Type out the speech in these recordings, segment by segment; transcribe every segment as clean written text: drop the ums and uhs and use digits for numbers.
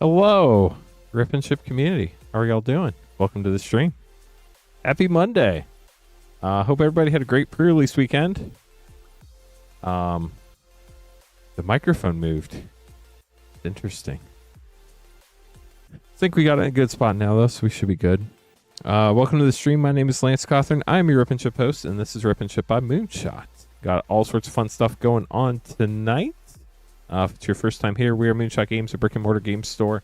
Hello, Rip and Ship community. How are y'all doing? Welcome to the stream. Happy Monday. Hope everybody had a great pre-release weekend. The microphone moved. Interesting. I think we got it in a good spot now, though, so we should be good. Welcome to the stream. My name is Lance Cawthorn. I am your Rip and Ship host, and this is Rip and Ship by Moonshot. Got all sorts of fun stuff going on tonight. If it's your first time here, we are Moonshot Games, a brick-and-mortar game store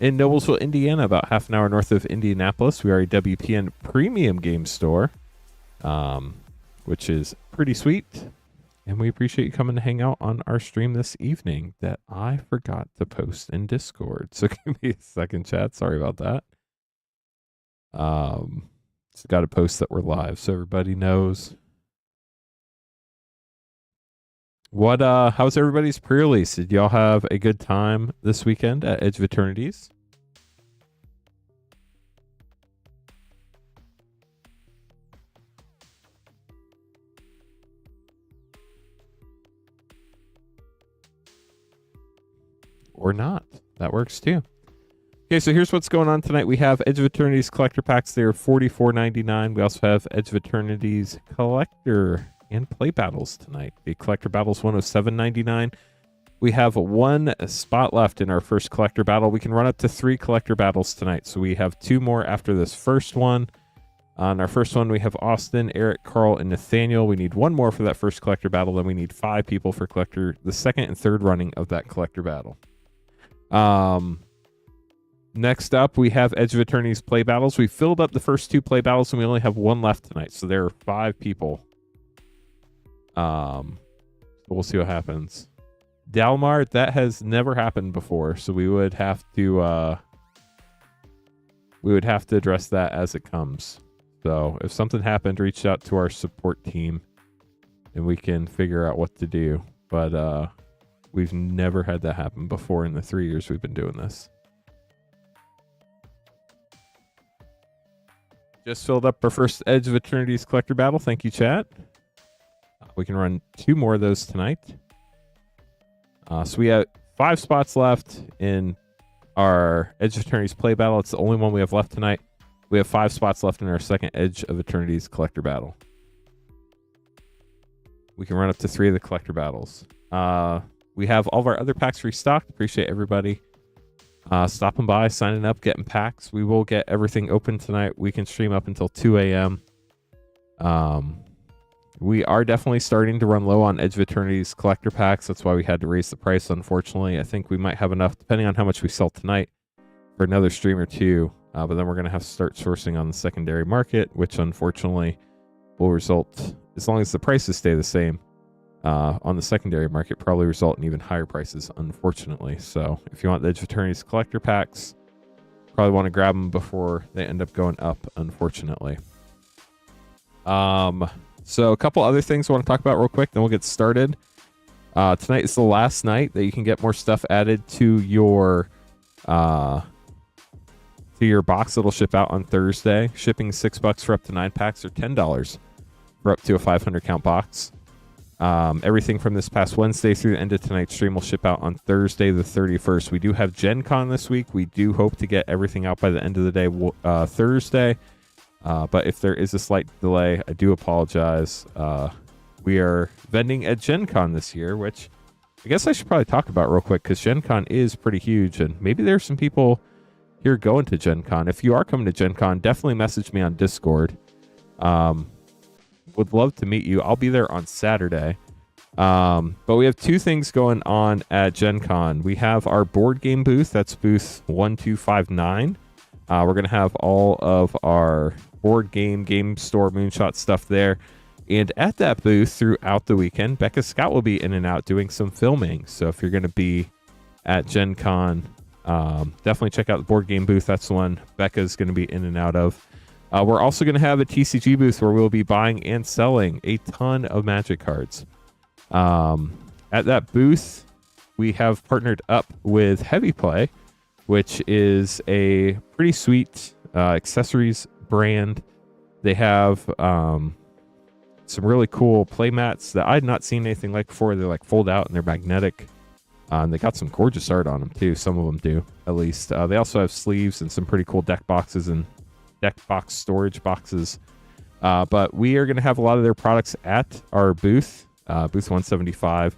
in Noblesville, Indiana, about half an hour north of Indianapolis. We are a WPN premium game store, which is pretty sweet. And we appreciate you coming to hang out on our stream this evening that I forgot to post in Discord. So give me a second, chat. Sorry about that. Just got to post that we're live so everybody knows. How's everybody's pre-release? Did y'all have a good time this weekend at Edge of Eternities? Or not. That works too. Okay, so here's what's going on tonight. We have Edge of Eternities collector packs. They are $44.99. We also have Edge of Eternities collector and play battles tonight. The collector battle's $107.99. We have one spot left in our first collector battle. We can run up to 3 collector battles tonight. So we have 2 more after this first one. On our first one, we have Austin, Eric, Carl, and Nathaniel. We need 1 more for that first collector battle. Then we need 5 people for the second and third running of that collector battle. Next up, we have Edge of Eternities play battles. We filled up the first 2 play battles, and we only have 1 left tonight. So there are 5 people. We'll see what happens. Dalmar, that has never happened before, so we would have to address that as it comes. So if something happened, reach out to our support team, and we can figure out what to do. But we've never had that happen before in the 3 years we've been doing this. Just filled up our first Edge of Eternities collector battle. Thank you, chat. We can run 2 more of those tonight. So we have 5 spots left in our Edge of Eternities play battle. It's the only one we have left tonight. We have 5 spots left in our second Edge of Eternities collector battle. We can run up to 3 of the collector battles. We have all of our other packs restocked. Appreciate everybody stopping by, signing up, getting packs. We will get everything open tonight. We can stream up until 2 a.m. We are definitely starting to run low on Edge of Eternities collector packs. That's why we had to raise the price, unfortunately. I think we might have enough, depending on how much we sell tonight, for another stream or 2. But then we're going to have to start sourcing on the secondary market, which unfortunately will result, as long as the prices stay the same, on the secondary market, probably result in even higher prices, unfortunately. So if you want the Edge of Eternities collector packs, probably want to grab them before they end up going up, unfortunately. So a couple other things I want to talk about real quick, then we'll get started. Tonight is the last night that you can get more stuff added to your box. It'll ship out on Thursday. Shipping $6 for up to 9 packs, or $10 for up to a 500 count box. Everything from this past Wednesday through the end of tonight's stream will ship out on Thursday the 31st. We do have Gen Con this week. We do hope to get everything out by the end of the day Thursday. But if there is a slight delay, I do apologize. We are vending at Gen Con this year, which I guess I should probably talk about real quick, because Gen Con is pretty huge, and maybe there's some people here going to Gen Con. If you are coming to Gen Con, definitely message me on Discord. Would love to meet you. I'll be there on Saturday. But we have 2 things going on at Gen Con. We have our board game booth. That's booth 1259. We're going to have all of our board game store Moonshot stuff there. And at that booth throughout the weekend, Becca Scott will be in and out doing some filming. So if you're going to be at Gen Con, definitely check out the board game booth. That's the one Becca's going to be in and out of. We're also going to have a TCG booth where we'll be buying and selling a ton of Magic cards. At that booth, we have partnered up with Heavy Play, which is a pretty sweet accessories brand. They have some really cool play mats that I'd not seen anything like before. They're like fold out and they're magnetic. And they got some gorgeous art on them too. Some of them do, at least. They also have sleeves and some pretty cool deck boxes and deck box storage boxes. But we are going to have a lot of their products at our booth, booth 175,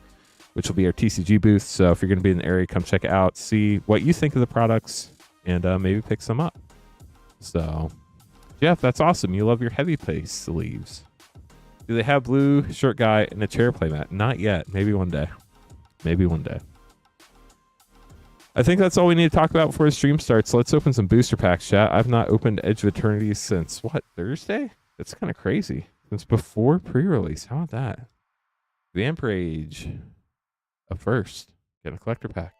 which will be our TCG booth. So if you're going to be in the area, come check it out, see what you think of the products, and maybe pick some up. So, Jeff, that's awesome. You love your heavy pace sleeves. Do they have blue shirt guy and a chair playmat? Not yet. Maybe one day. Maybe one day. I think that's all we need to talk about before the stream starts. Let's open some booster packs, chat. I've not opened Edge of Eternity since, what, Thursday? That's kind of crazy. Since before pre-release. How about that? Vampirage. A first. Get a collector pack.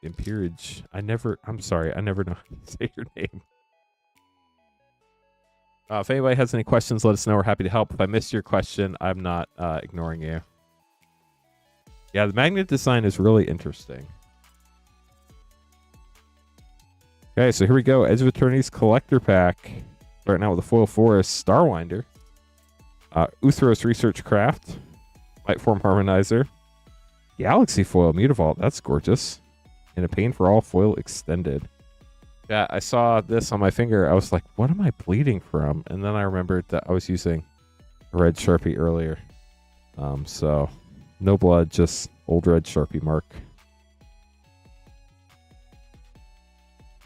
Vampirage. I'm sorry. I never know how to say your name. If anybody has any questions, let us know. We're happy to help. If I missed your question, I'm not ignoring you. Yeah, the magnet design is really interesting. Okay, so here we go. Edge of Eternity's collector pack. Starting out with a foil forest Starwinder. Uthros Research Craft. Lightform Harmonizer. Galaxy foil Mutavault. That's gorgeous. And a Pain for All foil extended. Yeah, I saw this on my finger. I was like, what am I bleeding from? And then I remembered that I was using a red Sharpie earlier. So no blood, just old red Sharpie mark.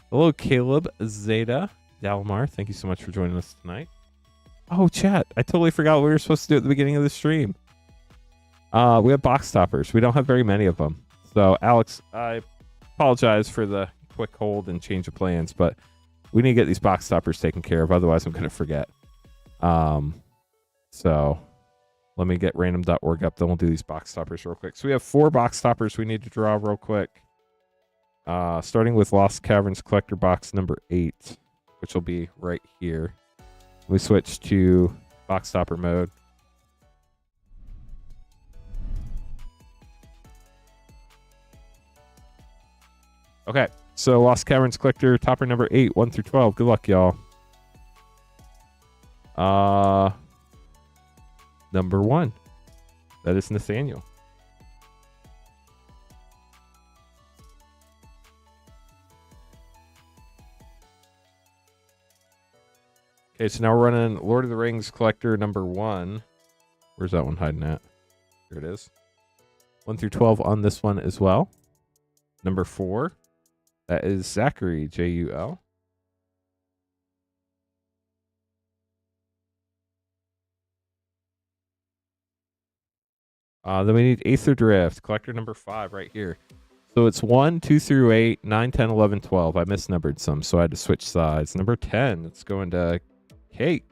Hello, Caleb Zeta Dalmar. Thank you so much for joining us tonight. Oh, chat. I totally forgot what we were supposed to do at the beginning of the stream. We have box toppers. We don't have very many of them. So, Alex, I apologize for the quick hold and change of plans, but we need to get these box toppers taken care of. Otherwise, I'm going to forget. So, let me get random.org up. Then we'll do these box toppers real quick. So, we have 4 box toppers we need to draw real quick. Starting with Lost Caverns Collector Box number 8, which will be right here. We switch to box topper mode. Okay, so Lost Caverns Collector Topper number 8, 1 through 12. Good luck, y'all. Number 1. That is Nathaniel. Okay, so now we're running Lord of the Rings Collector number 1. Where's that one hiding at? Here it is. 1 through 12 on this one as well. Number 4. That is Zachary, Jul. Then we need Aether Drift, Collector number 5 right here. So it's 1, 2 through 8, 9, 10, 11, 12. I misnumbered some, so I had to switch sides. Number 10, it's going to Cake.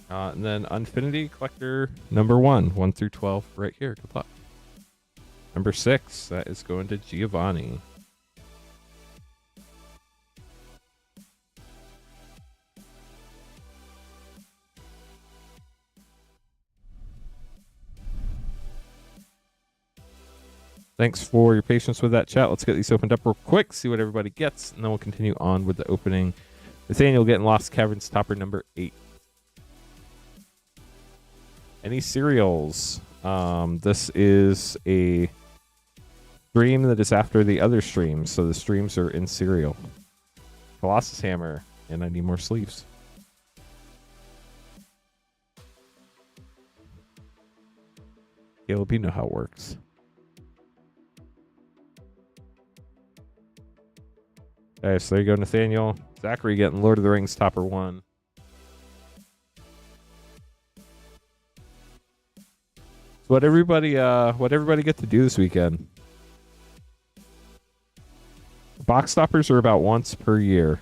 And then Infinity Collector number 1, 1 through 12 right here. Good luck. Number 6, that is going to Giovanni. Thanks for your patience with that, chat. Let's get these opened up real quick, see what everybody gets, and then we'll continue on with the opening. Nathaniel getting Lost Caverns Topper number 8. Any cereals? This is a stream that is after the other streams, so the streams are in serial. Colossus Hammer, and I need more sleeves. Caleb, you know how it works. Okay, so there you go, Nathaniel. Zachary getting Lord of the Rings Topper 1. So what everybody get to do this weekend? Box toppers are about once per year.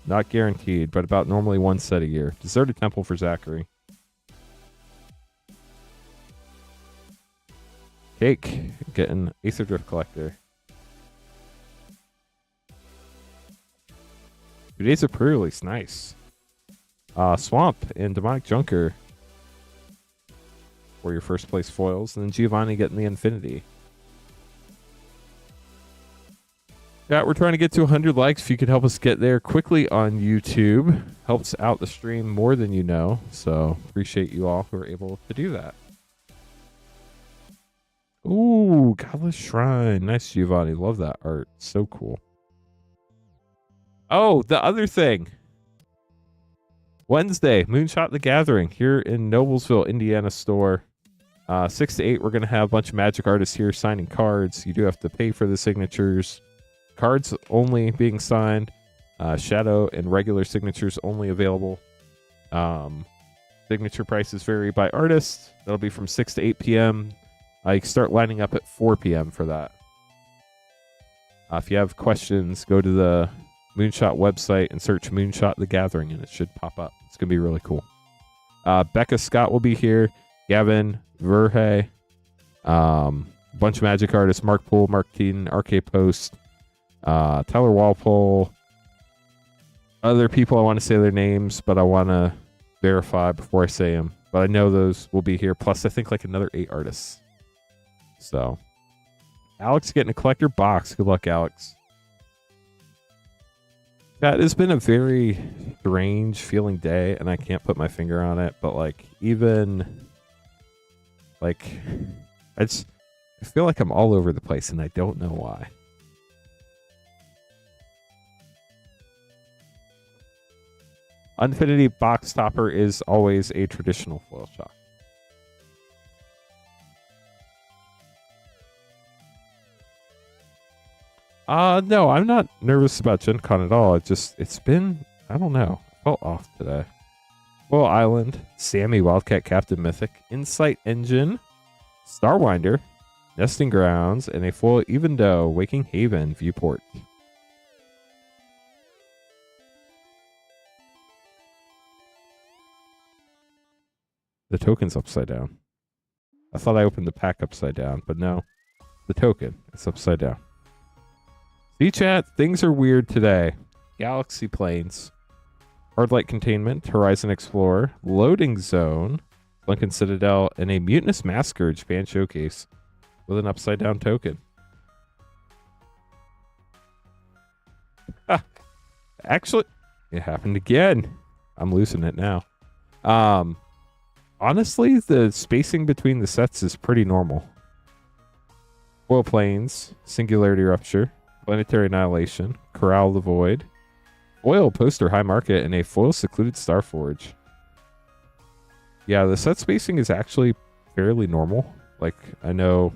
Not guaranteed, but about normally one set a year. Deserted Temple for Zachary. Cake getting Aether Drift Collector. 2 days of pre-release, nice. Swamp and Demonic Junker for your first place foils, and then Giovanni getting the Infinity. Yeah, we're trying to get to 100 likes. If you could help us get there quickly on YouTube, helps out the stream more than you know. So appreciate you all who are able to do that. Ooh, Godless Shrine. Nice, Giovanni. Love that art. So cool. Oh, the other thing. Wednesday, Moonshot the Gathering here in Noblesville, Indiana store. 6 to 8, we're going to have a bunch of Magic artists here signing cards. You do have to pay for the signatures. Cards only being signed. Shadow and regular signatures only available. Signature prices vary by artist. That'll be from 6 to 8 p.m. You can start lining up at 4 p.m. for that. If you have questions, go to the Moonshot website and search Moonshot the Gathering, and it should pop up. It's going to be really cool. Becca Scott will be here. Gavin Verhey. Bunch of Magic artists. Mark Poole, Mark Keaton, RK Post. Tyler Walpole. Other people, I want to say their names, but I want to verify before I say them. But I know those will be here. Plus, I think like another 8 artists. So, Alex getting a collector box. Good luck, Alex. That has been a very strange feeling day, and I can't put my finger on it. But like, even like, I feel like I'm all over the place, and I don't know why. Infinity box topper is always a traditional foil shock. No, I'm not nervous about Gen Con at all. It's been, I don't know, I felt off today. Foil Island, Sammy Wildcat Captain Mythic, Insight Engine, Starwinder, Nesting Grounds, and a foil Evendo Waking Haven Viewport. The token's upside down. I thought I opened the pack upside down, but no. The token, it's upside down. See, chat, things are weird today. Galaxy Planes, Hardlight Containment, Horizon Explorer, Loading Zone, Lincoln Citadel, and a Mutinous Masquerade fan showcase with an upside down token. Actually, it happened again. I'm losing it now. Honestly, the spacing between the sets is pretty normal. Foil Planes, Singularity Rupture, Planetary Annihilation, Corral the Void, Foil Poster High Market, and a Foil Secluded Starforge. Yeah, the set spacing is actually fairly normal. Like, I know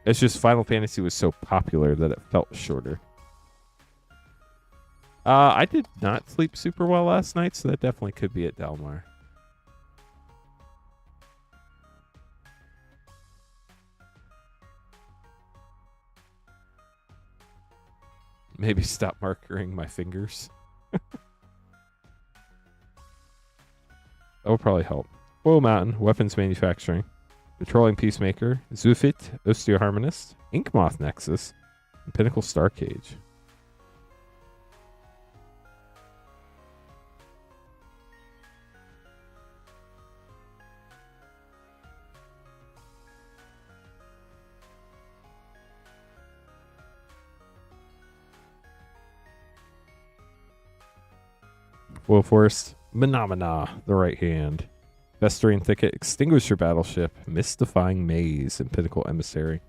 it's just Final Fantasy was so popular that it felt shorter. I did not sleep super well last night, so that definitely could be at Delmar. Maybe stop markering my fingers. That will probably help. Foil Mountain, Weapons Manufacturing, Patrolling Peacemaker, Zufit, Osteoharmonist, Inkmoth Nexus, and Pinnacle Star Cage. Foil Forest, Phenomena, the right hand. Festering Thicket, Extinguisher Battleship, Mystifying Maze, and Pinnacle Emissary.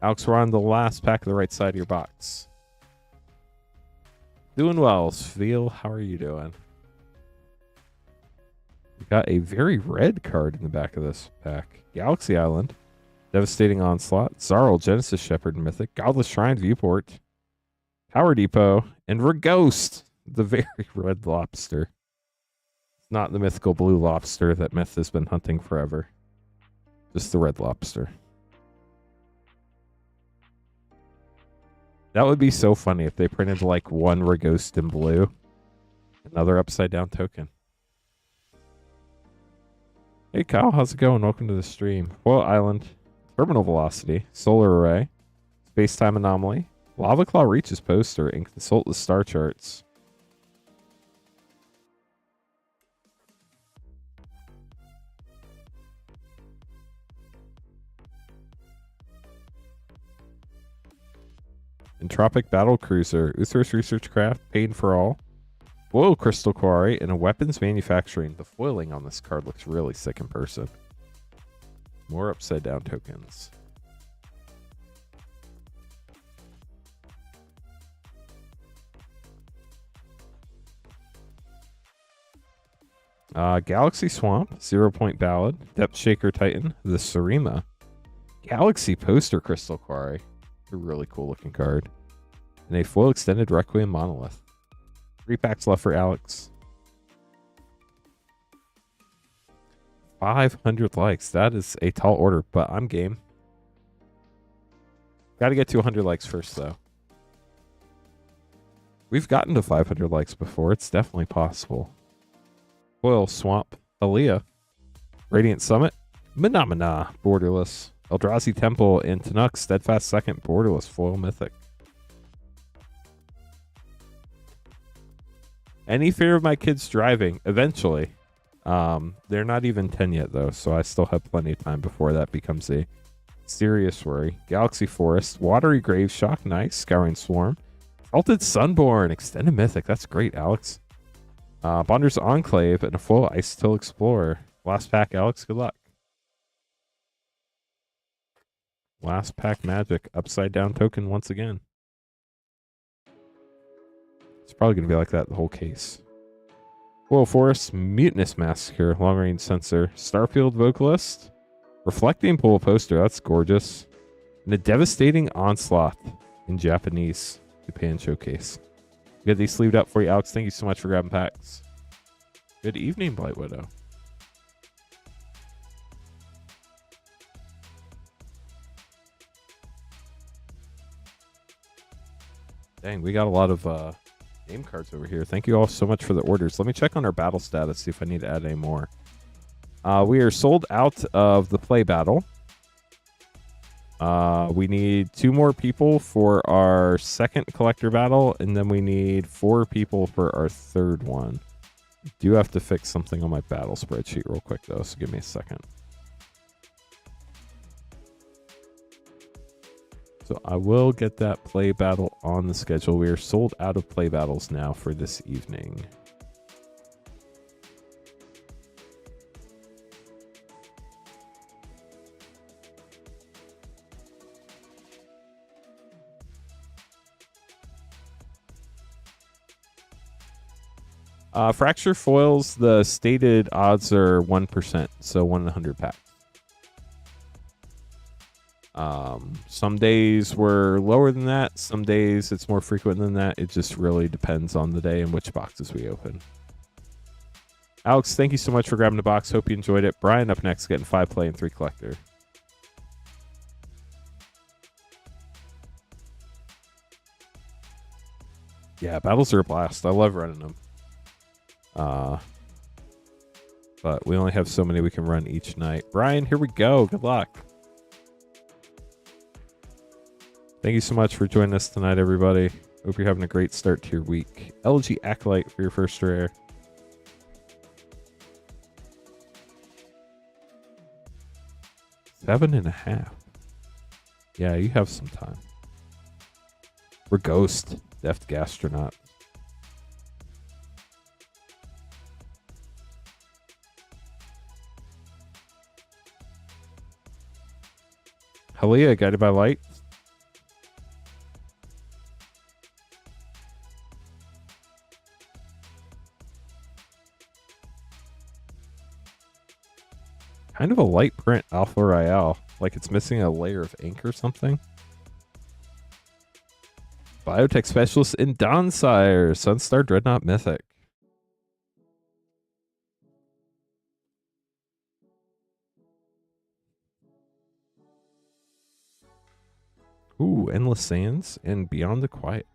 Alex, we're on the last pack of the right side of your box. Doing well, Sveel. How are you doing? We got a very red card in the back of this pack. Galaxy Island, Devastating Onslaught, Zarl, Genesis Shepherd Mythic, Godless Shrine Viewport, Power Depot, and Reghost, the very red lobster. It's not the mythical blue lobster that Myth has been hunting forever. Just the red lobster. That would be so funny if they printed like one Reghost in blue. Another upside down token. Hey Kyle, how's it going? Welcome to the stream. Foil Island, Terminal Velocity, Solar Array, Space-Time Anomaly, Lava Claw Reaches Poster, and consult the star charts. Entropic Battle Cruiser, Uthros Research Craft, Paid for All, Foil Crystal Quarry, and a Weapons Manufacturing. The foiling on this card looks really sick in person. More upside down tokens. Galaxy Swamp, 0 Point Ballad, Depth Shaker Titan, the Sarima, Galaxy Poster Crystal Quarry, a really cool looking card, and a foil extended Requiem Monolith. 3 packs left for Alex. 500 likes. That is a tall order, but I'm game. Got to get to 100 likes first, though. We've gotten to 500 likes before. It's definitely possible. Foil Swamp, Aaliyah, Radiant Summit, Menomina, Borderless, Eldrazi Temple, and Tanuk, Steadfast Second, Borderless, Foil Mythic. Any fear of my kids driving? Eventually. They're not even 10 yet, though, so I still have plenty of time before that becomes a serious worry. Galaxy Forest, Watery Grave Shock, nice. Scouring Swarm, Salted Sunborn, Extended Mythic. That's great, Alex. Bonder's Enclave, and a full Icetil Explorer. Last pack, Alex. Good luck. Last pack Magic. Upside down token once again. It's probably going to be like that the whole case. Foil Forest, Mutinous Massacre, Long Range Sensor, Starfield Vocalist, Reflecting Pool Poster. That's gorgeous. And a Devastating Onslaught in Japanese Japan Showcase. Get these sleeved up for you, Alex. Thank you so much for grabbing packs. Good evening, Blight Widow. Dang, we got a lot of name cards over here. Thank you all so much for the orders. Let me check on our battle status, see if I need to add any more. We are sold out of the play battle. We need 2 more people for our second collector battle, and then we need 4 people for our third one. I do have to fix something on my battle spreadsheet real quick, though, so give me a second. So I will get that play battle on the schedule. We are sold out of play battles now for this evening. Fracture foils, the stated odds are 1%, so 1 in 100 packs. Some days were lower than that. Some days it's more frequent than that. It just really depends on the day and which boxes we open. Alex, thank you so much for grabbing the box. Hope you enjoyed it. Brian up next, getting 5 play and 3 collector. Yeah, battles are a blast. I love running them. But we only have so many we can run each night. Brian, here we go. Good luck. Thank you so much for joining us tonight, everybody. Hope you're having a great start to your week. LG Acolyte for your first rare. $7.5. Yeah, you have some time. We're Ghost, Deft Gastronaut. Halia, Guided by Light. Kind of a light print Alpha Royale, like it's missing a layer of ink or something. Biotech Specialist in Donsire, Sunstar Dreadnought Mythic. Ooh, Endless Sands and Beyond the Quiet.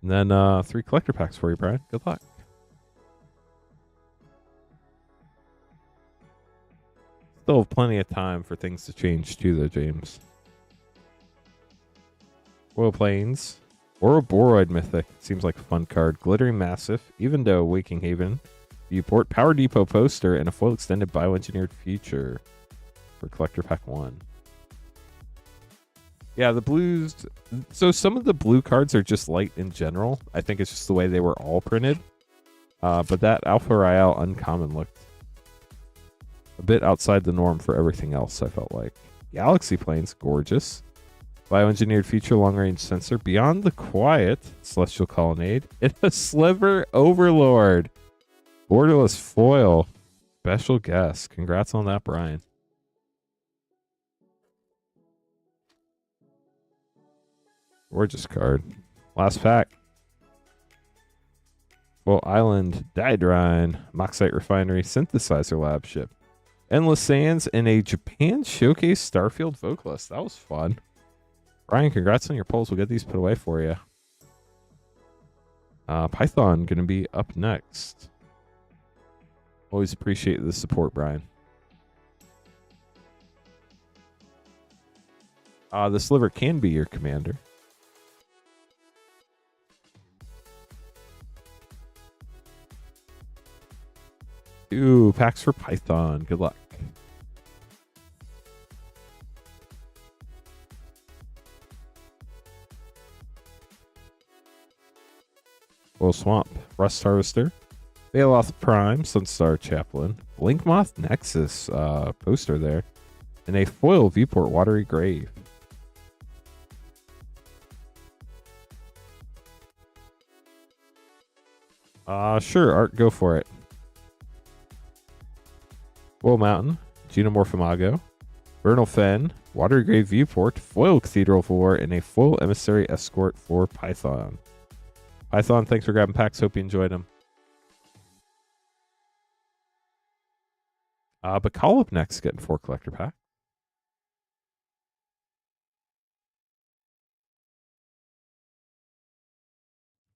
And then 3 collector packs for you, Brian. Good luck. Still have plenty of time for things to change too, though, James. Royal Plains. Ouroboros Mythic. Seems like a fun card. Glittering Massive. Even though Waking Haven. Viewport. Power Depot Poster. And a foil extended Bioengineered Future for collector pack 1. Yeah, the blues. So some of the blue cards are just light in general. I think it's just the way they were all printed. But that Alpha Royale uncommon looked a bit outside the norm for everything else, I felt like. Galaxy Plane's gorgeous. Bioengineered feature long-range sensor. Beyond the Quiet, Celestial Colonnade. It's a Sliver Overlord. Borderless foil. Special guest. Congrats on that, Brian. Gorgeous card. Last pack. Well, Island, Daedrine, Moxite Refinery, Synthesizer Lab ship. Endless Sands, and a Japan Showcase Starfield Vocalist. That was fun. Brian, congrats on your polls. We'll get these put away for you. Python going to be up next. Always appreciate the support, Brian. The Sliver can be your commander. Ooh, packs for Python. Good luck. Well, Swamp, Rust Harvester, Baloth Prime, Sunstar Chaplain, Blinkmoth Nexus poster there, and a foil Viewport Watery Grave. Sure, Art, go for it. Wool Mountain, Genomorphimago, Vernal Fen, Watery Grave Viewport, foil Cathedral of War, and a foil Emissary Escort for Python. Python, thanks for grabbing packs. Hope you enjoyed them. But Call up next, getting 4 collector packs.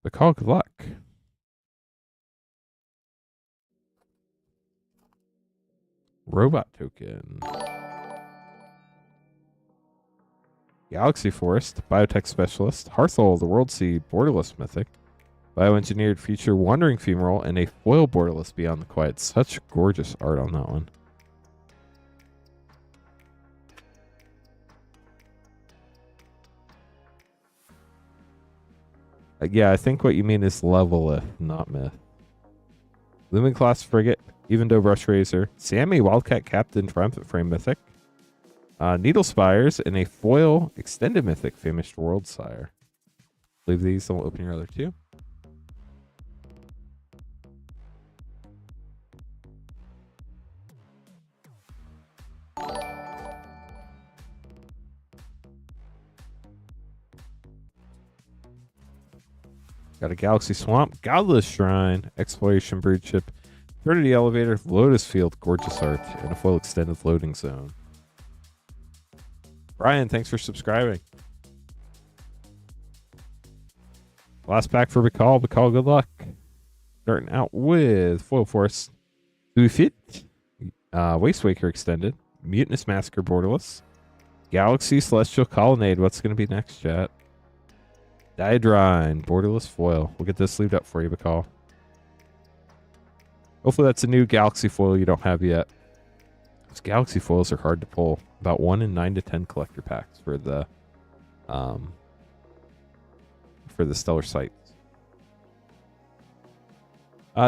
But Call, good luck. Robot Token. Galaxy Forest, Biotech Specialist, Hearthole, the World Sea, Borderless Mythic, Bioengineered Feature, Wandering Femoral, and a foil Borderless Beyond the Quiet. Such gorgeous art on that one. Yeah, I think what you mean is Levelith, not Myth. Lumen Class Frigate, Evendo Brush Razor, Sammy Wildcat Captain Triumphant Frame Mythic, Needle Spires, and a foil Extended Mythic Famished World Sire. Leave these, and we'll open your other 2. Got a Galaxy Swamp, Godless Shrine, Exploration Brood Ship, Eternity Elevator, Lotus Field, gorgeous art, and a foil Extended Loading Zone. Brian, thanks for subscribing. Last pack for Bacall. Bacall, good luck. Starting out with Foil Force, Ufit, Waste Waker Extended, Mutinous Massacre Borderless, Galaxy Celestial Colonnade. What's going to be next, chat? Daedrine, Borderless Foil. We'll get this sleeved up for you, Bacall. Hopefully that's a new Galaxy Foil you don't have yet. Those Galaxy Foils are hard to pull. About 1 in 9 to 10 collector packs for the Stellar Sights.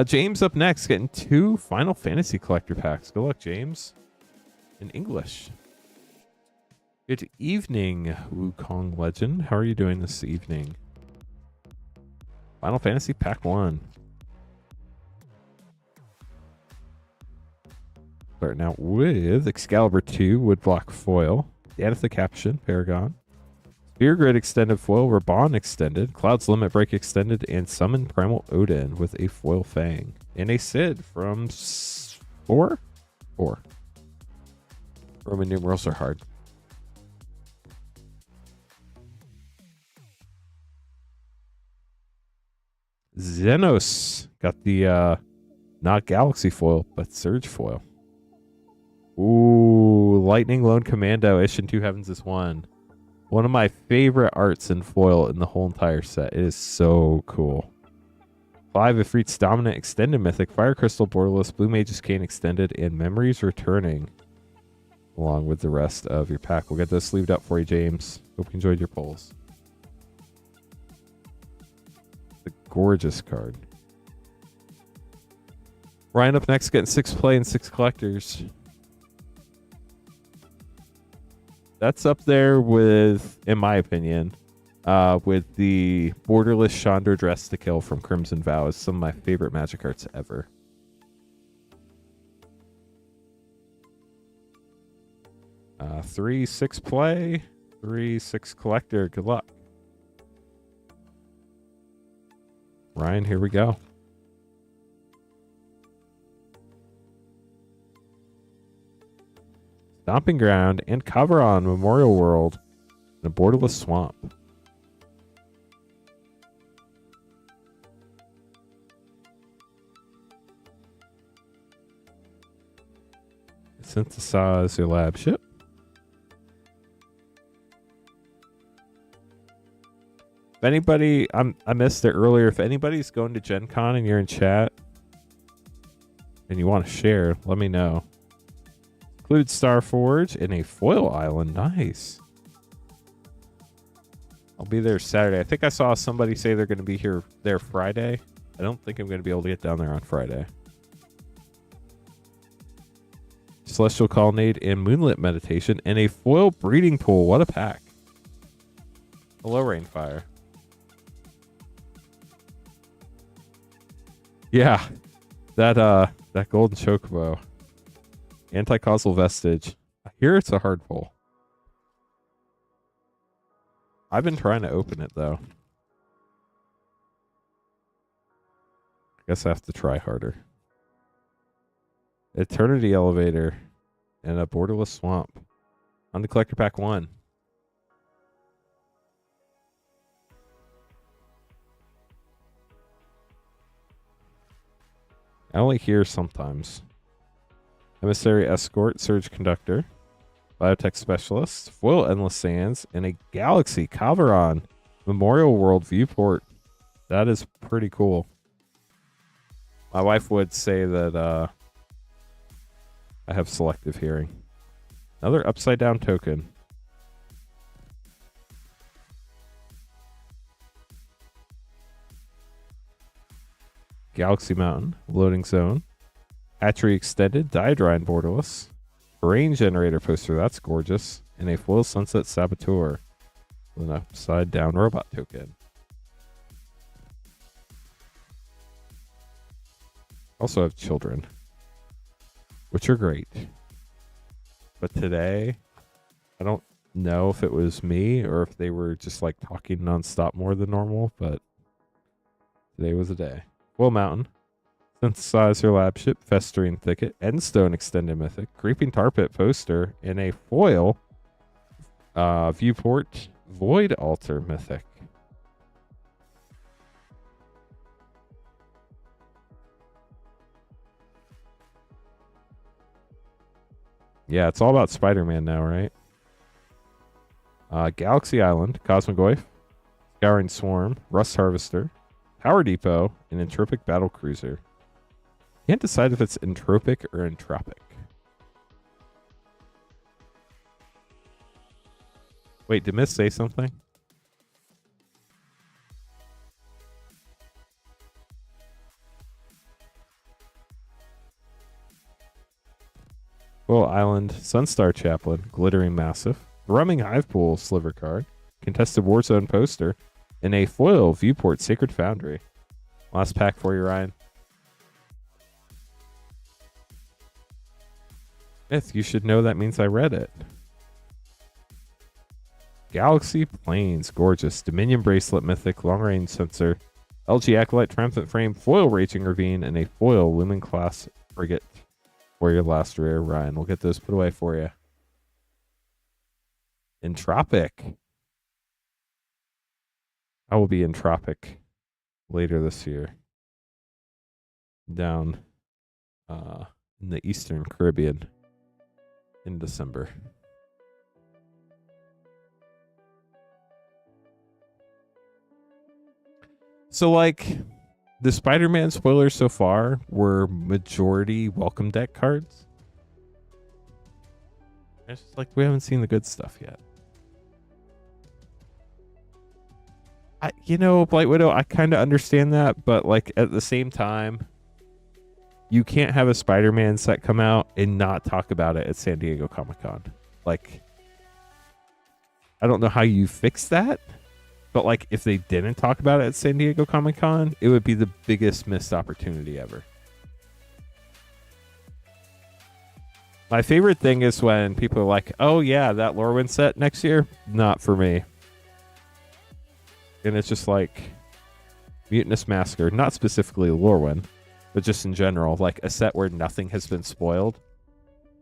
James up next, getting 2 Final Fantasy collector packs. Good luck, James. In English. Good evening, Wukong Legend. How are you doing this evening? Final Fantasy Pack 1. Starting out with Excalibur 2, Woodblock Foil, Danith the Caption, Paragon, Spear Grid Extended Foil, Raban Extended, Cloud's Limit Break Extended, and Summon Primal Odin with a Foil Fang. And a Sid from 4? 4. Roman numerals are hard. Xenos got the not Galaxy Foil, but Surge Foil. Ooh, Lightning Lone Commando, Ishin 2 Heavens is 1. One of my favorite arts in foil in the whole entire set. It is so cool. 5 Ifrit's Dominant Extended Mythic, Fire Crystal Borderless, Blue Mage's Cane Extended, and Memories Returning. along with the rest of your pack. We'll get those sleeved up for you, James. Hope you enjoyed your polls. The gorgeous card. Ryan up next, getting 6 play and 6 collectors. That's up there with, in my opinion, with the borderless Chandra Dress to Kill from Crimson Vow. Is some of my favorite Magic cards ever. Uh, 3, 6 play, 3, 6 collector. Good luck. Ryan, here we go. Stomping Ground and Kaveron Memorial World in a borderless swamp. Synthesize your lab ship. If anybody, I missed it earlier. If anybody's going to Gen Con and you're in chat and you want to share, let me know. Include Starforge in a foil island. Nice. I'll be there Saturday. I think I saw somebody say they're going to be there Friday. I don't think I'm going to be able to get down there on Friday. Celestial Colonnade and Moonlit Meditation and a foil breeding pool. What a pack. Hello, Rainfire. Yeah, that golden chocobo. Anti-causal vestige. I hear it's a hard pull. I've been trying to open it though. I guess I have to try harder. Eternity Elevator and a borderless swamp. On the collector pack 1. I only hear sometimes. Emissary Escort, Surge Conductor, Biotech Specialist, Foil Endless Sands, and a Galaxy Kaveron Memorial World Viewport. That is pretty cool. My wife would say that I have selective hearing. Another upside down token. Galaxy Mountain, Loading Zone, Hatchery Extended, Diodrine Borderless, Terrain Generator poster, that's gorgeous, and a Foil Sunset Saboteur with an upside down robot token. Also have children, which are great. But today, I don't know if it was me or if they were just like talking nonstop more than normal, but today was a day. Will Mountain, Synthesizer Lab Ship, Festering Thicket, Endstone Extended Mythic, Creeping Tar Pit poster, and a foil Viewport Void Altar Mythic. Yeah, it's all about Spider-Man now, right? Galaxy Island, Cosmogoyf, Scouring Swarm, Rust Harvester, Power Depot, and Entropic Battle Cruiser. Can't decide if it's entropic or entropic. Wait, did Miss say something? Well, Island, Sunstar Chaplain, Glittering Massive, Thrumming Hive Pool Sliver card, Contested Warzone poster, and a foil Viewport Sacred Foundry. Last pack for you, Ryan. Myth, you should know that means I read it. Galaxy Plains, gorgeous. Dominion Bracelet Mythic, Long Range Sensor, LG Acolyte Triumphant Frame, foil Raging Ravine, and a foil Lumen Class Frigate for your last rare, Ryan. We'll get those put away for you. Entropic. I will be in Tropic later this year. Down in the Eastern Caribbean in December. So, like, the Spider-Man spoilers so far were majority welcome deck cards. It's just like we haven't seen the good stuff yet. Blight Widow, I kind of understand that, but like at the same time, you can't have a Spider-Man set come out and not talk about it at San Diego Comic-Con. Like, I don't know how you fix that, but like if they didn't talk about it at San Diego Comic-Con, it would be the biggest missed opportunity ever. My favorite thing is when people are like, oh yeah, that Lorwyn set next year, not for me. And it's just like Mutinous Massacre, not specifically Lorwyn, but just in general, like a set where nothing has been spoiled.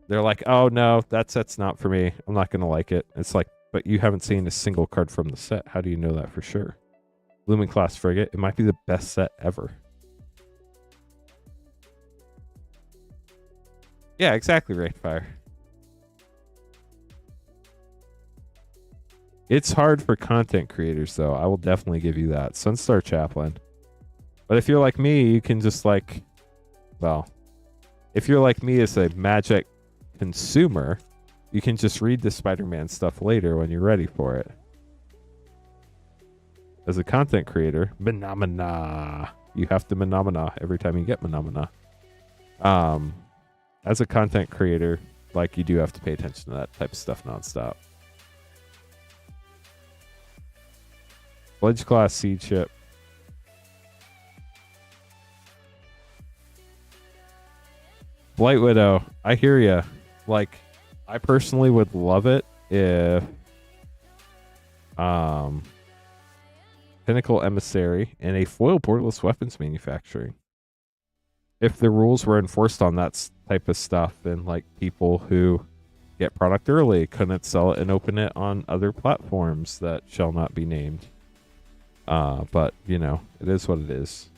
They're like, oh no, that set's not for me. I'm not going to like it. It's like, but you haven't seen a single card from the set. How do you know that for sure? Lumen Class Frigate, it might be the best set ever. Yeah, exactly, Rainfire. It's hard for content creators, though. I will definitely give you that. Sunstar Chaplain. But if you're like me, you can just like, well, if you're like me as a Magic consumer, you can just read the Spider-Man stuff later when you're ready for it. As a content creator, Menomina. You have to Menomina every time you get Menomina. As a content creator, like you do have to pay attention to that type of stuff nonstop. Sledge Class Seed Ship. Blight Widow, I hear ya. Like, I personally would love it if Pinnacle Emissary and a foil borderless weapons manufacturing. If the rules were enforced on that type of stuff, and like people who get product early couldn't sell it and open it on other platforms that shall not be named. But you know, it is what it is.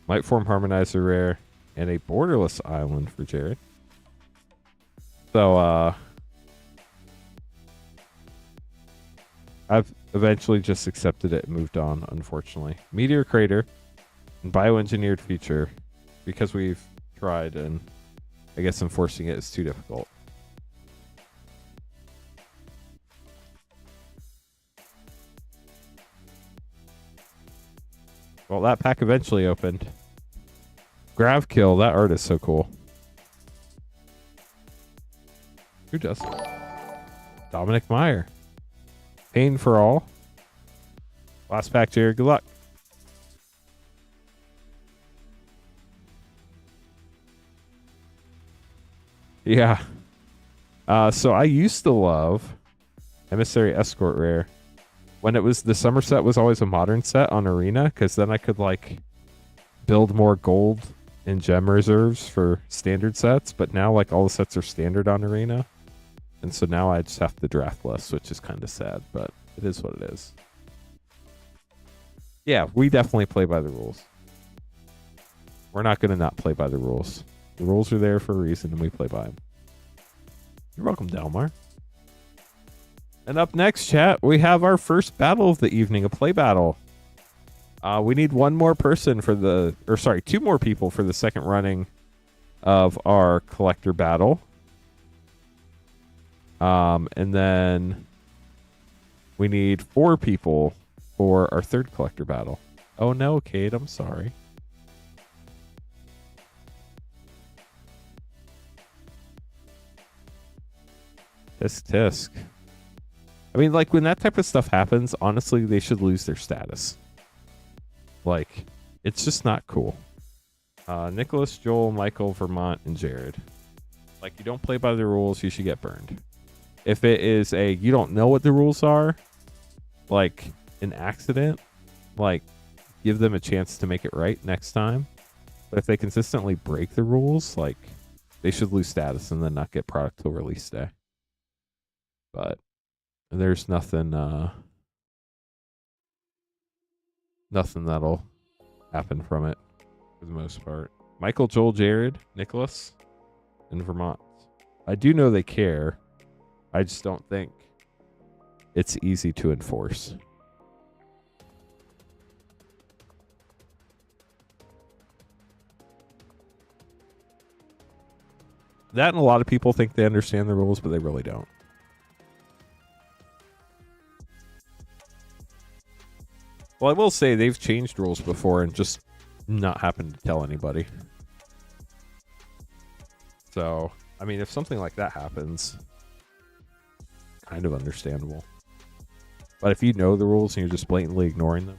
Light Form Harmonizer rare and a borderless island for Jared. So I've eventually just accepted it and moved on, unfortunately. Meteor Crater and bioengineered feature, because we've tried, and I guess enforcing it is too difficult. Well, that pack eventually opened. Gravkill, that art is so cool. Who does it? Dominic Meyer. Pain for all. Last pack, Jared. Good luck. Yeah. So I used to love Emissary Escort rare. When it was the summer set was always a modern set on Arena, because then I could like build more gold and gem reserves for standard sets. But now like all the sets are standard on Arena, and so now I just have to draft less, which is kind of sad, but it is what it is. Yeah, we definitely play by the rules. We're not going to not play by the rules. The rules are there for a reason, and we play by them. You're welcome, Delmar. And up next, chat, we have our first battle of the evening, a play battle. We need one more person for the, or sorry, two more people for the second running of our collector battle. And then we need 4 people for our third collector battle. Oh no, Kate, I'm sorry. Tisk tisk. I mean, like, when that type of stuff happens, honestly, they should lose their status. Like, it's just not cool. Nicholas, Joel, Michael, Vermont, and Jared. Like, you don't play by the rules, you should get burned. If it is a, you don't know what the rules are, like, an accident, like, give them a chance to make it right next time. But if they consistently break the rules, like, they should lose status and then not get product till release day. But there's nothing nothing that'll happen from it for the most part. Michael, Joel, Jared, Nicholas, and Vermont. I do know they care. I just don't think it's easy to enforce. That and a lot of people think they understand the rules, but they really don't. Well, I will say they've changed rules before and just not happened to tell anybody. So, I mean, if something like that happens, kind of understandable. But if you know the rules and you're just blatantly ignoring them,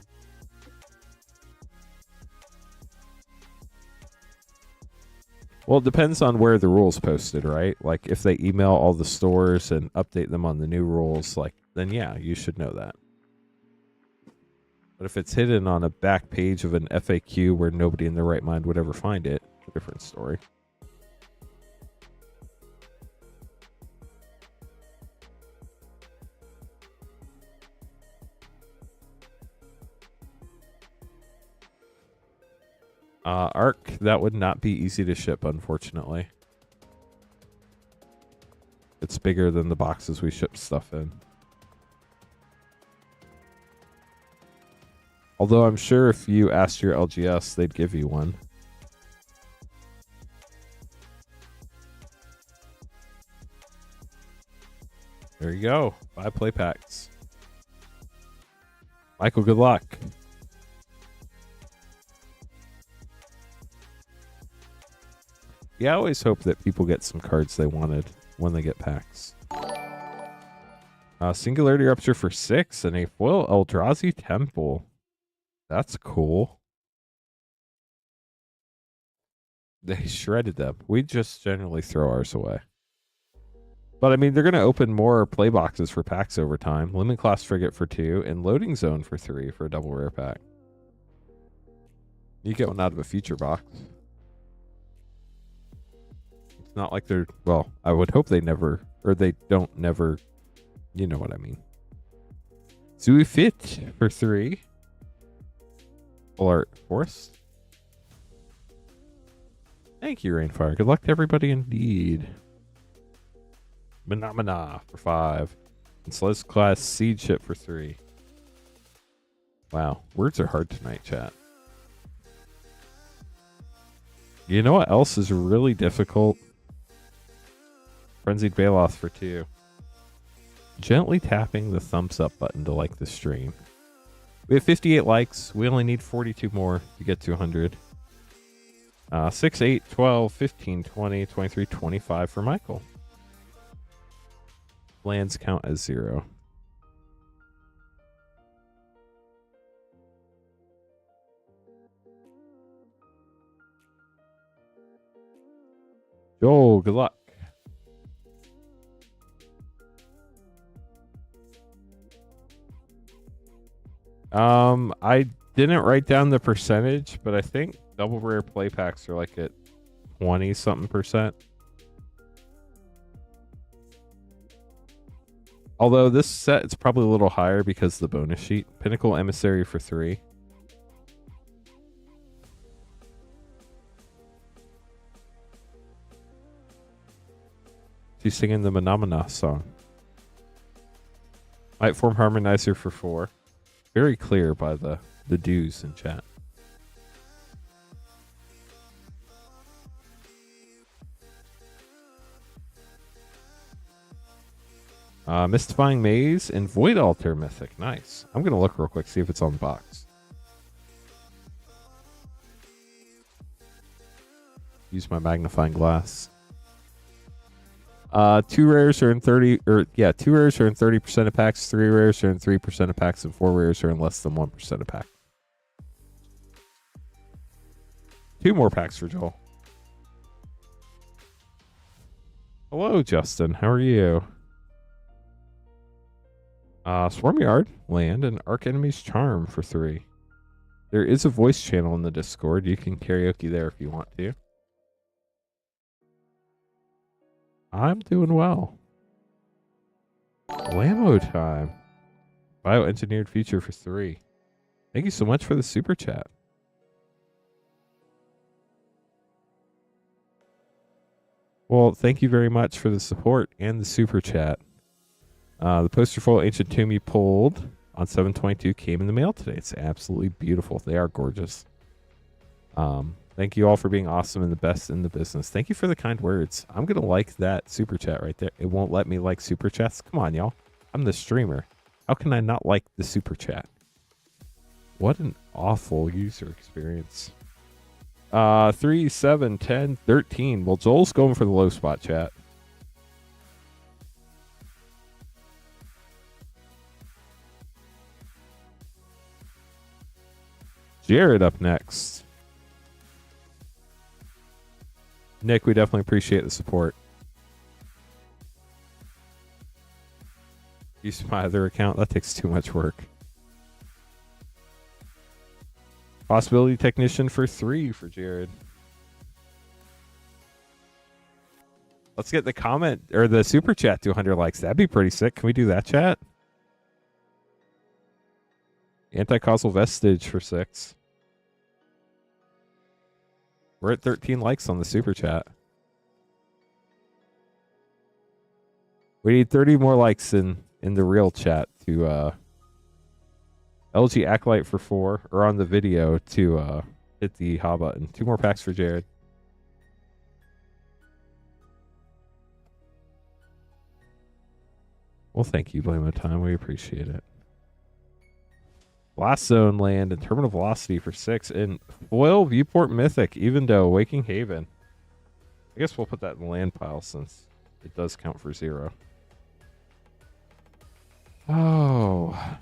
well, it depends on where the rules posted, right? Like if they email all the stores and update them on the new rules, like then yeah, you should know that. But if it's hidden on a back page of an FAQ where nobody in their right mind would ever find it, it's a different story. Arc, that would not be easy to ship, unfortunately. It's bigger than the boxes we ship stuff in. Although I'm sure if you asked your LGS, they'd give you one. There you go. 5 play packs. Michael, good luck. Yeah, I always hope that people get some cards they wanted when they get packs. Singularity Rupture for 6 and a foil Eldrazi Temple. That's cool. They shredded them. We just generally throw ours away. But I mean, they're going to open more play boxes for packs over time. Limit Class Frigate for 2 and Loading Zone for 3 for a double rare pack. You get one out of a future box. It's not like they're, well, I would hope they never, or they don't never, you know what I mean. Zui Fit for 3. Full Art Forest. Thank you, Rainfire. Good luck to everybody indeed. Mana for 5. And Sledge Class Seed Ship for 3. Wow. Words are hard tonight, chat. You know what else is really difficult? Frenzied Baloth for 2. Gently tapping the thumbs up button to like the stream. We have 58 likes. We only need 42 more to get to 100. 6, 8, 12, 15, 20, 23, 25 for Michael. Lands count as 0. Joel, good luck. I didn't write down the percentage, but I think double rare play packs are like at 20 something %. Although this set it's probably a little higher because of the bonus sheet. Pinnacle Emissary for 3. She's singing the Manamana song. Light Form Harmonizer for 4. Very clear by the dues in chat. Mystifying Maze and Void Altar Mythic. Nice. I'm going to look real quick, see if it's on the box. Use my magnifying glass. 2 rares are in 30, or yeah, 2 rares are in 30% of packs, 3 rares are in 3% of packs, and 4 rares are in less than 1% of packs. 2 more packs for Joel. Hello, Justin. How are you? Swarmyard, land, and Arch Enemy's Charm for 3. There is a voice channel in the Discord. You can karaoke there if you want to. I'm doing well. Blammo time. Bioengineered feature for 3. Thank you so much for the super chat. Well, thank you very much for the support and the super chat. The poster foil Ancient Tomb you pulled on 7/22 came in the mail today. It's absolutely beautiful. They are gorgeous. Thank you all for being awesome and the best in the business. Thank you for the kind words. I'm going to like that super chat right there. It won't let me like super chats. Come on, y'all. I'm the streamer. How can I not like the super chat? What an awful user experience. 3, 7, 10, 13. Well, Joel's going for the low spot chat. Jared up next. Nick, we definitely appreciate the support. Use my other account. That takes too much work. Possibility technician for 3 for Jared. Let's get the comment or the super chat to 100 likes. That'd be pretty sick. Can we do that, chat? Anti-causal vestige for 6. We're at 13 likes on the super chat. We need 30 more likes in the real chat to LG Acolyte for 4, or on the video to hit the ha button. 2 more packs for Jared. Well, thank you, Blame of Time. We appreciate it. Blast Zone land and Terminal Velocity for 6. And Foil Viewport Mythic, Evendo, Waking Haven. I guess we'll put that in the land pile since it does count for 0. Oh.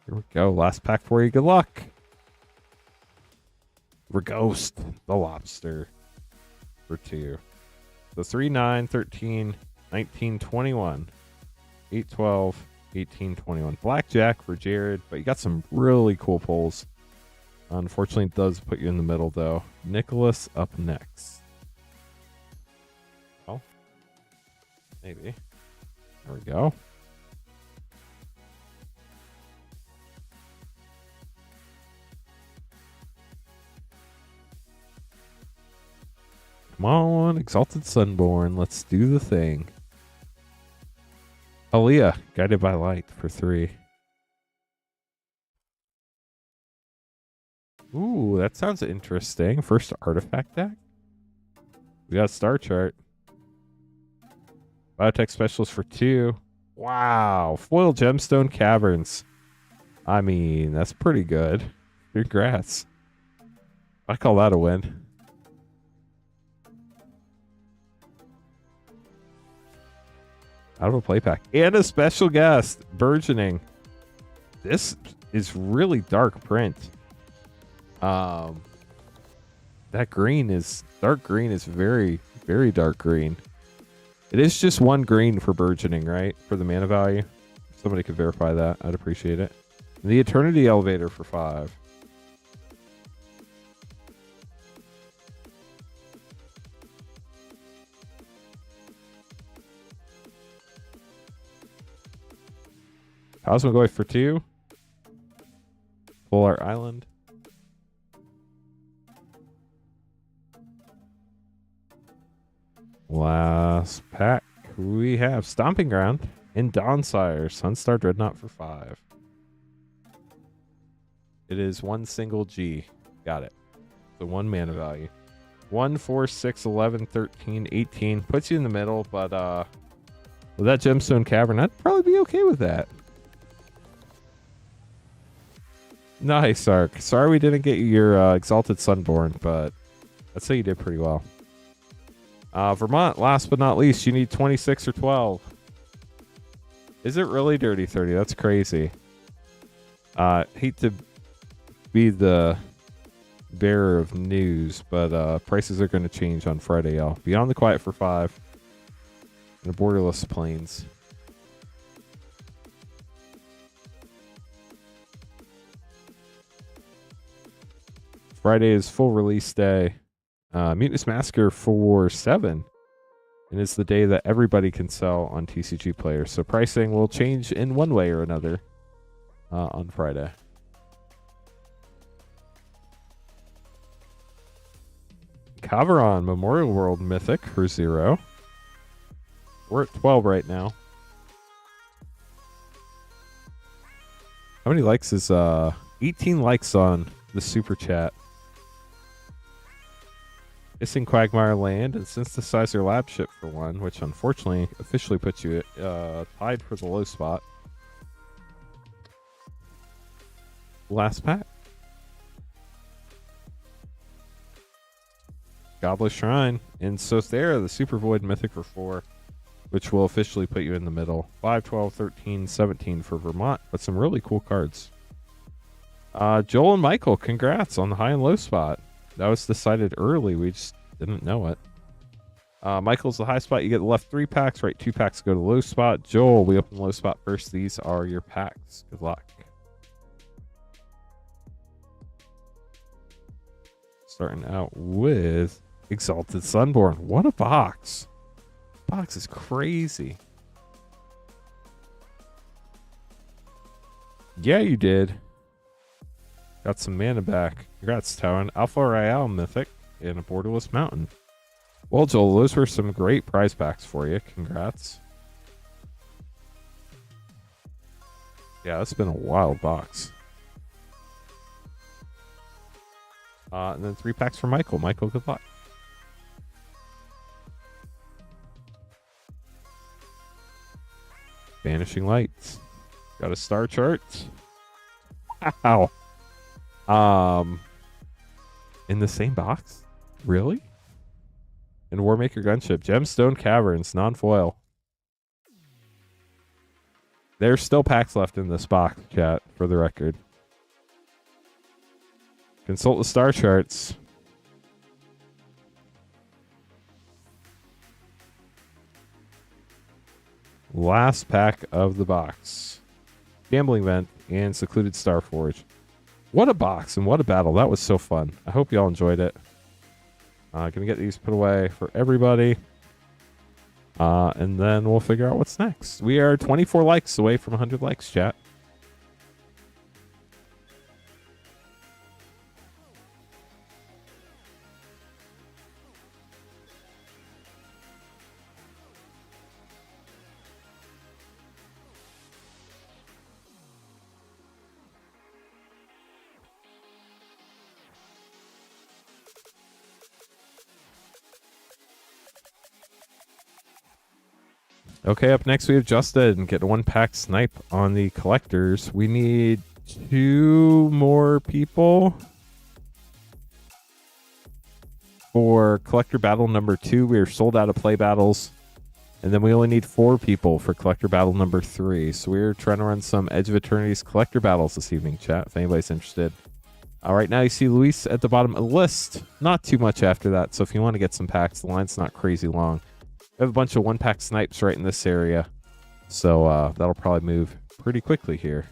Here we go. Last pack for you. Good luck. Reghost, the Lobster for 2. So 3, 9, 13, 19, 21, 8, 12, 18, 21. Blackjack for Jared, but you got some really cool pulls. Unfortunately, it does put you in the middle, though. Nicholas up next. Oh, maybe. There we go. Come on, Exalted Sunborn. Let's do the thing. Aaliyah, Guided by Light for 3. Ooh, that sounds interesting. First artifact deck. We got Star Chart. Biotech Specialist for 2. Wow. Foil Gemstone Caverns. I mean, that's pretty good. Congrats. I call that a win. Out of a play pack. And a special guest. Burgeoning. This is really dark print. That green is... Dark green is very, very dark green. It is just 1 green for Burgeoning, right? For the mana value. Somebody could verify that. I'd appreciate it. And the Eternity Elevator for 5. Cosmic for 2. Polar Island. Last pack. We have Stomping Ground and Dawnsire, Sunstar Dreadnought for 5. It is 1 single G. Got it. So 1 mana value. 1, 4, 6, 11, 13, 18. Puts you in the middle, but with that Gemstone Cavern, I'd probably be okay with that. Nice, Ark. Sorry we didn't get you your Exalted Sunborn, but I'd say you did pretty well. Vermont, last but not least, you need 26 or 12. Is it really Dirty 30? That's crazy. Hate to be the bearer of news, but prices are going to change on Friday, y'all. Beyond the Quiet for 5. And the Borderless Plains. Friday is full release day. Mutinous Massacre for 7. And it's the day that everybody can sell on TCG Player. So pricing will change in one way or another on Friday. Caveron, Memorial World Mythic for 0. We're at 12 right now. How many likes is 18 likes on the super chat. Missing Quagmire Land and Synthesizer Lab Ship for one, which unfortunately officially puts you tied for the low spot. Last pack. Goblet Shrine and Sothera, the Super Void Mythic for 4, which will officially put you in the middle. 5, 12, 13, 17 for Vermont, but some really cool cards. Joel and Michael, congrats on the high and low spot. That was decided early. We just didn't know it. Michael's the high spot. You get the left 3 packs, right 2 packs go to low spot. Joel, we open the low spot first. These are your packs. Good luck. Starting out with Exalted Sunborn. What a box. Box is crazy. Yeah, you did. Got some mana back. Congrats, Towan. Alpha Royale Mythic and a Borderless Mountain. Well, Joel, those were some great prize packs for you. Congrats. Yeah, it's been a wild box. And then 3 packs for Michael. Michael, good luck. Vanishing Lights. Got a star chart. Wow. In the same box? Really? And Warmaker Gunship. Gemstone Caverns. Non-foil. There's still packs left in this box, chat, for the record. Consult the star charts. Last pack of the box. Gambling Vent and Secluded Starforge. What a box and what a battle. That was so fun. I hope y'all enjoyed it. Gonna get these put away for everybody. And then we'll figure out what's next. We are 24 likes away from 100 likes, chat. Okay, up next we have Justin. Get a 1-pack snipe on the collectors. We need 2 more people for collector battle number 2. We are sold out of play battles. And then we only need 4 people for collector battle number 3. So we're trying to run some Edge of Eternity's collector battles this evening, chat, if anybody's interested. Right now you see Luis at the bottom of the list. Not too much after that. So if you want to get some packs, the line's not crazy long. We have a bunch of 1-pack snipes right in this area. So that'll probably move pretty quickly here.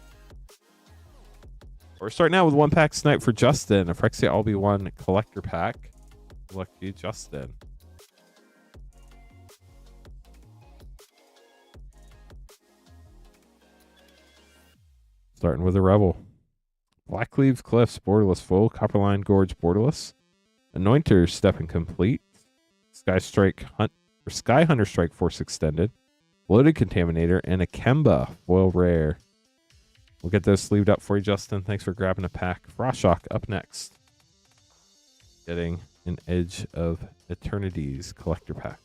We're starting out with 1-pack snipe for Justin. A Phyrexia All-Be-One collector pack. Lucky Justin. Starting with a Rebel. Blackleaf Cliffs, Borderless Full. Copperline Gorge, Borderless. Anointer, Step Incomplete. Sky Hunter Strike Force Extended, Loaded Contaminator, and a Kemba foil rare. We'll get those sleeved up for you, Justin. Thanks for grabbing a pack. Frostshock up next. Getting an Edge of Eternity's collector pack.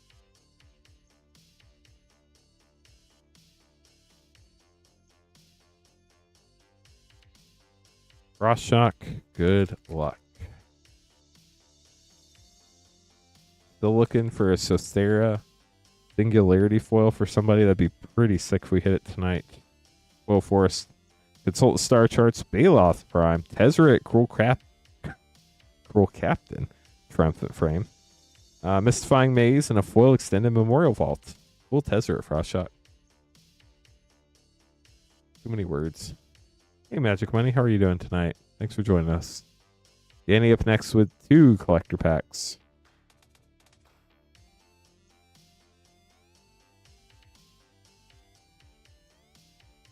Frostshock, good luck. Still looking for a Sothera Singularity foil for somebody. That'd be pretty sick if we hit it tonight. Foil Forest. Consult the star charts. Baloth Prime. Tezzeret Cruel Captain. Triumphant Frame. Mystifying Maze and a foil extended Memorial Vault. Cool Tezzeret Frostshock. Too many words. Hey Magic Money, how are you doing tonight? Thanks for joining us. Danny up next with 2 collector packs.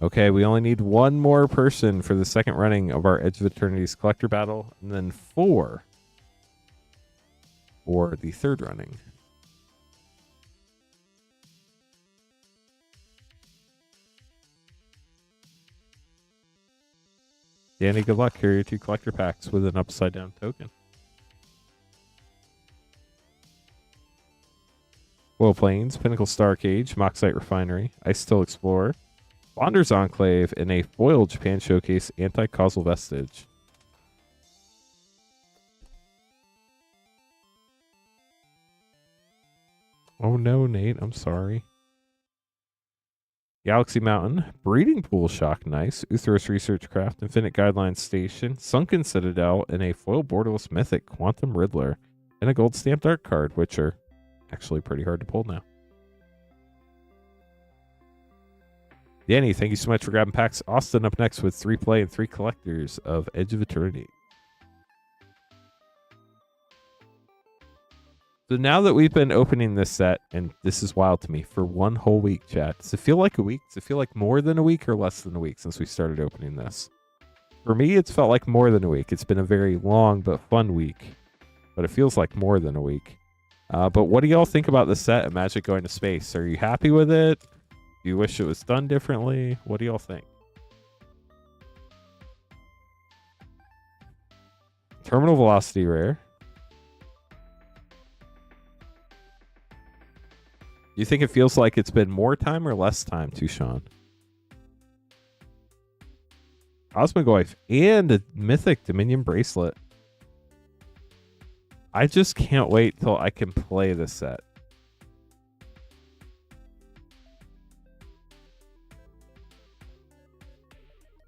Okay, we only need 1 more person for the second running of our Edge of Eternity's collector battle, and then 4 for the third running. Danny, good luck. Here are your 2 collector packs with an upside down token. Foil Plains, Pinnacle Star Cage, Moxite Refinery, Ice Till Explorer, Wander's Enclave, and a foil Japan Showcase Anti-Causal Vestige. Oh no, Nate, I'm sorry. Galaxy Mountain, Breeding Pool Shock Nice, Uthros Research Craft, Infinite Guidelines Station, Sunken Citadel, and a foil borderless mythic, Quantum Riddler, and a gold stamped art card, which are actually pretty hard to pull now. Danny, thank you so much for grabbing packs. Austin up next with 3 play and 3 collectors of Edge of Eternity. So now that we've been opening this set, and this is wild to me, for 1 whole week, chat. Does it feel like a week? Does it feel like more than a week or less than a week since we started opening this? For me, it's felt like more than a week. It's been a very long but fun week, but it feels like more than a week. But what do y'all think about the set and Magic going to space? Are you happy with it? Do you wish it was done differently? What do y'all think? Terminal Velocity rare. You think it feels like it's been more time or less time, Tushan? Cosmogoyf and a Mythic Dominion Bracelet. I just can't wait till I can play this set.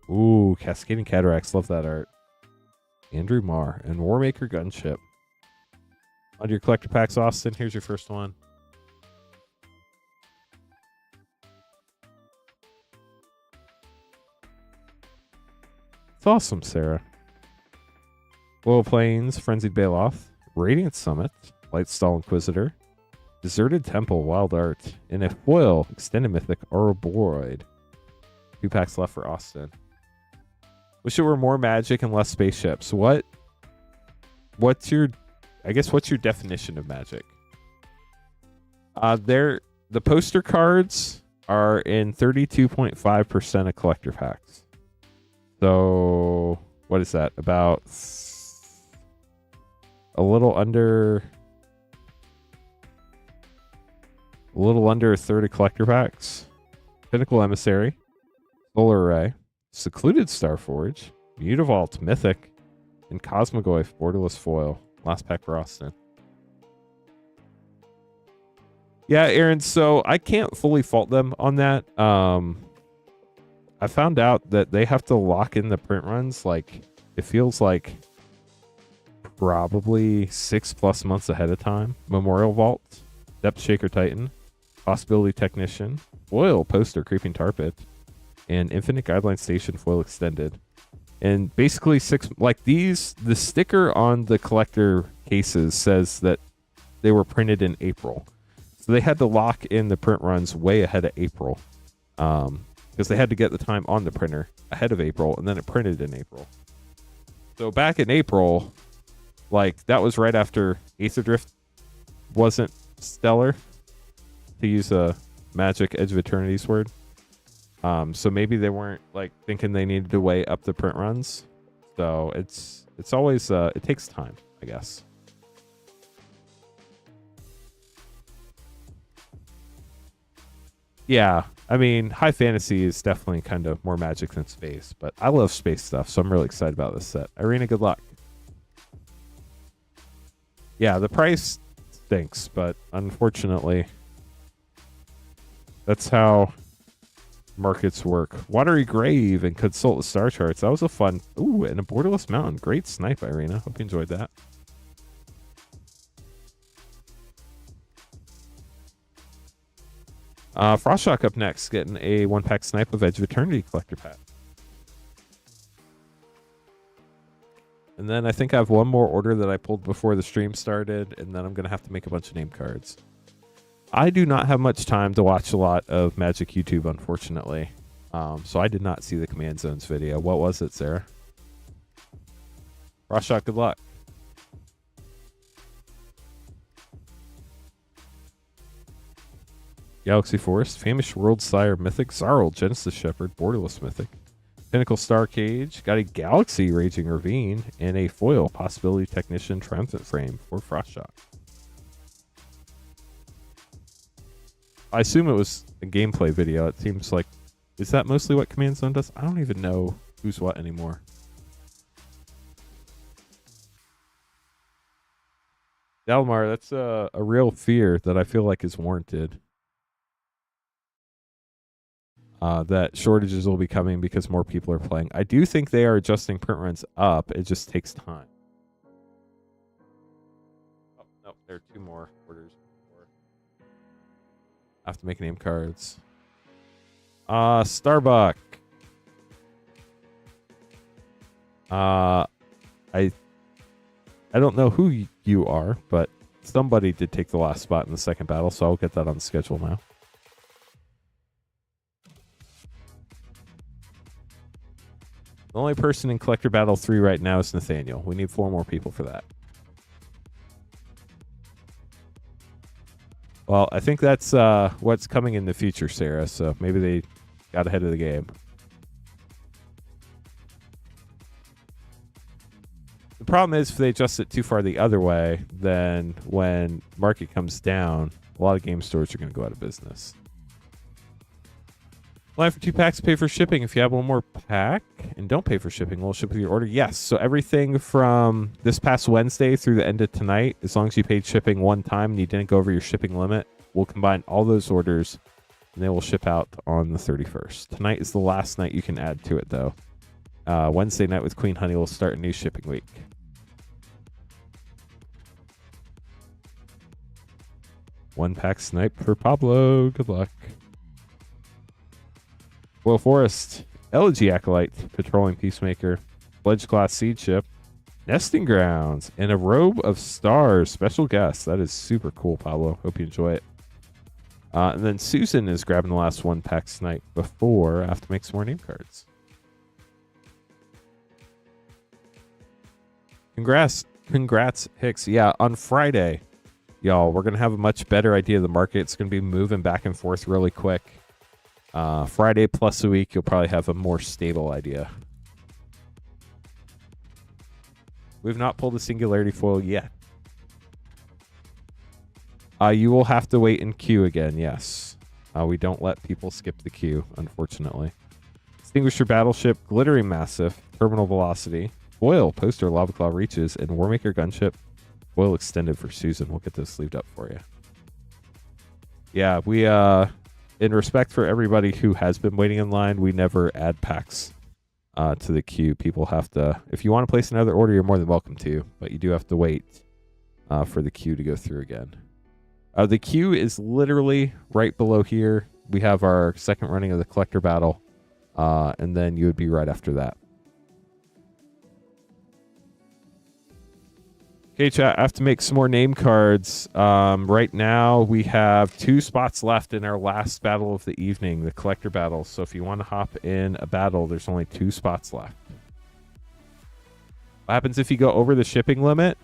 Ooh, Cascading Cataracts. Love that art. Andrew Marr and Warmaker Gunship. On your collector packs, Austin, here's your first one. It's awesome, Sarah. Foil Plains, Frenzied Baloth, Radiant Summit, Lightstall Inquisitor, Deserted Temple, Wild Art, and a foil Extended Mythic Ouroboros. 2 packs left for Austin. Wish it were more Magic and less spaceships. What's your definition of Magic? The poster cards are in 32.5% of collector packs. So what is that? About a little under a third of collector packs. Pinnacle Emissary, Solar Array, Secluded Starforge, Mutavault Mythic, and Cosmogoyf Borderless Foil. Last pack for Austin. Yeah, Aaron, so I can't fully fault them on that. I found out that they have to lock in the print runs, like, it feels like probably 6+ months ahead of time. Memorial Vault, Depth Shaker Titan, Possibility Technician, Foil Poster Creeping Tar Pit, and Infinite Guideline Station Foil Extended. And basically the sticker on the collector cases says that they were printed in April. So they had to lock in the print runs way ahead of April. Because they had to get the time on the printer ahead of April, and then it printed in April. So back in April, like, that was right after Aether Drift wasn't stellar, to use a Magic Edge of Eternity's word. So maybe they weren't, like, thinking they needed to weigh up the print runs. So it's always, it takes time, I guess. Yeah, I mean, high fantasy is definitely kind of more Magic than space, but I love space stuff, so I'm really excited about this set. Irina, good luck. Yeah, the price stinks, but unfortunately, that's how markets work. Watery Grave and Consult the Star Charts. That was a fun... Ooh, and a Borderless Mountain. Great snipe, Irina. Hope you enjoyed that. Frostshock up next, getting a 1-pack snipe of Edge of Eternity collector pack. And then I think I have one more order that I pulled before the stream started, and then I'm going to have to make a bunch of name cards. I do not have much time to watch a lot of Magic YouTube, unfortunately. So I did not see the Command Zones video. What was it, Sarah? Frostshock, good luck. Galaxy Forest, Famished World Sire Mythic, Zarl, Genesis Shepherd, Borderless Mythic, Pinnacle Star Cage, got a Galaxy Raging Ravine, and a foil Possibility Technician Triumphant Frame for Frostshock. I assume it was a gameplay video. It seems like, is that mostly what Command Zone does? I don't even know who's what anymore. Dalmar, that's a real fear that I feel like is warranted. That shortages will be coming because more people are playing. I do think they are adjusting print runs up. It just takes time. Oh, no, there are 2 more orders. I have to make name cards. Starbuck. I don't know who you are, but somebody did take the last spot in the second battle, so I'll get that on the schedule now. The only person in Collector Battle 3 right now is Nathaniel. We need 4 more people for that. Well, I think that's what's coming in the future, Sarah, so maybe they got ahead of the game. The problem is if they adjust it too far the other way, then when market comes down, a lot of game stores are going to go out of business. Line for 2 packs, pay for shipping. If you have 1 more pack and don't pay for shipping, we'll ship with your order. Yes, so everything from this past Wednesday through the end of tonight, as long as you paid shipping 1 time and you didn't go over your shipping limit, we'll combine all those orders and they will ship out on the 31st. Tonight is the last night you can add to it, though. Wednesday night with Queen Honey will start a new shipping week. One pack snipe for Pablo. Good luck. Will Forest, Elegy Acolyte, Patrolling Peacemaker, Pledge Class Seed Ship, Nesting Grounds, and a Robe of Stars. Special guest. That is super cool, Pablo. Hope you enjoy it. And then Susan is grabbing the last 1 pack snipe before I have to make some more name cards. Congrats, Hicks. Yeah, on Friday, y'all, we're going to have a much better idea of the market. It's going to be moving back and forth really quick. Friday plus a week, you'll probably have a more stable idea. We've not pulled a Singularity foil yet. You will have to wait in queue again, yes. We don't let people skip the queue, unfortunately. Extinguisher Battleship, Glittering Massive, Terminal Velocity, Foil, Poster, Lava Claw Reaches, and Warmaker Gunship. Foil extended for Susan. We'll get those sleeved up for you. Yeah, we, in respect for everybody who has been waiting in line, we never add packs to the queue. People have to, if you want to place another order, you're more than welcome to, but you do have to wait for the queue to go through again. The queue is literally right below here. We have our second running of the collector battle, and then you would be right after that. Okay, chat, I have to make some more name cards. Right now, we have 2 spots left in our last battle of the evening, the collector battle. So if you want to hop in a battle, there's only 2 spots left. What happens if you go over the shipping limit?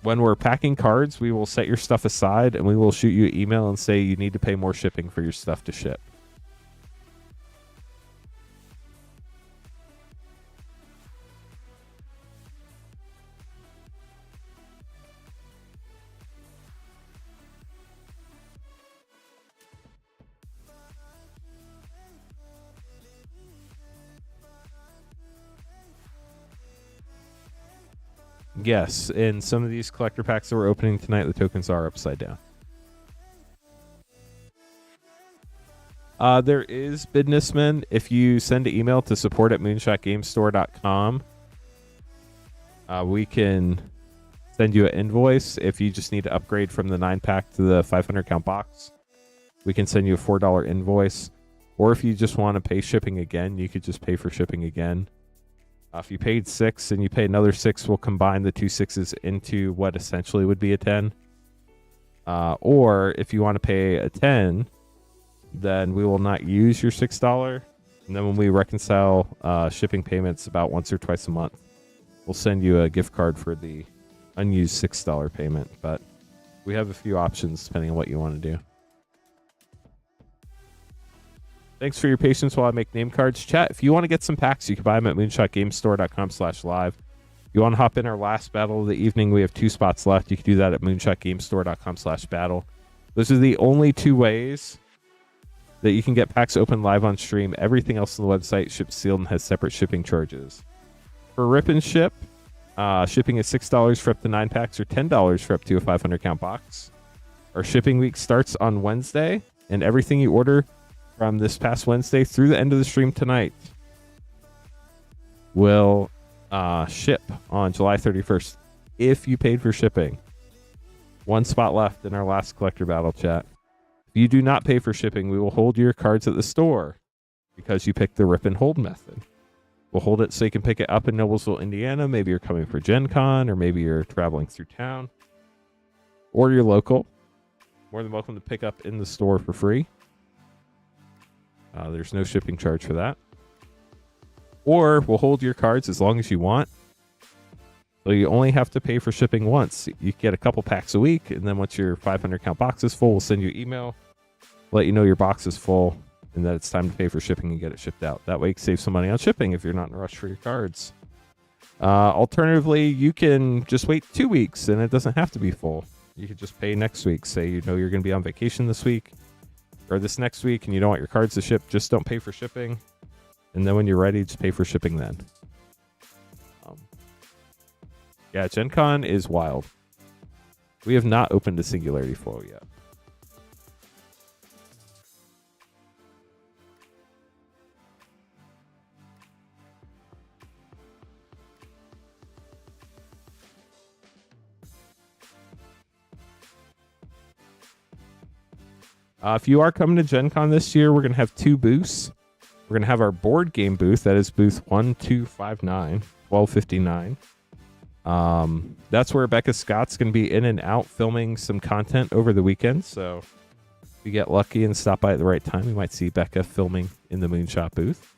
When we're packing cards, we will set your stuff aside, and we will shoot you an email and say you need to pay more shipping for your stuff to ship. Yes, in some of these collector packs that we're opening tonight, the tokens are upside down. There is businessmen. If you send an email to support@moonshotgamestore.com, we can send you an invoice. If you just need to upgrade from the 9-pack to the 500-count box, we can send you a $4 invoice. Or if you just want to pay shipping again, you could just pay for shipping again. If you paid 6 and you pay another 6, we'll combine the 2 6s into what essentially would be a 10. Or if you want to pay a 10, then we will not use your $6. And then when we reconcile shipping payments about once or twice a month, we'll send you a gift card for the unused $6 payment. But we have a few options depending on what you want to do. Thanks for your patience while I make name cards. Chat, if you want to get some packs, you can buy them at moonshotgamestore.com/live. You want to hop in our last battle of the evening, we have 2 spots left. You can do that at moonshotgamestore.com/battle. Those are the only 2 ways that you can get packs open live on stream. Everything else on the website ships sealed and has separate shipping charges. For Rip and Ship, shipping is $6 for up to 9 packs or $10 for up to a 500 count box. Our shipping week starts on Wednesday, and everything you order from this past Wednesday through the end of the stream tonight will ship on July 31st if you paid for shipping. 1 spot left in our last collector battle, chat. If you do not pay for shipping, we will hold your cards at the store because you picked the rip and hold method. We'll hold it so you can pick it up in Noblesville, Indiana. Maybe you're coming for Gen Con, or maybe you're traveling through town, or you're local. More than welcome to pick up in the store for free. There's no shipping charge for that. Or we'll hold your cards as long as you want. So you only have to pay for shipping once. You get a couple packs a week, and then once your 500 count box is full, we'll send you an email, let you know your box is full, and that it's time to pay for shipping and get it shipped out. That way you can save some money on shipping if you're not in a rush for your cards. Alternatively, you can just wait 2 weeks, and it doesn't have to be full. You could just pay next week. Say you know you're going to be on vacation this week or this next week, and you don't want your cards to ship, just don't pay for shipping. And then when you're ready, just pay for shipping then. Yeah, Gen Con is wild. We have not opened a Singularity foil yet. If you are coming to Gen Con this year, we're going to have 2 booths. We're going to have our board game booth. That is booth 1259, 1259. That's where Rebecca Scott's going to be in and out filming some content over the weekend. So if you get lucky and stop by at the right time, you might see Becca filming in the Moonshot booth.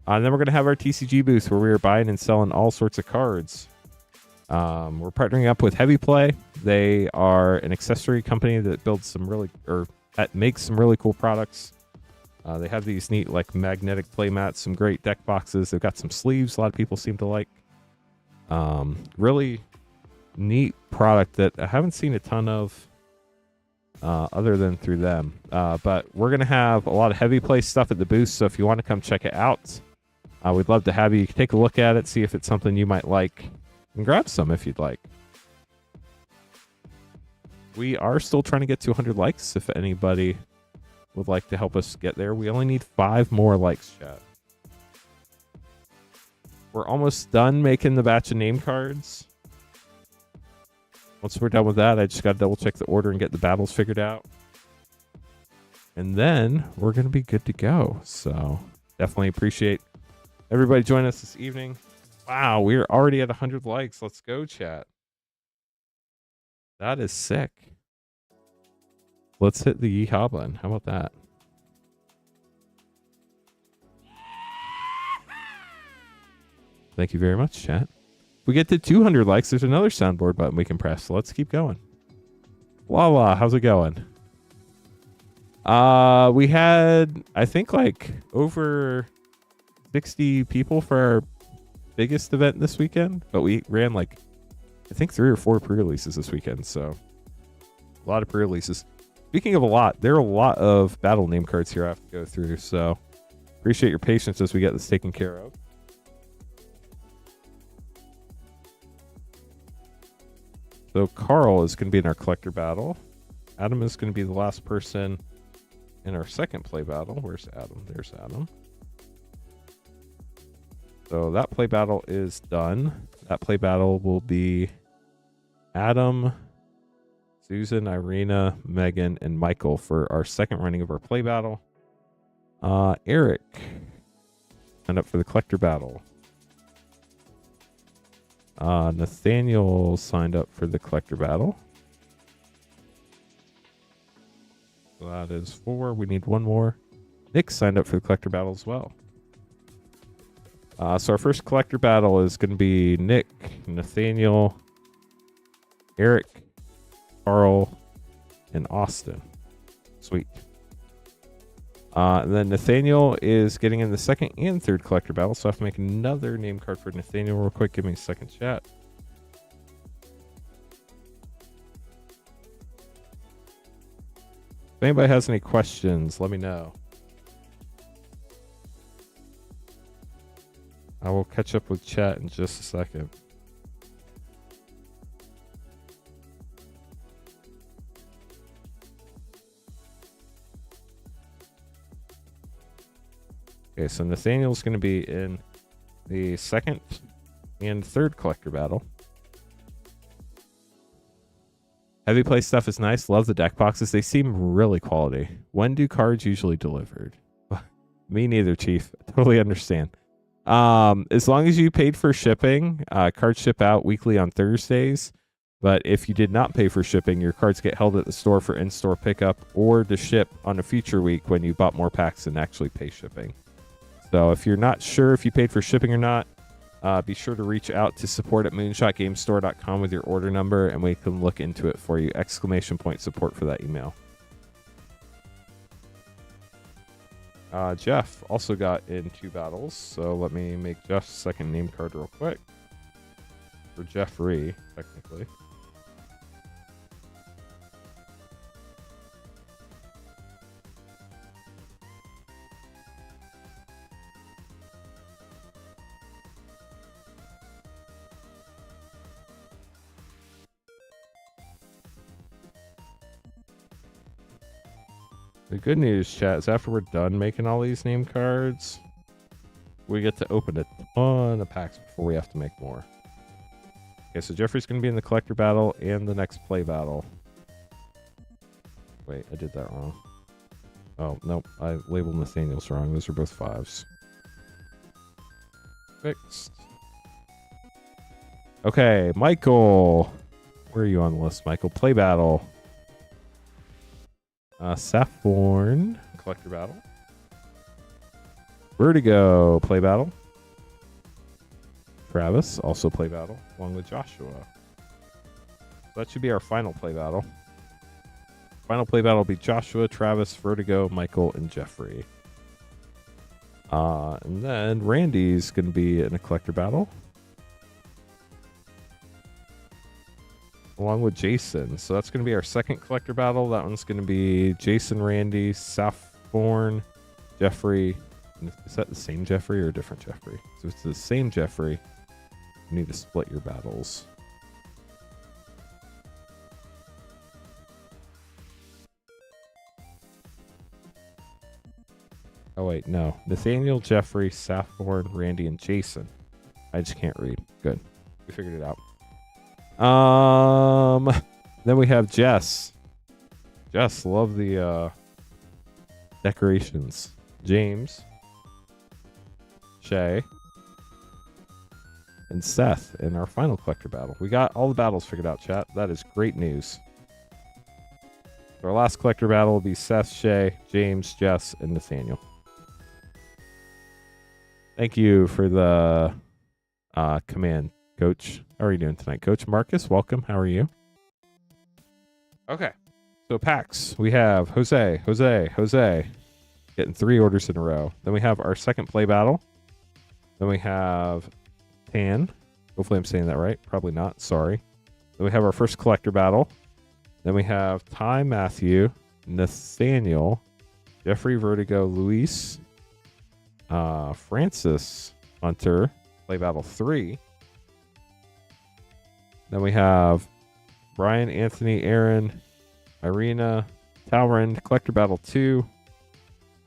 And then we're going to have our TCG booth where we are buying and selling all sorts of cards. We're partnering up with Heavy Play. They are an accessory company that builds some really, or that makes some really cool products. They have these neat like magnetic play mats, some great deck boxes. They've got some sleeves a lot of people seem to like. Really neat product that I haven't seen a ton of other than through them. But we're going to have a lot of Heavy Play stuff at the booth, so if you want to come check it out, we'd love to have you. You can take a look at it, see if it's something you might like, and grab some if you'd like. We are still trying to get to 100 likes. If anybody would like to help us get there, we only need 5 more likes, chat. We're almost done making the batch of name cards. Once we're done with that, I just got to double check the order and get the battles figured out. And then we're going to be good to go. So definitely appreciate everybody joining us this evening. Wow, we're already at 100 likes. Let's go, chat. That is sick. Let's hit the yeehaw button. How about that? Thank you very much, chat. If we get to 200 likes, there's another soundboard button we can press. So let's keep going. Voila, how's it going? We had, I think, like over 60 people for our biggest event this weekend, but we ran like, I think 3 or 4 pre-releases this weekend. So a lot of pre-releases. Speaking of a lot, there are a lot of battle name cards here I have to go through. So appreciate your patience as we get this taken care of. So Carl is going to be in our collector battle. Adam is going to be the last person in our second play battle. Where's Adam? There's Adam. So that play battle is done. That play battle will be Adam, Susan, Irina, Megan, and Michael for our second running of our play battle. Eric signed up for the collector battle. Nathaniel signed up for the collector battle. So that is 4. We need 1 more. Nick signed up for the collector battle as well. So our first collector battle is going to be Nick, Nathaniel, Eric, Carl, and Austin. Sweet. And then Nathaniel is getting in the second and third collector battle, so I have to make another name card for Nathaniel real quick. Give me a second, chat. If anybody has any questions, let me know. I will catch up with chat in just a second. Okay, so Nathaniel's going to be in the second and third collector battle. Heavy play stuff is nice. Love the deck boxes. They seem really quality. When do cards usually delivered? Me neither, Chief. I totally understand. As long as you paid for shipping, cards ship out weekly on Thursdays. But if you did not pay for shipping, your cards get held at the store for in-store pickup or to ship on a future week when you bought more packs and actually pay shipping. So if you're not sure if you paid for shipping or not, be sure to reach out to support@moonshotgamestore.com with your order number, and we can look into it for you. ! Support for that email. Jeff also got in 2 battles, so let me make Jeff's second name card real quick. For Jeffrey, technically. The good news, chat, is after we're done making all these name cards, we get to open a ton of packs before we have to make more. Okay, so Jeffrey's going to be in the collector battle and the next play battle. Wait, I did that wrong. Oh, nope, I labeled Nathaniel's wrong. Those are both 5s. Fixed. Okay, Michael. Where are you on the list, Michael? Play battle. Saffron, collector battle. Vertigo, play battle. Travis, also play battle, along with Joshua. So that should be our final play battle. Final play battle will be Joshua, Travis, Vertigo, Michael, and Jeffrey. And then Randy's going to be in a collector battle, along with Jason. So that's going to be our second collector battle. That one's going to be Jason, Randy, Saffron, Jeffrey. Is that the same Jeffrey or a different Jeffrey? So it's the same Jeffrey. You need to split your battles. Oh, wait, no. Nathaniel, Jeffrey, Saffron, Randy, and Jason. I just can't read. Good. We figured it out. Then we have Jess. Jess, love the decorations. James, Shay, and Seth in our final collector battle. We got all the battles figured out, chat. That is great news. So our last collector battle will be Seth, Shay, James, Jess, and Nathaniel. Thank you for the command, Coach. How are you doing tonight, Coach? Marcus, welcome. How are you? Okay. So packs. We have Jose, getting 3 orders in a row. Then we have our second play battle. Then we have Tan. Hopefully I'm saying that right. Probably not. Sorry. Then we have our first collector battle. Then we have Ty, Matthew, Nathaniel, Jeffrey, Vertigo, Luis, Francis, Hunter, play battle 3. Then we have Brian, Anthony, Aaron, Irina, Talrand, collector battle 2.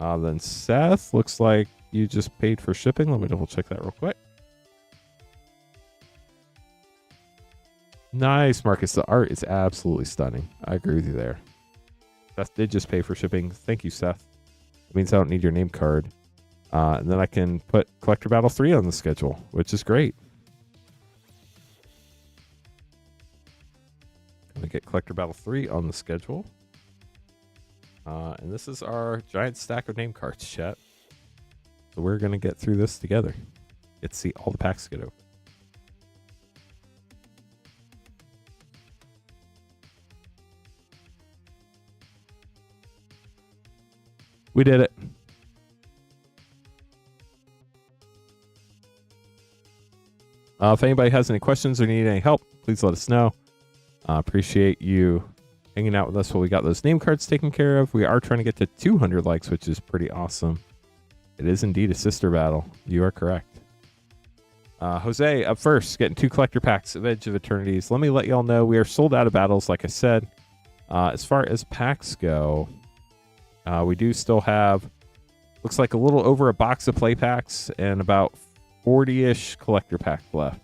Then Seth, looks like you just paid for shipping. Let me double check that real quick. Nice, Marcus. The art is absolutely stunning. I agree with you there. Seth did just pay for shipping. Thank you, Seth. It means I don't need your name card. And then I can put collector battle 3 on the schedule, which is great. Gonna get collector battle 3 on the schedule. And this is our giant stack of name cards, chat. So we're going to get through this together. Get to see all the packs get open. We did it. If anybody has any questions or need any help, please let us know. Appreciate you hanging out with us while we got those name cards taken care of. We are trying to get to 200 likes, which is pretty awesome. It is indeed a sister battle. You are correct. Jose up first, getting 2 collector packs of Edge of Eternities. Let me let y'all know we are sold out of battles, like I said. As far as packs go, we do still have, looks like a little over a box of play packs and about 40-ish collector packs left.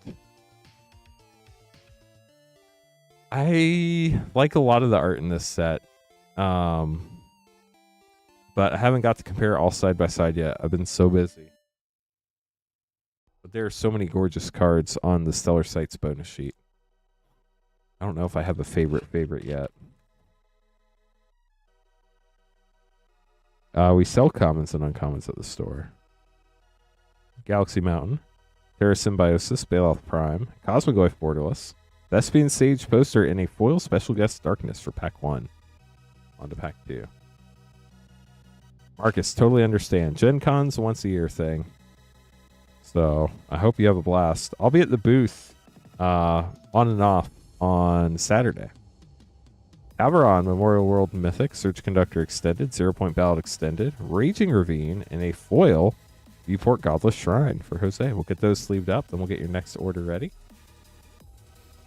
I like a lot of the art in this set, but I haven't got to compare all side by side yet. I've been so busy. But there are so many gorgeous cards on the Stellar Sights bonus sheet. I don't know if I have a favorite yet. We sell commons and uncommons at the store. Galaxy Mountain, Terra Symbiosis, Bailoff Prime, Cosmogoyf Borderless, Thespian Sage poster, and a foil special guest Darkness for pack 1. On to pack 2. Marcus, totally understand. Gen Con's a once a year thing. So I hope you have a blast. I'll be at the booth on and off on Saturday. Averon, Memorial World Mythic, Search Conductor Extended, 0 Point Ballot Extended, Raging Ravine, and a foil Viewport Godless Shrine for Jose. We'll get those sleeved up, then we'll get your next order ready.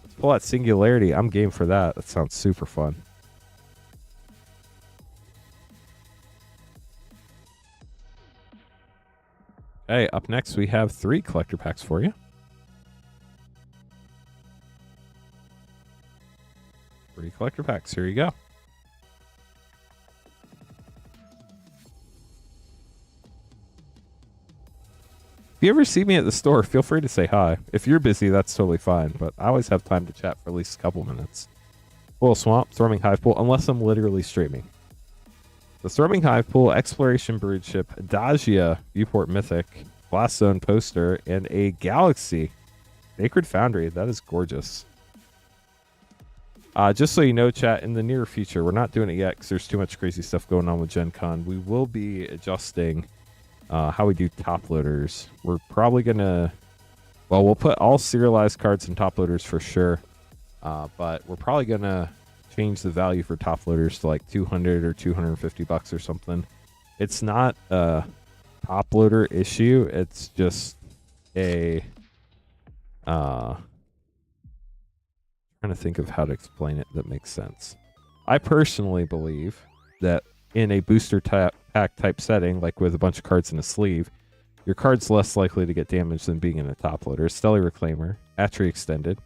Let's pull out Singularity. I'm game for that. That sounds super fun. Okay, up next we have 3 collector packs for you. 3 collector packs. Here you go. If you ever see me at the store, feel free to say hi. If you're busy, that's totally fine, but I always have time to chat for at least a couple minutes. Full Swamp, Thrumming Hive Pool, unless I'm literally streaming. The Thrumming Hive Pool, Exploration Brood Ship, Adagia, Viewport Mythic, Blast Zone poster, and a Galaxy Sacred Foundry. That is gorgeous. Just so you know, chat, in the near future, we're not doing it yet because there's too much crazy stuff going on with Gen Con. We will be adjusting how we do top loaders. We're probably going to, well, we'll put all serialized cards in top loaders for sure, but we're probably going to change the value for top loaders to like 200 or 250 bucks or something. It's not a top loader issue. It's just a trying to think of how to explain it that makes sense. I personally believe that in a booster pack type setting, like with a bunch of cards in a sleeve, your card's less likely to get damaged than being in a top loader. Stellar Reclaimer, Atri Extended,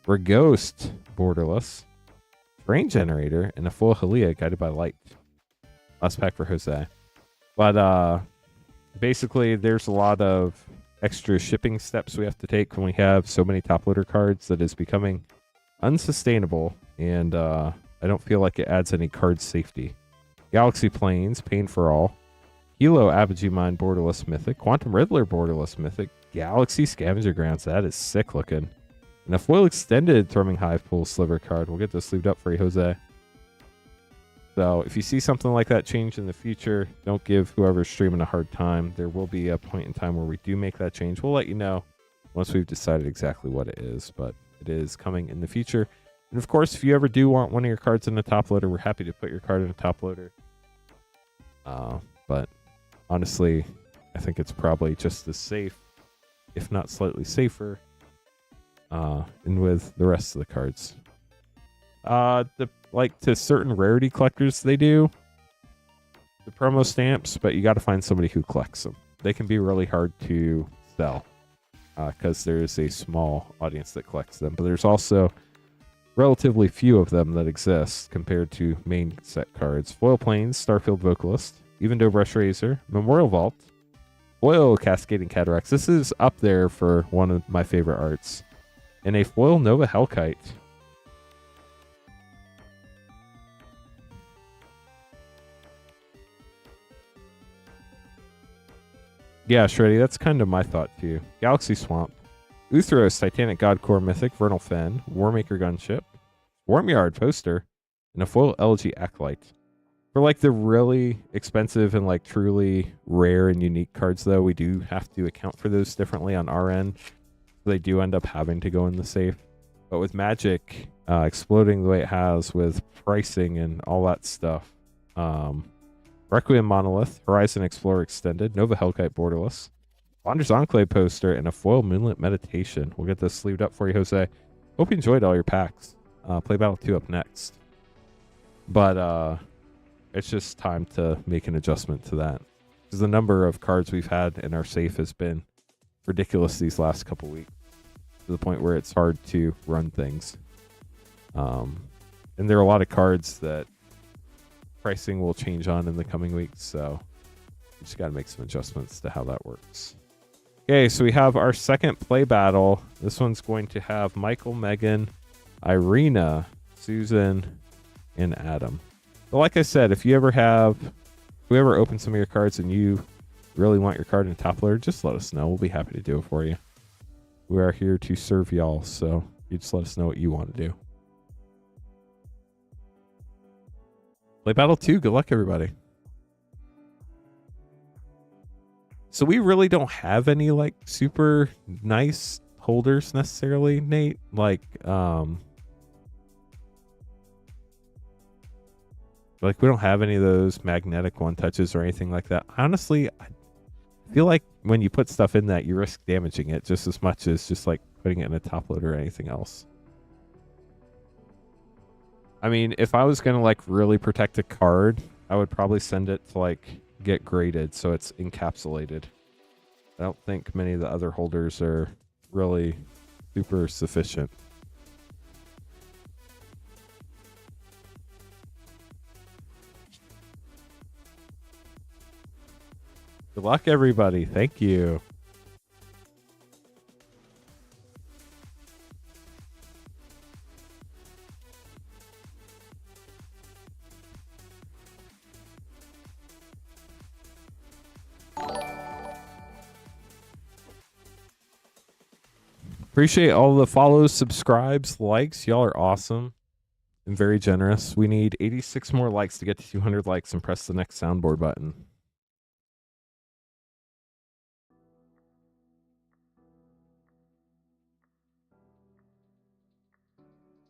Reghost Borderless, Brain Generator, and a full Halia Guided by Light. Last pack for Jose. But basically, there's a lot of extra shipping steps we have to take when we have so many top loader cards that is becoming unsustainable, and I don't feel like it adds any card safety. Galaxy Plains, Pain for All, Hilo Apogee Mine Borderless Mythic, Quantum Riddler Borderless Mythic, Galaxy Scavenger Grounds. That is sick looking. And a foil extended Thrumming Hive Pool Sliver card. We'll get this sleeved up for you, Jose. So if you see something like that change in the future, don't give whoever's streaming a hard time. There will be a point in time where we do make that change. We'll let you know once we've decided exactly what it is, but it is coming in the future. And of course, if you ever do want one of your cards in a top loader, we're happy to put your card in a top loader. But honestly, I think it's probably just as safe, if not slightly safer, and with the rest of the cards. Like to certain rarity collectors, they do the promo stamps, but you got to find somebody who collects them. They can be really hard to sell because there's a small audience that collects them, but there's also relatively few of them that exist compared to main set cards. Foil Plains, Starfield Vocalist, Evendo Brush Razor, Memorial Vault, Foil Cascading Cataracts. This is up there for one of my favorite arts. And a Foil Nova Hellkite. Yeah, Shreddy, that's kind of my thought too. Galaxy Swamp, Uthros, Titanic Godcore Mythic, Vernal Fen, Warmaker Gunship, Swarmyard poster, and a foil LG Acolyte. For like the really expensive and like truly rare and unique cards, though, we do have to account for those differently on our end. They do end up having to go in the safe. But with Magic, exploding the way it has with pricing and all that stuff. Requiem Monolith, Horizon Explorer Extended, Nova Hellkite Borderless, Wander's Enclave poster, and a foil Moonlit Meditation. We'll get this sleeved up for you, Jose. Hope you enjoyed all your packs. Play Battle 2 up next. But it's just time to make an adjustment to that. Because the number of cards we've had in our safe has been ridiculous these last couple weeks. To the point where it's hard to run things. And there are a lot of cards that pricing will change on in the coming weeks. So we just got to make some adjustments to how that works. Okay, so we have our second play battle. This one's going to have Michael, Megan, Irina, Susan, and Adam. But like I said, if you ever open some of your cards and you really want your card in top loader, just let us know. We'll be happy to do it for you. We are here to serve y'all, so you just let us know what you want to do. Play Battle 2. Good luck, everybody. So we really don't have any like super nice holders necessarily, Nate. Like we don't have any of those magnetic one touches or anything like that. Honestly, I feel like when you put stuff in that, you risk damaging it just as much as just like putting it in a top loader or anything else. I mean, if I was going to like really protect a card, I would probably send it to like get graded so it's encapsulated. I don't think many of the other holders are really super sufficient. Good luck, everybody. Thank you. Appreciate all the follows, subscribes, likes. Y'all are awesome and very generous. We need 86 more likes to get to 200 likes and press the next soundboard button.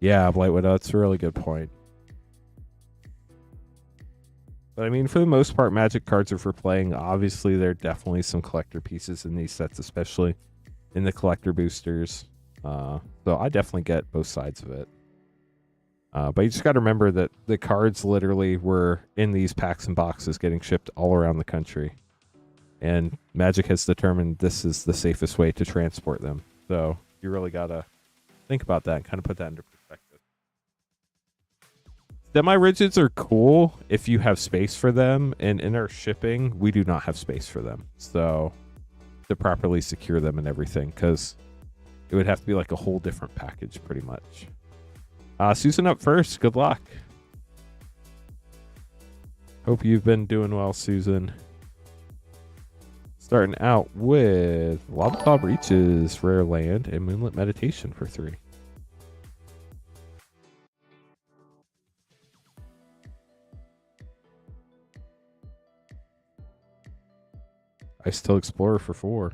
Yeah, Blight Widow, that's a really good point. But I mean, for the most part, Magic cards are for playing. Obviously, there are definitely some collector pieces in these sets, especially in the collector boosters. So I definitely get both sides of it. But you just got to remember that the cards literally were in these packs and boxes getting shipped all around the country. And Magic has determined this is the safest way to transport them. So you really got to think about that and kind of put that into perspective. Semi-rigids are cool if you have space for them, and in our shipping, we do not have space for them. So to properly secure them and everything, because it would have to be like a whole different package pretty much. Susan up first. Good luck. Hope you've been doing well, Susan. Starting out with Lava Claw Breaches, Rare Land, and Moonlit Meditation for 3. Ice Tail Explorer for 4.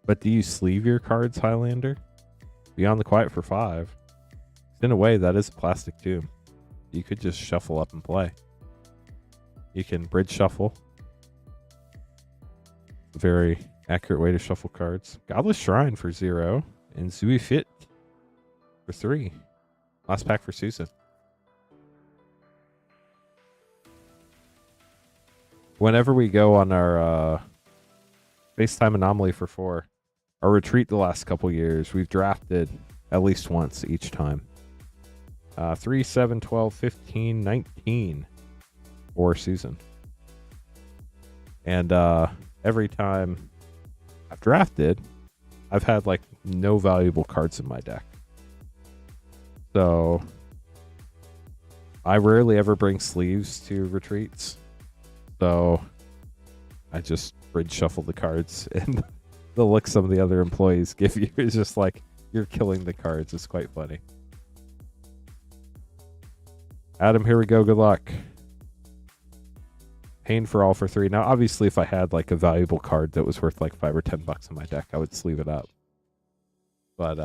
But do you sleeve your cards, Highlander? Beyond the Quiet for 5. In a way, that is a plastic tomb. You could just shuffle up and play. You can bridge shuffle. A very accurate way to shuffle cards. Godless Shrine for 0. And Zui Fit for 3. Last pack for Susan. Whenever we go on our FaceTime Anomaly for 4, our retreat the last couple years, we've drafted at least once each time. 3, 7, 12, 15, 19 for Susan. And every time I've drafted, I've had like no valuable cards in my deck. So I rarely ever bring sleeves to retreats. So I just bridge shuffle the cards, and the look some of the other employees give you is just like, you're killing the cards. It's quite funny. Adam, here we go. Good luck. Pain for All for 3. Now, obviously, if I had like a valuable card that was worth like $5 or $10 in my deck, I would sleeve it up. But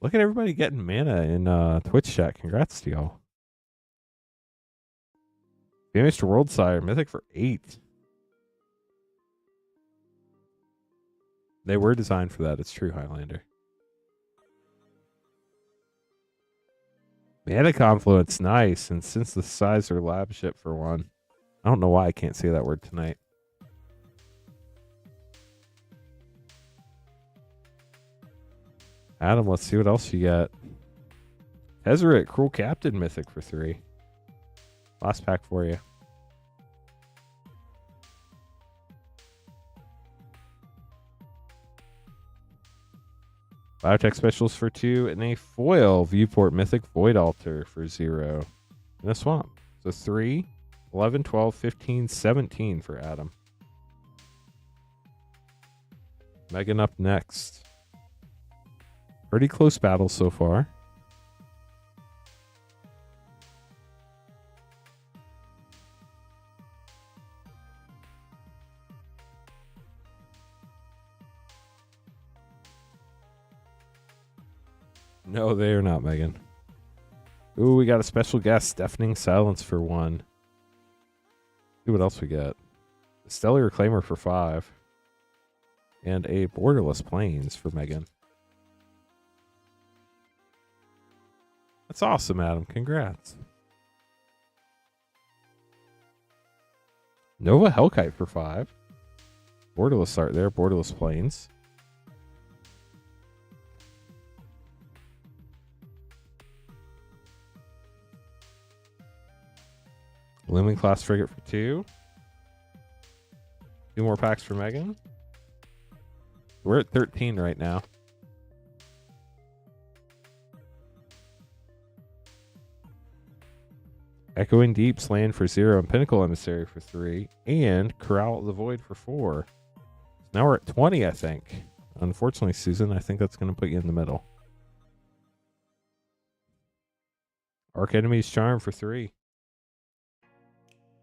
look at everybody getting mana in Twitch chat. Congrats to y'all. Damage to World Sire, Mythic for 8. They were designed for that. It's true, Highlander. Mana Confluence, nice. And since the size are lab ship for 1. I don't know why I can't say that word tonight. Adam, let's see what else you got. Tezzeret, Cruel Captain, Mythic for 3. Last pack for you. Biotech Specials for 2 and a foil Viewport Mythic Void Altar for 0. In a swamp. So 3, 11, 12, 15, 17 for Adam. Megan up next. Pretty close battle so far. No, they are not, Megan. Ooh, we got a special guest, Deafening Silence for 1. See what else we got. The Stellar Reclaimer for 5. And a Borderless Plains for Megan. That's awesome, Adam. Congrats. Nova Hellkite for 5. Borderless art there. Borderless Plains. Looming Class Frigate for 2. 2 more packs for Megan. We're at 13 right now. Echoing Deeps land for 0 and Pinnacle Emissary for 3. And Corral the Void for 4. So now we're at 20, I think. Unfortunately, Susan, I think that's going to put you in the middle. Arch Enemy's Charm for 3.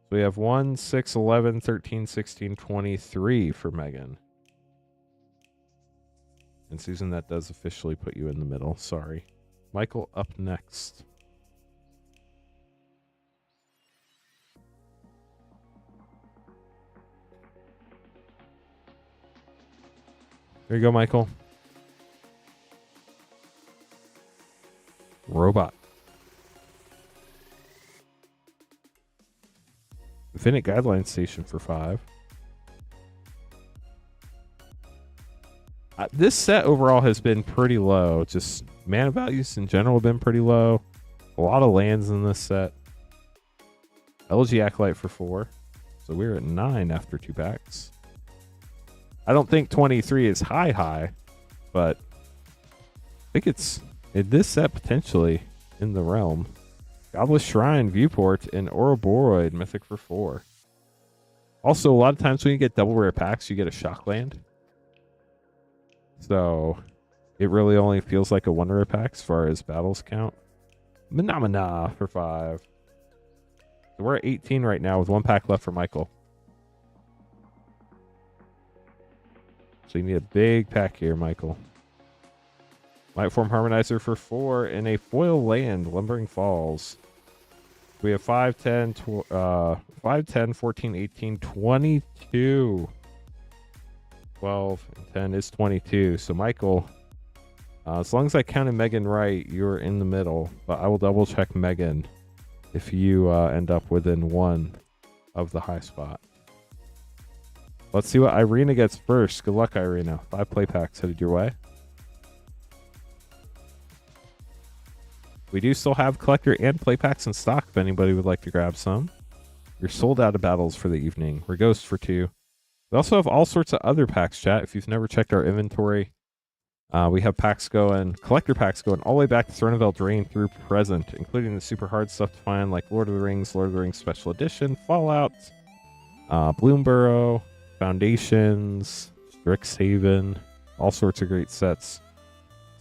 So we have 1, 6, 11, 13, 16, 23 for Megan. And Susan, that does officially put you in the middle. Sorry. Michael up next. There you go, Michael. Robot. Infinite Guideline Station for 5. This set overall has been pretty low. Just mana values in general have been pretty low. A lot of lands in this set. LG Acolyte for 4. So we're at 9 after 2 packs. I don't think 23 is high, but I think it's in this set potentially in the realm. Godless Shrine, Viewport, and Ouroboros Mythic for 4. Also, a lot of times when you get double rare packs, you get a shock land. So it really only feels like a 1 rare pack as far as battles count. Phenomena for 5. So we're at 18 right now with 1 pack left for Michael. So you need a big pack here, Michael. Lightform Harmonizer for 4 and a foil land, Lumbering Falls. We have 5, 10, 5, 10, 14, 18, 22. 12 and 10 is 22. So Michael, as long as I counted Megan right, you're in the middle. But I will double check Megan if you end up within 1 of the high spot. Let's see what Irina gets first. Good luck, Irina. 5 play packs headed your way. We do still have collector and play packs in stock if anybody would like to grab some. You're sold out of battles for the evening. We're Ghost for 2. We also have all sorts of other packs, chat. If you've never checked our inventory, we have packs going, collector packs going all the way back to Throne of Eldraine through present, including the super hard stuff to find like Lord of the Rings Special Edition, Fallout, Bloomborough, Foundations, Strixhaven, all sorts of great sets.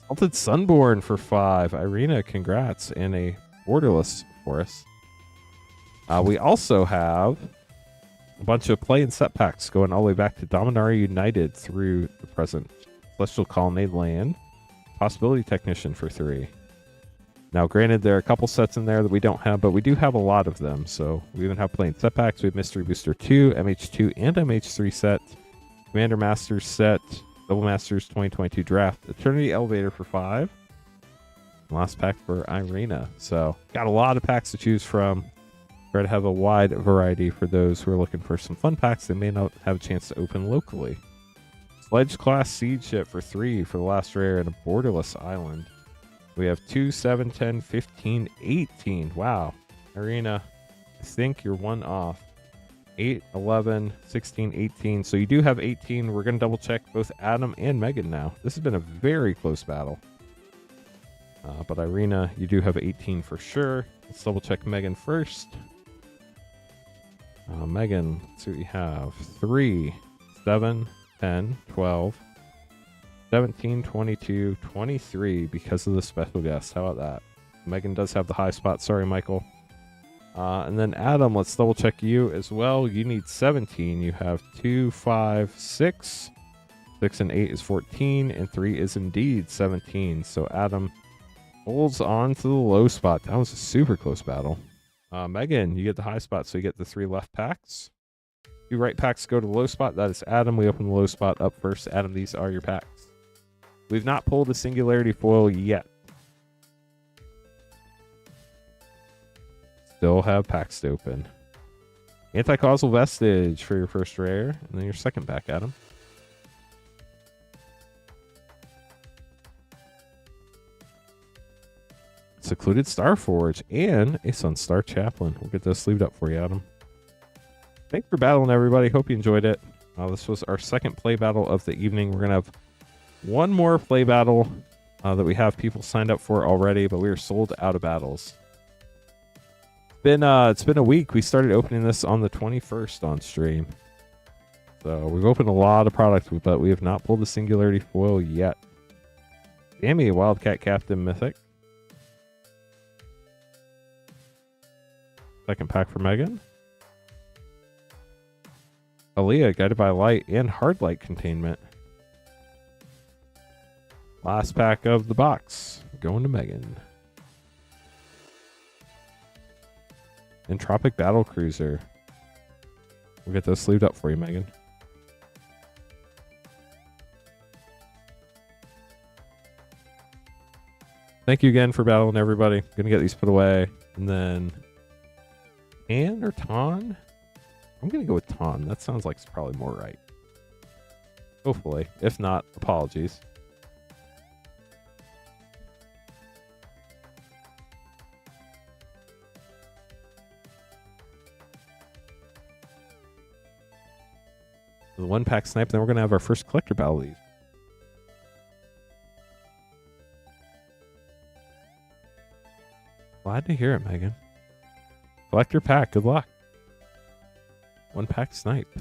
Salted Sunborn for 5. Irina, congrats, and a Borderless for us. We also have A bunch of play and set packs going all the way back to Dominaria United through the present. Celestial Colonnade Land. Possibility Technician for 3. Now, granted, there are a couple sets in there that we don't have, but we do have a lot of them. So we even have play and set packs. We have Mystery Booster 2, MH2, and MH3 set. Commander Masters set. Double Masters 2022 Draft. Eternity Elevator for 5. Last pack for Irina. So got a lot of packs to choose from. Try to have a wide variety for those who are looking for some fun packs they may not have a chance to open locally. Sledge Class Siege Ship for 3 for the last rare and a Borderless Island. We have 2, 7, 10, 15, 18. Wow. Irina, I think you're one off. 8, 11, 16, 18. So you do have 18. We're going to double check both Adam and Megan now. This has been a very close battle. But Irina, you do have 18 for sure. Let's double check Megan first. Megan, let's see what you have. 3, 7, 10, 12, 17, 22, 23 because of the special guest. How about that? Megan does have the high spot. Sorry, Michael. And then Adam, let's double check you as well. You need 17. You have 2, 5, 6. 6 and 8 is 14, and 3 is indeed 17. So Adam holds on to the low spot. That was a super close battle. Megan, you get the high spot, so you get the 3 left packs. 2 right packs go to the low spot. That is Adam. We open the low spot up first. Adam, these are your packs. We've not pulled a Singularity foil yet. Still have packs to open. Anti-Causal Vestige for your first rare, and then your second pack, Adam. Secluded Starforge and a Sunstar Chaplain. We'll get those sleeved up for you, Adam. Thanks for battling, everybody. Hope you enjoyed it. This was our second play battle of the evening. We're going to have one more play battle that we have people signed up for already, but we are sold out of battles. It's been a week. We started opening this on the 21st on stream. So we've opened a lot of products, but we have not pulled the Singularity foil yet. Sammy, Wildcat Captain Mythic. Second pack for Megan. Aaliyah, Guided by Light and Hard Light Containment. Last pack of the box. Going to Megan. Entropic Battle Cruiser. We'll get those sleeved up for you, Megan. Thank you again for battling, everybody. Gonna get these put away. And then Tan or Ton? I'm gonna go with Ton. That sounds like it's probably more right. Hopefully. If not, apologies. The 1-pack snipe, then we're going to have our first collector battle leave. Glad to hear it, Megan. Collector pack, good luck. 1-pack snipe.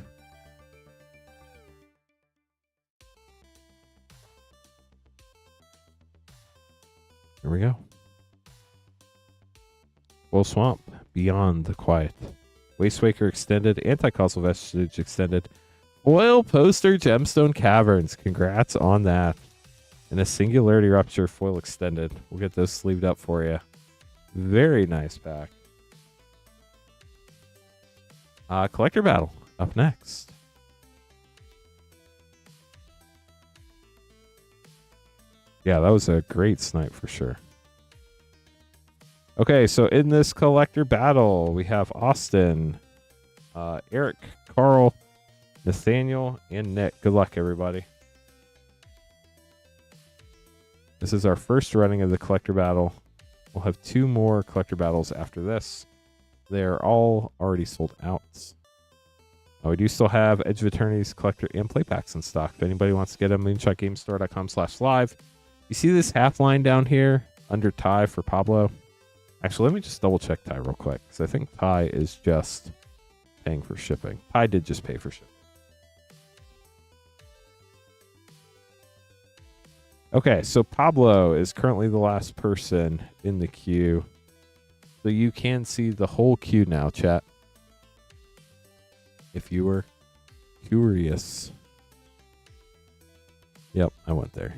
Here we go. Full Swamp, Beyond the Quiet. Wastewaker Extended, Anti-Causal Vestige Extended. Oil Poster Gemstone Caverns. Congrats on that. And a Singularity Rupture foil extended. We'll get those sleeved up for you. Very nice pack. Collector battle up next. Yeah, that was a great snipe for sure. Okay, so in this collector battle, we have Austin, Eric, Carl, Nathaniel, and Nick. Good luck, everybody. This is our first running of the collector battle. We'll have 2 more collector battles after this. They're all already sold out. We do still have Edge of Eternity's collector and play packs in stock. If anybody wants to get them, moonshotgamestore.com/live. You see this half line down here under Ty for Pablo? Actually, let me just double check Ty real quick, because I think Ty is just paying for shipping. Ty did just pay for shipping. Okay, so Pablo is currently the last person in the queue. So you can see the whole queue now, chat. if you were curious. Yep, I went there.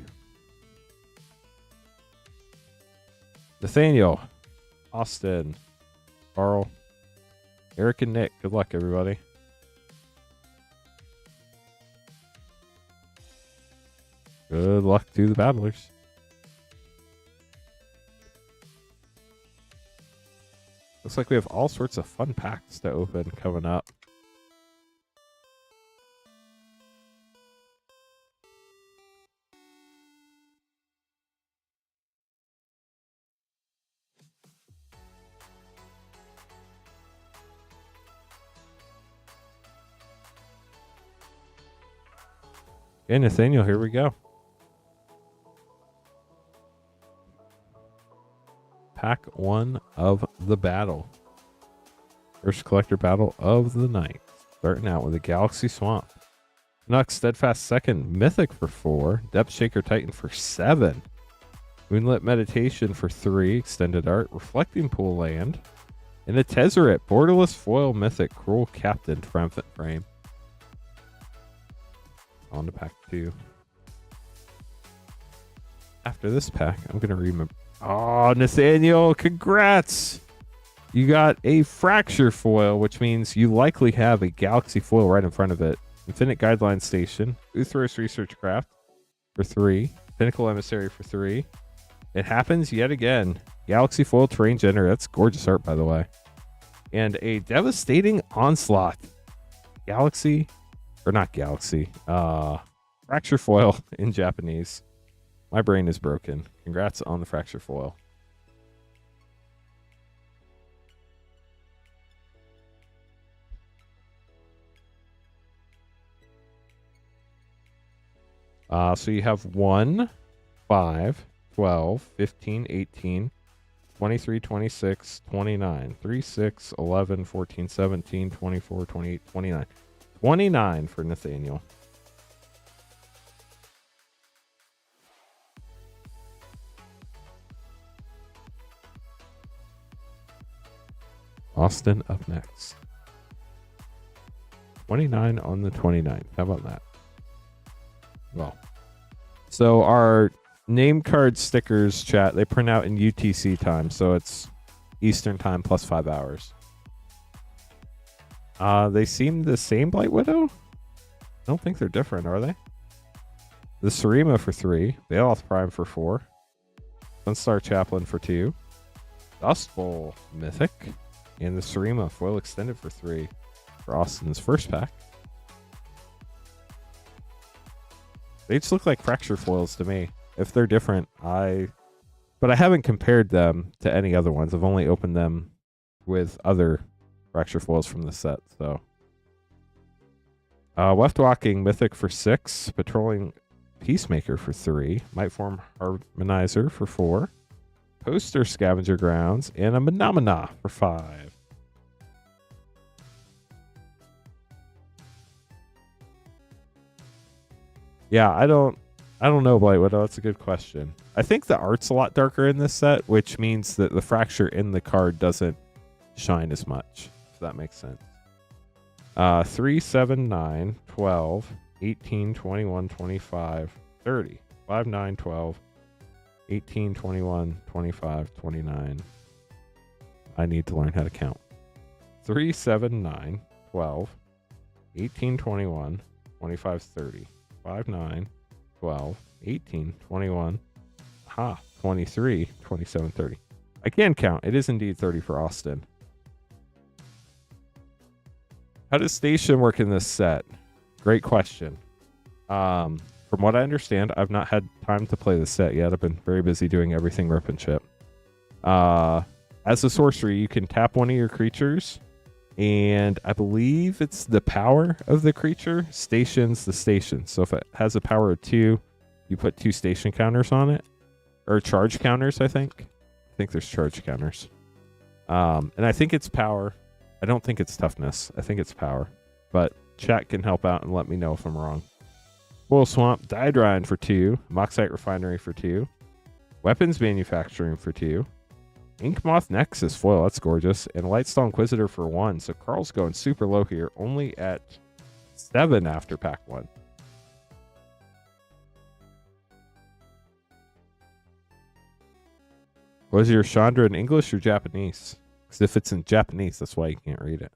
Nathaniel, Austin, Carl, Eric, and Nick. Good luck, everybody. Good luck to the battlers. Looks like we have all sorts of fun packs to open coming up. Okay, Nathaniel, here we go. Pack 1 of the battle. First collector battle of the night. Starting out with a Galaxy Swamp. Nux Steadfast second. Mythic for 4. Depth Shaker Titan for 7. Moonlit Meditation for 3. Extended Art. Reflecting Pool Land. And a Tezzeret. Borderless Foil Mythic. Cruel Captain. Triumphant Frame. On to pack 2. After this pack, I'm going to remember. Oh, Nathaniel, congrats! You got a Fracture Foil, which means you likely have a Galaxy Foil right in front of it. Infinite Guideline Station, Uthros Research Craft for 3, Pinnacle Emissary for 3. It happens yet again. Galaxy Foil Terrain Generator, that's gorgeous art, by the way. And a Devastating Onslaught. Galaxy, or not Galaxy, Fracture Foil in Japanese. My brain is broken. Congrats on the Fracture Foil. So you have 1, 5, 12, 15, 18, 23, 26, 29, 3, 6, 11, 14, 17, 24, 28, 29. 29 for Nathaniel. Austin up next. 29 on the 29th. How about that? Well, so our name card stickers chat, they print out in UTC time, so it's Eastern time plus 5 hours. They seem the same, Blight Widow? I don't think they're different, are they? The Sarima for 3, Bailoff Prime for 4, Sunstar Chaplain for 2, Dust Bowl Mythic, and the Sarima Foil Extended for 3 for Austin's first pack. They just look like Fracture Foils to me. If they're different, but I haven't compared them to any other ones. I've only opened them with other Fracture Foils from the set, so. Left Walking Mythic for 6, Patrolling Peacemaker for 3, Mightform Harmonizer for 4, Poster Scavenger Grounds, and a Menomina for 5. Yeah, I don't know, Blight Widow. That's a good question. I think the art's a lot darker in this set, which means that the fracture in the card doesn't shine as much, if that makes sense. 3, 7, 9, 12, 18, 21, 25, 30. 5, 9, 12, 18, 21, 25, 29. I need to learn how to count. 3, 7, 9, 12, 18, 21, 25, 30. 5, 9, 12, 18, 21, 23, 27, 30. I can count. It is indeed 30 for Austin. How does Station work in this set? Great question. From what I understand, I've not had time to play the set yet. I've been very busy doing everything rip and chip. As a sorcery, you can tap one of your creatures, and I believe it's the power of the creature stations the station. So if it has a power of 2, you put 2 station counters on it, or charge counters. I think there's charge counters. And I think it's power. I don't think it's toughness. I think it's power. But chat can help out and let me know if I'm wrong. Spoil Swamp, Daedrine for 2, Moxite Refinery for 2, Weapons Manufacturing for 2, Inkmoth Nexus foil. That's gorgeous. And Lightstall Inquisitor for 1. So Carl's going super low here. Only at 7 after pack 1. Was your Chandra in English or Japanese? Because if it's in Japanese, that's why you can't read it.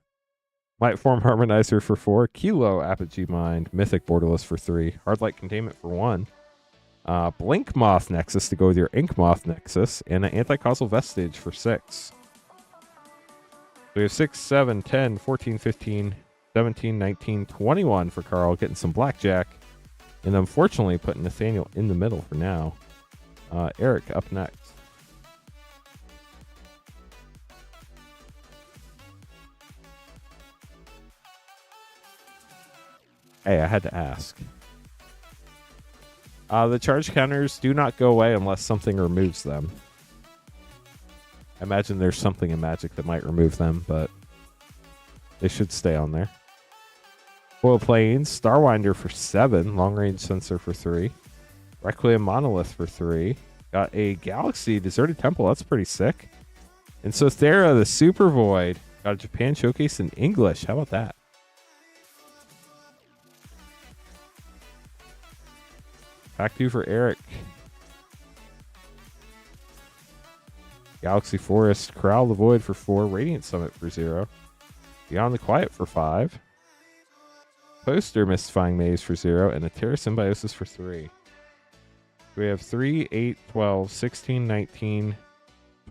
Light Form Harmonizer for 4. Kilo Apogee Mind. Mythic Borderless for 3. Hardlight Containment for 1. Blink Moth Nexus to go with your Ink Moth Nexus. And an Anti-Causal Vestige for 6. So we have 6, 7, 10, 14, 15, 17, 19, 21 for Carl. Getting some blackjack. And unfortunately putting Nathaniel in the middle for now. Eric up next. Hey, I had to ask. The charge counters do not go away unless something removes them. I imagine there's something in Magic that might remove them, but they should stay on there. Foil Plains, Starwinder for 7, Long Range Sensor for 3, Requiem Monolith for 3, got a Galaxy Deserted Temple, that's pretty sick. And Sothera, the Super Void, got a Japan Showcase in English, how about that? Pack 2 for Eric. Galaxy Forest, Corral the Void for 4, Radiant Summit for 0, Beyond the Quiet for 5, Poster Mystifying Maze for 0, and a Terra Symbiosis for 3. We have 3, 8, 12, 16, 19,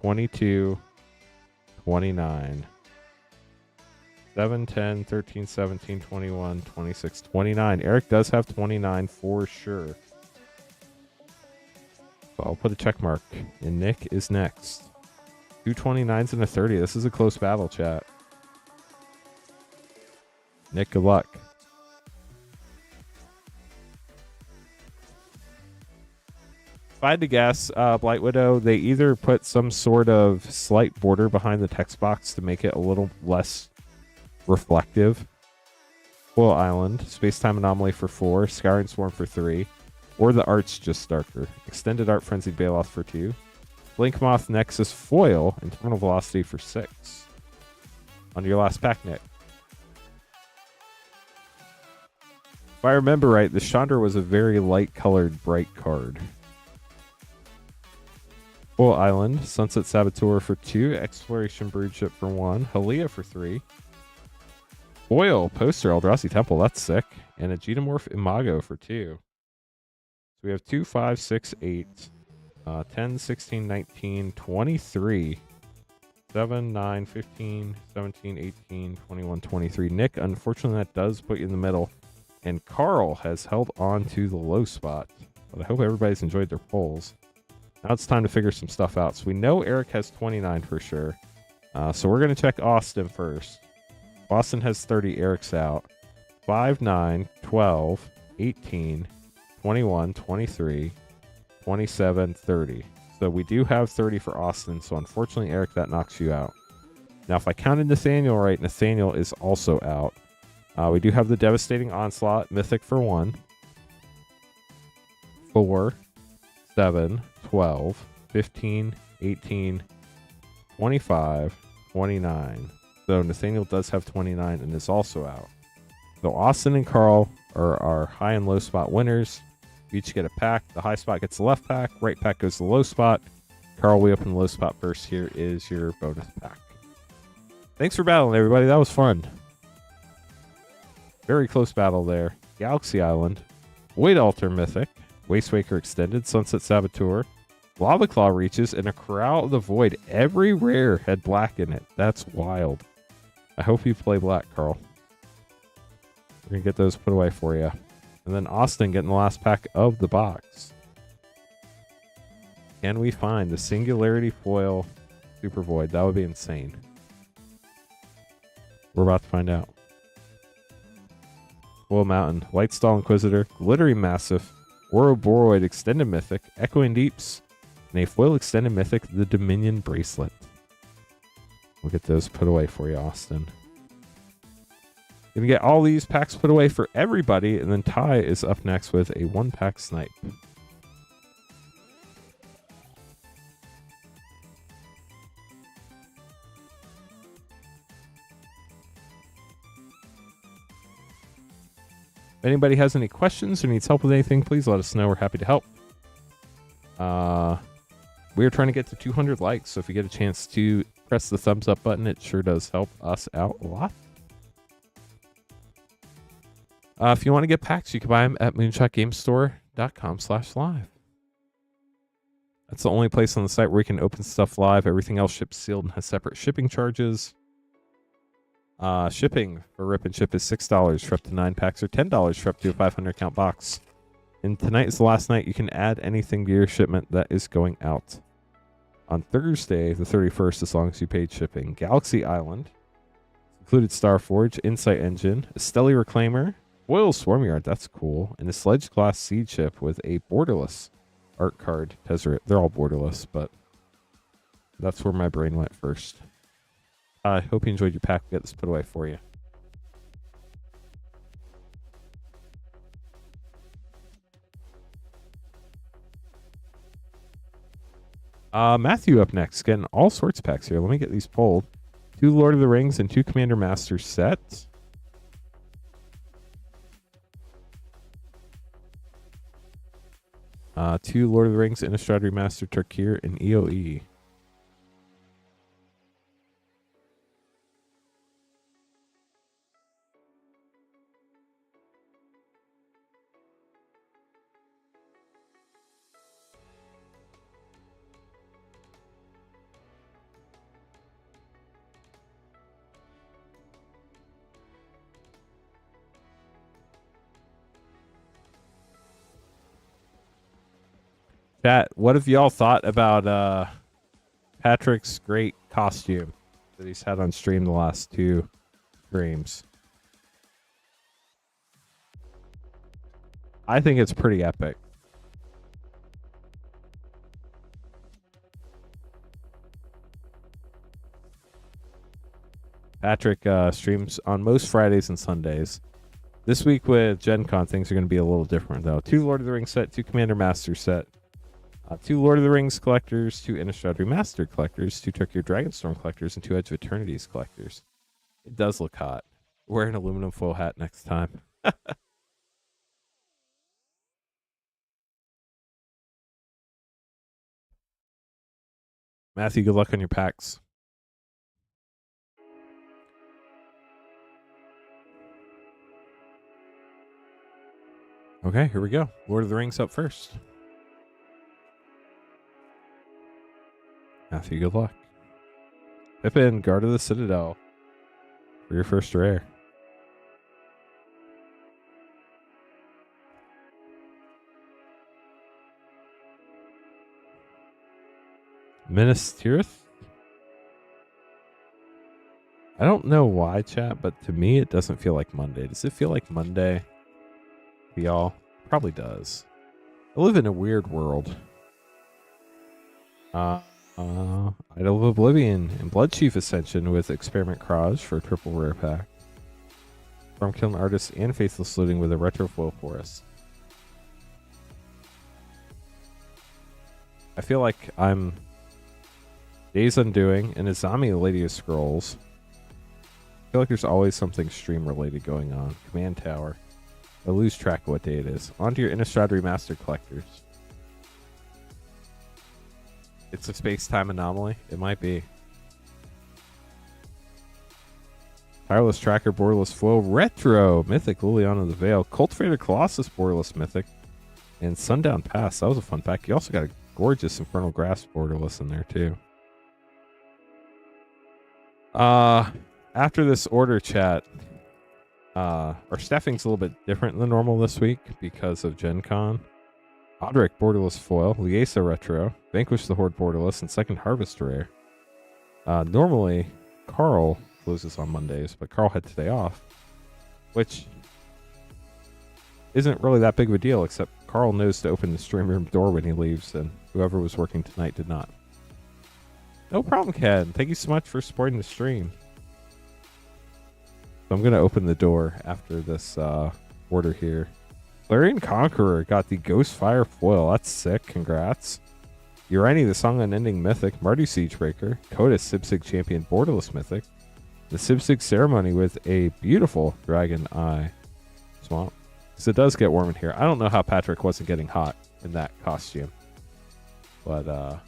22, 29, 7, 10, 13, 17, 21, 26, 29. Eric does have 29 for sure. I'll put a check mark. And Nick is next. 2 29s and a 30. This is a close battle, chat. Nick, good luck. If I had to guess, Blight Widow, they either put some sort of slight border behind the text box to make it a little less reflective. Foil Island, Space-Time Anomaly for 4, Scouring Swarm for 3. Or the art's just darker. Extended Art Frenzied Bailoff for 2. Blink Moth Nexus Foil and Terminal Velocity for 6. On your last pack, Nick. If I remember right, the Chandra was a very light-colored, bright card. Foil Island, Sunset Saboteur for 2. Exploration Broodship for 1. Halia for 3. Foil Poster Eldrazi Temple, that's sick. And a Geomorph Imago for 2. So we have 2, 5, 6, 8, 10, 16, 19, 23, 7, 9, 15, 17, 18, 21, 23. Nick, unfortunately, that does put you in the middle. And Carl has held on to the low spot. But I hope everybody's enjoyed their polls. Now it's time to figure some stuff out. So we know Eric has 29 for sure. So we're going to check Austin first. Austin has 30. Eric's out. 5, 9, 12, 18, 21, 23, 27, 30. So we do have 30 for Austin. So unfortunately, Eric, that knocks you out. Now, if I counted Nathaniel right, Nathaniel is also out. We do have the Devastating Onslaught, Mythic for 1. 4, 7, 12, 15, 18, 25, 29. So Nathaniel does have 29 and is also out. So Austin and Carl are our high and low spot winners. You each get a pack. The high spot gets the left pack. Right pack goes to the low spot. Carl, we open the low spot first. Here is your bonus pack. Thanks for battling, everybody. That was fun. Very close battle there. Galaxy Island. Void Altar Mythic. Wastewaker Extended. Sunset Saboteur. Lava Claw Reaches. And a Corral of the Void. Every rare had black in it. That's wild. I hope you play black, Carl. We're going to get those put away for you. And then Austin getting the last pack of the box. Can we find the Singularity Foil Super Void? That would be insane. We're about to find out. Foil Mountain, Lightstall Inquisitor, Glittery Massif, Ouroboros Extended Mythic, Echoing Deeps, and a Foil Extended Mythic, the Dominion Bracelet. We'll get those put away for you, Austin. Gonna get all these packs put away for everybody, and then Ty is up next with a 1-pack snipe. If anybody has any questions or needs help with anything, please let us know. We're happy to help. We are trying to get to 200 likes, so if you get a chance to press the thumbs up button, it sure does help us out a lot. If you want to get packs, you can buy them at moonshotgamestore.com/live. That's the only place on the site where you can open stuff live. Everything else ships sealed and has separate shipping charges. Shipping for Rip and Ship is $6 for up to 9 packs or $10 for up to a 500 count box. And tonight is the last night you can add anything to your shipment that is going out. On Thursday, the 31st, as long as you paid shipping, Galaxy Island, included Starforge, Insight Engine, a Stelly Reclaimer, Foil Swarmyard, that's cool, and a Sledge Class Seed Chip with a borderless art card Tezzeret. They're all borderless, but that's where my brain went first. I hope you enjoyed your pack. We'll get this put away for you. Matthew up next, getting all sorts of packs here. Let me get these pulled. 2 Lord of the Rings and 2 Commander Masters sets. Two Lord of the Rings Innistrad Remastered Tarkir and EOE. Chat, what have y'all thought about Patrick's great costume that he's had on stream the last 2 streams? I think it's pretty epic. Patrick streams on most Fridays and Sundays. This week with Gen Con, things are going to be a little different, though. 2 Lord of the Rings set, 2 Commander Master set. 2 Lord of the Rings collectors, 2 Innistrad Remastered collectors, 2 Tarkir Dragonstorm collectors, and 2 Edge of Eternities collectors. It does look hot. Wear an aluminum foil hat next time. Matthew, good luck on your packs. Okay, here we go. Lord of the Rings up first. Matthew, good luck. Pippin, Guard of the Citadel for your first rare. Minas Tirith? I don't know why, chat, but to me it doesn't feel like Monday. Does it feel like Monday to y'all? Probably does. I live in a weird world. Idol of Oblivion and Bloodchief Ascension with Experiment Craj for a triple rare pack. Stormkiln Artist and Faithless Looting with a Retro Foil Forest. I feel like I'm Days Undoing and Izami, the Lady of Scrolls. I feel like there's always something stream related going on. Command Tower. I lose track of what day it is. On to your Innistrad Remastered collectors. It's a space-time anomaly. It might be. Tireless Tracker, Borderless Foil, Retro, Mythic, Liliana of the Veil, Cultivator Colossus, Borderless Mythic, and Sundown Pass. That was a fun pack. You also got a gorgeous Infernal Grasp Borderless in there, too. After this order, chat, our staffing's a little bit different than normal this week because of Gen Con. Odric, Borderless Foil, Liesa Retro, Vanquish the Horde Borderless, and Second Harvest Rare. Normally, Carl closes on Mondays, but Carl had today off, which isn't really that big of a deal, except Carl knows to open the stream room door when he leaves, and whoever was working tonight did not. No problem, Ken. Thank you so much for supporting the stream. So I'm going to open the door after this order here. Clarion Conqueror got the Ghostfire Foil. That's sick. Congrats. Urani, the Song Unending Mythic. Mardu Siegebreaker. Coda, Sibsig Champion Borderless Mythic. The Sibsig Ceremony with a beautiful Dragon Eye Swamp. because it does get warm in here. I don't know how Patrick wasn't getting hot in that costume. But,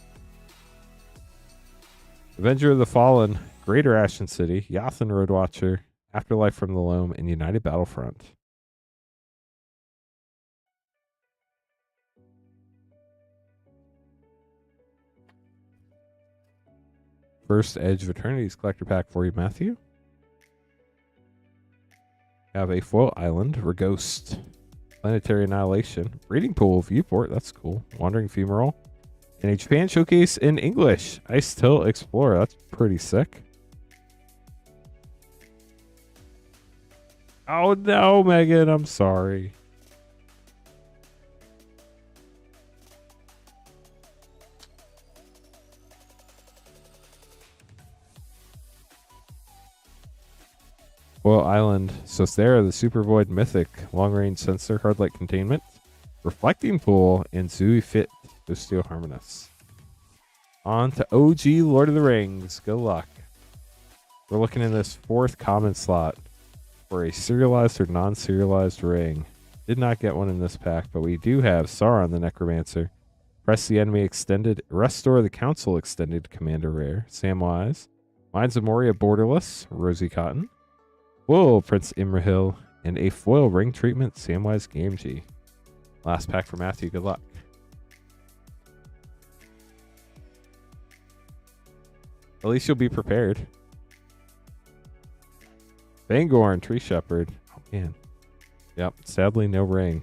Avenger of the Fallen, Greater Ashen City, Yathan Roadwatcher, Afterlife from the Loam, and United Battlefront. First Edge of Eternity's collector pack for you, Matthew. Have a Foil Island, Reghost, Planetary Annihilation, Breeding Pool, Viewport, that's cool, Wandering Femoral, and a Japan Showcase in English, Ice Till Explorer, that's pretty sick. Oh no, Megan, I'm sorry. Foil Island, Sothera, the Super Void Mythic, Long Range Sensor, Hard Light Containment, Reflecting Pool, and Zui Fit, Osteo Harmonious. On to OG Lord of the Rings. Good luck. We're looking in this 4th common slot for a serialized or non-serialized ring. Did not get one in this pack, but we do have Sauron the Necromancer, Press the Enemy Extended, Restore the Council Extended, Commander Rare, Samwise, Mines of Moria Borderless, Rosie Cotton, Foil Prince Imrahil, and a foil ring treatment Samwise Gamgee. Last pack for Matthew. Good luck. At least you'll be prepared. Fangorn, Tree Shepherd. Oh man. Yep, sadly no ring.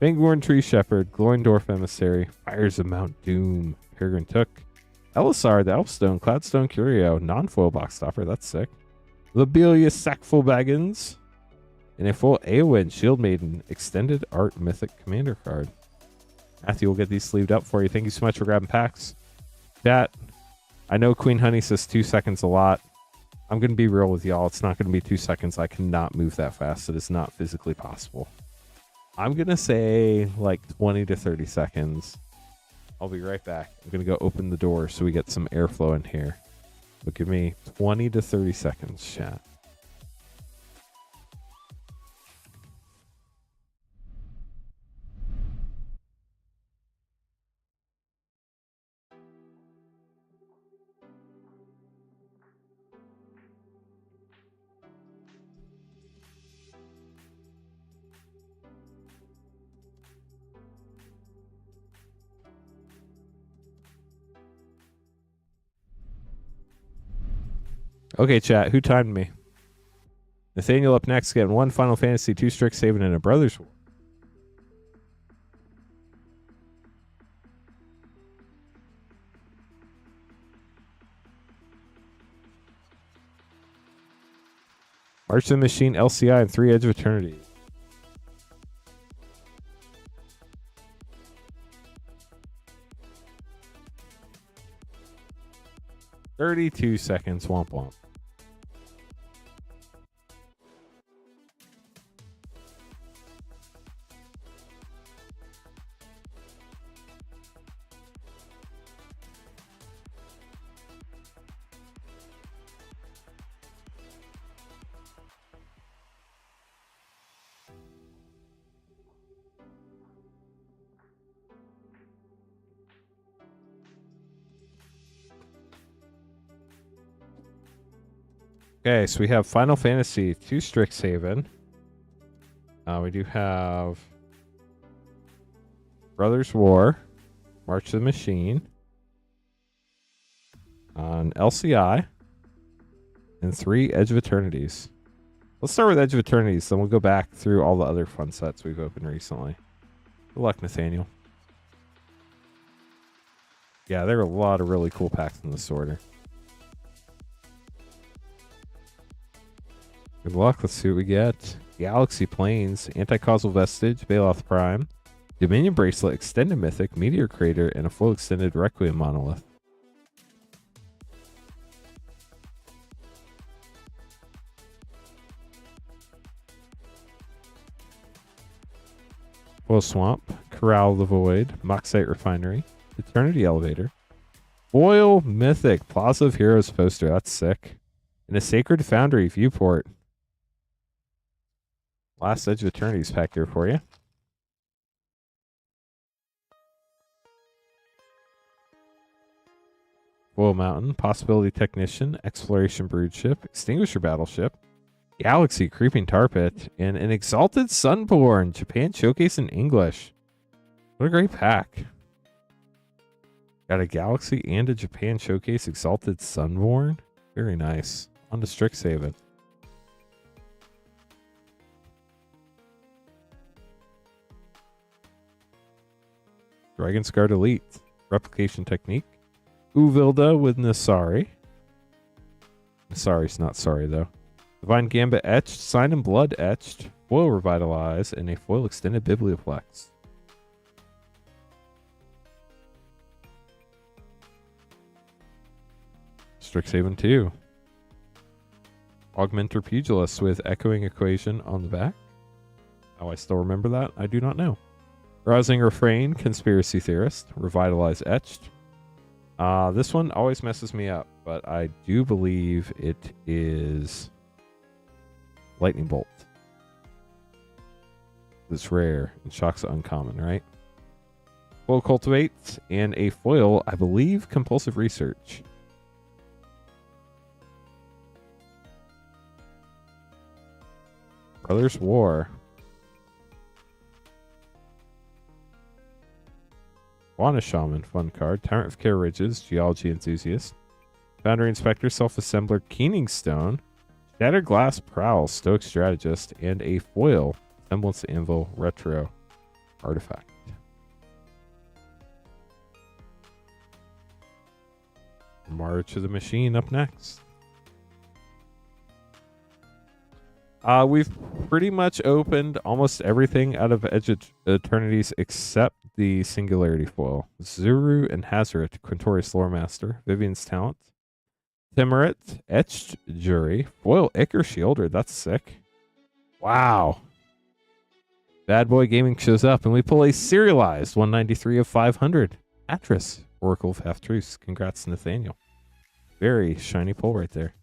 Fangorn, Tree Shepherd, Gloindorf Emissary, Fires of Mount Doom, Peregrine Took, Elisar, the Elfstone, Cloudstone Curio, non-foil box stopper. That's sick. Lobelia Sackful Baggins, and a full Eowyn Shield Maiden Extended Art Mythic Commander card. Matthew will get these sleeved up for you. Thank you so much for grabbing packs. Chat, I know Queen Honey says 2 seconds a lot. I'm going to be real with y'all. It's not going to be 2 seconds. I cannot move that fast. It is not physically possible. I'm going to say like 20 to 30 seconds. I'll be right back. I'm going to go open the door so we get some airflow in here. But give me 20 to 30 seconds, chat. Okay, chat. Who timed me? Nathaniel up next, getting 1 Final Fantasy, 2 Strixhaven, and a Brothers War. March of the Machine, LCI, and 3 Edge of Eternity. $32 seconds. Womp womp. Okay, so we have Final Fantasy 2 Strixhaven. We do have Brothers War, March of the Machine, on LCI, and 3 Edge of Eternities. Let's start with Edge of Eternities, then we'll go back through all the other fun sets we've opened recently. Good luck, Nathaniel. Yeah, there are a lot of really cool packs in this order. Good luck. Let's see what we get. Galaxy Plains, Anti-Causal Vestige, Baloth Prime, Dominion Bracelet, Extended Mythic, Meteor Crater, and a full extended Requiem Monolith. Full Swamp, Corral the Void, Moxite Refinery, Eternity Elevator, Foil Mythic, Plaza of Heroes poster. That's sick. And a Sacred Foundry Viewport. Last Edge of Eternities pack here for you. Foil Mountain, Possibility Technician, Exploration Broodship, Extinguisher Battleship, Galaxy Creeping Tar Pit, and an Exalted Sunborn, Japan Showcase in English. What a great pack. Got a Galaxy and a Japan Showcase Exalted Sunborn. Very nice. On to Strixhaven. Dragonsguard Elite, Replication Technique, Uvilda with Nasari. Nasari's not sorry though. Divine Gambit Etched, Sign in Blood Etched, Foil Revitalize, and a Foil Extended Biblioplex. Strixhaven 2. Augmenter Pugilist with Echoing Equation on the back. How I still remember that, I do not know. Rousing Refrain, Conspiracy Theorist, Revitalize Etched. This one always messes me up, but I do believe it is Lightning Bolt. It's rare and Shock's uncommon, right? Foil Cultivate and a foil, I believe, Compulsive Research. Brothers War. Wana Shaman, fun card. Tyrant of Care Ridges, Geology Enthusiast. Boundary Inspector, Self-Assembler, Keening Stone. Shattered Glass Prowl, Stoic Strategist, and a foil, Semblance to Anvil Retro Artifact. March of the Machine up next. We've pretty much opened almost everything out of Edge of Eternities except the Singularity foil. Zuru and Hazaret, Quintorius Loremaster, Vivian's Talent, Timurit, Etched Jury, foil Icar Shielder, that's sick. Wow. Bad Boy Gaming shows up and we pull a serialized 193 of 500. Atris, Oracle of Half-Truths. Congrats, Nathaniel. Very shiny pull right there.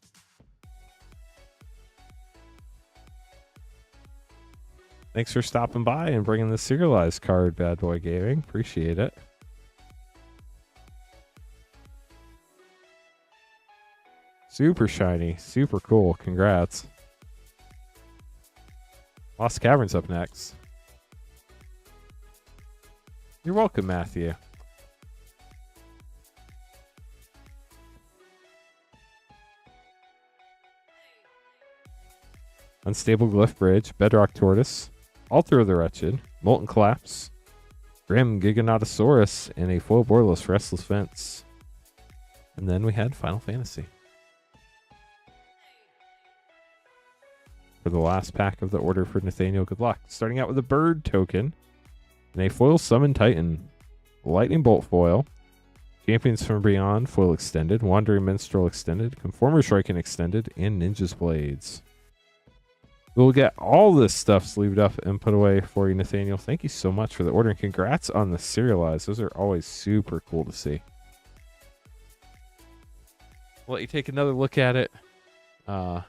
Thanks for stopping by and bringing the serialized card, Bad Boy Gaming. Appreciate it. Super shiny. Super cool. Congrats. Lost Caverns up next. You're welcome, Matthew. Unstable Glyph Bridge, Bedrock Tortoise, Altar of the Wretched, Molten Collapse, Grim Giganotosaurus, and a foil Borderless Restless Fence. And then we had Final Fantasy. For the last pack of the order for Nathaniel, good luck. Starting out with a bird token and a foil Summon Titan, Lightning Bolt foil, Champions from Beyond foil extended, Wandering Minstrel extended, Conformer Shuriken extended, and Ninja's Blades. We'll get all this stuff sleeved up and put away for you, Nathaniel. Thank you so much for the order, and congrats on the serialized. Those are always super cool to see. I'll let you take another look at it. If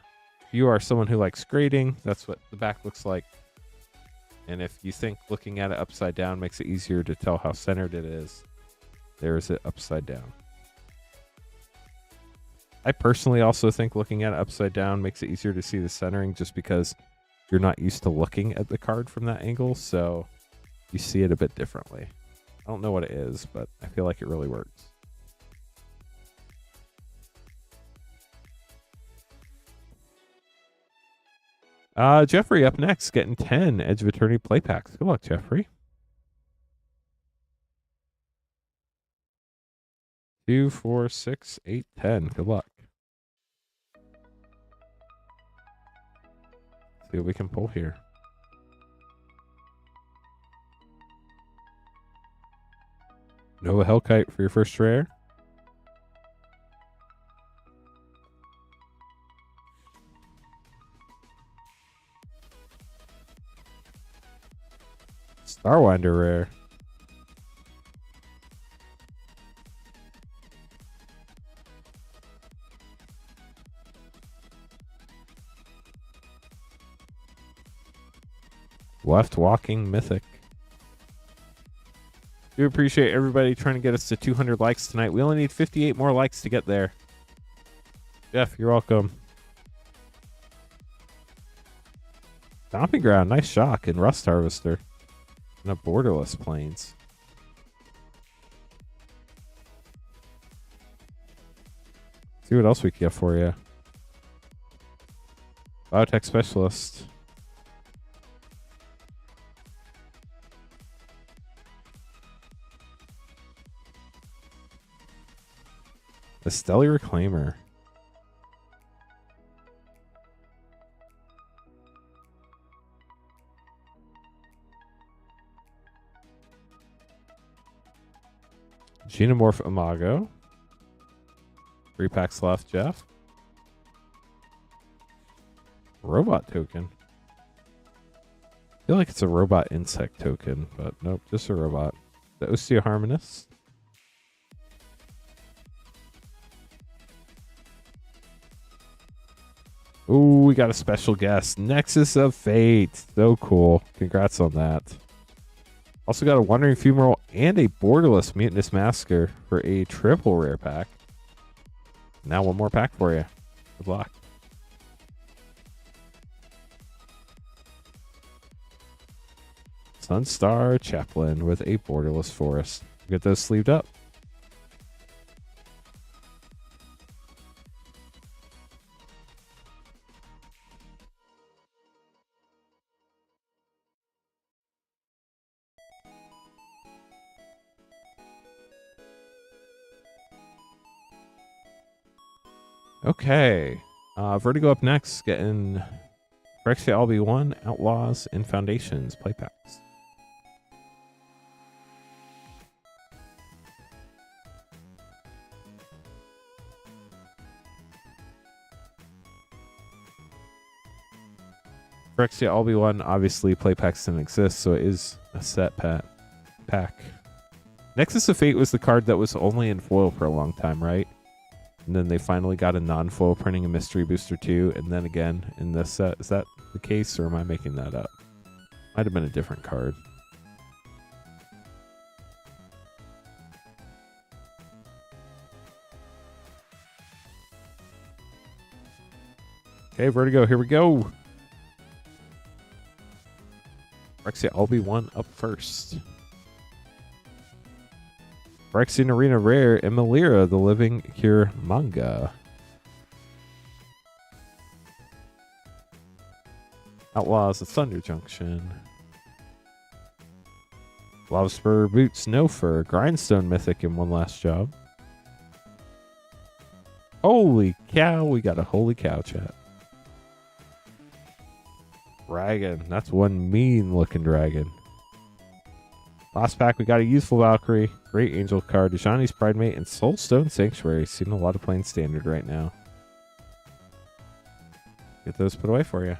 you are someone who likes grading, that's what the back looks like. And if you think looking at it upside down makes it easier to tell how centered it is, there's it upside down. I personally also think looking at it upside down makes it easier to see the centering just because you're not used to looking at the card from that angle, so you see it a bit differently. I don't know what it is, but I feel like it really works. Jeffrey up next, getting 10 Edge of Eternity play packs. Good luck, Jeffrey. 2, 4, 6, 8, 10. Good luck. See what we can pull here. Nova Hellkite for your first rare. Starwinder rare. Left walking mythic. Do appreciate everybody trying to get us to 200 likes tonight. We only need 58 more likes to get there. Jeff, you're welcome. Stomping Ground, nice shock, and Rust Harvester. And a Borderless Plains. See what else we can get for you. Biotech Specialist. The Stellar Reclaimer. Xenomorph Imago. 3 packs left, Jeff. Robot token. I feel like it's a robot insect token, but nope, just a robot. The Osteoharmonist. Ooh, we got a special guest. Nexus of Fate. So cool. Congrats on that. Also got a Wandering Fumarole and a Borderless Mutinous Masker for a triple rare pack. Now one more pack for you. Good luck. Sunstar Chaplain with a Borderless Forest. Get those sleeved up. Okay. Vertigo up next, getting Phyrexia LB1, Outlaws, and Foundations play packs. Phyrexia LB1, obviously play packs didn't exist, so it is a set pack. Nexus of Fate was the card that was only in foil for a long time, right? And then they finally got a non-foil printing of Mystery Booster 2, and then again in this set. Is that the case, or am I making that up? Might have been a different card. Okay, Vertigo, here we go. Phyrexia LB1 up first. Phyrexian Arena Rare, and Malira, the Living Cure manga. Outlaws of Thunder Junction. Lava Spur Boots, No Fur, Grindstone Mythic in one last job. Holy cow, we got a holy cow chat. Dragon, that's one mean looking dragon. Last pack, we got a Youthful Valkyrie, Great Angel card, Dejani's Pridemate, and Soulstone Sanctuary. Seeing a lot of playing standard right now. Get those put away for you.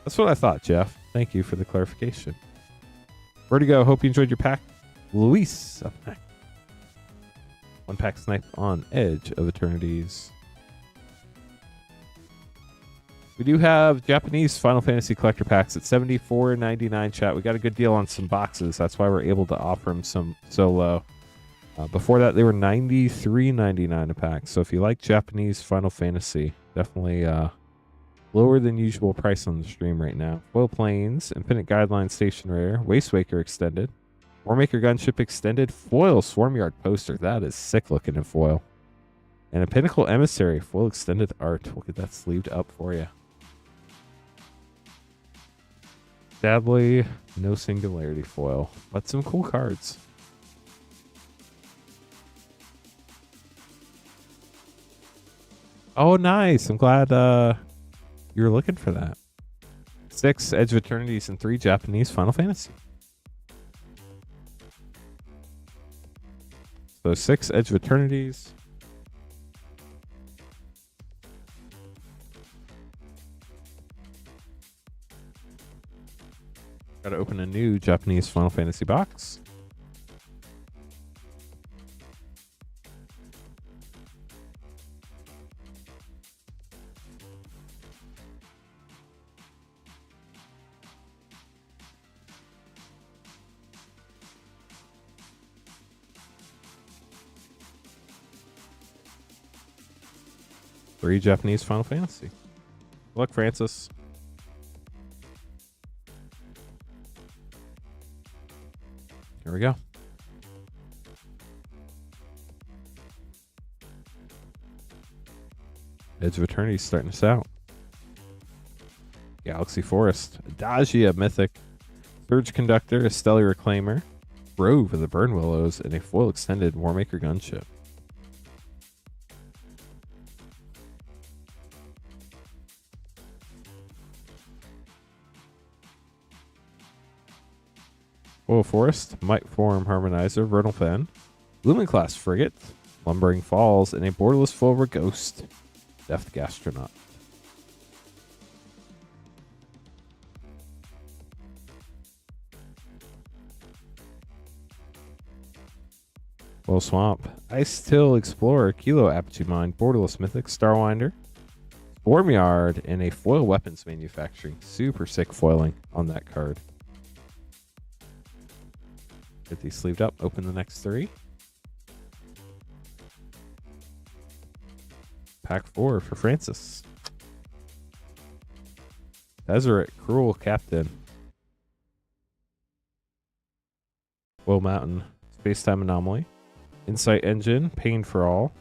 That's what I thought, Jeff. Thank you for the clarification. Vertigo, hope you enjoyed your pack. Luis up next. One pack snipe on Edge of Eternities. We do have Japanese Final Fantasy collector packs at $74.99, chat. We got a good deal on some boxes. That's why we're able to offer them so low. Before that, they were $93.99 a pack. So if you like Japanese Final Fantasy, definitely lower than usual price on the stream right now. Foil Plains, Infinite Guideline Station Rare, Wastewaker Extended, Warmaker Gunship Extended, Foil Swarmyard Poster. That is sick looking in foil. And a Pinnacle Emissary, Foil Extended Art. We'll get that sleeved up for you. Sadly, no Singularity foil, but some cool cards. Oh, nice. I'm glad you were looking for that. 6 Edge of Eternities and 3 Japanese Final Fantasy. So 6 Edge of Eternities. Got to open a new Japanese Final Fantasy box. 3 Japanese Final Fantasy. Good luck, Francis. Here we go. Edge of Eternity starting us out. Galaxy Forest, Adagia Mythic, Surge Conductor, a Stellar Reclaimer, Grove of the Burn Willows, and a foil extended Warmaker Gunship. Foil Forest, Might Form Harmonizer, Vernal Pen, Lumen Class Frigate, Lumbering Falls, and a borderless Fulver Ghost, Deft Gastronaut. Foil Swamp, Ice Till Explorer, Kilo Apogee Mine, borderless Mythic, Starwinder, Stormyard, and a foil weapons manufacturing. Super sick foiling on that card. Get these sleeved up. Open the next 3. Pack 4 for Francis. Deseret, Cruel Captain. Will Mountain, Space-Time Anomaly. Insight Engine, Pain for All.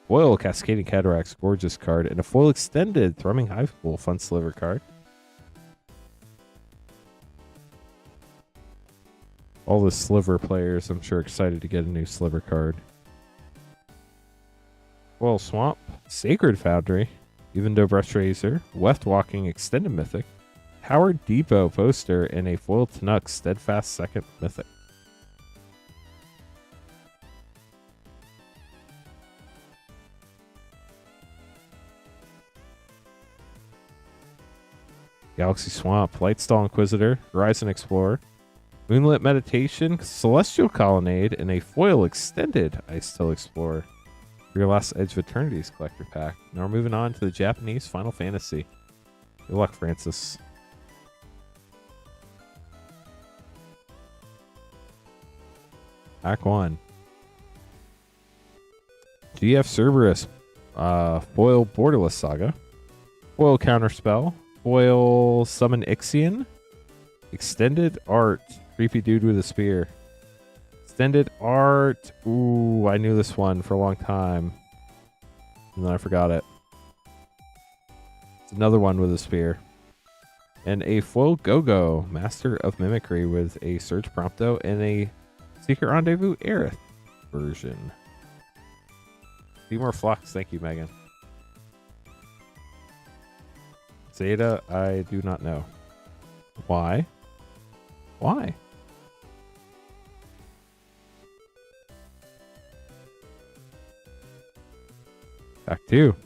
Foil Cascading Cataracts, gorgeous card. And a foil extended Thrumming Hive Pool, fun sliver card. All the sliver players, I'm sure, excited to get a new sliver card. Foil Swamp, Sacred Foundry, Evendo Brush Razor, Weft Walking Extended Mythic, Howard Depot poster, and a foil Tanuk Steadfast Second Mythic. Galaxy Swamp, Lightstall Inquisitor, Horizon Explorer, Moonlit Meditation, Celestial Colonnade, and a foil extended Ice Till Explorer for your last Edge of Eternities collector pack. Now we're moving on to the Japanese Final Fantasy. Good luck, Francis. Pack 1. GF Cerberus, foil Borderless Saga, foil Counterspell, foil Summon Ixion, extended art, Creepy Dude with a Spear. Extended art, ooh, I knew this one for a long time. And then I forgot it. It's another one with a spear. And a foil Go-Go, Master of Mimicry with a Surge Prompto and a Secret Rendezvous Aerith version. Seymour Flux, thank you, Megan. Zeta, I do not know. Why? Why? Back 2.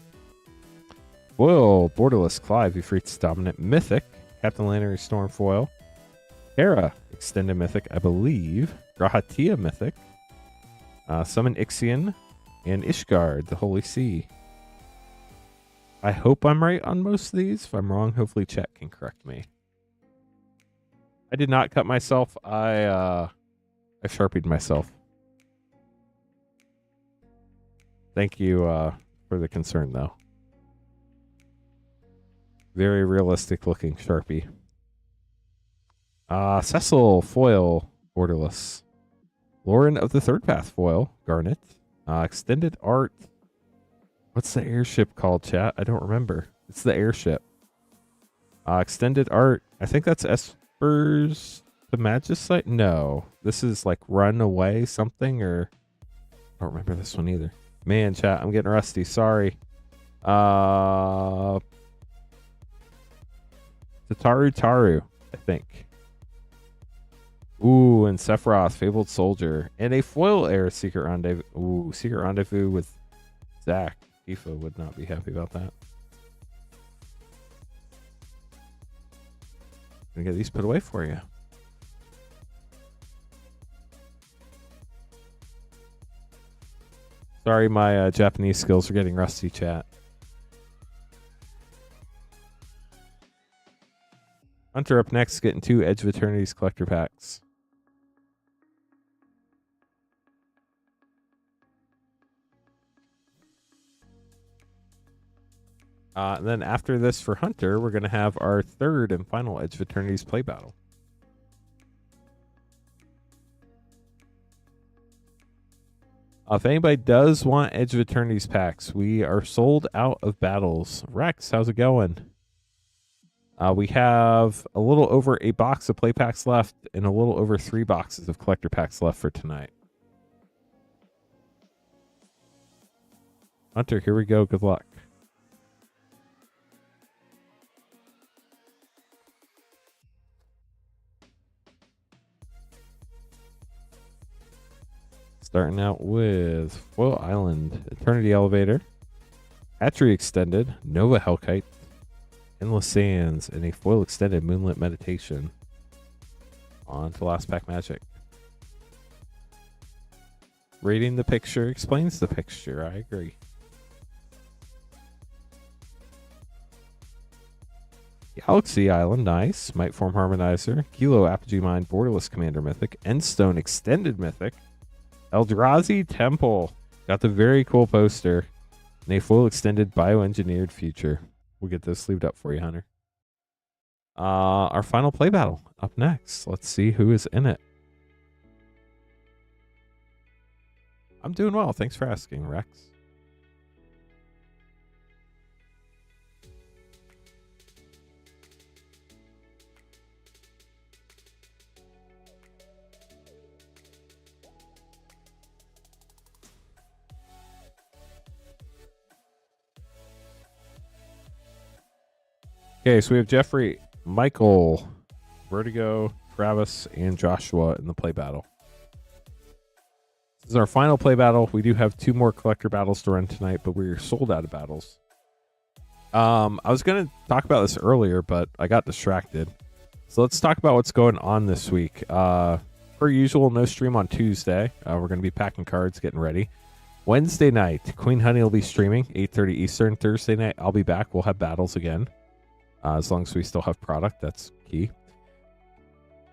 Foil, Borderless Clive, Ifrit's Dominant Mythic, Captain Lantern Storm Foil, Hera, Extended Mythic, I believe, Grahatia Mythic, Summon Ixion, and Ishgard, the Holy Sea. I hope I'm right on most of these. If I'm wrong, hopefully chat can correct me. I did not cut myself. I Sharpied myself. Thank you for the concern, though. Very realistic looking Sharpie. Cecil foil, Borderless. Lauren of the Third Path foil, Garnet. Extended art. What's the airship called, chat? I don't remember. It's the airship. Extended art. I think that's Esper's the Magicite. No, this is like Runaway something, or I don't remember this one either. Man, chat, I'm getting rusty. Sorry. Tataru Taru, I think. Ooh, and Sephiroth, Fabled Soldier, and a foil Air Secret Rendezvous. Ooh, Secret Rendezvous with Zach. Tifa would not be happy about that. Gonna get these put away for you. Sorry, my Japanese skills are getting rusty, chat. Hunter up next, getting 2 Edge of Eternities collector packs. And then after this for Hunter, we're going to have our third and final Edge of Eternity's play battle. If anybody does want Edge of Eternity's packs, we are sold out of battles. Rex, how's it going? We have a little over a box of play packs left and a little over 3 boxes of collector packs left for tonight. Hunter, here we go. Good luck. Starting out with Foil Island, Eternity Elevator, Hatchery Extended, Nova Hellkite, Endless Sands, and a Foil Extended Moonlit Meditation. On to Last Pack Magic. Reading the picture explains the picture. I agree. Galaxy Island, nice. Mightform Harmonizer, Kilo Apogee Mine, Borderless Commander Mythic, Endstone Extended Mythic, Eldrazi Temple. Got the very cool poster. And a full extended bioengineered future. We'll get this sleeved up for you, Hunter. Our final play battle up next. Let's see who is in it. I'm doing well. Thanks for asking, Rex. Okay, so we have Jeffrey, Michael, Vertigo, Travis, and Joshua in the play battle. This is our final play battle. We do have 2 more collector battles to run tonight, but we're sold out of battles. I was going to talk about this earlier, but I got distracted. So let's talk about what's going on this week. Per usual, no stream on Tuesday. We're going to be packing cards, getting ready. Wednesday night, Queen Honey will be streaming, 8:30 Eastern. Thursday night, I'll be back. We'll have battles again. As long as we still have product, that's key.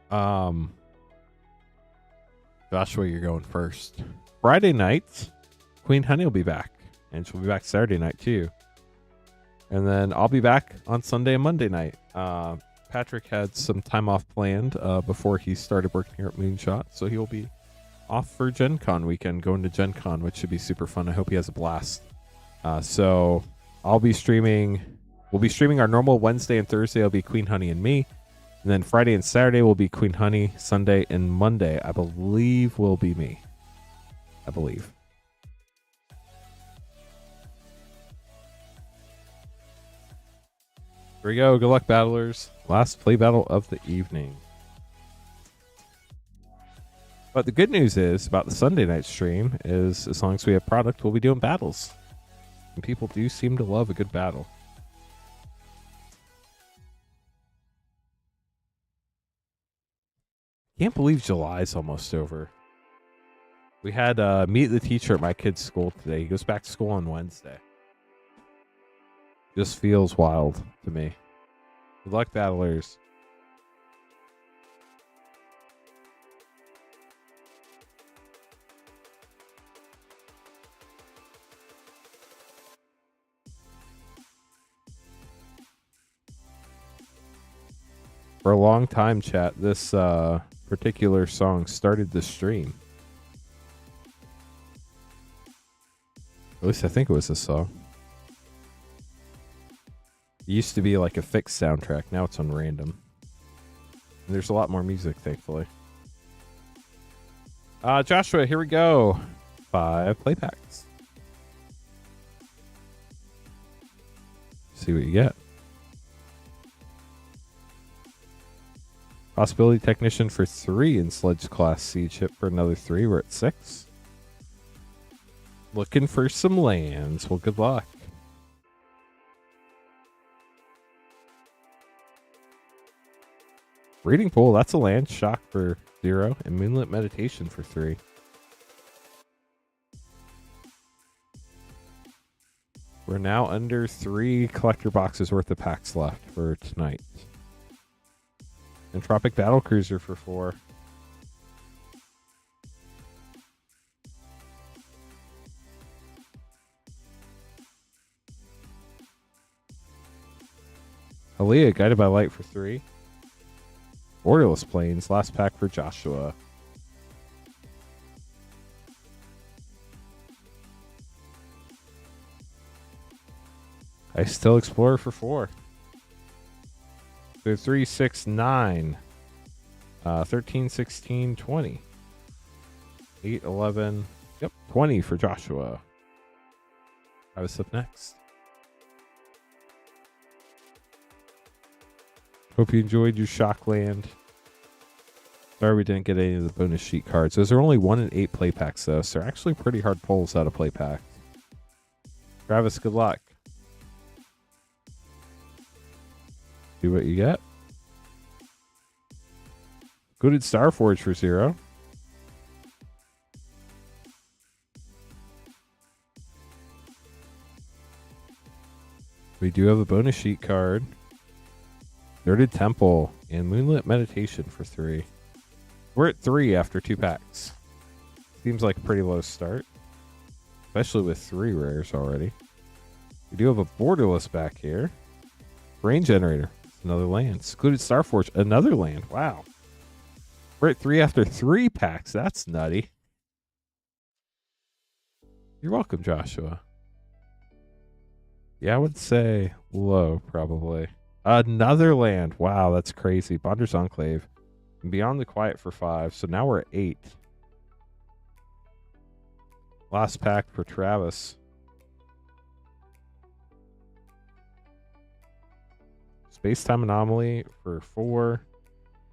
Joshua, you're going first. Friday night, Queen Honey will be back. And she'll be back Saturday night, too. And then I'll be back on Sunday and Monday night. Patrick had some time off planned before he started working here at Moonshot. So he'll be off for Gen Con weekend, going to Gen Con, which should be super fun. I hope he has a blast. So I'll be streaming... We'll be streaming our normal Wednesday and Thursday. It'll be Queen Honey and me. And then Friday and Saturday will be Queen Honey. Sunday and Monday, I believe, will be me. I believe. Here we go. Good luck, battlers. Last play battle of the evening. But the good news is about the Sunday night stream is as long as we have product, we'll be doing battles. And people do seem to love a good battle. Can't believe July's almost over. We had meet the teacher at my kid's school today. He goes back to school on Wednesday. Just feels wild to me. Good luck, battlers. For a long time, chat, this particular song started the stream. At least I think it was this song. It used to be like a fixed soundtrack. Now it's on random. And there's a lot more music, thankfully. Joshua, here we go. 5 play packs. See what you get. Possibility Technician for 3 in Sledge Class Siege Hit for another 3. We're at 6. Looking for some lands. Well, good luck. Reading Pool, that's a land. Shock for 0. And Moonlit Meditation for 3. We're now under 3 collector boxes worth of packs left for tonight. Entropic Battlecruiser for 4. Aaliyah, Guided by Light for 3. Borderless Plains, last pack for Joshua. I Still Explorer for 4. So 3, 6, 9. 13, 16, 20. 8, 11. Yep, 20 for Joshua. I was up next. Hope you enjoyed your Shockland. Sorry we didn't get any of the bonus sheet cards. Those are only 1 in 8 play packs, though, so they're actually pretty hard pulls out of play packs. Travis, good luck. See what you get. Gooded Starforge for 0. We do have a bonus sheet card. Dirted Temple and Moonlit Meditation for 3. We're at 3 after 2 packs. Seems like a pretty low start, especially with 3 rares already. We do have a Borderless back here. Rain Generator, another land. Secluded Starforge, another land. Wow. We're at 3 after 3 packs. That's nutty. You're welcome, Joshua. Yeah, I would say low, probably. Another land. Wow, that's crazy. Bonder's Enclave. And Beyond the Quiet for 5. So now we're at 8. Last pack for Travis. Space-Time Anomaly for 4.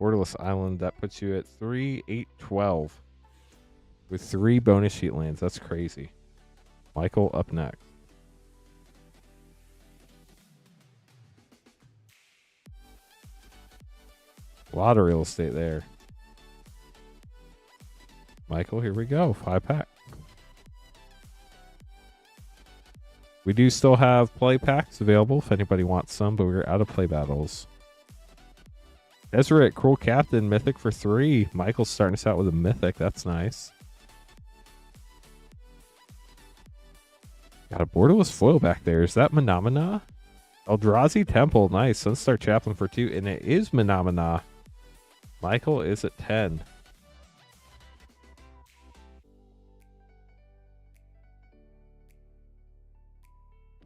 Borderless Island. That puts you at 3, 8, 12. With 3 bonus sheet lands. That's crazy. Michael up next. A lot of real estate there. Michael, here we go. 5 pack. We do still have play packs available if anybody wants some, but we're out of play battles. Deseret, Cruel Captain, Mythic for 3. Michael's starting us out with a Mythic. That's nice. Got a Borderless foil back there. Is that Menomina? Eldrazi Temple. Nice. Sunstar Chaplain for 2. And it is Menomina. Michael is at 10.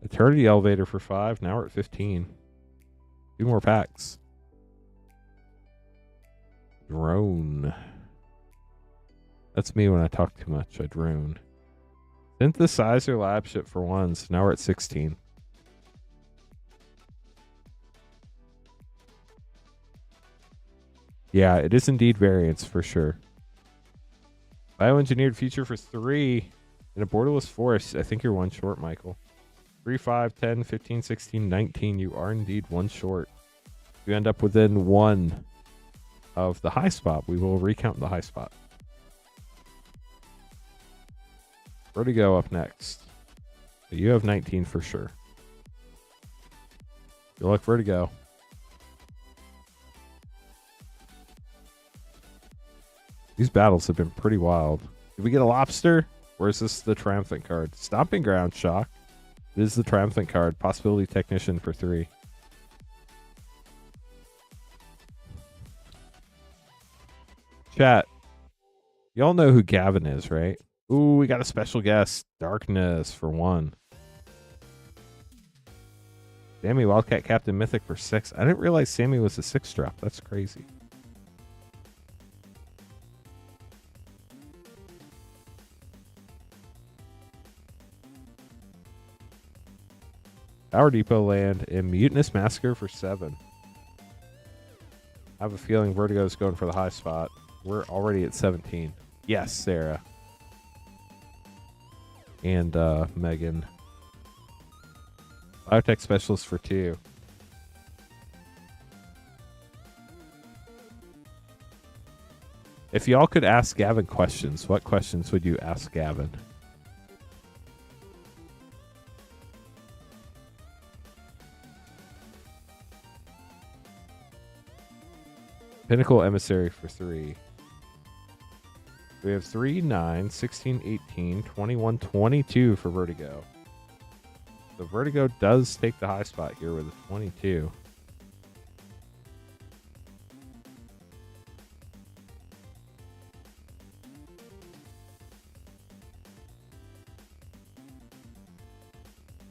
Eternity Elevator for 5. Now we're at 15. 2 more packs. Drone. That's me when I talk too much. I drone. Synthesizer Lab Ship for 1. So now we're at 16. Yeah, it is indeed variance for sure. Bioengineered Future for 3. In a Borderless Forest. I think you're 1 short, Michael. 3, 5, 10, 15, 16, 19. You are indeed 1 short. If you end up within 1 of the high spot, we will recount the high spot. Vertigo up next. So you have 19 for sure. Good luck, Vertigo. These battles have been pretty wild. Did we get a Lobster? Or is this the Triumphant card? Stomping Ground, shock. This is the Triumphant card. Possibility Technician for 3. Chat. Y'all know who Gavin is, right? Ooh, we got a special guest. Darkness for 1. Sammy, Wildcat Captain Mythic for 6. I didn't realize Sammy was a 6-drop. That's crazy. Power Depot land and Mutinous Massacre for 7. I have a feeling Vertigo's going for the high spot. We're already at 17. Yes, Sarah. And Megan. Biotech Specialist for 2. If y'all could ask Gavin questions, what questions would you ask Gavin? Pinnacle Emissary for 3. We have 3, 9, 16, 18, 21, 22 for Vertigo. So Vertigo does take the high spot here with a 22.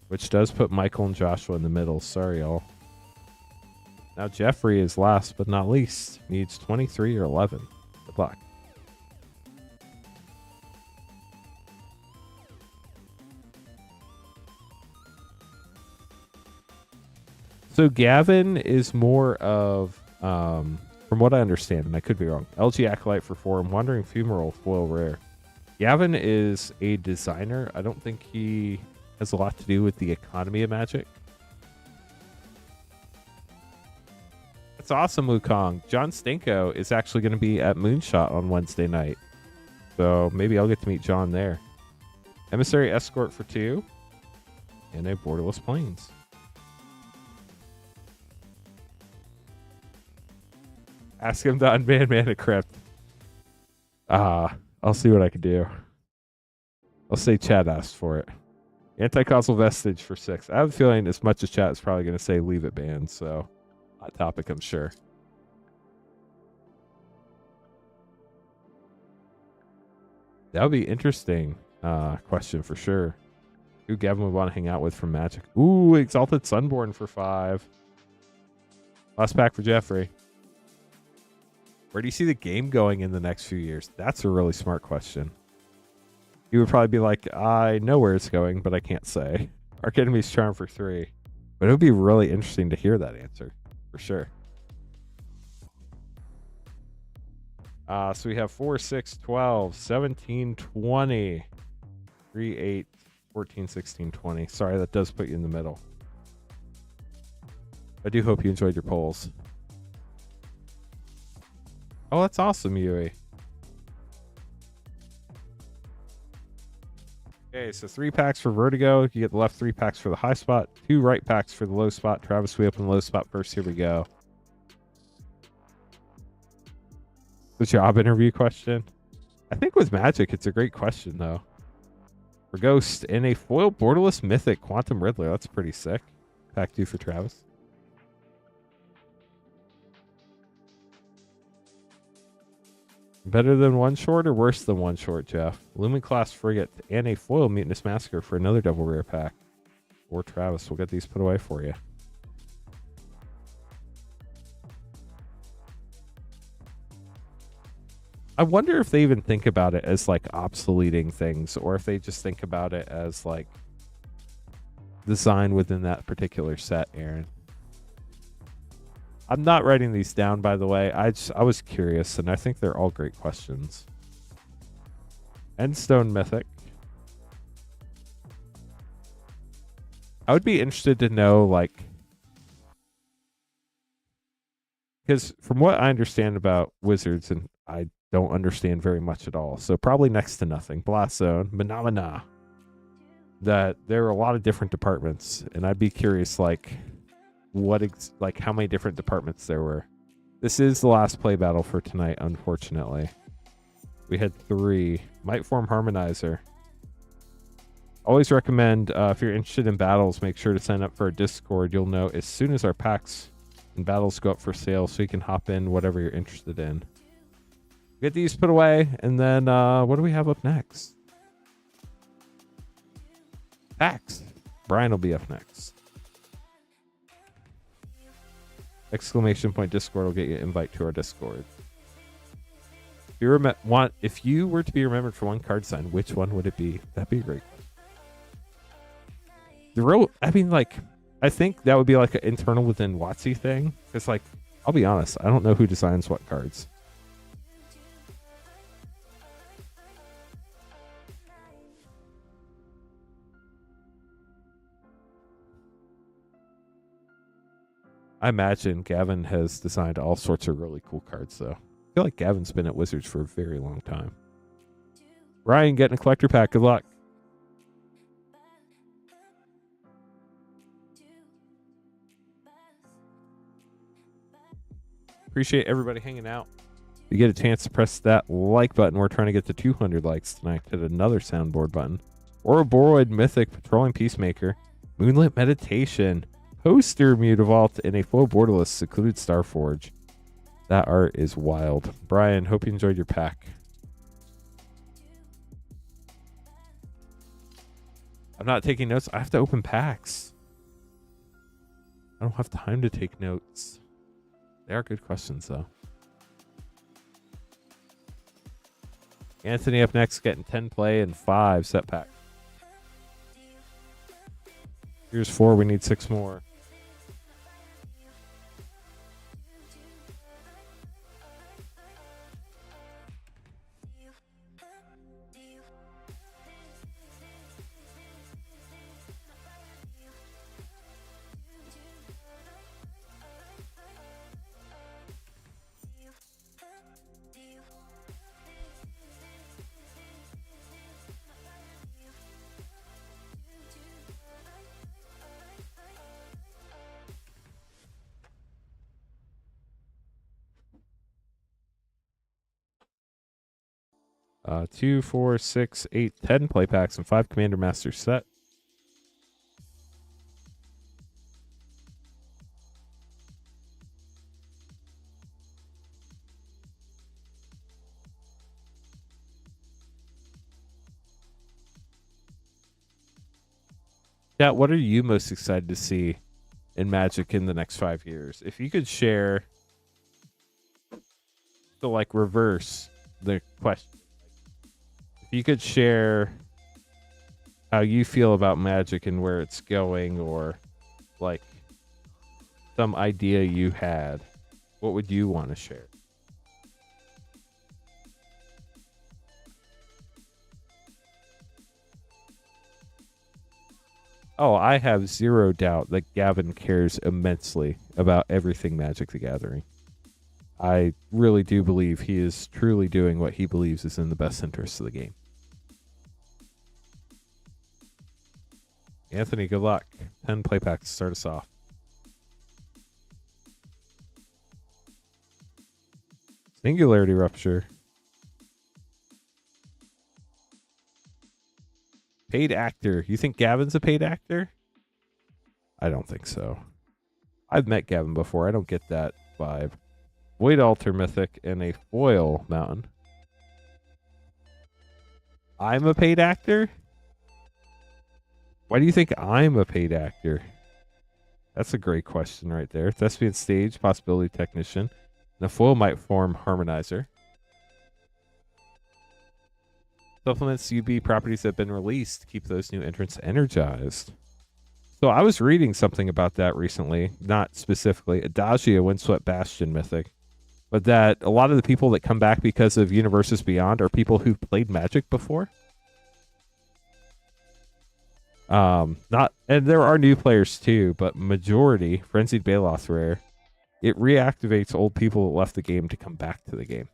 which does put Michael and Joshua in the middle. Sorry, y'all. Now Jeffrey is last but not least. Needs 23 or 11. Good luck. So Gavin is more of, from what I understand, and I could be wrong, LG Acolyte for 4 and Wandering Fumarole foil rare. Gavin is a designer. I don't think he has a lot to do with the economy of Magic. That's awesome, Wukong. John Stanko is actually going to be at Moonshot on Wednesday night. So maybe I'll get to meet John there. Emissary Escort for 2. And a Borderless Plains. Ask him to unban Mana Crypt. I'll see what I can do. I'll say Chad asked for it. Anti-Causal Vestige for 6. I have a feeling as much as chat is probably going to say leave it banned, so hot topic, I'm sure. That would be interesting question for sure. Who Gavin would want to hang out with from Magic? Ooh, Exalted Sunborn for 5. Last pack for Jeffrey. Where do you see the game going in the next few years? That's a really smart question. You would probably be like, I know where it's going, but I can't say. Arc Enemy's Charm for 3. But it would be really interesting to hear that answer, for sure. So we have 4, 6, 12, 17, 20, 3, 8, 14, 16, 20. Sorry, that does put you in the middle. I do hope you enjoyed your polls. Oh, that's awesome, EOE. Okay, so 3 packs for Vertigo. You get the left 3 packs for the high spot, 2 right packs for the low spot. Travis, we open the low spot first. Here we go. The job interview question. I think with Magic, it's a great question, though. For Ghost, in a foil borderless mythic, Quantum Riddler. That's pretty sick. Pack 2 for Travis. Better than one short or worse than one short, Jeff? Lumen Class Frigate and a foil Mutinous Massacre for another double rare pack. Or Travis, we'll get these put away for you. I wonder if they even think about it as like obsoleting things, or if they just think about it as like design within that particular set, Aaron. I'm not writing these down, by the way. I was curious, and I think they're all great questions. Endstone Mythic. I would be interested to know, like, because from what I understand about Wizards, and I don't understand very much at all, so probably next to nothing. Blast Zone, Phenomena. That there are a lot of different departments, and I'd be curious, like, how many different departments there were. This is the last play battle for tonight, unfortunately. We had 3. Might Form Harmonizer. Always recommend, if you're interested in battles, make sure to sign up for our Discord. You'll know as soon as our packs and battles go up for sale, so you can hop in whatever you're interested in. Get these put away, and then what do we have up next? Packs. Brian will be up next. Exclamation point Discord will get you an invite to our Discord. If you were to be remembered for one card sign, which one would it be? That'd be a great question. I think that would be like an internal within WotC thing. It's like, I'll be honest, I don't know who designs what cards. I imagine Gavin has designed all sorts of really cool cards, though. I feel like Gavin's been at Wizards for a very long time. Ryan, getting a collector pack. Good luck. Appreciate everybody hanging out. If you get a chance to press that like button, we're trying to get to 200 likes tonight. Hit another soundboard button. Ouroboros Mythic, Patrolling Peacemaker, Moonlit Meditation, Poster Mutavault, and a full borderless Secluded Starforge. That art is wild. Brian, hope you enjoyed your pack. I'm not taking notes. I have to open packs. I don't have time to take notes. They are good questions, though. Anthony up next, getting 10 play and 5 set pack. Here's 4. We need 6 more. Two, 4, 6, 8, 10 play packs and 5 Commander Master set. Yeah, what are you most excited to see in Magic in the next 5 years? If you could share, so like reverse the question. If you could share how you feel about Magic and where it's going, or like some idea you had, what would you want to share? Oh, I have zero doubt that Gavin cares immensely about everything Magic the Gathering. I really do believe he is truly doing what he believes is in the best interest of the game. Anthony, good luck. 10 play packs to start us off. Singularity Rupture. Paid actor. You think Gavin's a paid actor? I don't think so. I've met Gavin before. I don't get that vibe. Void Altar Mythic and a foil mountain. I'm a paid actor? Why do you think I'm a paid actor? That's a great question right there. Thespian Stage, Possibility Technician. And a foil might form Harmonizer. Supplements UB properties that have been released to keep those new entrants energized. So I was reading something about that recently, not specifically Adagia Windswept Bastion Mythic, but that a lot of the people that come back because of Universes Beyond are people who've played Magic before. And there are new players too, but majority, Frenzied Baloth rare, it reactivates old people that left the game to come back to the game.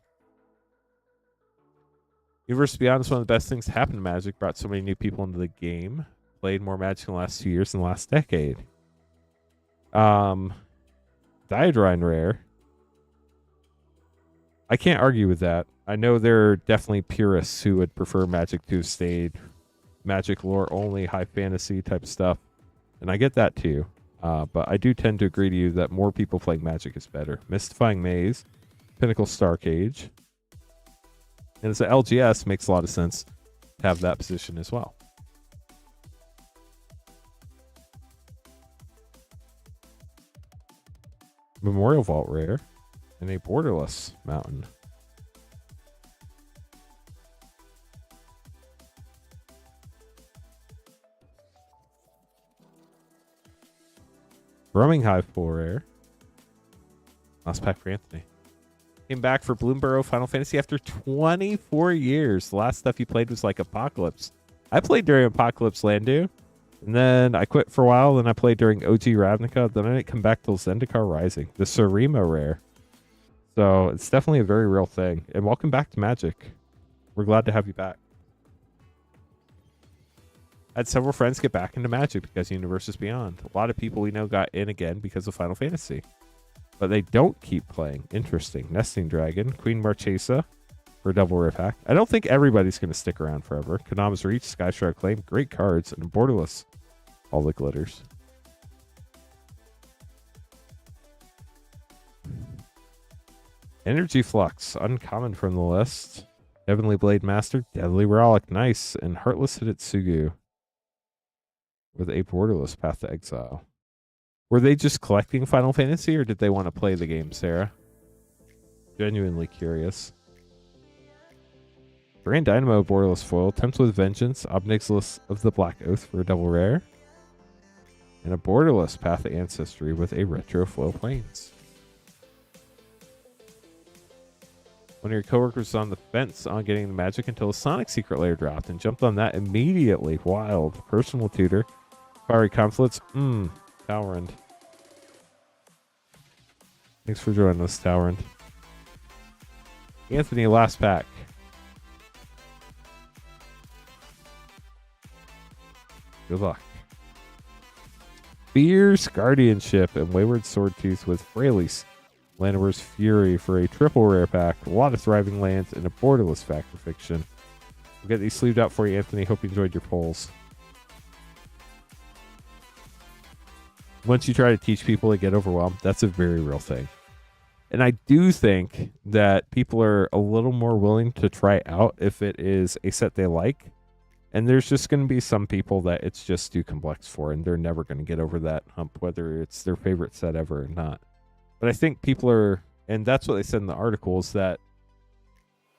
Universe Beyond is one of the best things to happen to Magic. Brought so many new people into the game. Played more Magic in the last 2 years than the last decade. Diadrine rare. I can't argue with that. I know there are definitely purists who would prefer Magic to have stayed Magic lore only, high fantasy type stuff. And I get that too. But I do tend to agree to you that more people playing Magic is better. Mystifying Maze. Pinnacle Starcage. And as an LGS, makes a lot of sense to have that position as well. Memorial Vault rare and a borderless mountain. Roaming Hive full rare. Last pack for Anthony. Came back for Bloomborough Final Fantasy after 24 years. The last stuff he played was like Apocalypse. I played during Apocalypse Landu, and then I quit for a while, then I played during OG Ravnica, then I didn't come back till Zendikar Rising, the Sarima rare. So it's definitely a very real thing. And welcome back to Magic. We're glad to have you back. I had several friends get back into Magic because Universes Beyond. A lot of people we know got in again because of Final Fantasy. But they don't keep playing. Interesting. Nesting Dragon, Queen Marchesa for a double rare pack. I don't think everybody's going to stick around forever. Konami's Reach, Skyshroud Claim, great cards, and borderless. All the glitters. Energy Flux, uncommon from the list. Heavenly Blade Master, Deadly Relic, nice, and Heartless Hidetsugu. with a borderless Path to Exile. Were they just collecting Final Fantasy, or did they want to play the game, Sarah? Genuinely curious. Grand Dynamo borderless foil. Tempts with Vengeance. Obnixilis of the Black Oath for a double rare. And a borderless Path to Ancestry with a retro foil plains. One of your coworkers was on the fence on getting the magic until a Sonic Secret Lair dropped and jumped on that immediately. Wild. Personal tutor. Fiery Conflicts. Towerend. Thanks for joining us, Towerend. Anthony, last pack. Good luck. Fierce Guardianship and Wayward Swordtooth with Fraley's Landover's Fury for a triple rare pack, a lot of thriving lands, and a borderless Factor Fiction. We'll get these sleeved out for you, Anthony. Hope you enjoyed your polls. Once you try to teach people to get overwhelmed, that's a very real thing. And I do think that people are a little more willing to try out if it is a set they like. And there's just going to be some people that it's just too complex for, and they're never going to get over that hump, whether it's their favorite set ever or not. But I think people are, and that's what they said in the article, is that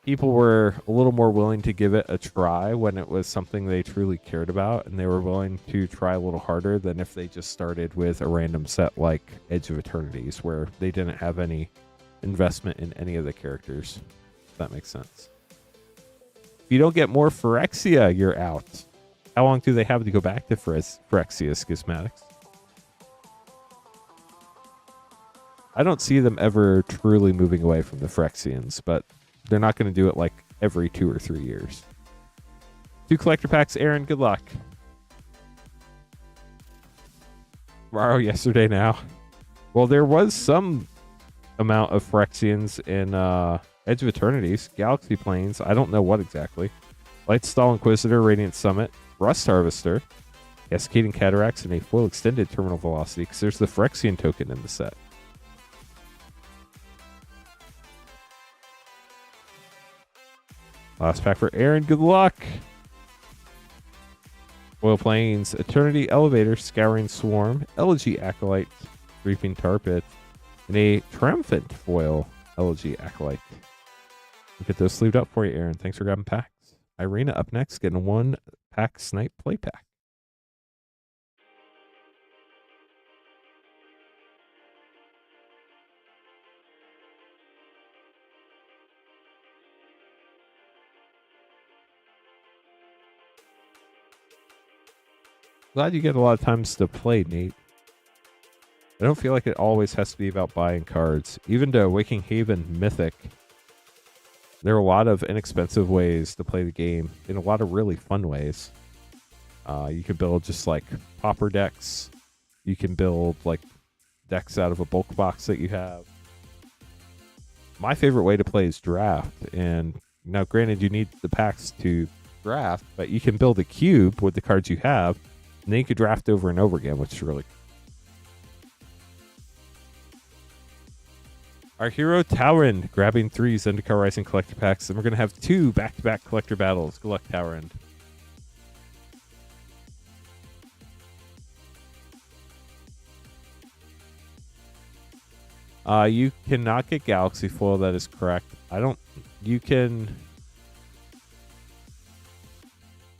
people were a little more willing to give it a try when it was something they truly cared about, and they were willing to try a little harder than if they just started with a random set like Edge of Eternities, where they didn't have any investment in any of the characters. If that makes sense. If you don't get more Phyrexia, you're out. How long do they have to go back to Phyrexia Schismatics? I don't see them ever truly moving away from the Phyrexians, but they're not going to do it like every 2 or 3 years. 2 collector packs. Aaron, good luck. Tomorrow, yesterday, now. Well, there was some amount of Phyrexians in Edge of Eternities, Galaxy Plains, I don't know what exactly. Lightstall Inquisitor, Radiant Summit, Rust Harvester, Cascading Cataracts, and a full extended Terminal Velocity, because there's the Phyrexian token in the set. Last pack for Aaron. Good luck. Foil Plains, Eternity Elevator, Scouring Swarm, Elegy Acolyte, Reaping Tar Pit, and a Triumphant Foil Elegy Acolyte. We'll get those sleeved up for you, Aaron. Thanks for grabbing packs. Irina up next, getting a 1-pack Snipe play pack. Glad you get a lot of times to play, Nate. I don't feel like it always has to be about buying cards. Even to Waking Haven Mythic, there are a lot of inexpensive ways to play the game in a lot of really fun ways. You could build just like popper decks. You can build like decks out of a bulk box that you have. My favorite way to play is draft. And now, granted, you need the packs to draft, but you can build a cube with the cards you have, and then you could draft over and over again, which is really cool. Our hero, Towerend, grabbing 3 Zendikar Rising collector packs, and we're going to have 2 back-to-back collector battles. Good luck, Towerend. You cannot get Galaxy Foil, that is correct.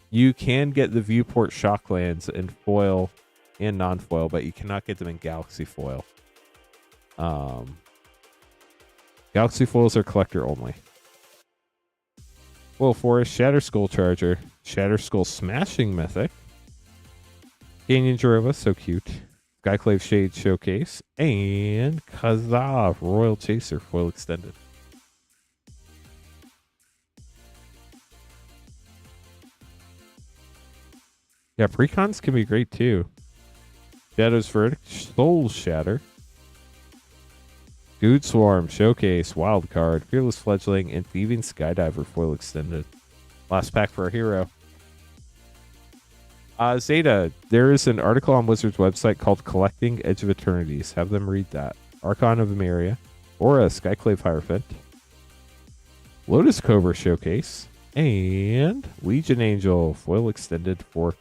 You can get the Viewport Shocklands in foil and non-foil, but you cannot get them in Galaxy Foil. Galaxy Foils are collector only. Well, Forest, Shatter Skull Charger, Shatter Skull Smashing Mythic, Canyon Jorova, so cute, Skyclave Shade Showcase, and Kazav Royal Chaser Foil Extended. Yeah, precons can be great too. Shadow's Verdict, Soul Shatter, Good Swarm, Showcase, Wildcard, Fearless Fledgling, and Thieving Skydiver Foil Extended. Last pack for our hero. Zeta, there is an article on Wizards' website called Collecting Edge of Eternities. Have them read that. Archon of Emeria, Aura, Skyclave Hierophant, Lotus Cobra Showcase, and Legion Angel Foil Extended for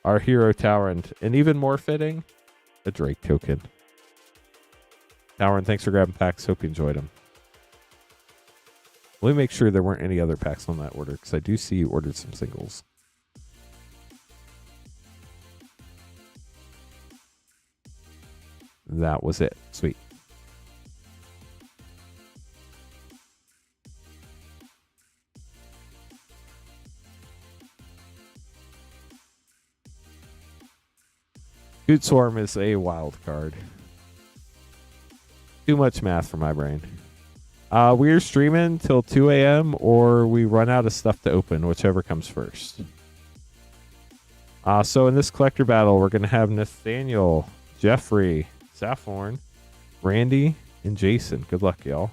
our hero Towrend. And even more fitting, a Drake token. Towrend, thanks for grabbing packs. Hope you enjoyed them. Let me make sure there weren't any other packs on that order, because I do see you ordered some singles. That was it. Sweet. Good Swarm is a wild card. Too much math for my brain. We're streaming till 2 a.m. or we run out of stuff to open, whichever comes first. So in this collector battle, we're going to have Nathaniel, Jeffrey, Safflorn, Randy, and Jason. Good luck, y'all.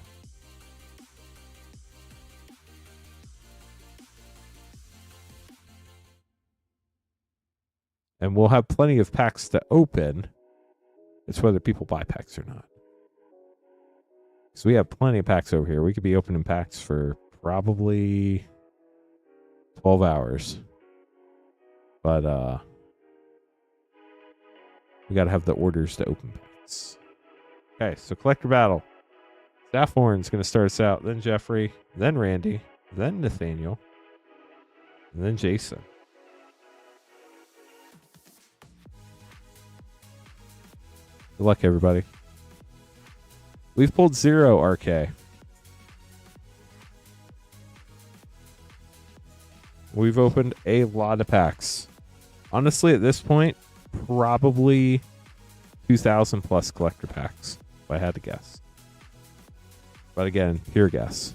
And we'll have plenty of packs to open. It's whether people buy packs or not. So we have plenty of packs over here. We could be opening packs for probably 12 hours. But we got to have the orders to open packs. Okay, so collector battle. Safflorn's going to start us out. Then Jeffrey. Then Randy. Then Nathaniel. And then Jason. Good luck, everybody. We've pulled 0 RK. We've opened a lot of packs. Honestly, at this point, probably 2,000 plus collector packs, if I had to guess. But again, pure guess.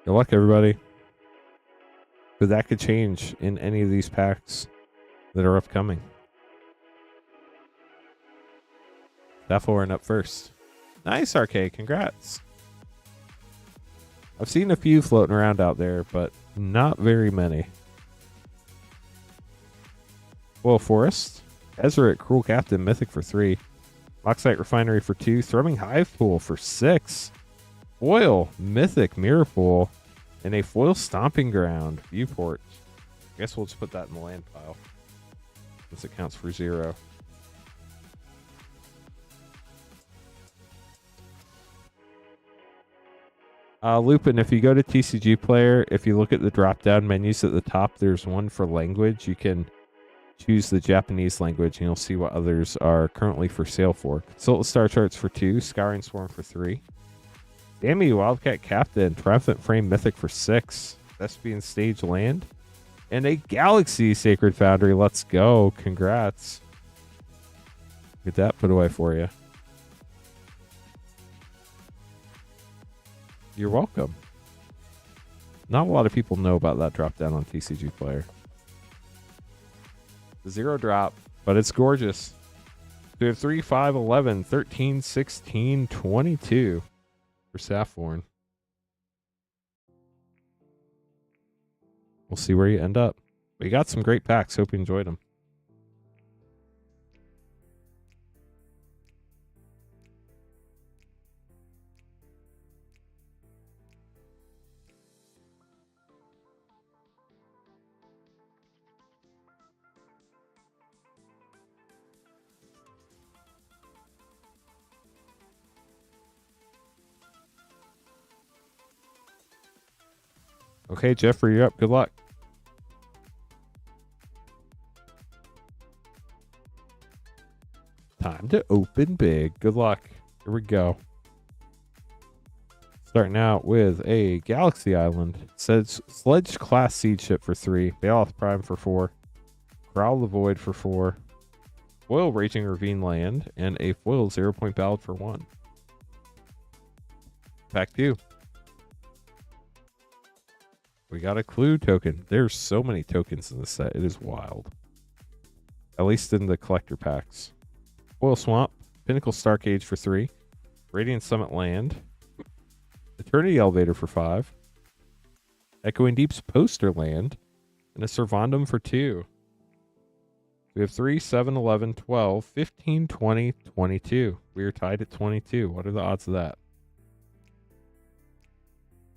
Good luck, everybody. But that could change in any of these packs that are upcoming. Safflorn up first. Nice, RK. Congrats. I've seen a few floating around out there, but not very many. Well, Forest. Ezra, Cruel Captain, Mythic for 3. Bauxite Refinery for 2. Thrumming Hive Pool for 6. Foil, Mythic, Mirror Pool, and a foil Stomping Ground, Viewport. I guess we'll just put that in the land pile, since it counts for 0. Lupin, if you go to TCG Player, if you look at the drop-down menus at the top, there's one for language. You can choose the Japanese language, and you'll see what others are currently for sale for. Consult Star Charts for 2, Scouring Swarm for 3. Dammy, Wildcat Captain, Triumphant Frame Mythic for 6. Thespian Stage Land. And a Galaxy Sacred Foundry. Let's go. Congrats. Get that put away for you. You're welcome. Not a lot of people know about that drop down on TCG Player. 0 drop, but it's gorgeous. We have 3, 5, 11, 13, 16, 22. Safflorn. We'll see where you end up. We got some great packs. Hope you enjoyed them. Okay, Jeffrey, you're up. Good luck. Time to open big. Good luck. Here we go. Starting out with a Galaxy Island. It says Sledge Class Seed Ship for 3. Bailoff Prime for 4. Growl the Void for 4. Foil Raging Ravine Land. And a foil 0-point ballad for 1. Pack 2. We got a clue token. There's so many tokens in this set. It is wild. At least in the collector packs. Foil Swamp. Pinnacle Starcade for 3. Radiant Summit Land. Eternity Elevator for 5. Echoing Deep's Poster Land. And a Servandum for 2. We have 3, 7, 11, 12, 15, 20, 22. We are tied at 22. What are the odds of that?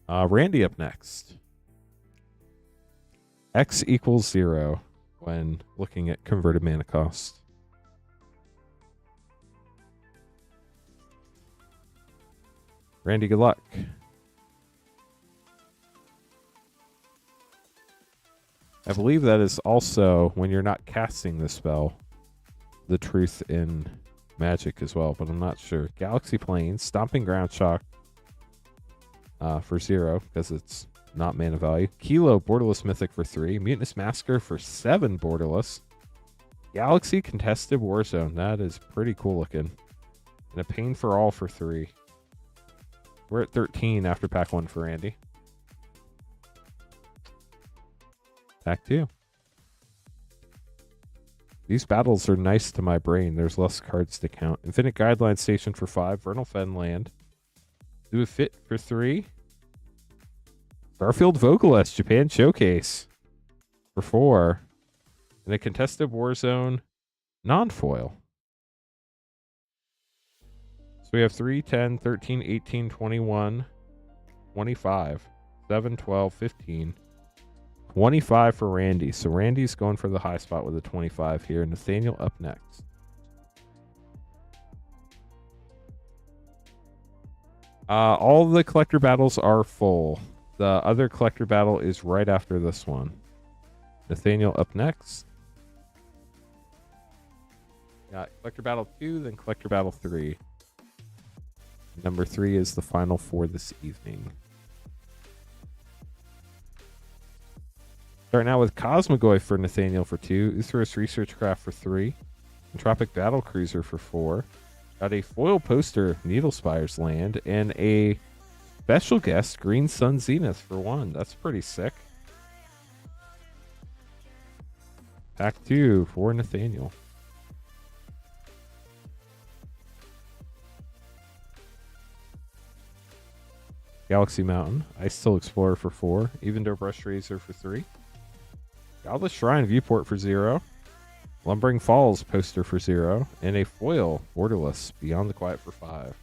Randy up next. X equals 0 when looking at converted mana cost. Randy, good luck. I believe that is also, when you're not casting the spell, the truth in Magic as well, but I'm not sure. Galaxy Plains, Stomping Ground Shock for 0, because it's not mana value. Kilo, Borderless Mythic for 3. Mutinous Massacre for 7 Borderless. Galaxy Contested Warzone, that is pretty cool looking. And a Pain for All for 3. We're at 13 after pack 1 for Randy. Pack 2. These battles are nice to my brain. There's less cards to count. Infinite Guideline Station for 5. Vernal Fenland. Do a Fit for 3. Starfield Vocalist, Japan Showcase for 4. And a Contested Warzone non-foil. So we have 3, 10, 13, 18, 21, 25, 7, 12, 15, 25 for Randy. So Randy's going for the high spot with a 25 here. Nathaniel up next. All the collector battles are full. The other collector battle is right after this one. Nathaniel up next. Got collector battle 2, then collector battle 3. Number 3 is the final for this evening. Starting out with Cosmogoy for Nathaniel for 2. Uthros Researchcraft for 3. Entropic Battle Cruiser for 4. Got a foil poster, Needlespire's Land, and a special guest, Green Sun Zenith for 1. That's pretty sick. Pack 2 for Nathaniel. Galaxy Mountain, Ice Still Explorer for 4. Evendoor Brush Razor for 3. Godless Shrine Viewport for 0. Lumbering Falls poster for 0. And a foil Borderless Beyond the Quiet for 5.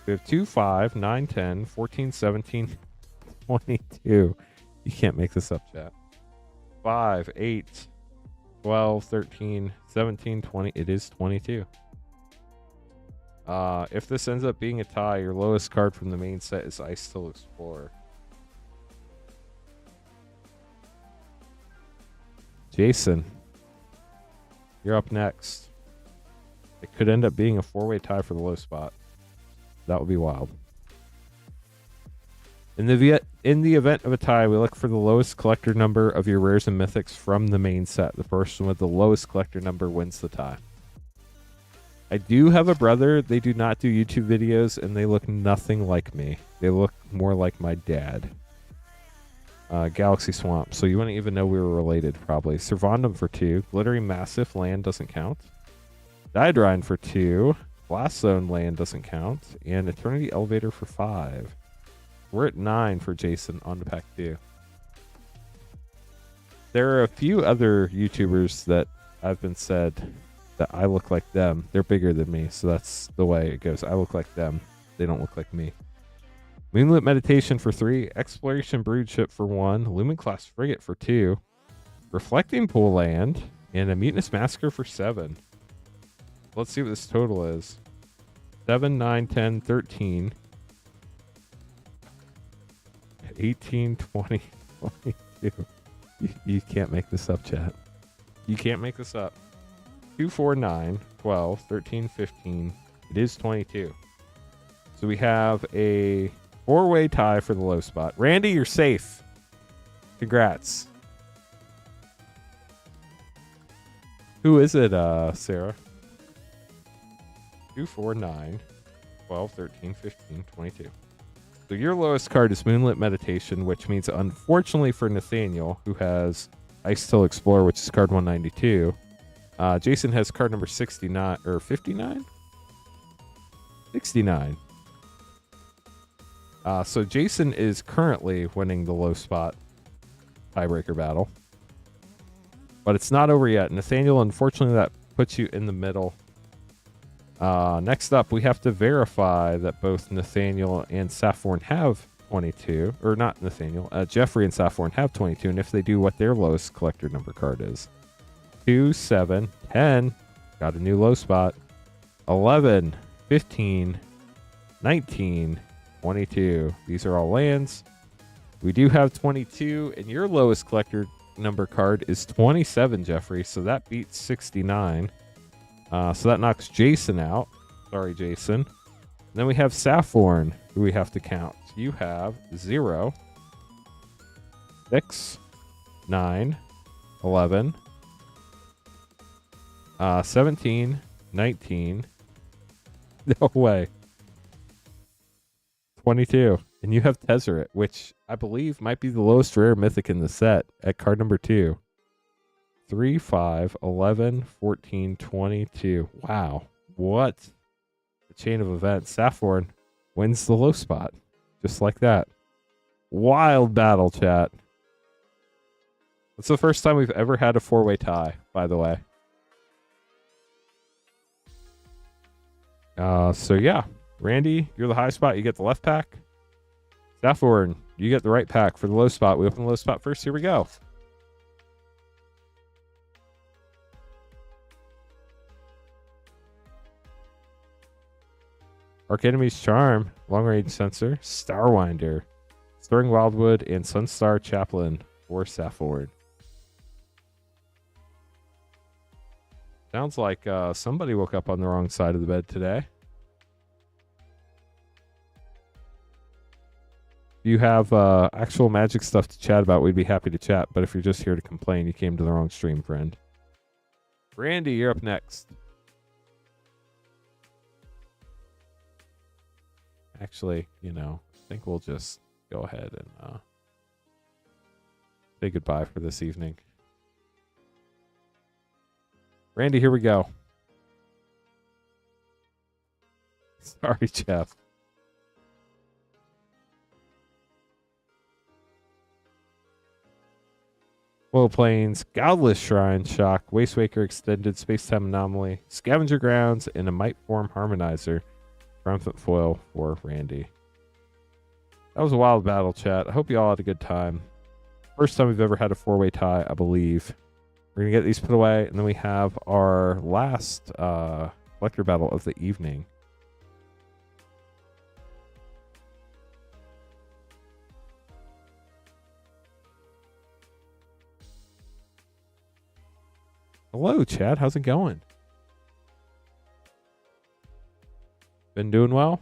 We have 2, 5, 9, 10, 14, 17, 22. You can't make this up, chat. 5, 8, 12, 13, 17, 20. It is 22. If this ends up being a tie, your lowest card from the main set is Ice Still Explorer. Jason, you're up next. It could end up being a 4-way tie for the low spot. That would be wild. In the event of a tie, we look for the lowest collector number of your rares and mythics from the main set. The person with the lowest collector number wins the tie. I do have a brother. They do not do YouTube videos, and they look nothing like me. They look more like my dad. Galaxy Swamp. So you wouldn't even know we were related, probably. Servandum for 2. Glittering Massive Land doesn't count. Daedrine for 2. Blast Zone Land doesn't count. And Eternity Elevator for 5. We're at 9 for Jason on to pack 2. There are a few other YouTubers that I've been said that I look like them. They're bigger than me, so that's the way it goes. I look like them. They don't look like me. Moonlit Meditation for 3. Exploration Broodship for 1. Lumen Class Frigate for 2. Reflecting Pool Land. And a Mutinous Massacre for 7. Let's see what this total is. 7, 9, 10, 13. 18, 20, 22. You can't make this up, chat. You can't make this up. 2, 4, 9, 12, 13, 15. It is 22. So we have a 4-way tie for the low spot. Randy, you're safe. Congrats. Who is it, Sarah? 2, 4, 9, 12, 13, 15, 22. So your lowest card is Moonlit Meditation, which means unfortunately for Nathaniel, who has Ice Still Explorer, which is card 192, Jason has card number 69, or 59? 69. So Jason is currently winning the low spot tiebreaker battle. But it's not over yet. Nathaniel, unfortunately, that puts you in the middle. Next up, we have to verify that both Nathaniel and Saffron have 22. Or not Nathaniel. Jeffrey and Saffron have 22. And if they do, what their lowest collector number card is. 2, 7, 10. Got a new low spot. 11, 15, 19, 22. These are all lands. We do have 22. And your lowest collector number card is 27, Jeffrey. So that beats 69. So that knocks Jason out. Sorry, Jason. And then we have Saffron, who we have to count. You have 0, 6, 9, 11, 17, 19. No way. 22. And you have Tezzeret, which I believe might be the lowest rare mythic in the set at card number 2. 3, 5, 11, 14, 22. Wow. What a chain of events. Saffron wins the low spot. Just like that. Wild battle, chat. It's the first time we've ever had a 4-way tie, by the way. So yeah. Randy, you're the high spot. You get the left pack. Saffron, you get the right pack for the low spot. We open the low spot first. Here we go. Arc Enemy's Charm, Long Range Sensor, Starwinder, Stirring Wildwood, and Sunstar Chaplain for Safford. Sounds like somebody woke up on the wrong side of the bed today. If you have actual Magic stuff to chat about, we'd be happy to chat. But if you're just here to complain, you came to the wrong stream, friend. Randy, you're up next. Actually, you know, I think we'll just go ahead and say goodbye for this evening. Randy, here we go. Sorry, Jeff. Flow Plains, Godless Shrine, Shock, Wastewaker Extended, Spacetime Anomaly, Scavenger Grounds, and a Might Form Harmonizer. Triumphant Foil for Randy. That was a wild battle, chat. I hope you all had a good time. First time we've ever had a 4-way tie, I believe. We're going to get these put away, and then we have our last collector battle of the evening. Hello, Chad. How's it going? Been doing well?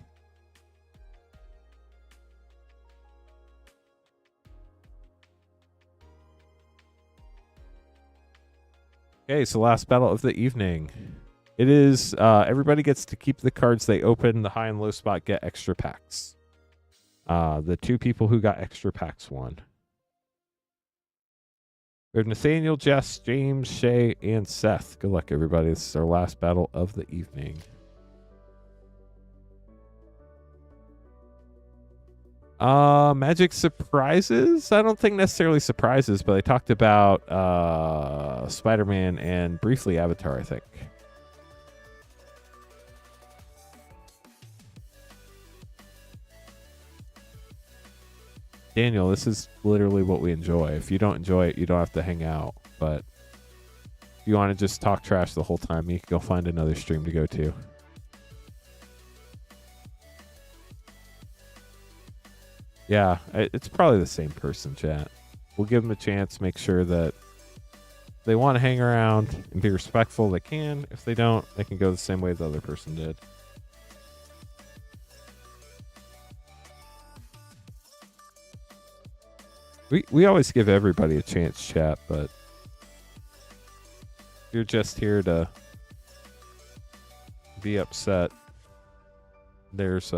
Okay, so last battle of the evening. It is, everybody gets to keep the cards they open. The high and low spot get extra packs. The 2 people who got extra packs won. We have Nathaniel, Jess, James, Shay, and Seth. Good luck, everybody. This is our last battle of the evening. Magic surprises? I don't think necessarily surprises, but they talked about Spider-Man and briefly Avatar, I think. Daniel, this is literally what we enjoy. If you don't enjoy it, you don't have to hang out. But if you want to just talk trash the whole time, you can go find another stream to go to. Yeah, it's probably the same person, chat. We'll give them a chance, make sure that if they want to hang around and be respectful, they can. If they don't, they can go the same way the other person did. We always give everybody a chance, chat, but if you're just here to be upset, there's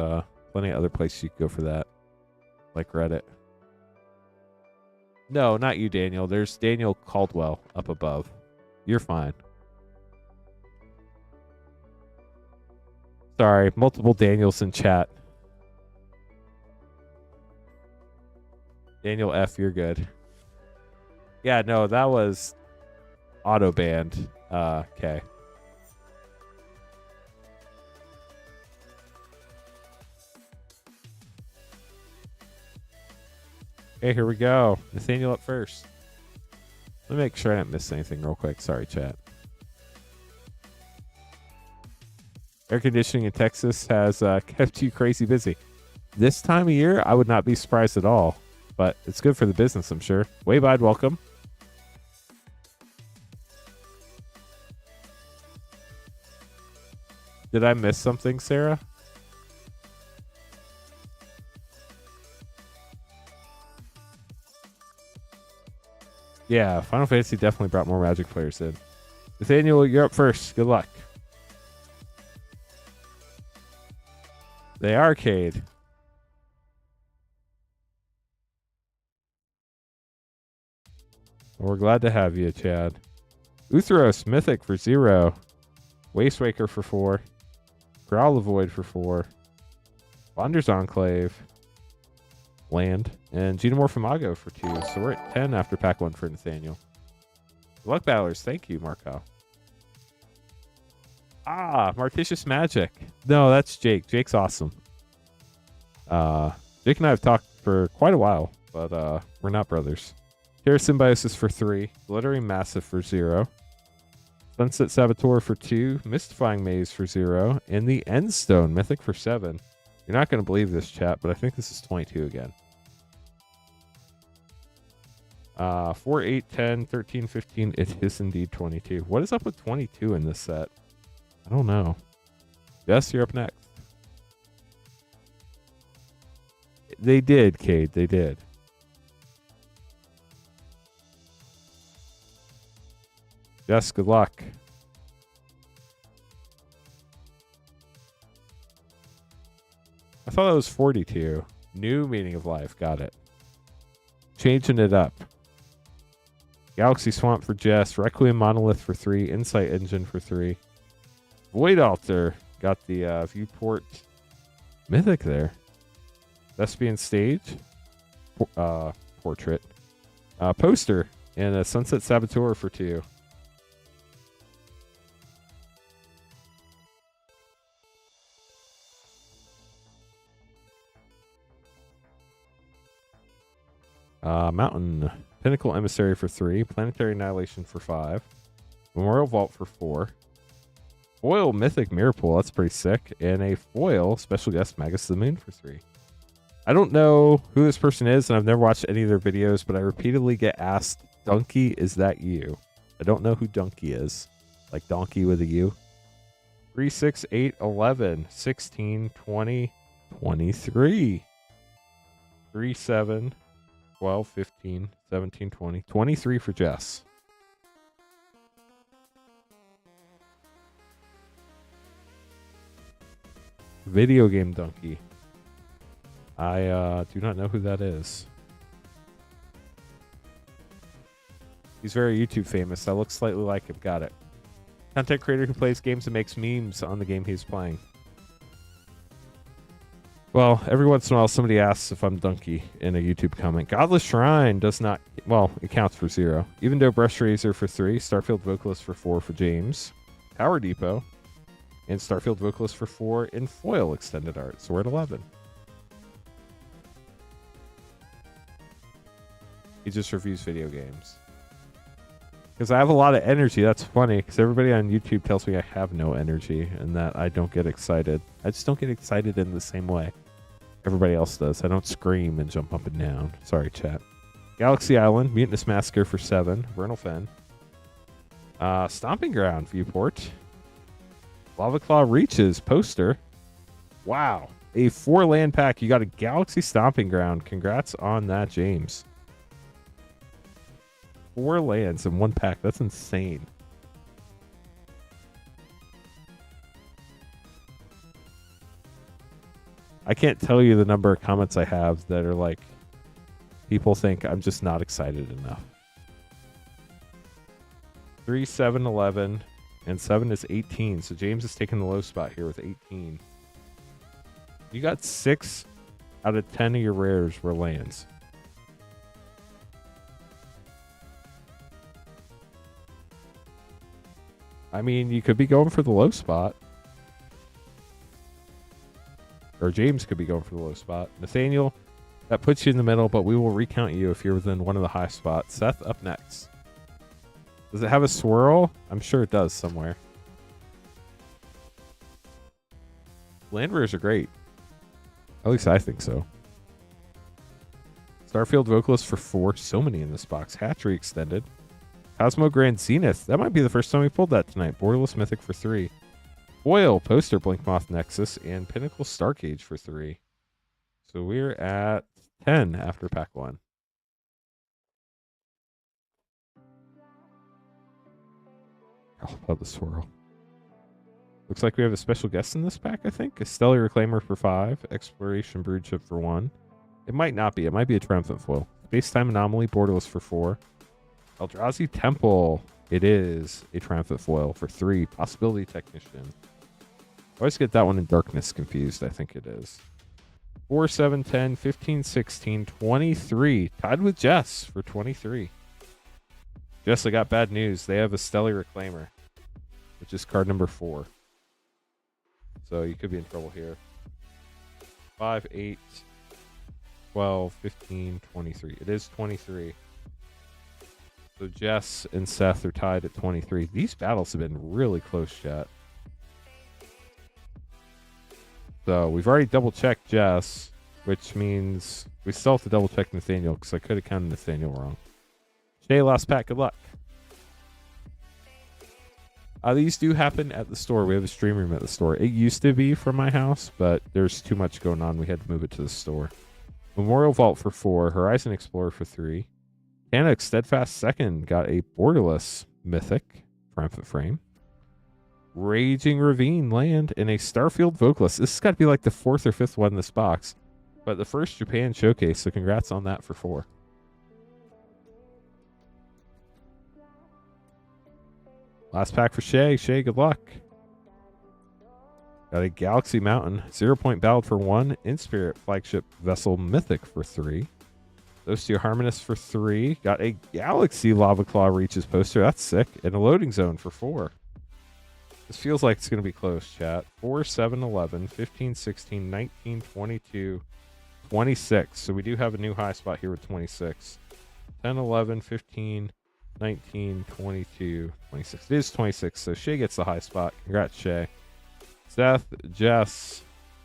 plenty of other places you can go for that, like Reddit. No, not you, Daniel. There's Daniel Caldwell up above. You're fine. Sorry, multiple Daniels in chat. Daniel F, you're good. Yeah, no, that was auto banned. Okay. Okay, here we go. Nathaniel up first. Let me make sure I didn't miss anything real quick. Sorry, chat. Air conditioning in Texas has kept you crazy busy. This time of year, I would not be surprised at all. But it's good for the business, I'm sure. Waybide, welcome. Did I miss something, Sarah? Yeah, Final Fantasy definitely brought more Magic players in. Nathaniel, you're up first. Good luck. The arcade. We're glad to have you, Chad. Uthros, Mythic for 0. Wastewaker for 4. Growl of Void for 4. Wander's Enclave. Land. And Genomorph Imago for 2. So we're at 10 after pack 1 for Nathaniel. Luck Battlers, thank you, Marco. Ah, Martitious Magic. No, that's Jake. Jake's awesome. Jake and I have talked for quite a while, but we're not brothers. Terra Symbiosis for 3. Glittering Massive for 0. Sunset Saboteur for 2. Mystifying Maze for 0. And the Endstone Mythic for 7. You're not going to believe this, chat, but I think this is 22 again. 4, 8, 10, 13, 15. It is indeed 22. What is up with 22 in this set? I don't know. Jess, you're up next. They did, Cade. They did. Jess, good luck. I thought that was 42. New Meaning of Life. Got it. Changing it up. Galaxy Swamp for Jess. Requiem Monolith for 3. Insight Engine for 3. Void Altar. Got the Viewport Mythic there. Thespian Stage. Portrait. Poster. And a Sunset Saboteur for 2. Mountain Pinnacle Emissary for 3. Planetary Annihilation for 5. Memorial Vault for 4. Foil Mythic Mirror Pool. That's pretty sick. And a foil Special Guest Magus of the Moon for 3. I don't know who this person is, and I've never watched any of their videos, but I repeatedly get asked, Donkey, is that you? I don't know who Donkey is. Like donkey with a U. 3, 6, 8, 11, 16, 20, 23. 3, 7, 12, 15, 17, 20. 23 for Jess. Video game donkey. I do not know who that is. He's very YouTube famous. That looks slightly like him. Got it. Content creator who plays games and makes memes on the game he's playing. Well, every once in a while somebody asks if I'm Donkey in a YouTube comment. Godless Shrine does not... Well, it counts for 0. Even though Brush Razor for 3. Starfield Vocalist for 4 for James. Power Depot. And Starfield Vocalist for 4 in foil extended art. So we're at 11. He just reviews video games. Because I have a lot of energy. That's funny. Because everybody on YouTube tells me I have no energy and that I don't get excited. I just don't get excited in the same way everybody else does. I don't scream and jump up and down. Sorry, chat. Galaxy Island. Mutinous Massacre for 7. Vernal Fen. Stomping Ground Viewport. Lava Claw Reaches poster. Wow. A 4-land pack. You got a Galaxy Stomping Ground. Congrats on that, James. 4 lands in 1 pack. That's insane. I can't tell you the number of comments I have that are like, people think I'm just not excited enough. 3, 7, 11, and 7 is 18. So James is taking the low spot here with 18. You got 6 out of 10 of your rares were lands. I mean, you could be going for the low spot. Or James could be going for the low spot. Nathaniel, that puts you in the middle, but we will recount you if you're within one of the high spots. Seth, up next. Does it have a swirl? I'm sure it does somewhere. Land rares are great. At least I think so. Starfield Vocalist for 4. So many in this box. Hatchery extended. Cosmo Grand Zenith. That might be the first time we pulled that tonight. Borderless Mythic for 3. Foil Poster Blinkmoth Nexus and Pinnacle Starcage for 3. So we're at 10 after pack 1. How about the swirl? Looks like we have a special guest in this pack, I think. A Stellar Reclaimer for 5. Exploration Broodship for 1. It might not be. It might be a Triumphant Foil. Space-Time Anomaly Borderless for 4. Eldrazi Temple. It is a Triumphant Foil for 3. Possibility Technician. I always get that one in Darkness confused. I think it is. 4, 7, 10, 15, 16, 23. Tied with Jess for 23. Jess, I got bad news. They have a Stellar Reclaimer, which is card number 4. So you could be in trouble here. 5, 8, 12, 15, 23. It is 23. So Jess and Seth are tied at 23. These battles have been really close, chat. So we've already double-checked Jess, which means we still have to double-check Nathaniel because I could have counted Nathaniel wrong. Shay, last pack. Good luck. These do happen at the store. We have a stream room at the store. It used to be from my house, but there's too much going on. We had to move it to the store. Memorial Vault for 4. Horizon Explorer for 3. Canuck Steadfast Second got a Borderless Mythic Triumphant Frame. Raging Ravine land and a Starfield Vocalist. This has got to be like the 4th or 5th one in this box. But the first Japan showcase, so congrats on that for 4. Last pack for Shay. Shay, good luck. Got a Galaxy Mountain, 0-point Ballad for 1, Inspirit Flagship Vessel Mythic for 3. Those 2 Harmonists for 3. Got a Galaxy Lava Claw Reaches poster. That's sick. And a Loading Zone for 4. This feels like it's going to be close, chat. 4, 7, 11, 15, 16, 19, 22, 26. So we do have a new high spot here with 26. 10, 11, 15, 19, 22, 26. It is 26, so Shay gets the high spot. Congrats, Shay. Seth, Jess,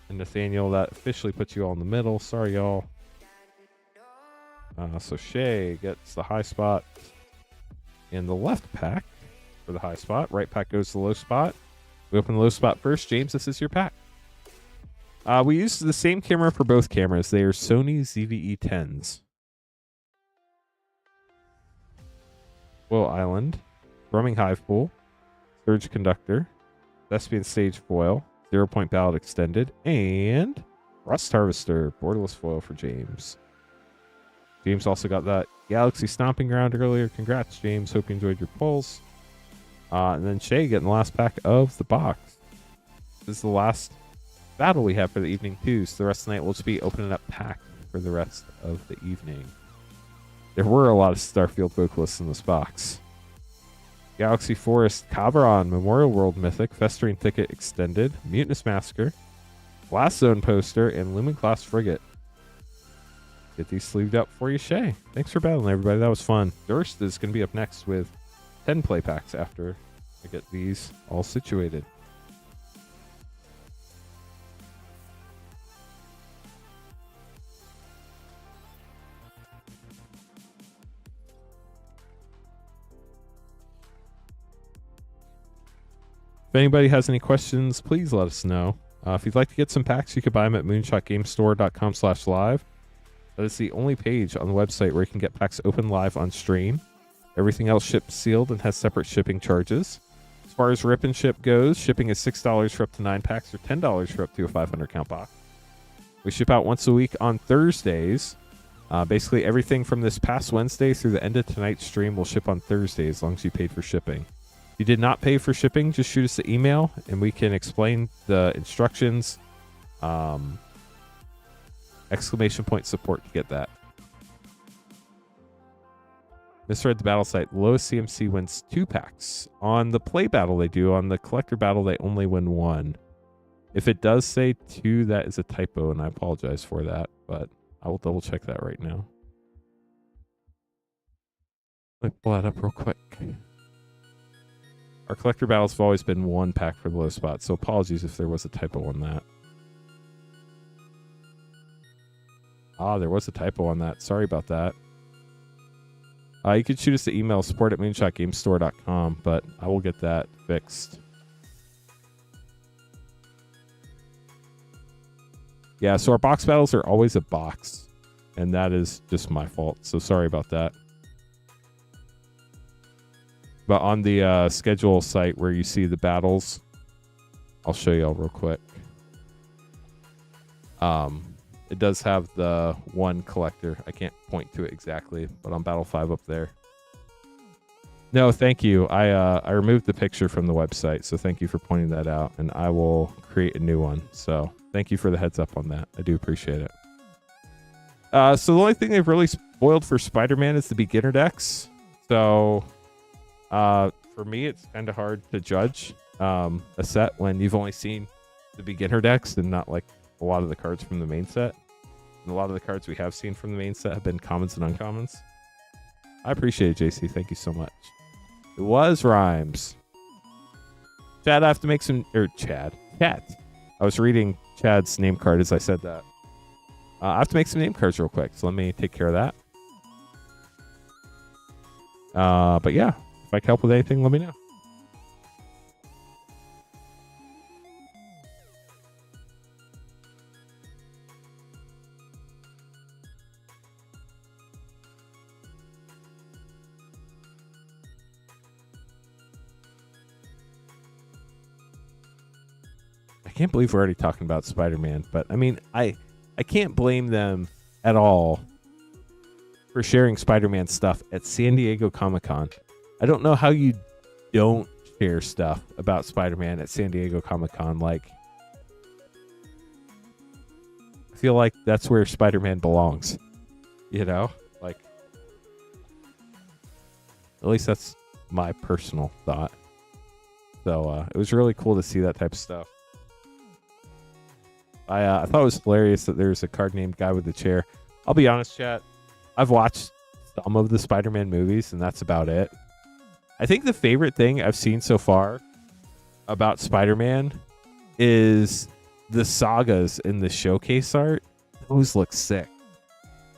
and Nathaniel, that officially puts you all in the middle. Sorry, y'all. So Shay gets the high spot in the left pack for the high spot. Right pack goes to the low spot. We open the low spot first. James, this is your pack. We used the same camera for both cameras. They are Sony ZVE 10s. Will Island, Thrumming Hive Pool, Surge Conductor, Thespian Stage Foil, 0-point Ballad Extended, and Rust Harvester, Borderless Foil for James. James also got that Galaxy Stomping Ground earlier. Congrats, James. Hope you enjoyed your pulls. And then Shay getting the last pack of the box. This is the last battle we have for the evening, too. So the rest of the night we'll just be opening up pack for the rest of the evening. There were a lot of Starfield Vocalists in this box. Galaxy Forest, Kaveron, Memorial World Mythic, Festering Thicket Extended, Mutinous Massacre, Blast Zone Poster, and Lumen Class Frigate. Get these sleeved up for you, Shay. Thanks for battling, everybody. That was fun. Durst is going to be up next with 10 play packs after I get these all situated. If anybody has any questions, please let us know. If you'd like to get some packs, you can buy them at moonshotgamestore.com/live. That is the only page on the website where you can get packs open live on stream. Everything else ships sealed and has separate shipping charges. As far as rip and ship goes, shipping is $6 for up to 9 packs or $10 for up to a 500 count box. We ship out once a week on Thursdays. Basically, everything from this past Wednesday through the end of tonight's stream will ship on Thursday as long as you paid for shipping. If you did not pay for shipping, just shoot us an email and we can explain the instructions. Exclamation point support to get that. Misread the battle site. Lowest CMC wins 2 packs. On the play battle they do. On the collector battle they only win 1. If it does say 2, that is a typo, and I apologize for that, but I will double check that right now. Let me pull that up real quick. Our collector battles have always been 1 pack for the low spot, so apologies if there was a typo on that. Ah, there was a typo on that. Sorry about that. You could shoot us the email support@moonshotgamestore.com, but I will get that fixed. Yeah, so our box battles are always a box, and that is just my fault, so sorry about that. But on the schedule site where you see the battles, I'll show you all real quick. It does have the 1 collector. I can't point to it exactly, but on Battle 5 up there. No, thank you. I removed the picture from the website, so thank you for pointing that out, and I will create a new one. So thank you for the heads up on that. I do appreciate it. So the only thing they've really spoiled for Spider-Man is the beginner decks. So for me, it's kind of hard to judge a set when you've only seen the beginner decks and not like a lot of the cards from the main set. And a lot of the cards we have seen from the main set have been commons and uncommons. I appreciate it, JC. Thank you so much. It was Rhymes. Chad, I have to make some... Chat. I was reading Chad's name card as I said that. I have to make some name cards real quick, so let me take care of that. But yeah, if I can help with anything, let me know. I can't believe we're already talking about Spider-Man, but I mean, I can't blame them at all for sharing Spider-Man stuff at San Diego Comic-Con. I don't know how you don't share stuff about Spider-Man at San Diego Comic-Con. Like, I feel like that's where Spider-Man belongs, you know? Like, at least that's my personal thought. So it was really cool to see that type of stuff. I thought it was hilarious that there's a card named Guy with the Chair. I'll be honest, chat. I've watched some of the Spider-Man movies, and that's about it. I think the favorite thing I've seen so far about Spider-Man is the sagas in the showcase art. Those look sick.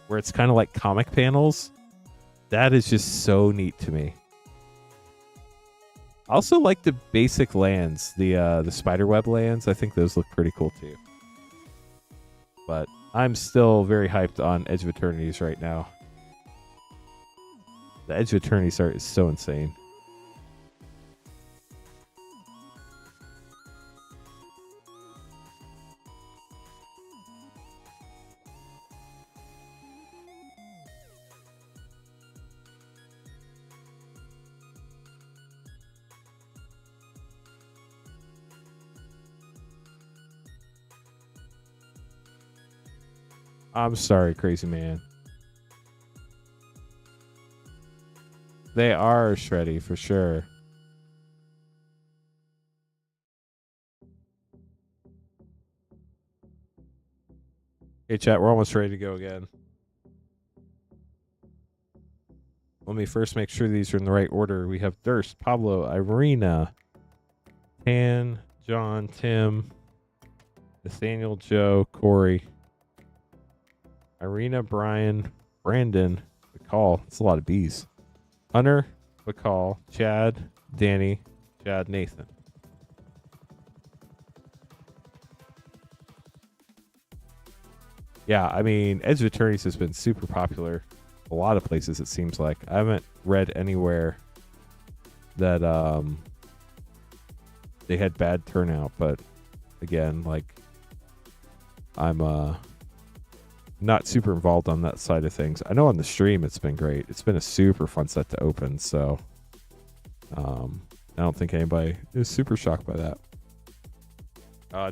Where it's kind of like comic panels. That is just so neat to me. I also like the basic lands, the spiderweb lands. I think those look pretty cool too. But I'm still very hyped on Edge of Eternities right now. The Edge of Eternities art is so insane. I'm sorry, crazy man. They are shreddy for sure. Hey chat, we're almost ready to go again. Let me first make sure these are in the right order. We have Durst, Pablo, Irina, Tan, John, Tim, Nathaniel, Joe, Corey, Irina, Brian, Brandon, Bacall. That's a lot of B's. Hunter, Bacall, Chad, Danny, Chad, Nathan. Yeah, I mean, Edge of Eternities has been super popular. A lot of places, it seems like. I haven't read anywhere that they had bad turnout, but again, like, I'm not super involved on that side of things. I know on the stream it's been great. It's been a super fun set to open, so I don't think anybody is super shocked by that.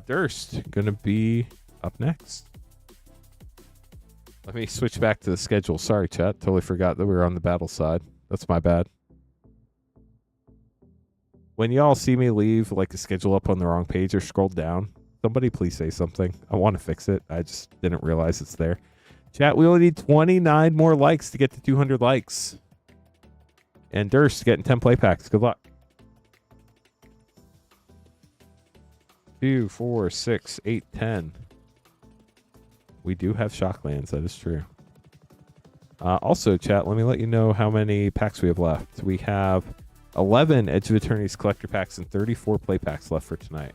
Durst gonna be up next. Let me switch back to the schedule. Sorry, chat. Totally forgot that we were on the battle side. That's my bad. When y'all see me leave like a schedule up on the wrong page or scroll down, somebody please say something. I want to fix it. I just didn't realize it's there. Chat, we only need 29 more likes to get to 200 likes. And Durst getting 10 play packs. Good luck. 2, 4, 6, 8, 10. We do have Shocklands. That is true. Also, chat, let me let you know how many packs we have left. We have 11 Edge of Eternity's collector packs and 34 play packs left for tonight.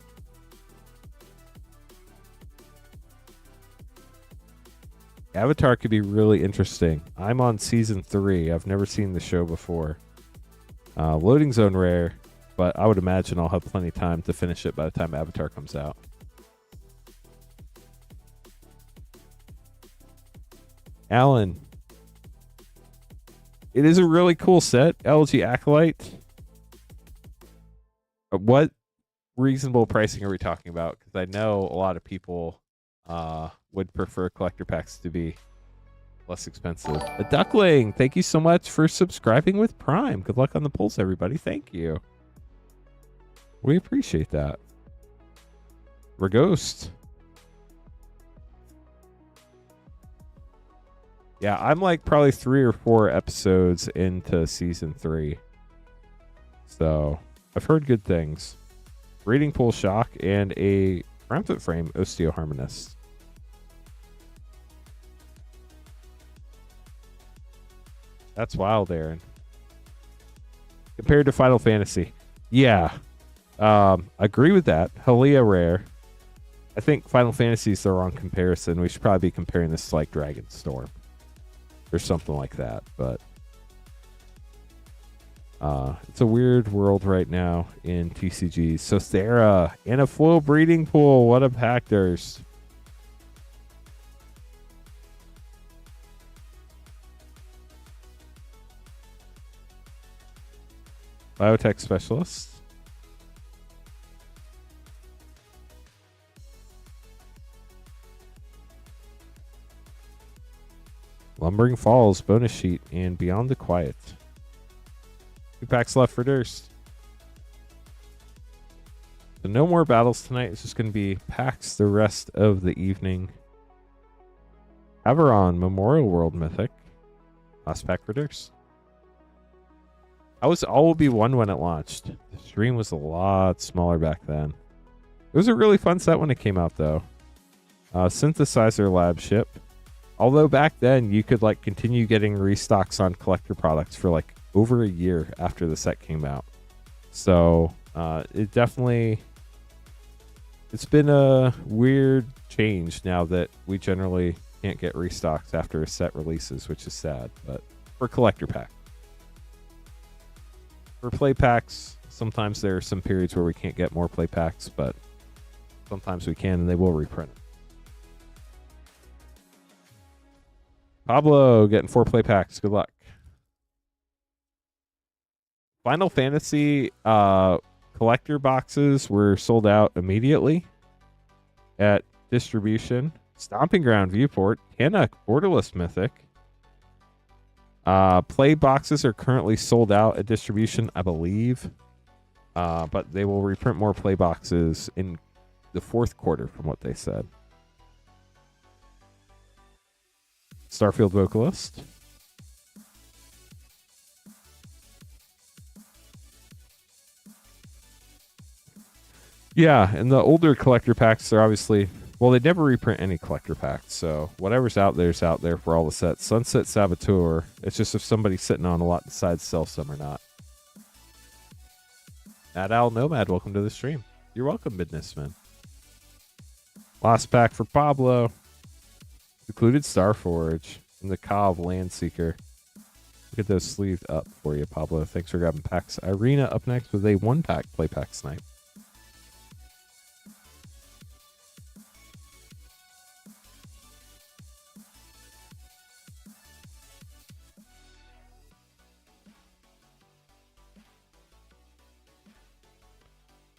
Avatar could be really interesting. I'm on season 3. I've never seen the show before. Loading zone rare, but I would imagine I'll have plenty of time to finish it by the time Avatar comes out. Alan, it is a really cool set, LG Acolyte. What reasonable pricing are we talking about? Because I know a lot of people would prefer collector packs to be less expensive. A Duckling, thank you so much for subscribing with Prime. Good luck on the polls, everybody. Thank you. We appreciate that. Reghost. Yeah, I'm like probably 3 or 4 episodes into season 3. So I've heard good things. Reading Pool Shock and a Triumphant Frame Osteoharmonist. That's wild, Aaron. Compared to Final Fantasy. Yeah. Agree with that. Halia rare. I think Final Fantasy is the wrong comparison. We should probably be comparing this to like Dragon Storm. Or something like that. But it's a weird world right now in TCGs. So Thera and a foil breeding pool. What a pack, there's. Biotech Specialist. Lumbering Falls, bonus sheet, and Beyond the Quiet. 2 packs left for Durst. So no more battles tonight. It's just going to be packs the rest of the evening. Averon, Memorial World Mythic. Last pack for Durst. I was all be 1 when it launched. The stream was a lot smaller back then. It was a really fun set when it came out, though. Synthesizer Lab ship. Although back then you could like continue getting restocks on collector products for like over a year after the set came out. So it's been a weird change now that we generally can't get restocks after a set releases, which is sad. But for collector pack. For play packs, sometimes there are some periods where we can't get more play packs, but sometimes we can and they will reprint it. Pablo getting 4 play packs. Good luck. Final Fantasy collector boxes were sold out immediately at distribution. Stomping Ground Viewport. Tannock Borderless Mythic. Play boxes are currently sold out at distribution, I believe. But they will reprint more play boxes in the 4th quarter from what they said. Starfield Vocalist. Yeah, and the older collector packs are obviously... Well, they never reprint any collector packs, so whatever's out there's out there for all the sets. Sunset Saboteur. It's just if somebody's sitting on a lot decides to sell some or not. Mad Owl Nomad, welcome to the stream. You're welcome, Businessman. Last pack for Pablo. Secluded Starforge and the Kav Landseeker. Get those sleeved up for you, Pablo. Thanks for grabbing packs. Irina up next with a 1-pack play pack snipe.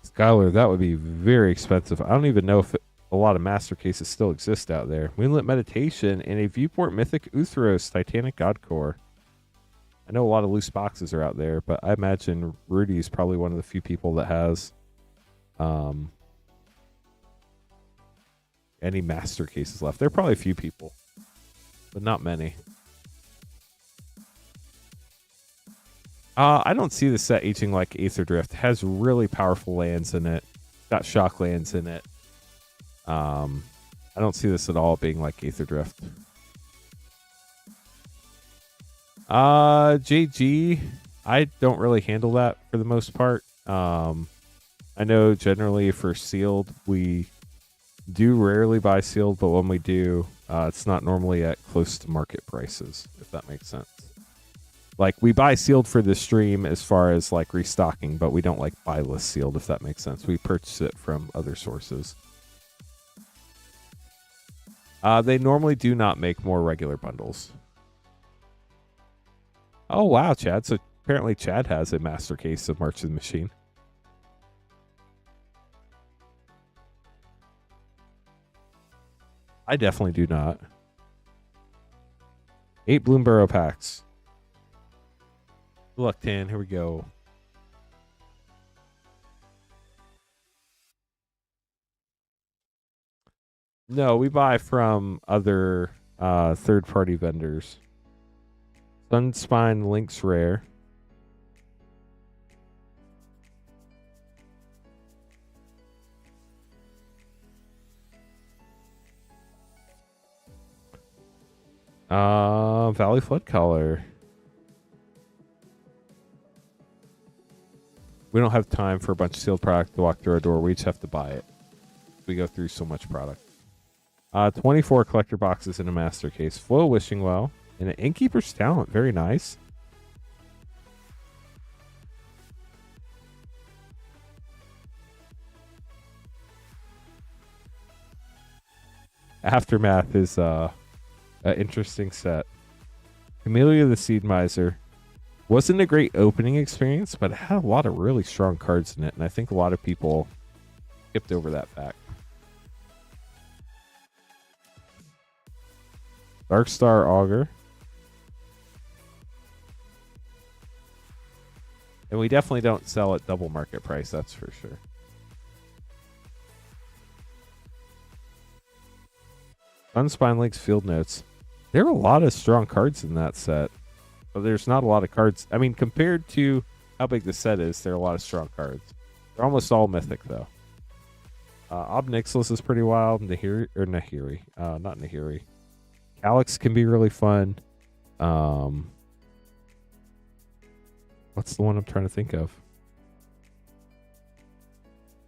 Skylar, that would be very expensive. I don't even know if a lot of master cases still exist out there. Moonlit Meditation and a Viewport Mythic Uthros Titanic God Core. I know a lot of loose boxes are out there, but I imagine Rudy's probably one of the few people that has any master cases left. There are probably a few people, but not many. I don't see the set aging like Aether Drift. It has really powerful lands in it. Got shock lands in it. I don't see this at all being like Aether Drift. JG, I don't really handle that for the most part. I know generally for sealed, we do rarely buy sealed, but when we do, it's not normally at close to market prices, if that makes sense. Like, we buy sealed for the stream as far as like restocking, but we don't like buy list sealed, if that makes sense. We purchase it from other sources. They normally do not make more regular bundles. Oh, wow, Chad. So apparently Chad has a master case of March of the Machine. I definitely do not. 8 Bloomborough packs. Good luck, Tan. Here we go. No, we buy from other third-party vendors. Sunspine Lynx Rare. Valley Flood Color. We don't have time for a bunch of sealed product to walk through our door. We just have to buy it. We go through so much product. 24 collector boxes in a master case. Flow Wishing Well. And an Innkeeper's Talent. Very nice. Aftermath is an interesting set. Camellia the Seed Miser. Wasn't a great opening experience, but it had a lot of really strong cards in it. And I think a lot of people skipped over that fact. Darkstar Augur. And we definitely don't sell at double market price, that's for sure. Unspine Links Field Notes. There are a lot of strong cards in that set. But there's not a lot of cards. I mean, compared to how big the set is, there are a lot of strong cards. They're almost all mythic, though. Ob Nixilis is pretty wild. Nahiri. Not Nahiri. Calyx can be really fun. What's the one I'm trying to think of?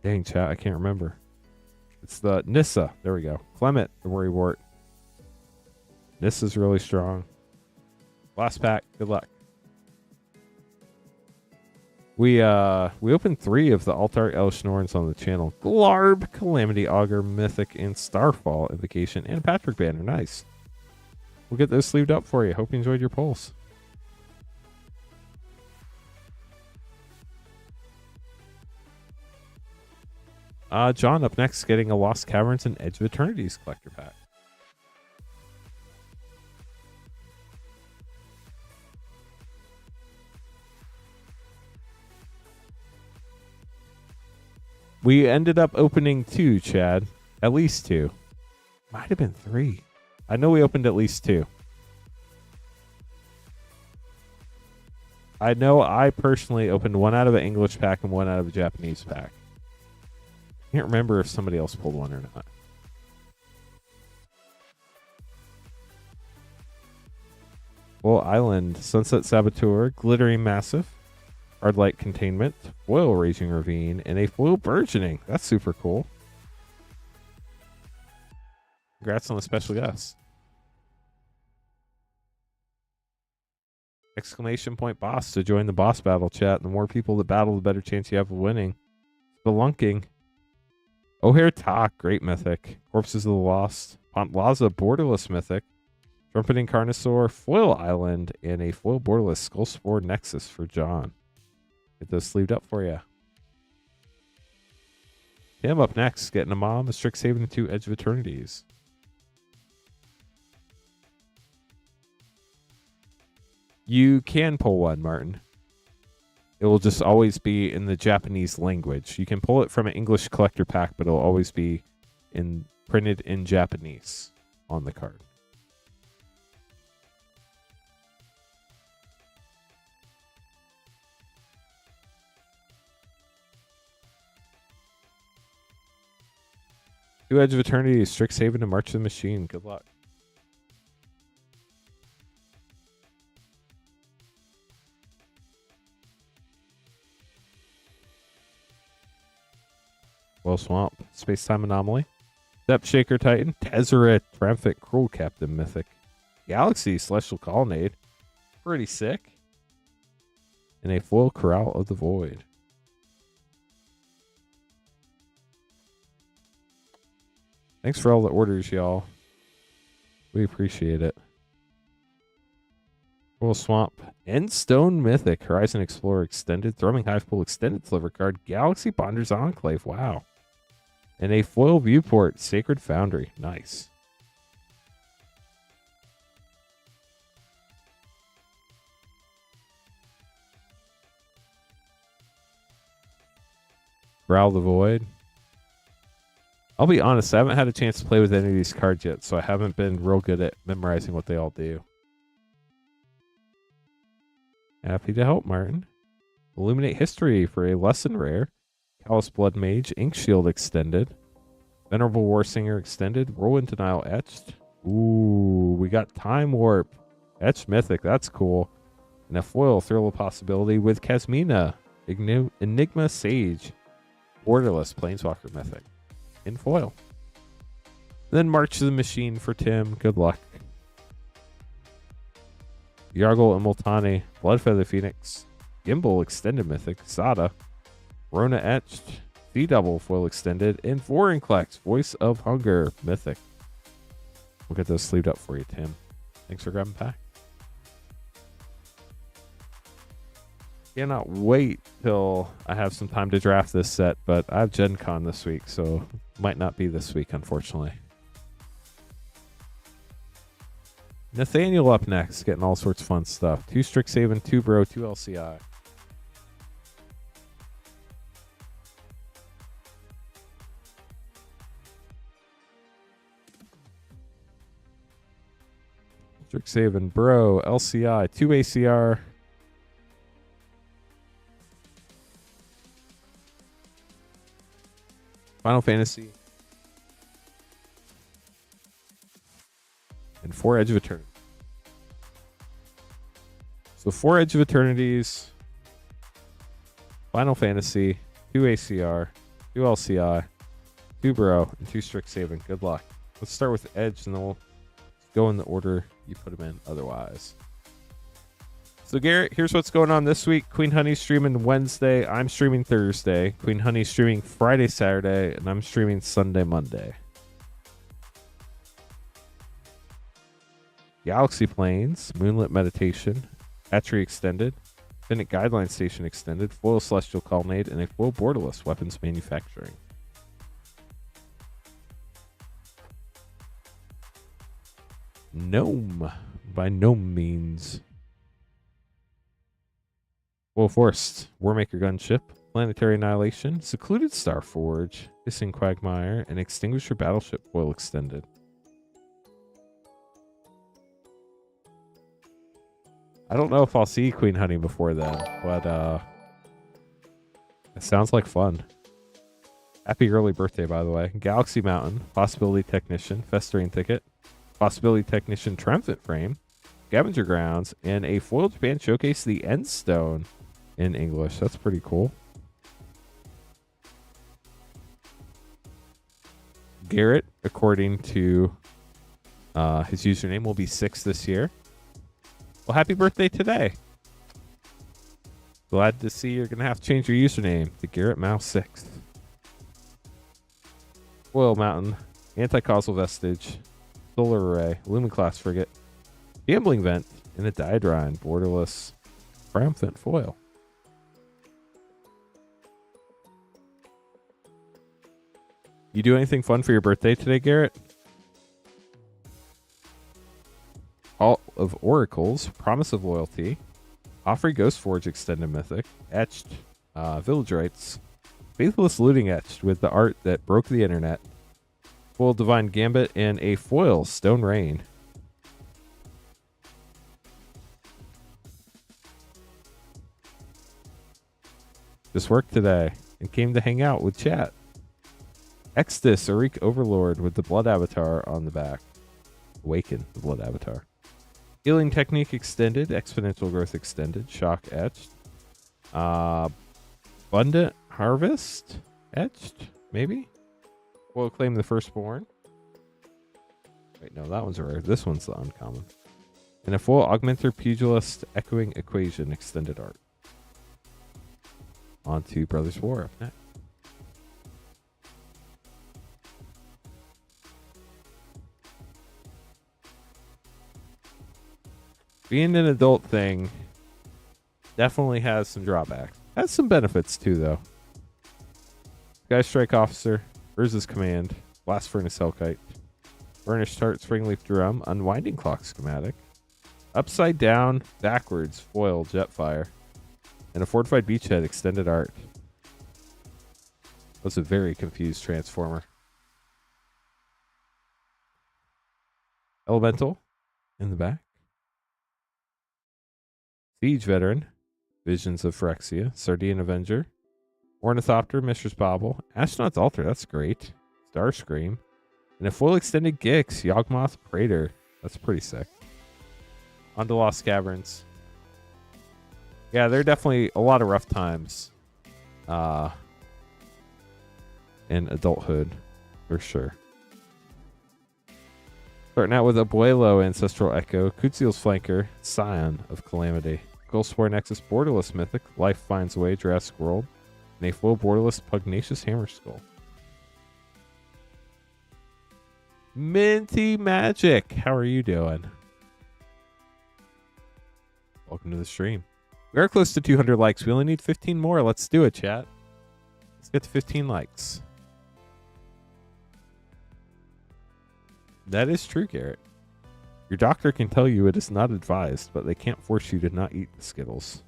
Dang, chat, I can't remember. It's the Nissa. There we go. Clement, the Worrywart. Nissa's really strong. Last pack. Good luck. We opened 3 of the Altar Elshnorns on the channel. Glarb, Calamity Augur, Mythic, and Starfall Invocation, and Patrick Banner. Nice. We'll get those sleeved up for you. Hope you enjoyed your pulls. John up next, getting a Lost Caverns and Edge of Eternities collector pack. We ended up opening 2, Chad. At least 2. Might have been 3. I know we opened at least 2. I know I personally opened 1 out of an English pack and 1 out of a Japanese pack. Can't remember if somebody else pulled one or not. Well, Island, Sunset Saboteur, Glittering Massive, Hardlight Containment, Foil Raging Ravine, and a Foil Burgeoning. That's super cool. Congrats on the special guest. Exclamation point boss to join the boss battle chat. The more people that battle, the better chance you have of winning. Spelunking. O'Hare Tak, great mythic. Corpses of the Lost. Pontlaza, borderless mythic. Trumpeting Carnosaur, Foil Island, and a foil borderless Skullspore Nexus for John. Get those sleeved up for you. Him up next, getting a Mom, a Strixhaven, and 2 Edge of Eternities. You can pull one, Martin. It will just always be in the Japanese language. You can pull it from an English collector pack, but it'll always be printed in Japanese on the card. Two Edge of Eternity, Strixhaven, and March of the Machine. Good luck. Well, Swamp, Space-Time Anomaly, Depth Shaker Titan, Tezzeret, Triumphant Cruel Captain Mythic, Galaxy, Celestial Colonnade, pretty sick, and a foil Corral of the Void. Thanks for all the orders, y'all. We appreciate it. Well, Swamp, Endstone Mythic, Horizon Explorer Extended, Thrumming Hive Pool Extended Sliver Card, Galaxy Bonders Enclave, wow. And a foil Viewport, Sacred Foundry, nice. Growl the Void. I'll be honest, I haven't had a chance to play with any of these cards yet, so I haven't been real good at memorizing what they all do. Happy to help, Martin. Illuminate History for a Lesson Rare. Callous Blood Mage, Ink Shield Extended. Venerable Warsinger Extended. Whirlwind Denial Etched. Ooh, we got Time Warp. Etched Mythic, that's cool. And a foil Thrill of Possibility with Kasmina. Enigma Sage. Borderless Planeswalker Mythic. In foil. Then March of the Machine for Tim. Good luck. Yargle and Multani, Bloodfeather Phoenix, Gimbal Extended Mythic, Sada, Rona Etched, D-Double Foil Extended, and Vorinclex, Voice of Hunger Mythic. We'll get those sleeved up for you, Tim. Thanks for grabbing pack. Cannot wait till I have some time to draft this set, but I have Gen Con this week, so might not be this week, unfortunately. Nathaniel up next, getting all sorts of fun stuff. 2 Strixhaven, 2 Bro, 2 LCI. Strixhaven, Bro, LCI, 2 ACR. Final Fantasy. And 4 Edge of Eternity. So 4 Edge of Eternities, Final Fantasy, 2 ACR, 2 LCI, 2 Bro, and 2 Strixhaven. Good luck. Let's start with Edge, and then we'll go in the order you put them in otherwise. So Garrett, here's what's going on this week. Queen Honey's streaming Wednesday. I'm streaming Thursday. Queen Honey's streaming Friday, Saturday, and I'm streaming Sunday, Monday. Galaxy Planes, Moonlit Meditation, Hatchery Extended, Infinite Guideline Station Extended, Foil Celestial Colonnade, and a Foil Borderless Weapons Manufacturing. Gnome, by no means. Foil Forest, Warmaker Gunship, Planetary Annihilation, Secluded Starforge, Hissing Quagmire, and Extinguisher Battleship Foil Extended. I don't know if I'll see Queen Honey before then, but it sounds like fun. Happy early birthday, by the way. Galaxy Mountain, Possibility Technician, Festering Ticket, Possibility Technician Triumphant Frame, Scavenger Grounds, and a Foil Japan Showcase, the Endstone in English. That's pretty cool. Garrett, according to his username, will be 6 this year. Well, happy birthday today. Glad to see you're going to have to change your username to Garrett Mouse 6. Foil Mountain, Anti-Causal Vestige, Solar Array, Lumen Class Frigate, Gambling Vent, and a Diadrine, Borderless, Triumphant Foil. You do anything fun for your birthday today, Garrett? Hall of Oracles, Promise of Loyalty, Offrey Ghostforge Extended Mythic, Etched, Village Rites, Faithless Looting Etched with the art that broke the internet, Full Divine Gambit, and a foil Stone Rain. Just worked today and came to hang out with chat. Exodus, Arik Overlord with the Blood Avatar on the back. Awaken the Blood Avatar. Healing Technique Extended, Exponential Growth Extended, Shock Etched. Abundant Harvest Etched, maybe? We'll claim the Firstborn. Wait, no, that one's rare. This one's the uncommon. And a full Augmenter Pugilist Echoing Equation Extended Art. On to Brothers War up next. Being an adult thing definitely has some drawbacks. Has some benefits too, though. Sky Strike Officer, Urza's Command, Blast Furnace Hellkite, Burnished Tart Springleaf Drum, Unwinding Clock Schematic, Upside Down, Backwards, Foil, Jetfire, and a Fortified Beachhead Extended Art. That's a very confused Transformer. Elemental in the back. Siege Veteran, Visions of Phyrexia, Sardine Avenger, Ornithopter, Mistress Bobble, Astronaut's Altar, that's great. Starscream, and a full extended Gix, Yawgmoth Praetor. That's pretty sick. On to Lost Caverns. Yeah, there are definitely a lot of rough times in adulthood, for sure. Starting out with Abuelo, Ancestral Echo, Kuziel's Flanker, Scion of Calamity, Gulfspore Nexus, Borderless Mythic, Life Finds a Way, Jurassic World, and a full Borderless Pugnacious Hammer Skull. Minty Magic, how are you doing? Welcome to the stream. We are close to 200 likes. We only need 15 more. Let's do it, chat. Let's get to 15 likes. That is true, Garrett. Your doctor can tell you it is not advised, but they can't force you to not eat the Skittles.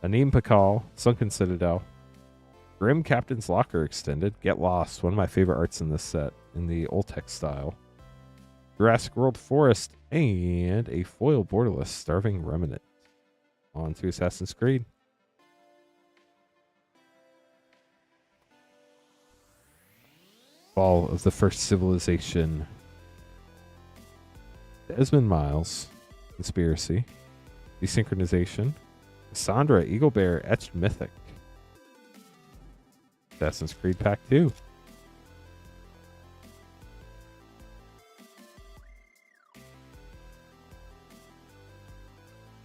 Anim Pakal, Sunken Citadel, Grim Captain's Locker Extended, Get Lost, one of my favorite arts in this set, in the Oltec style. Jurassic World Forest, and a foil borderless Starving Remnant. On to Assassin's Creed. Fall of the First Civilization. Desmond Miles, Conspiracy, Desynchronization, Cassandra, Eagle Bear, Etched Mythic, Assassin's Creed Pack 2,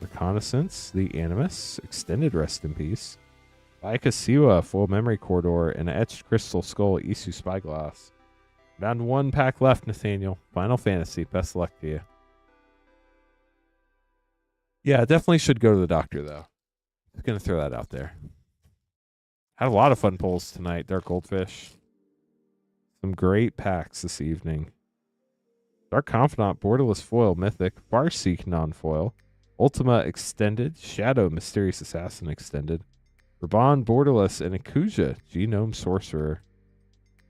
Reconnaissance, The Animus, Extended Rest in Peace, Baikasiwa, Full Memory Corridor, and Etched Crystal Skull, Isu Spyglass. Down to one pack left, Nathaniel. Final Fantasy, best luck to you. Yeah, definitely should go to the doctor, though. Just going to throw that out there. Had a lot of fun pulls tonight, Dark Goldfish. Some great packs this evening. Dark Confidant, Borderless Foil, Mythic, Farseek Non-Foil, Ultima Extended, Shadow Mysterious Assassin Extended, Raban Borderless, and Akuja Genome Sorcerer.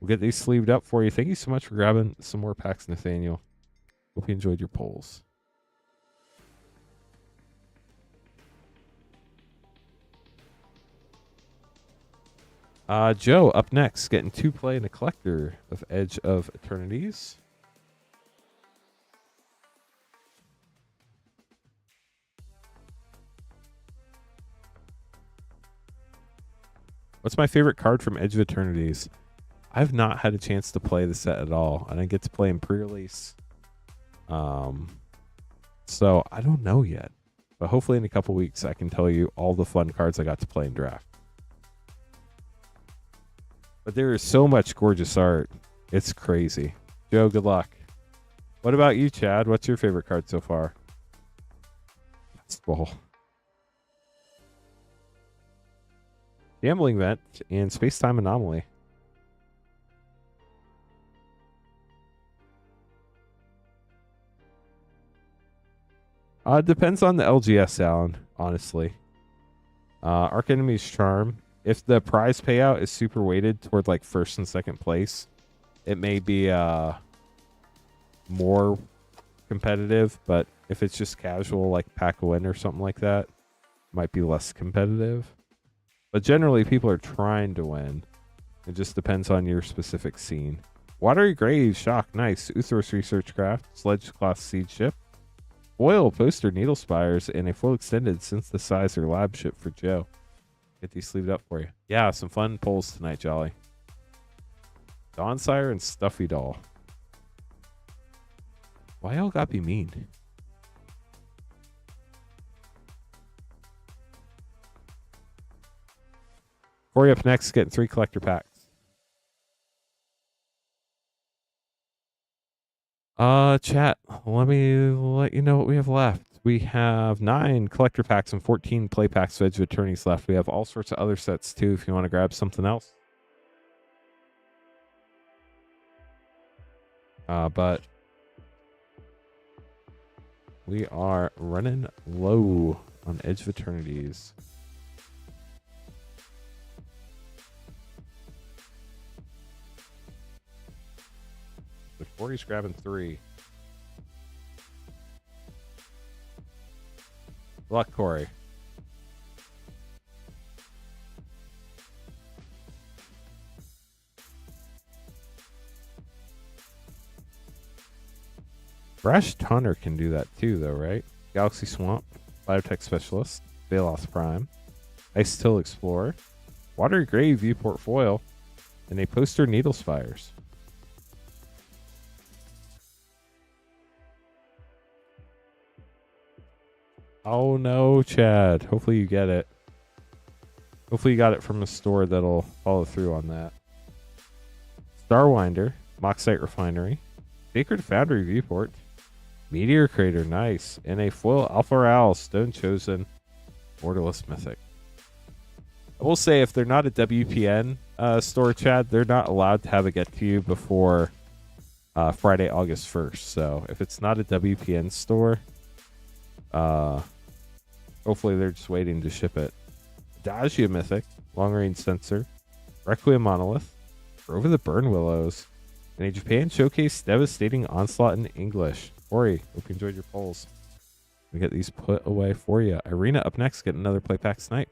We'll get these sleeved up for you. Thank you so much for grabbing some more packs, Nathaniel. Hope you enjoyed your pulls. Joe, up next, getting 2 play and a collector of Edge of Eternities. What's my favorite card from Edge of Eternities? I've not had a chance to play the set at all. I didn't get to play in pre-release. So I don't know yet. But hopefully in a couple weeks I can tell you all the fun cards I got to play in draft. But there is so much gorgeous art. It's crazy. Joe, good luck. What about you, Chad? What's your favorite card so far? Basketball. Gambling Vent and Space-Time Anomaly. It depends on the LGS sound, honestly. Arc Enemy's Charm. If the prize payout is super weighted toward like first and second place, it may be more competitive, but if it's just casual like pack a win or something like that, it might be less competitive. But generally people are trying to win. It just depends on your specific scene. Watery Grave, Shock, nice. Uthros Research Craft, Sledge Class Seed Ship, Foil Poster Needle Spires, and a full extended synthesizer lab ship for Joe. Get these sleeved up for you. Yeah, some fun polls tonight, Jolly. Dawnsire and Stuffy Doll. Why y'all gotta be mean? Corey up next, getting 3 collector packs. Chat, let me let you know what we have left. We have 9 collector packs and 14 play packs of Edge of Attorneys left. We have all sorts of other sets too if you want to grab something else. But we are running low on Edge of Eternities. The Corey's grabbing 3. Good luck, Corey. Brash Tunner can do that too, though, right? Galaxy Swamp, Biotech Specialist, Velos Prime, Ice Till Explorer, Watery Grave Viewport Foil, and a Poster Needle Spires. Oh no, Chad. Hopefully you get it. Hopefully you got it from a store that'll follow through on that. Starwinder, Moxite Refinery, Sacred Foundry Viewport, Meteor Crater, nice, and a foil Alpha Owl Stone Chosen Borderless Mythic. I will say if they're not a WPN store, Chad, they're not allowed to have it get to you before Friday, August 1st. So if it's not a WPN store, hopefully they're just waiting to ship it. Dagia Mythic, Long Range Sensor, Requiem Monolith, Grove of the Burn Willows, and a Japan Showcase Devastating Onslaught in English. Corey, hope you enjoyed your polls. We get these put away for you. Irina up next, get another play pack snipe.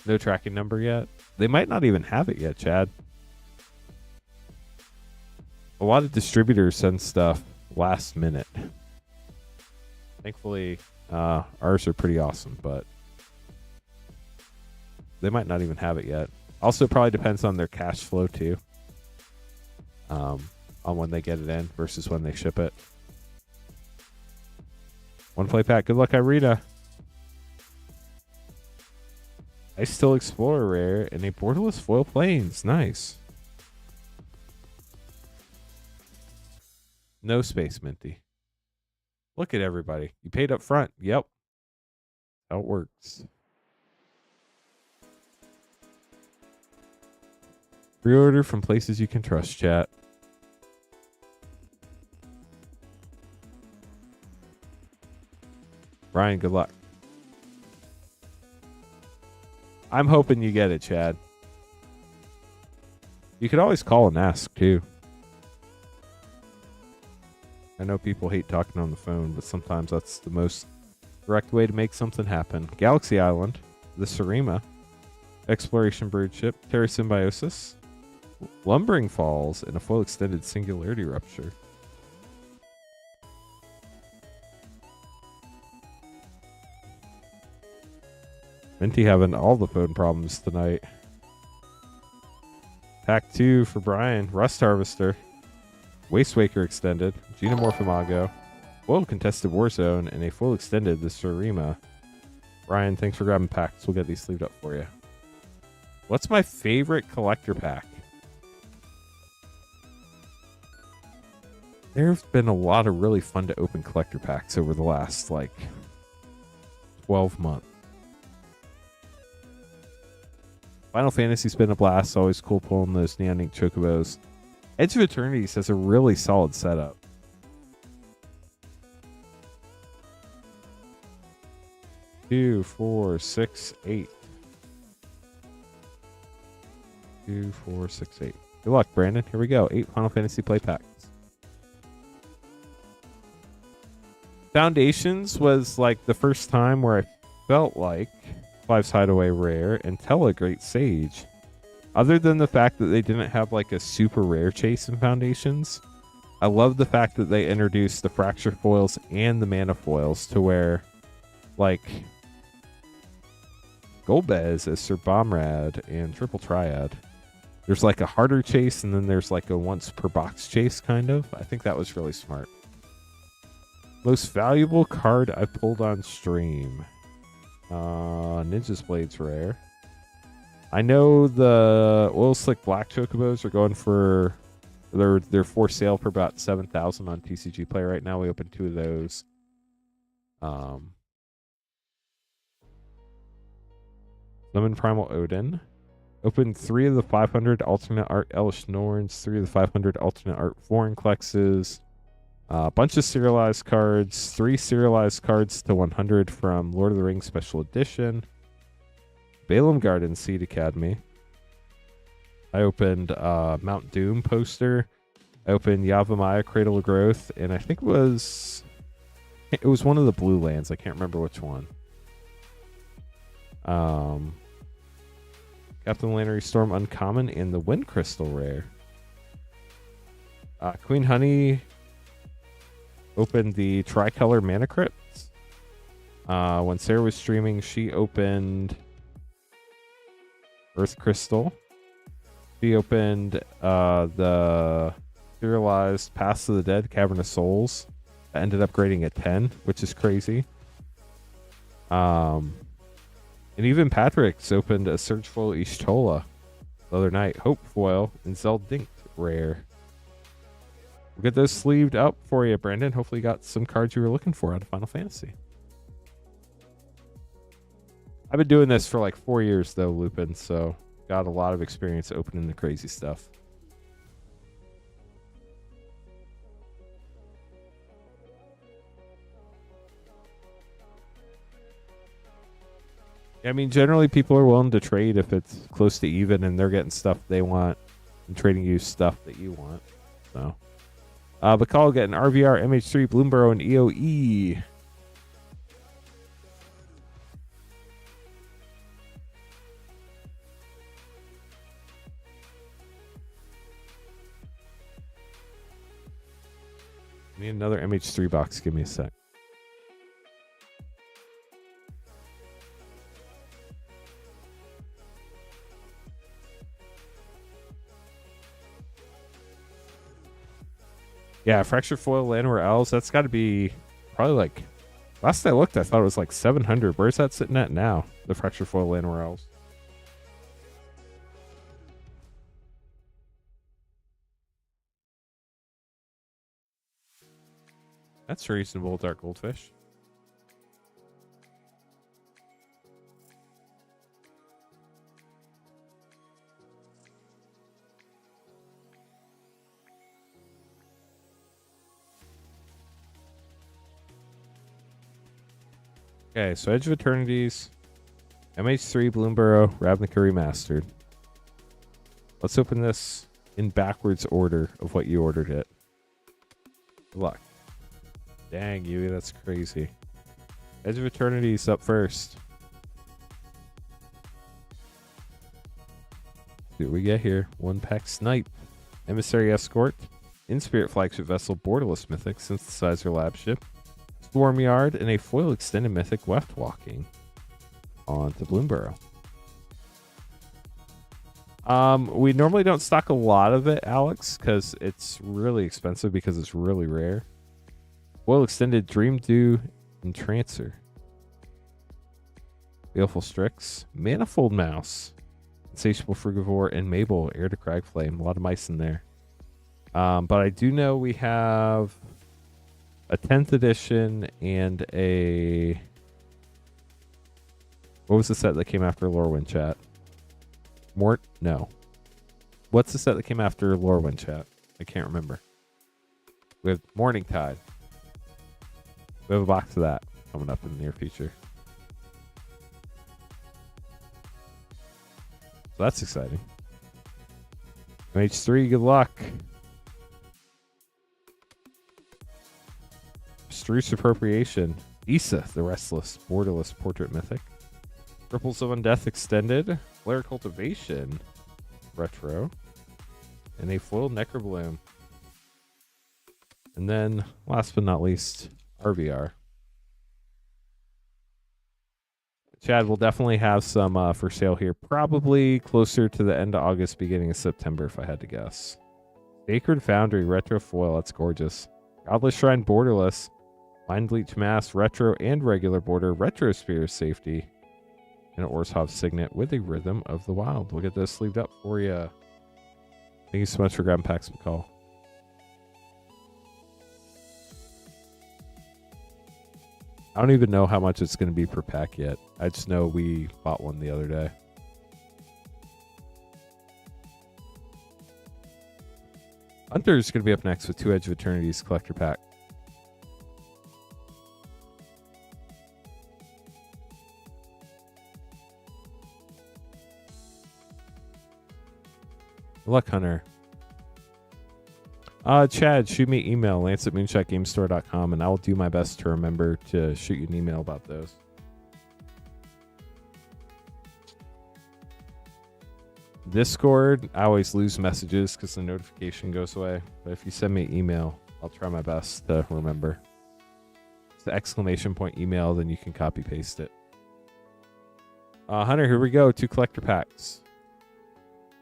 No tracking number yet. They might not even have it yet, Chad. A lot of distributors send stuff last minute. Thankfully, ours are pretty awesome, but they might not even have it yet. Also, probably depends on their cash flow too. On when they get it in versus when they ship it. One play pack. Good luck, Irina. Ice Still Explorer rare and a Borderless Foil Plains. Nice. No space, Minty. Look at everybody. You paid up front. Yep. How it works. Pre-order from places you can trust, chat. Ryan, good luck. I'm hoping you get it, Chad. You could always call and ask, too. I know people hate talking on the phone, but sometimes that's the most direct way to make something happen. Galaxy Island, the Sarima, Exploration Birdship, Terra Symbiosis, Lumbering Falls, and a full extended Singularity Rupture. Minty having all the phone problems tonight. Pack 2 for Brian. Rust Harvester. Waste Waker Extended. Xenomorph Imago. Full Contested Warzone. And a full extended the Sarima. Brian, thanks for grabbing packs. We'll get these sleeved up for you. What's my favorite collector pack? There's been a lot of really fun to open collector packs over the last, 12 months. Final Fantasy's been a blast. Always cool pulling those Neon Ink Chocobos. Edge of Eternities has a really solid setup. Two, 4, 6, 8. 2, 4, 6, 8. Good luck, Brandon. Here we go. 8 Final Fantasy play packs. Foundations was like the first time where I felt like Clive's Hideaway rare and Tella Great Sage. Other than the fact that they didn't have like a super rare chase in Foundations, I love the fact that they introduced the Fracture foils and the Mana foils to where like Golbez as Sir Bomrad and Triple Triad. There's like a harder chase and then there's like a once per box chase kind of. I think that was really smart. Most valuable card I pulled on stream. Ninja's Blade's rare. I know the Oil Slick Black Chocobos are going for... They're for sale for about 7,000 on TCG Play right now. We opened 2 of those. Lemon Primal Odin. Opened 3 of the 500 alternate art Elish Norns, 3 of the 500 alternate art Foreign Klexes. A bunch of serialized cards, 3 serialized cards to 100 from Lord of the Rings Special Edition. Balaam Garden Seed Academy. I opened Mount Doom poster. I opened Yavimaya Cradle of Growth, and I think it was one of the blue lands. I can't remember which one. Captain Lannery Storm Uncommon and the Wind Crystal rare. Queen Honey opened the Tricolor Mana Crypts. When Sarah was streaming, she opened Earth Crystal. She opened the serialized Paths of the Dead Cavern of Souls. That ended up grading at 10, which is crazy. And even Patrick's opened a Surge Foil Ishtola the other night. Hope Foil and Zeldinct rare. We'll get those sleeved up for you, Brandon. Hopefully you got some cards you were looking for out of Final Fantasy. I've been doing this for like 4 years though, Lupin, so got a lot of experience opening the crazy stuff. I mean, generally people are willing to trade if it's close to even and they're getting stuff they want and trading you stuff that you want. So, Bacall getting RVR, MH3, Bloomborough, and EOE. Need another MH3 box. Give me a sec. Yeah, Fracture Foil, Llanowar Elves, that's got to be probably like... Last I looked, I thought it was like 700. Where's that sitting at now? The Fracture Foil, Llanowar Elves. That's reasonable, Dark Goldfish. Okay, so Edge of Eternities, MH3, Bloomborough, Ravnica Remastered. Let's open this in backwards order of what you ordered it. Good luck. Dang, Yui, that's crazy. Edge of Eternities up first. See what we get here. 1-pack Snipe, Emissary Escort, In-Spirit Flagship Vessel, Borderless Mythic, Synthesizer Lab Ship, Swarm Yard, and a foil extended mythic Weft Walking onto Bloomborough. We normally don't stock a lot of it, Alex, because it's really expensive because it's really rare. Foil extended Dream Dew Entrancer. Baleful Strix, Manifold Mouse, Insatiable Frugivore, and Mabel, Heir to Cragflame. A lot of mice in there. But I do know we have a 10th edition and a... What was the set that came after Lorwyn, chat? No. What's the set that came after Lorwyn, chat? I can't remember. We have Morning Tide. We have a box of that coming up in the near future. So that's exciting. MH3, good luck. Struce Appropriation. Issa, the Restless, Borderless Portrait Mythic. Ripples of Undeath Extended. Flare Cultivation. Retro. And a foil Necrobloom. And then, last but not least, RVR. Chad will definitely have some for sale here. Probably closer to the end of August, beginning of September, if I had to guess. Sacred Foundry, Retro Foil. That's gorgeous. Godless Shrine, Borderless. Mind Bleach Mask, Retro and regular border. Retro Spear Safety. And an Orzhov Signet with a Rhythm of the Wild. We'll get those sleeved up for you. Thank you so much for grabbing packs, McCall. I don't even know how much it's going to be per pack yet. I just know we bought one the other day. Hunter's going to be up next with 2 Edge of Eternity's collector pack. Good luck, Hunter. Chad, shoot me an email, lance@moonshotgamestore.com, and I will do my best to remember to shoot you an email about those. Discord, I always lose messages because the notification goes away. But if you send me an email, I'll try my best to remember. It's the exclamation point email, then you can copy paste it. Hunter, here we go. 2 collector packs.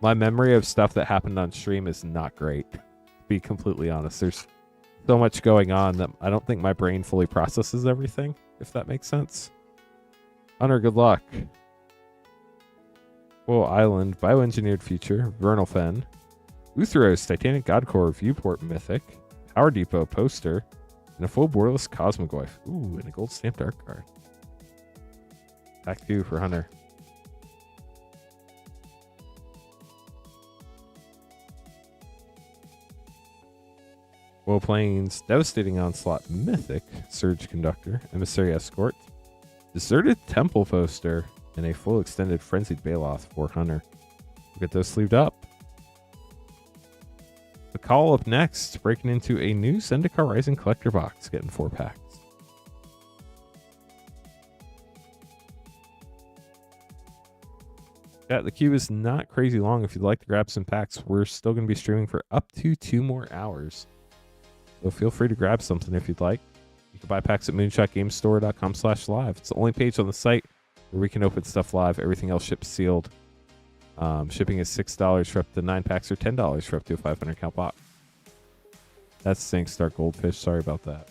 My memory of stuff that happened on stream is not great. To be completely honest, there's so much going on that I don't think my brain fully processes everything, if that makes sense. Hunter, good luck. Whoa, Island, Bioengineered Future, Vernal Fen, Uthros, Titanic Godcore, Viewport Mythic, Power Depot Poster, and a full borderless Cosmogoyf. Ooh, and a gold stamped art card. Pack 2 for Hunter. Woe Plains, Devastating Onslaught Mythic, Surge Conductor, Emissary Escort, Deserted Temple Poster, and a full extended Frenzied Baloth for Hunter. We'll get those sleeved up. The call up next, breaking into a new Zendikar Rising collector box, getting 4 packs. Yeah, the queue is not crazy long. If you'd like to grab some packs, we're still going to be streaming for up to 2 more hours. So feel free to grab something if you'd like. You can buy packs at moonshotgamestore.com/live. It's the only page on the site where we can open stuff live. Everything else ships sealed. Shipping is $6 for up to 9 packs or $10 for up to a 500 count box. That's Sinkstar Goldfish. Sorry about that.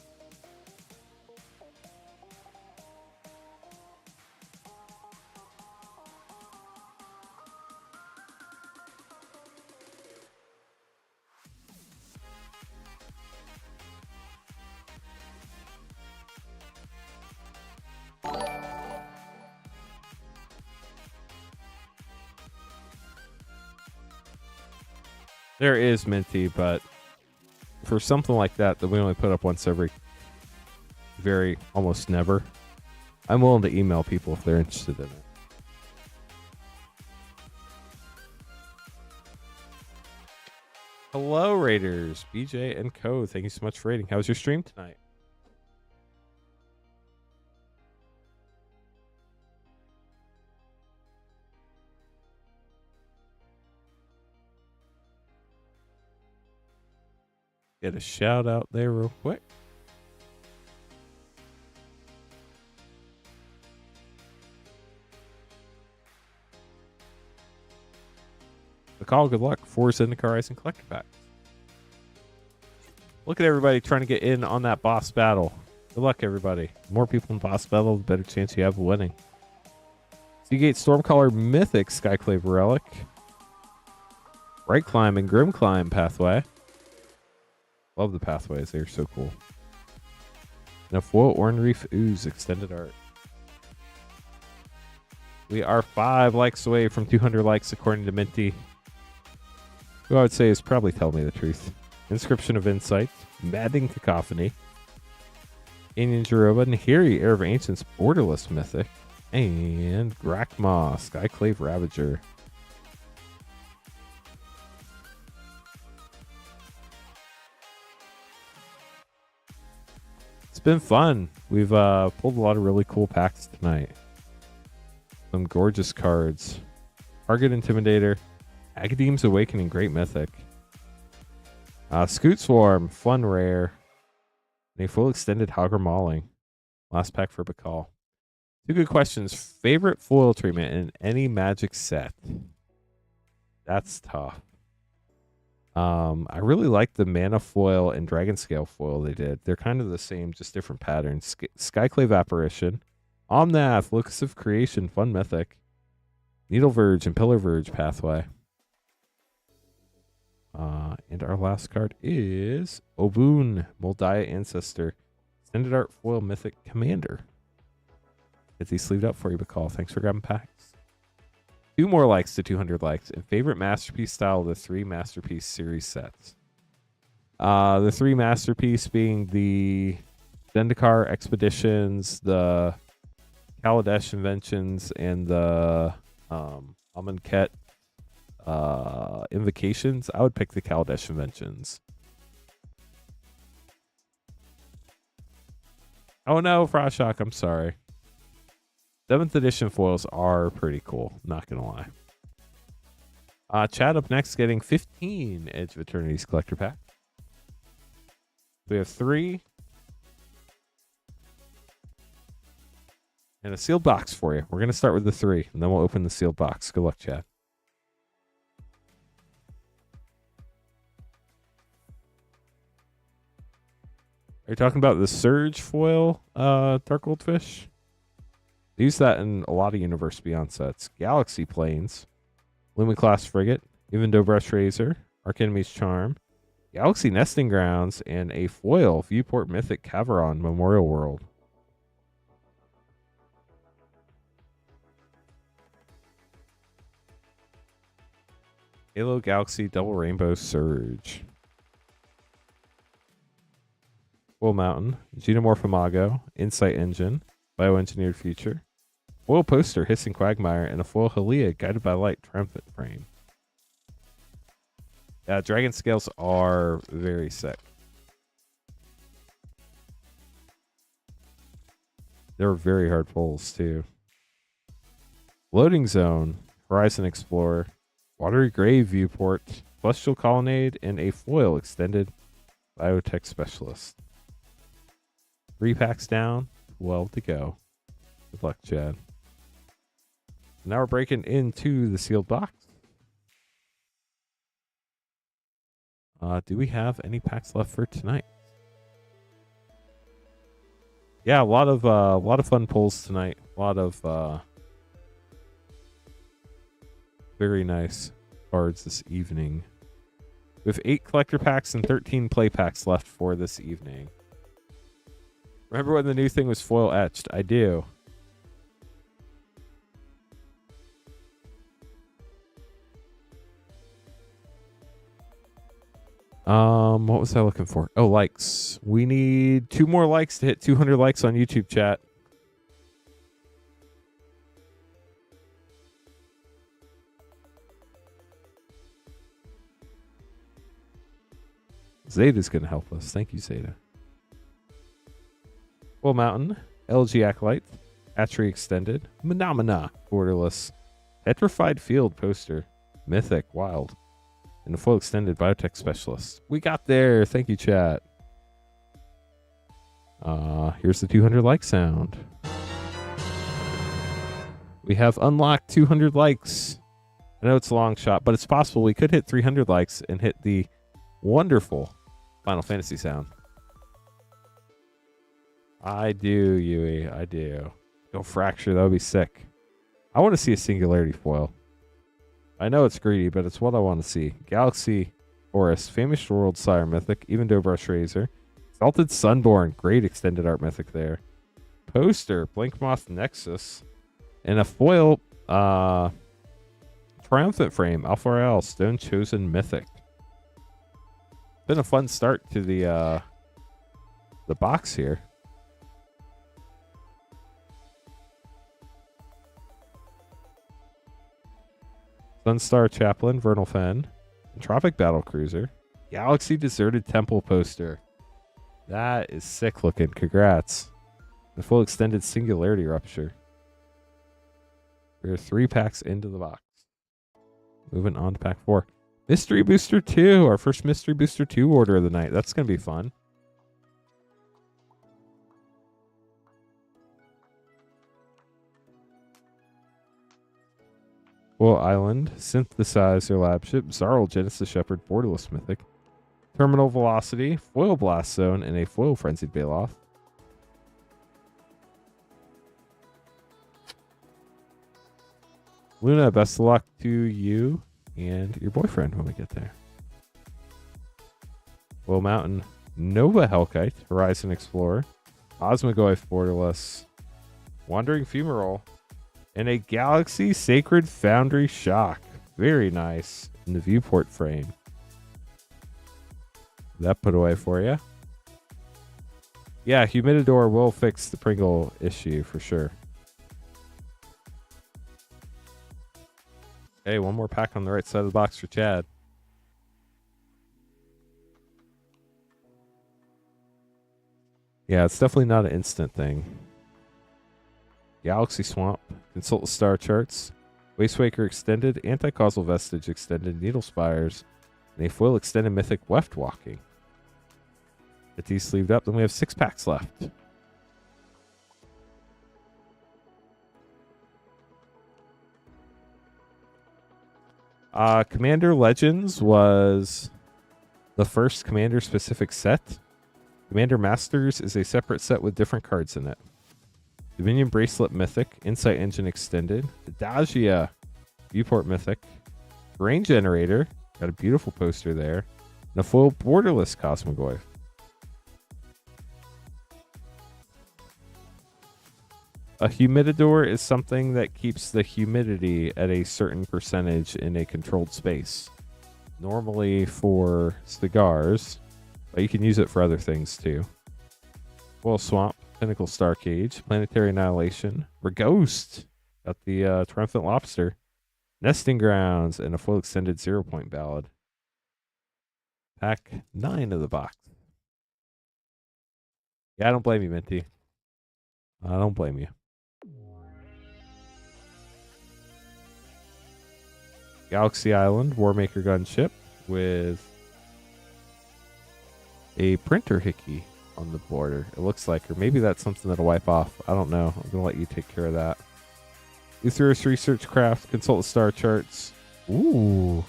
There is Minty, but for something like that we only put up once every almost never, I'm willing to email people if they're interested in it. Hello, Raiders, BJ and Co. Thank you so much for raiding. How was your stream tonight? Get a shout out there real quick. The call, good luck. 4 Zendikar Rising collector packs. Look at everybody trying to get in on that boss battle. Good luck, everybody. The more people in boss battle, the better chance you have of winning. Seagate Stormcaller Mythic Skyclave Relic. Bright Climb and Grim Climb Pathway. Love the pathways. They're so cool. And a foil Oran Reef Ooze Extended Art. We are 5 likes away from 200 likes, according to Minty, who I would say is probably telling me the truth. Inscription of Insight, Maddening Cacophony, Indian Jeroba, Nahiri, Heir of Ancients, Borderless Mythic, and Grakma, Skyclave Ravager. It's been fun. We've pulled a lot of really cool packs tonight. Some gorgeous cards. Target Intimidator, Agadeem's Awakening, great mythic. Scoot Swarm, fun rare. And a full extended Hogger Mauling. Last pack for Bakal. 2 good questions. Favorite foil treatment in any Magic set? That's tough. I really like the Mana foil and Dragon Scale foil they did. They're kind of the same, just different patterns. Skyclave Apparition, Omnath, Locus of Creation, fun mythic. Needle Verge and Pillar Verge pathway. And our last card is Obun, Moldiah Ancestor, Extended Art Foil Mythic Commander. Get these sleeved up for you, Bakal. Thanks for grabbing packs. 2 more likes to 200 likes. And favorite Masterpiece style of the 3 Masterpiece series sets. The 3 Masterpiece being the Zendikar Expeditions, the Kaladesh Inventions, and the Amonkhet Invocations. I would pick the Kaladesh Inventions. Oh no, Frostshock, I'm sorry. 7th edition foils are pretty cool, not gonna lie. Chad up next, getting 15 Edge of Eternity's collector pack. We have 3. And a sealed box for you. We're gonna start with the 3, and then we'll open the sealed box. Good luck, Chad. Are you talking about the Surge foil, Dark Goldfish? They use that in a lot of Universe Beyond sets. Galaxy Planes, Lumen Class Frigate, Even Dobrush Razor, Arch Enemy's Charm, Galaxy Nesting Grounds, and a foil Viewport Mythic Caveron Memorial World. Halo Galaxy Double Rainbow Surge. Foil Mountain, Xenomorph Imago, Insight Engine, Bioengineered Future, foil poster Hissing Quagmire, and a foil Helia Guided by Light Triumphant Frame. Yeah, Dragon Scales are very sick. They're very hard pulls too. Loading Zone, Horizon Explorer, Watery Grave Viewport, Celestial Colonnade, and a foil extended Biotech Specialist. 3 packs down, 12 to go. Good luck, Chad. Now we're breaking into the sealed box. Do we have any packs left for tonight? Yeah, a lot of fun pulls tonight. A lot of very nice cards this evening. We have 8 collector packs and 13 play packs left for this evening. Remember when the new thing was foil etched? I do. What was I looking for? Oh, likes. We need 2 more likes to hit 200 likes on YouTube, chat. Zeta's going to help us. Thank you, Zeta. Full Mountain, LG Acolyte, Hatchery Extended, Phenomena, Borderless, Petrified Field poster, Mythic, Wild, and a full extended Biotech Specialist. We got there. Thank you, chat. Here's the 200 like sound. We have unlocked 200 likes. I know it's a long shot, but it's possible we could hit 300 likes and hit the wonderful Final Fantasy sound. I do, Yui. I do. Go Fracture. That would be sick. I want to see a Singularity foil. I know it's greedy, but it's what I want to see. Galaxy Forest, Famous World Sire Mythic, Even Dobrush Razor, Salted Sunborn, great extended art mythic there. Poster, Blinkmoth Nexus, and a foil Triumphant Frame, Alpha Royale, Stone Chosen Mythic. Been a fun start to the box here. Sunstar Chaplain, Vernal Fen, Tropic Battle Cruiser, Galaxy Deserted Temple poster. That is sick looking. Congrats. The full extended Singularity Rupture. We're 3 packs into the box. Moving on to pack 4. Mystery Booster 2. Our first Mystery Booster 2 order of the night. That's going to be fun. Well, Island, Synthesizer Lab Ship, Zarl, Genesis Shepherd, Borderless Mythic, Terminal Velocity, Foil Blast Zone, and a Foil Frenzied Bailoff. Luna, best of luck to you and your boyfriend when we get there. Will Mountain, Nova Hellkite, Horizon Explorer, Osmogoyf Borderless, Wandering Fumarole, and a Galaxy Sacred Foundry Shock. Very nice in the viewport frame. That put away for you. Yeah, Humidor will fix the Pringle issue for sure. Hey, one more pack on the right side of the box for Chad. Yeah, it's definitely not an instant thing. Galaxy Swamp, Consult the Star Charts, Wastewaker Extended, Anti-Causal Vestige Extended, Needle Spires, and a foil extended Mythic Weft Walking. Get these sleeved up, then we have 6 packs left. Commander Legends was the first Commander-specific set. Commander Masters is a separate set with different cards in it. Dominion Bracelet Mythic, Insight Engine Extended, Adagia Viewport Mythic, Terrain Generator, got a beautiful poster there, and a foil Borderless Cosmogoyf. A humidor is something that keeps the humidity at a certain percentage in a controlled space. Normally for cigars, but you can use it for other things too. Foil Swamp, Pinnacle Star Cage, Planetary Annihilation, Reghost, got the Triumphant Lobster, Nesting Grounds, and a full extended 0-point ballad. Pack 9 of the box. Yeah, I don't blame you, Minty. I don't blame you. Galaxy Island, Warmaker Gunship with a printer hickey on the border, it looks like, or maybe that's something that'll wipe off. I don't know. I'm gonna let you take care of that. Uthyrus Research Craft, Consult the Star Charts. Ooh,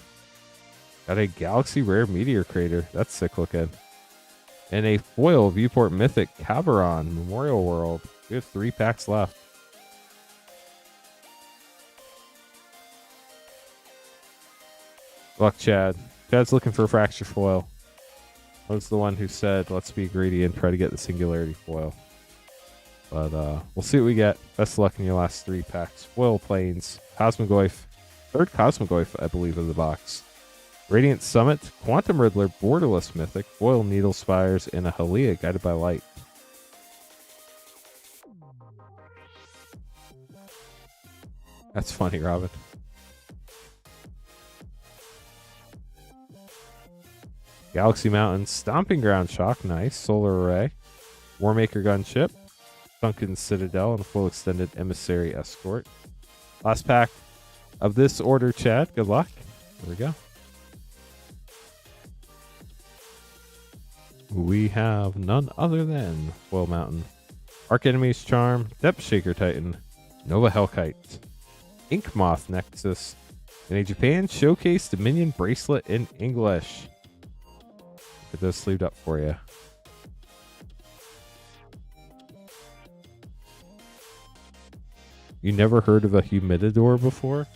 got a Galaxy Rare Meteor Crater. That's sick looking. And a foil Viewport Mythic Cabaron Memorial World. We have 3 packs left. Luck, Chad. Chad's looking for a fracture foil. I was the one who said, let's be greedy and try to get the Singularity foil. But we'll see what we get. Best of luck in your last 3 packs. Foil Plains, Cosmogoyf, 3rd Cosmogoyf, I believe, of the box. Radiant Summit, Quantum Riddler, Borderless Mythic, Foil Needle Spires, and a Halia Guided by Light. That's funny, Robin. Galaxy Mountain, Stomping Ground Shock, nice. Solar Array, Warmaker Gunship, Sunken Citadel, and a full extended Emissary Escort. Last pack of this order, Chad. Good luck. There we go. We have none other than Foil Mountain, Arch Enemy's Charm, Depth Shaker Titan, Nova Hellkite, Ink Moth Nexus, and a Japan Showcase Dominion Bracelet in English. Get those sleeved up for you. You never heard of a humidor before?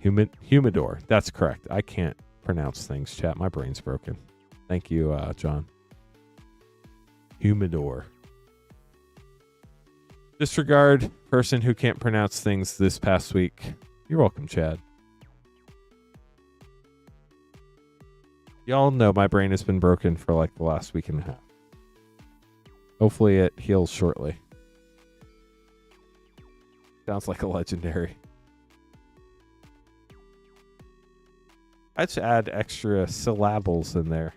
Humidor. That's correct. I can't pronounce things, chat. My brain's broken. Thank you, John. Humidor. Disregard person who can't pronounce things this past week. You're welcome, Chad. Y'all know my brain has been broken for like the last week and a half. Hopefully it heals shortly. Sounds like a legendary. I'd just add extra syllables in there.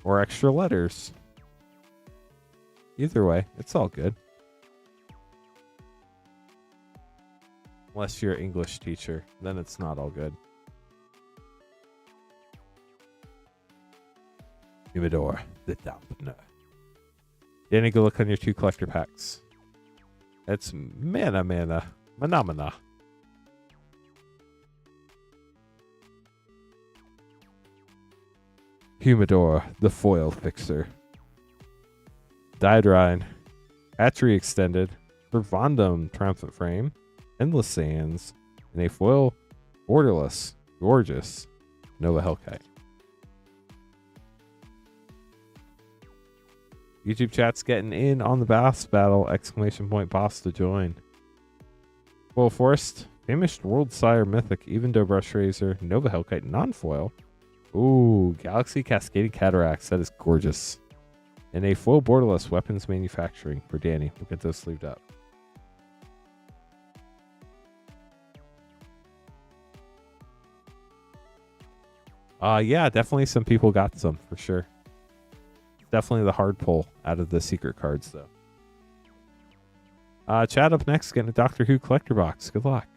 Or extra letters. Either way, it's all good. Unless you're an English teacher, then it's not all good. Humidor, the dampener. Danny, go look on your 2 collector packs. It's mana. Humidor, the foil fixer. Diedrine, Hatchery Extended, Vervandum Triumphant Frame, Endless Sands, and a foil borderless, gorgeous Nova Hellkite. YouTube chat's getting in on the boss battle! ! Boss to join. Foil Forest, Famished World Sire Mythic, Evendo Brush Razor, Nova Hellkite non-foil. Ooh, Galaxy Cascading Cataracts. That is gorgeous. And a foil borderless Weapons Manufacturing for Danny. We'll get those sleeved up. Yeah, definitely some people got some for sure. Definitely the hard pull out of the secret cards, though. Chad up next, getting a Doctor Who collector box. Good luck.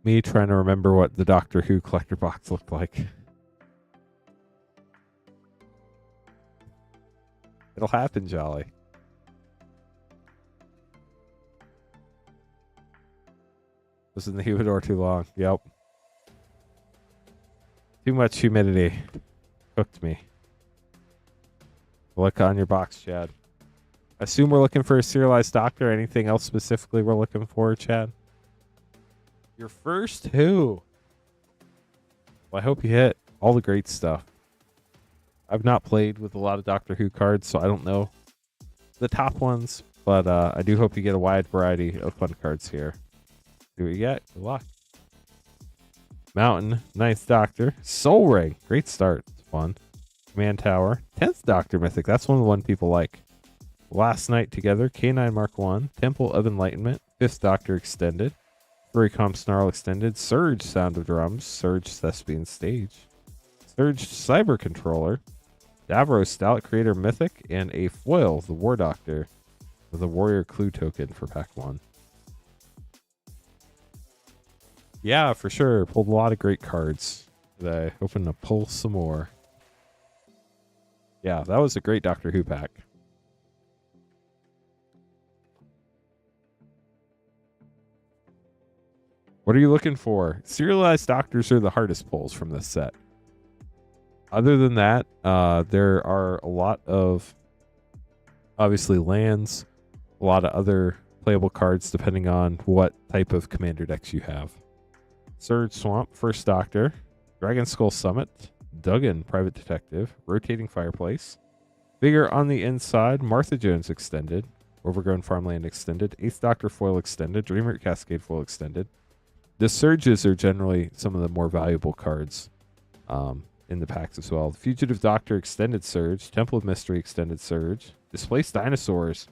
Me trying to remember what the Doctor Who collector box looked like. It'll happen, Jolly. Was in the humidor too long. Yep. Too much humidity. Cooked me. Look on your box, Chad. Assume we're looking for a serialized doctor. Anything else specifically we're looking for, Chad? Your first who? Well, I hope you hit all the great stuff. I've not played with a lot of Doctor Who cards, so I don't know the top ones, but I do hope you get a wide variety of fun cards here. See what you get. Good luck. Mountain, 9th Doctor, Soul Ring, great start. It's fun. Command Tower, 10th Doctor Mythic. That's one of the one people like. Last Night Together, K9 Mark 1, Temple of Enlightenment, 5th Doctor Extended, Furrycom Snarl Extended, Surge Sound of Drums, Surge Thespian Stage, Surge Cyber Controller, Davros Stallet Creator Mythic, and a foil, the War Doctor, with a Warrior Clue token for pack 1. Yeah, for sure. Pulled a lot of great cards today. Hoping to pull some more. Yeah, that was a great Doctor Who pack. What are you looking for? Serialized Doctors are the hardest pulls from this set. Other than that, there are a lot of, obviously, lands, a lot of other playable cards depending on what type of commander decks you have. Surge Swamp, First Doctor, Dragon Skull Summit, Duggan, Private Detective, Rotating Fireplace, Bigger on the Inside, Martha Jones Extended, Overgrown Farmland Extended, 8th Doctor Foil Extended, Dreamer Cascade Foil Extended. The Surges are generally some of the more valuable cards in the packs as well. Fugitive Doctor Extended Surge, Temple of Mystery Extended Surge, Displaced Dinosaurs.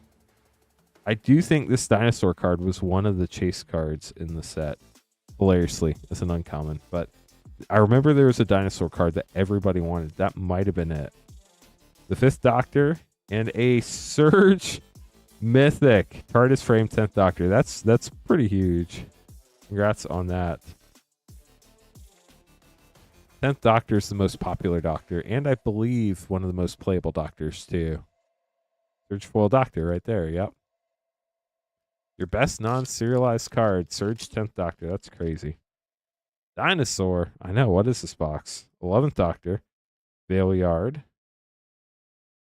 I do think this dinosaur card was one of the chase cards in the set. Hilariously, as an uncommon. But I remember there was a dinosaur card that everybody wanted. That might have been it. The 5th Doctor and a Surge Mythic. TARDIS Frame 10th Doctor. That's pretty huge. Congrats on that. 10th Doctor is the most popular Doctor, and I believe one of the most playable Doctors, too. Surge Foil Doctor right there. Yep. Your best non-serialized card, Surge 10th Doctor. That's crazy. Dinosaur. I know. What is this box? 11th Doctor. Yard.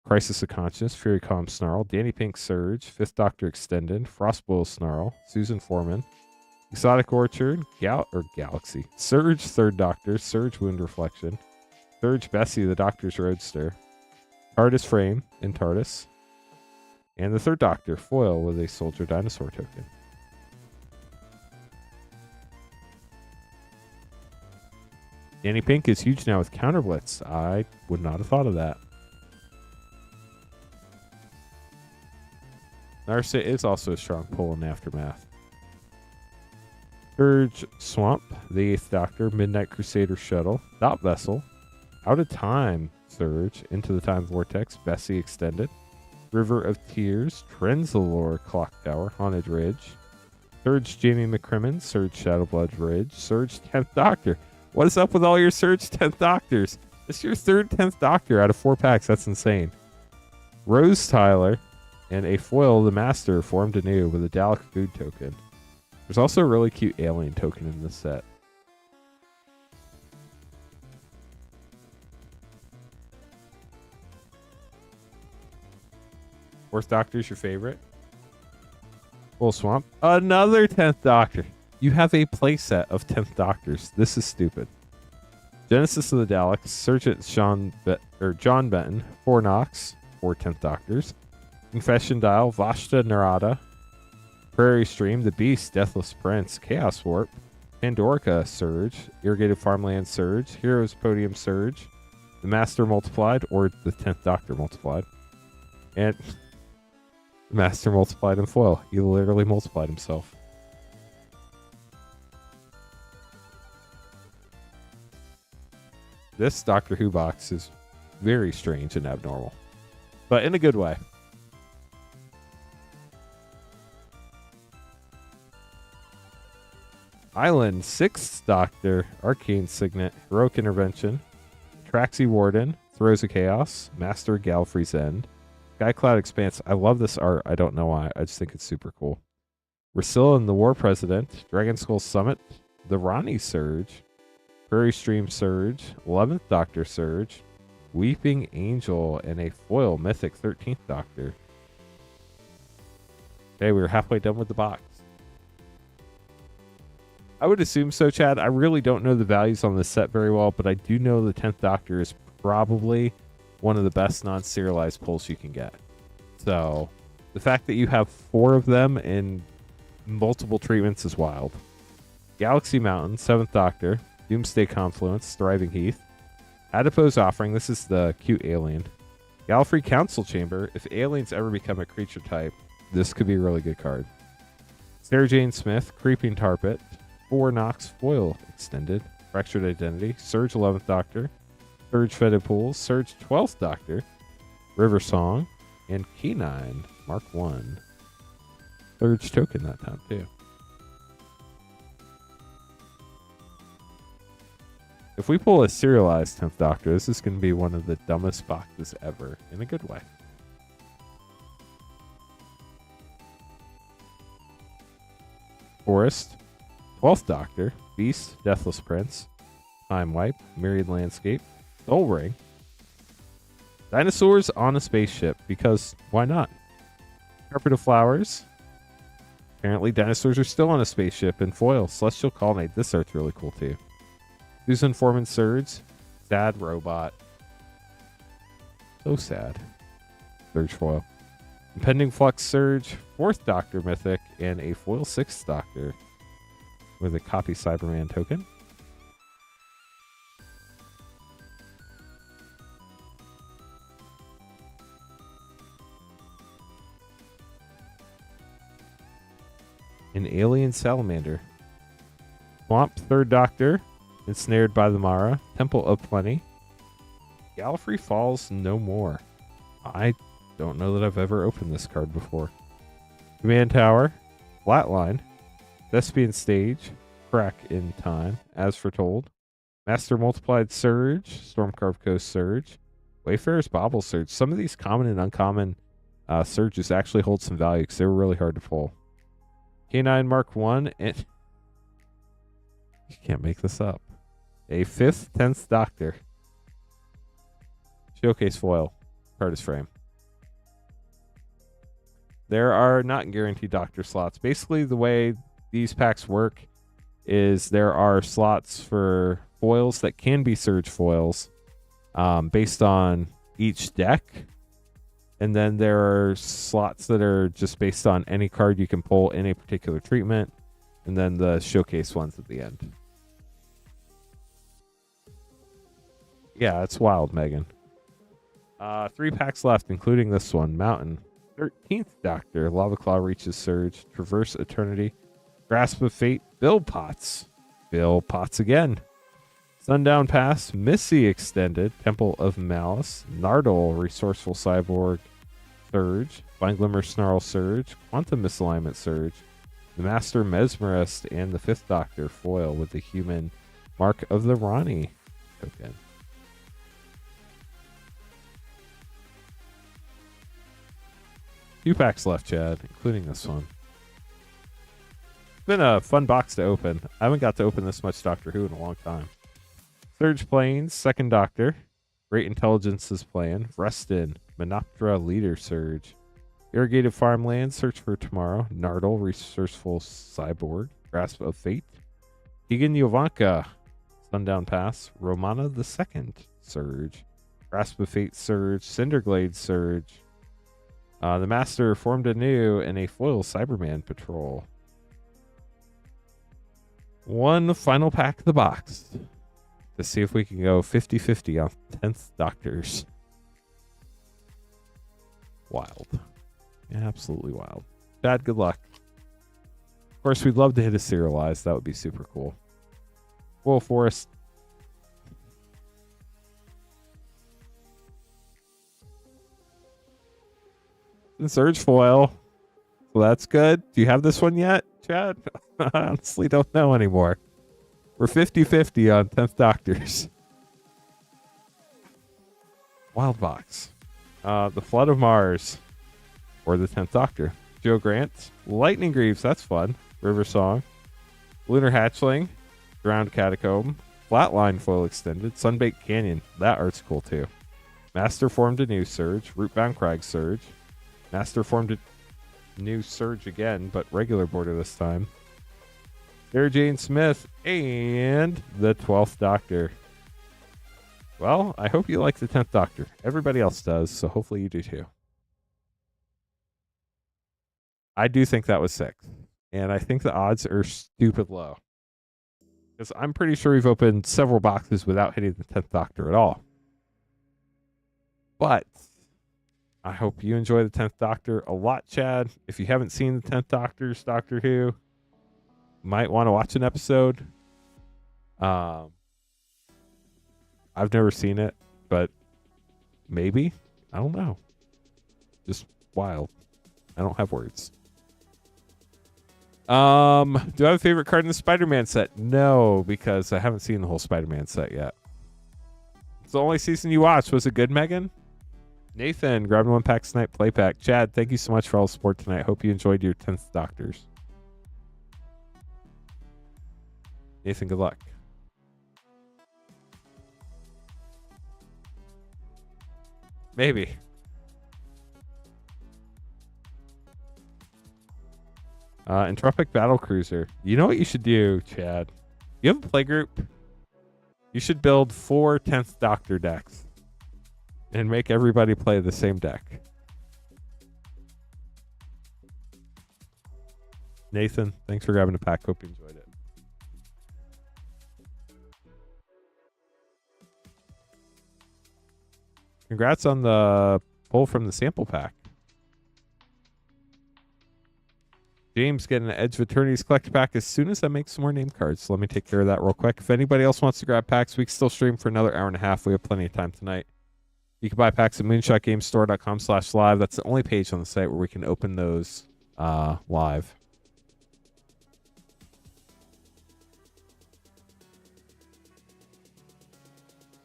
Crisis of Conscience. Fury Calm Snarl. Danny Pink Surge. 5th Doctor Extended. Frostboil Snarl. Susan Foreman. Exotic Orchard. Galaxy. Surge 3rd Doctor. Surge Wound Reflection. Surge Bessie the Doctor's Roadster. TARDIS Frame in TARDIS. And the 3rd Doctor, foil with a Soldier Dinosaur token. Danny Pink is huge now with Counter Blitz. I would not have thought of that. Narset is also a strong pull in Aftermath. Surge Swamp, the 8th Doctor, Midnight Crusader Shuttle, Dot Vessel, Out of Time Surge, Into the Time Vortex, Bessie Extended, River of Tears, Trenzalore Clock Tower, Haunted Ridge, Surge Jamie McCrimmon, Surge Shadowblood Ridge, Surge 10th Doctor. What is up with all your Surge 10th Doctors? This is your 3rd 10th Doctor out of 4 packs. That's insane. Rose Tyler and a foil, the Master, formed anew with a Dalek Food token. There's also a really cute alien token in this set. Fourth Doctor's your favorite? Full Swamp. Another 10th Doctor. You have a playset of 10th Doctors. This is stupid. Genesis of the Daleks. Sergeant John Benton. 4 Nox. 4 10th Doctors. Confession Dial. Vashta Narada. Prairie Stream. The Beast. Deathless Prince. Chaos Warp. Pandorica Surge. Irrigated Farmland Surge. Heroes Podium Surge. The Master Multiplied, or the 10th Doctor Multiplied. And Master multiplied in foil. He literally multiplied himself. This Doctor Who box is very strange and abnormal, but in a good way. Island, 6th Doctor, Arcane Signet, Heroic Intervention, Traxi Warden, Throws of Chaos, Master Galfrey's End, Skycloud Expanse. I love this art. I don't know why. I just think it's super cool. Rusilla and the War President, Dragon Skull Summit, the Ronnie Surge, Prairie Stream Surge, 11th Doctor Surge, Weeping Angel, and a foil Mythic 13th Doctor. Okay, we were halfway done with the box. I would assume so, Chad. I really don't know the values on this set very well, but I do know the 10th Doctor is probably one of the best non-serialized pulls you can get. So the fact that you have 4 of them in multiple treatments is wild. Galaxy Mountain, 7th Doctor, Doomsday Confluence, Thriving Heath, Adipose Offering, this is the cute alien. Gallifrey Council Chamber, if aliens ever become a creature type, this could be a really good card. Sarah Jane Smith, Creeping Tar Pit, 4 Nox Foil Extended, Fractured Identity, Surge 11th Doctor, Surge Fetid Pools, Surge 12th Doctor, River Song, and K9 Mark 1. Surge token that time, too. If we pull a serialized 10th Doctor, this is going to be one of the dumbest boxes ever, in a good way. Forest, 12th Doctor, Beast, Deathless Prince, Time Wipe, Myriad Landscape, Soul Ring, Dinosaurs on a Spaceship, because why not? Carpet of Flowers. Apparently dinosaurs are still on a spaceship in foil. Celestial Colonnade. This art's really cool too. Susan Foreman Surge. Sad Robot. So sad. Surge foil. Impending Flux Surge. 4th Doctor Mythic. And a foil 6th Doctor with a copy Cyberman token. An Alien Salamander. Swamp, 3rd Doctor, Ensnared by the Mara, Temple of Plenty. Gallifrey Falls No More. I don't know that I've ever opened this card before. Command Tower, Flatline, Thespian Stage, Crack in Time, As Foretold, Master Multiplied Surge, Stormcarved Coast Surge, Wayfarer's Bobble Surge. Some of these common and uncommon Surges actually hold some value because they were really hard to pull. K9 Mark 1, and you can't make this up. A 5th, 10th Doctor. Showcase foil. Hardest frame. There are not guaranteed Doctor slots. Basically, the way these packs work is there are slots for foils that can be Surge foils based on each deck. And then there are slots that are just based on any card you can pull in a particular treatment. And then the showcase ones at the end. Yeah, it's wild, Megan. 3 packs left, including this one. Mountain. 13th Doctor. Lava Claw reaches Surge. Traverse Eternity. Grasp of Fate. Bill Potts. Bill Potts again. Sundown Pass. Missy Extended. Temple of Malice. Nardole. Resourceful Cyborg. Surge. Blind Glimmer Snarl Surge. Quantum Misalignment Surge. The Master Mesmerist. And the 5th Doctor foil with the human Mark of the Ronnie token. Few packs left, Chad, including this one. It's been a fun box to open. I haven't got to open this much Doctor Who in a long time. Surge Plains, 2nd Doctor. Great Intelligence is playing. Reston, Menoptera Leader Surge. Irrigated Farmland, Search for Tomorrow. Nardole, Resourceful Cyborg. Grasp of Fate. Keegan Yovanka, Sundown Pass. Romana the 2nd Surge. Grasp of Fate Surge. Cinderglade Surge. The Master formed anew in a foil Cyberman patrol. One final pack of the box to see if we can go 50-50 on 10th Doctors. Wild. Yeah, absolutely wild. Chad, good luck. Of course, we'd love to hit a serialized. That would be super cool. Foil Forest. And Surge foil. So that's good. Do you have this one yet, Chad? I honestly don't know anymore. We're 50-50 on 10th Doctors. Wild box. The Flood of Mars. Or the 10th Doctor. Joe Grant. Lightning Greaves. That's fun. River Song. Lunar Hatchling. Drowned Catacomb. Flatline foil extended. Sunbaked Canyon. That art's cool too. Master formed a new Surge. Rootbound Crag Surge. Master formed a new Surge again, but regular border this time. Sarah Jane Smith and the 12th Doctor. Well, I hope you like the 10th Doctor. Everybody else does, so hopefully you do too. I do think that was 6. And I think the odds are stupid low. Because I'm pretty sure we've opened several boxes without hitting the 10th Doctor at all. But I hope you enjoy the 10th Doctor a lot, Chad. If you haven't seen the 10th Doctor's Doctor Who, might want to watch an episode. I've never seen it, but maybe. I don't know. Just wild. I don't have words. Do I have a favorite card in the Spider-Man set? No, because I haven't seen the whole Spider-Man set yet. It's the only season you watched. Was it good, Megan? Nathan, grabbing 1 pack Snipe play pack. Chad, thank you so much for all the support tonight. Hope you enjoyed your 10th Doctors. Nathan, good luck. Maybe. Entropic Battlecruiser. You know what you should do, Chad? You have a play group. You should build 4 10th Doctor decks. And make everybody play the same deck. Nathan, thanks for grabbing a pack. Hope you enjoyed it. Congrats on the pull from the sample pack. James getting an Edge of Eternity's collector pack as soon as I make some more name cards. So let me take care of that real quick. If anybody else wants to grab packs, we can still stream for another hour and a half. We have plenty of time tonight. You can buy packs at moonshotgamestore.com/live. That's the only page on the site where we can open those live.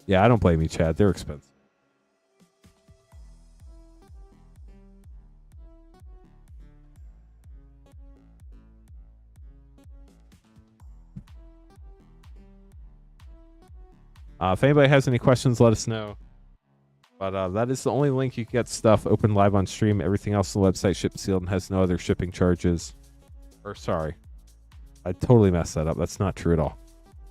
Yeah, I don't blame you, Chad. They're expensive. If anybody has any questions, let us know. But that is the only link you can get stuff open live on stream. Everything else on the website shipped sealed and has no other shipping charges. Or sorry, I totally messed that up. That's not true at all.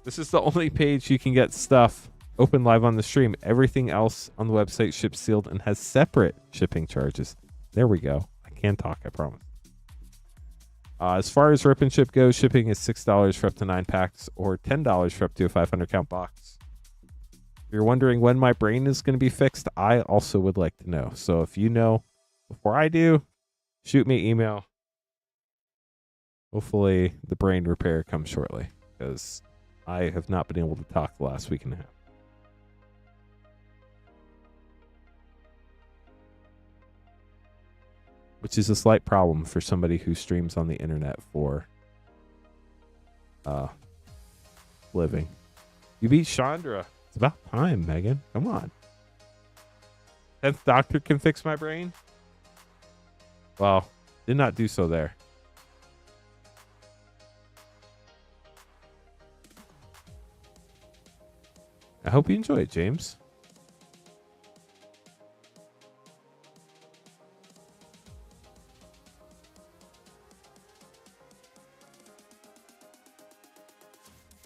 This is the only page you can get stuff open live on the stream. Everything else on the website shipped sealed and has separate shipping charges. There we go. I can talk, I promise. As far as rip and ship goes, shipping is $6 for up to 9 packs or $10 for up to a 500 count box. If you're wondering when my brain is going to be fixed, I also would like to know. So if you know before I do, shoot me email. Hopefully the brain repair comes shortly, because I have not been able to talk the last week and a half. Which is a slight problem for somebody who streams on the internet for living. You beat Chandra. It's about time, Megan. Come on. 10th Doctor can fix my brain? Well, did not do so there. I hope you enjoy it, James.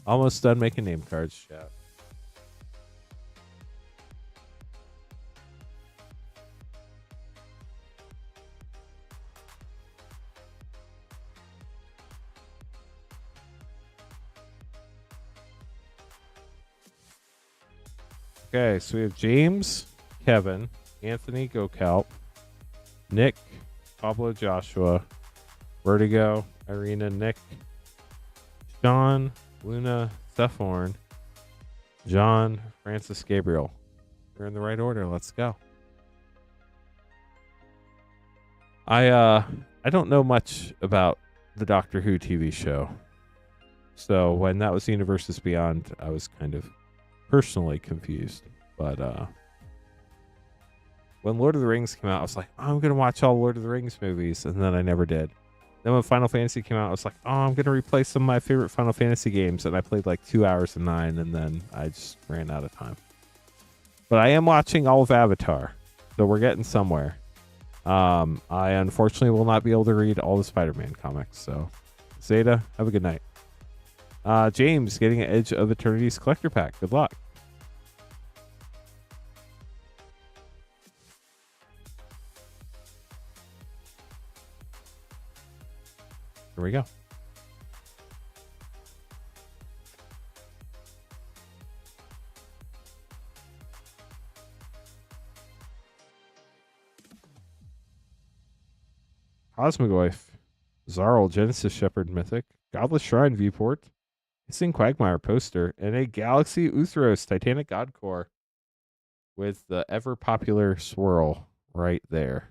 Almost done making name cards, chat. Okay, so we have James, Kevin, Anthony Gokalp, Nick, Pablo Joshua, Vertigo, Irina, Nick, Sean, Luna, Stephorn, John, Francis, Gabriel. We're in the right order. Let's go. I don't know much about the Doctor Who TV show. So when that was Universes Beyond, I was kind of personally confused. But when Lord of the Rings came out, I was like, oh, I'm going to watch all Lord of the Rings movies. And then I never did. Then when Final Fantasy came out, I was like, oh, I'm going to replay some of my favorite Final Fantasy games. And I played like 2 hours of 9, and then I just ran out of time. But I am watching all of Avatar, so we're getting somewhere. I unfortunately will not be able to read all the Spider-Man comics. So, Zeta, have a good night. James, getting an Edge of Eternity's collector pack. Good luck. Here we go. Cosmogoyf, Zarl, Genesis Shepherd Mythic, Godless Shrine Viewport, Hissing Quagmire poster, and a Galaxy Uthros Titanic God Core with the ever popular swirl right there.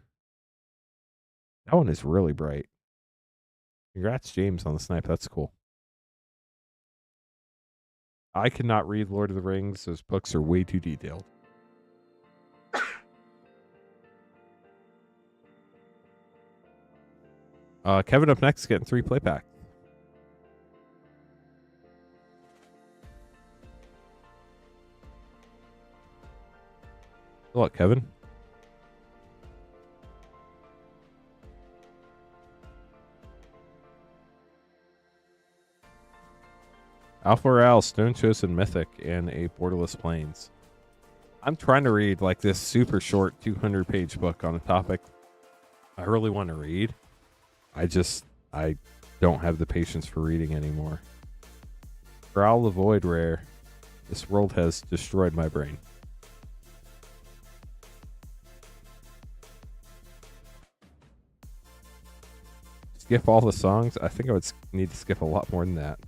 That one is really bright. Congrats, James, on the snipe. That's cool. I cannot read Lord of the Rings. Those books are way too detailed. Kevin up next, getting 3 play packs. Good luck, Kevin. Alpha Real, Stone Chosen Mythic, and a Borderless Plains. I'm trying to read like this super short 200-page book on a topic I really want to read. I don't have the patience for reading anymore. Growl the Void rare. This world has destroyed my brain. Skip all the songs? I think I would need to skip a lot more than that.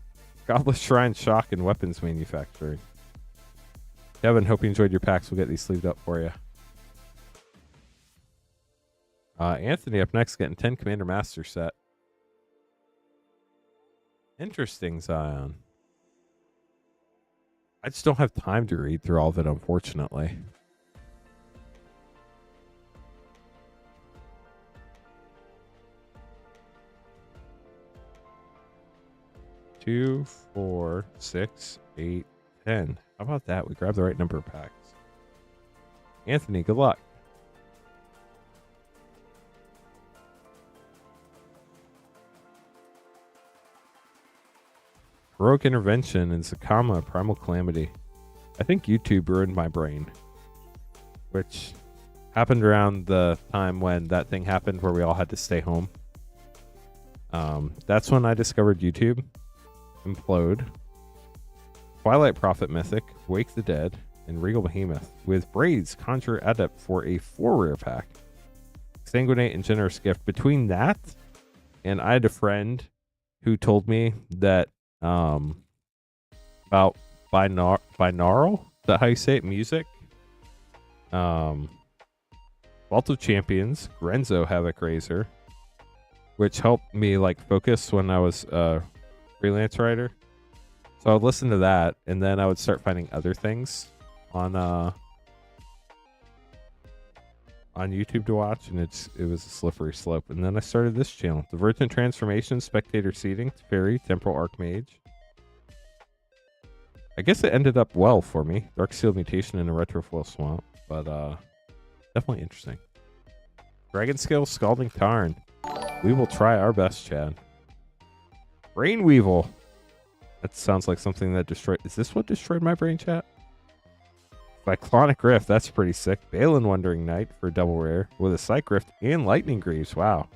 Godless Shrine, Shock, and Weapons Manufacturing. Kevin, hope you enjoyed your packs. We'll get these sleeved up for you. Anthony up next, getting 10 Commander Master set. Interesting, Zion. I just don't have time to read through all of it, unfortunately. 2, 4, 6, 8, 10. How about that? We grabbed the right number of packs. Anthony, good luck. Heroic Intervention and Zakama Primal Calamity. I think YouTube ruined my brain, which happened around the time when that thing happened where we all had to stay home. That's when I discovered YouTube. Implode, Twilight Prophet Mythic, Wake the Dead, and Regal Behemoth with Braids Conjure Adept for a 4 rare pack. Sanguinate and Generous Gift. Between that, and I had a friend who told me that about binaural, is that how you say it? Music. Vault of Champions, Grenzo Havoc Razor, which helped me like focus when I was a freelance writer. So I would listen to that, and then I would start finding other things on YouTube to watch, and it was a slippery slope. And then I started this channel: Divergent Transformation, Spectator Seeding, Fairy, Temporal Archmage. I guess it ended up well for me. Dark Seal Mutation and a Retrofoil Swamp, but definitely interesting. Dragon Scale, Scalding Tarn. We will try our best, Chad. Brain Weevil. That sounds like something that destroyed. Is this what destroyed my brain, chat? Cyclonic Rift. That's pretty sick. Balin Wandering Knight for a double rare with a Psych Rift and Lightning Greaves. Wow.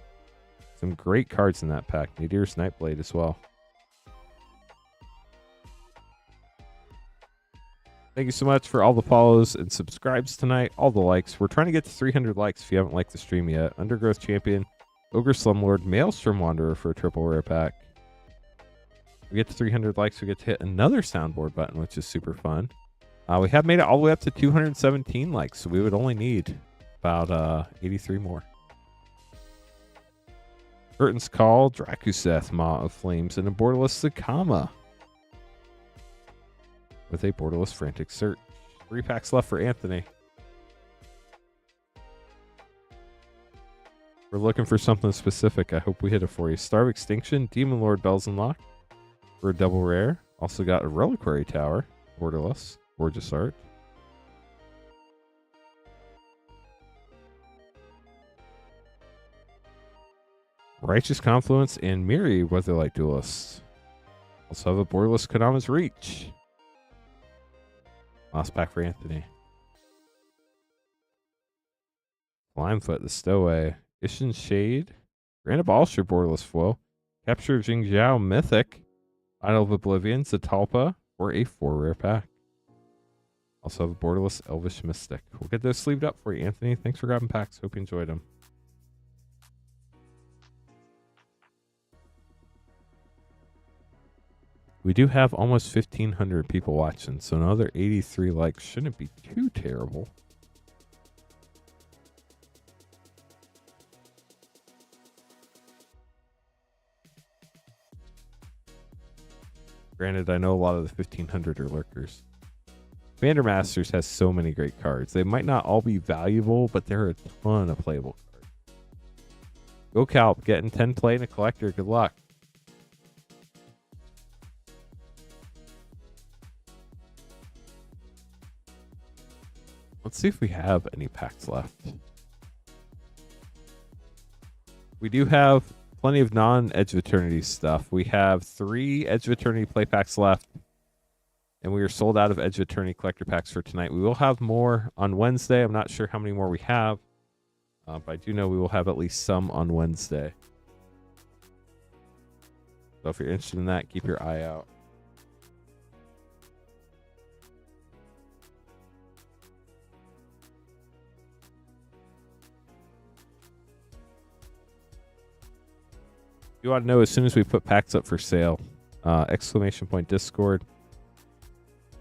Some great cards in that pack. Nadir's Nightblade as well. Thank you so much for all the follows and subscribes tonight. All the likes. We're trying to get to 300 likes if you haven't liked the stream yet. Undergrowth Champion, Ogre Slumlord, Maelstrom Wanderer for a triple rare pack. We get to 300 likes, we get to hit another soundboard button, which is super fun. We have made it all the way up to 217 likes, so we would only need about 83 more. Curtain's Call, Drakuseth, Maw of Flames, and a borderless Zakama with a borderless Frantic Search. 3 packs left for Anthony. We're looking for something specific. I hope we hit it for you. Starve Extinction, Demon Lord Bells Unlocked for a double rare. Also got a Reliquary Tower, borderless, gorgeous art. Righteous Confluence and Miri Weatherlight Duelist. Also have a borderless Kodama's Reach. Last pack for Anthony. Limefoot, the Stowaway. Ishin Shade. Grand Abolisher borderless foil. Capture Jingjiao Mythic. Idol of Oblivion, Zatalpa, or a 4 rare pack. Also have a borderless Elvish Mystic. We'll get those sleeved up for you, Anthony. Thanks for grabbing packs. Hope you enjoyed them. We do have almost 1,500 people watching, so another 83 likes shouldn't be too terrible. Granted, I know a lot of the 1,500 are lurkers. Commander Masters has so many great cards. They might not all be valuable, but there are a ton of playable cards. Go Calp, getting 10 play and a collector. Good luck. Let's see if we have any packs left. We do have plenty of non-Edge of Eternity stuff. We have 3 Edge of Eternity play packs left, and we are sold out of Edge of Eternity collector packs for tonight. We will have more on Wednesday. I'm not sure how many more we have, but I do know we will have at least some on Wednesday. So if you're interested in that, keep your eye out. You want to know as soon as we put packs up for sale, exclamation point Discord.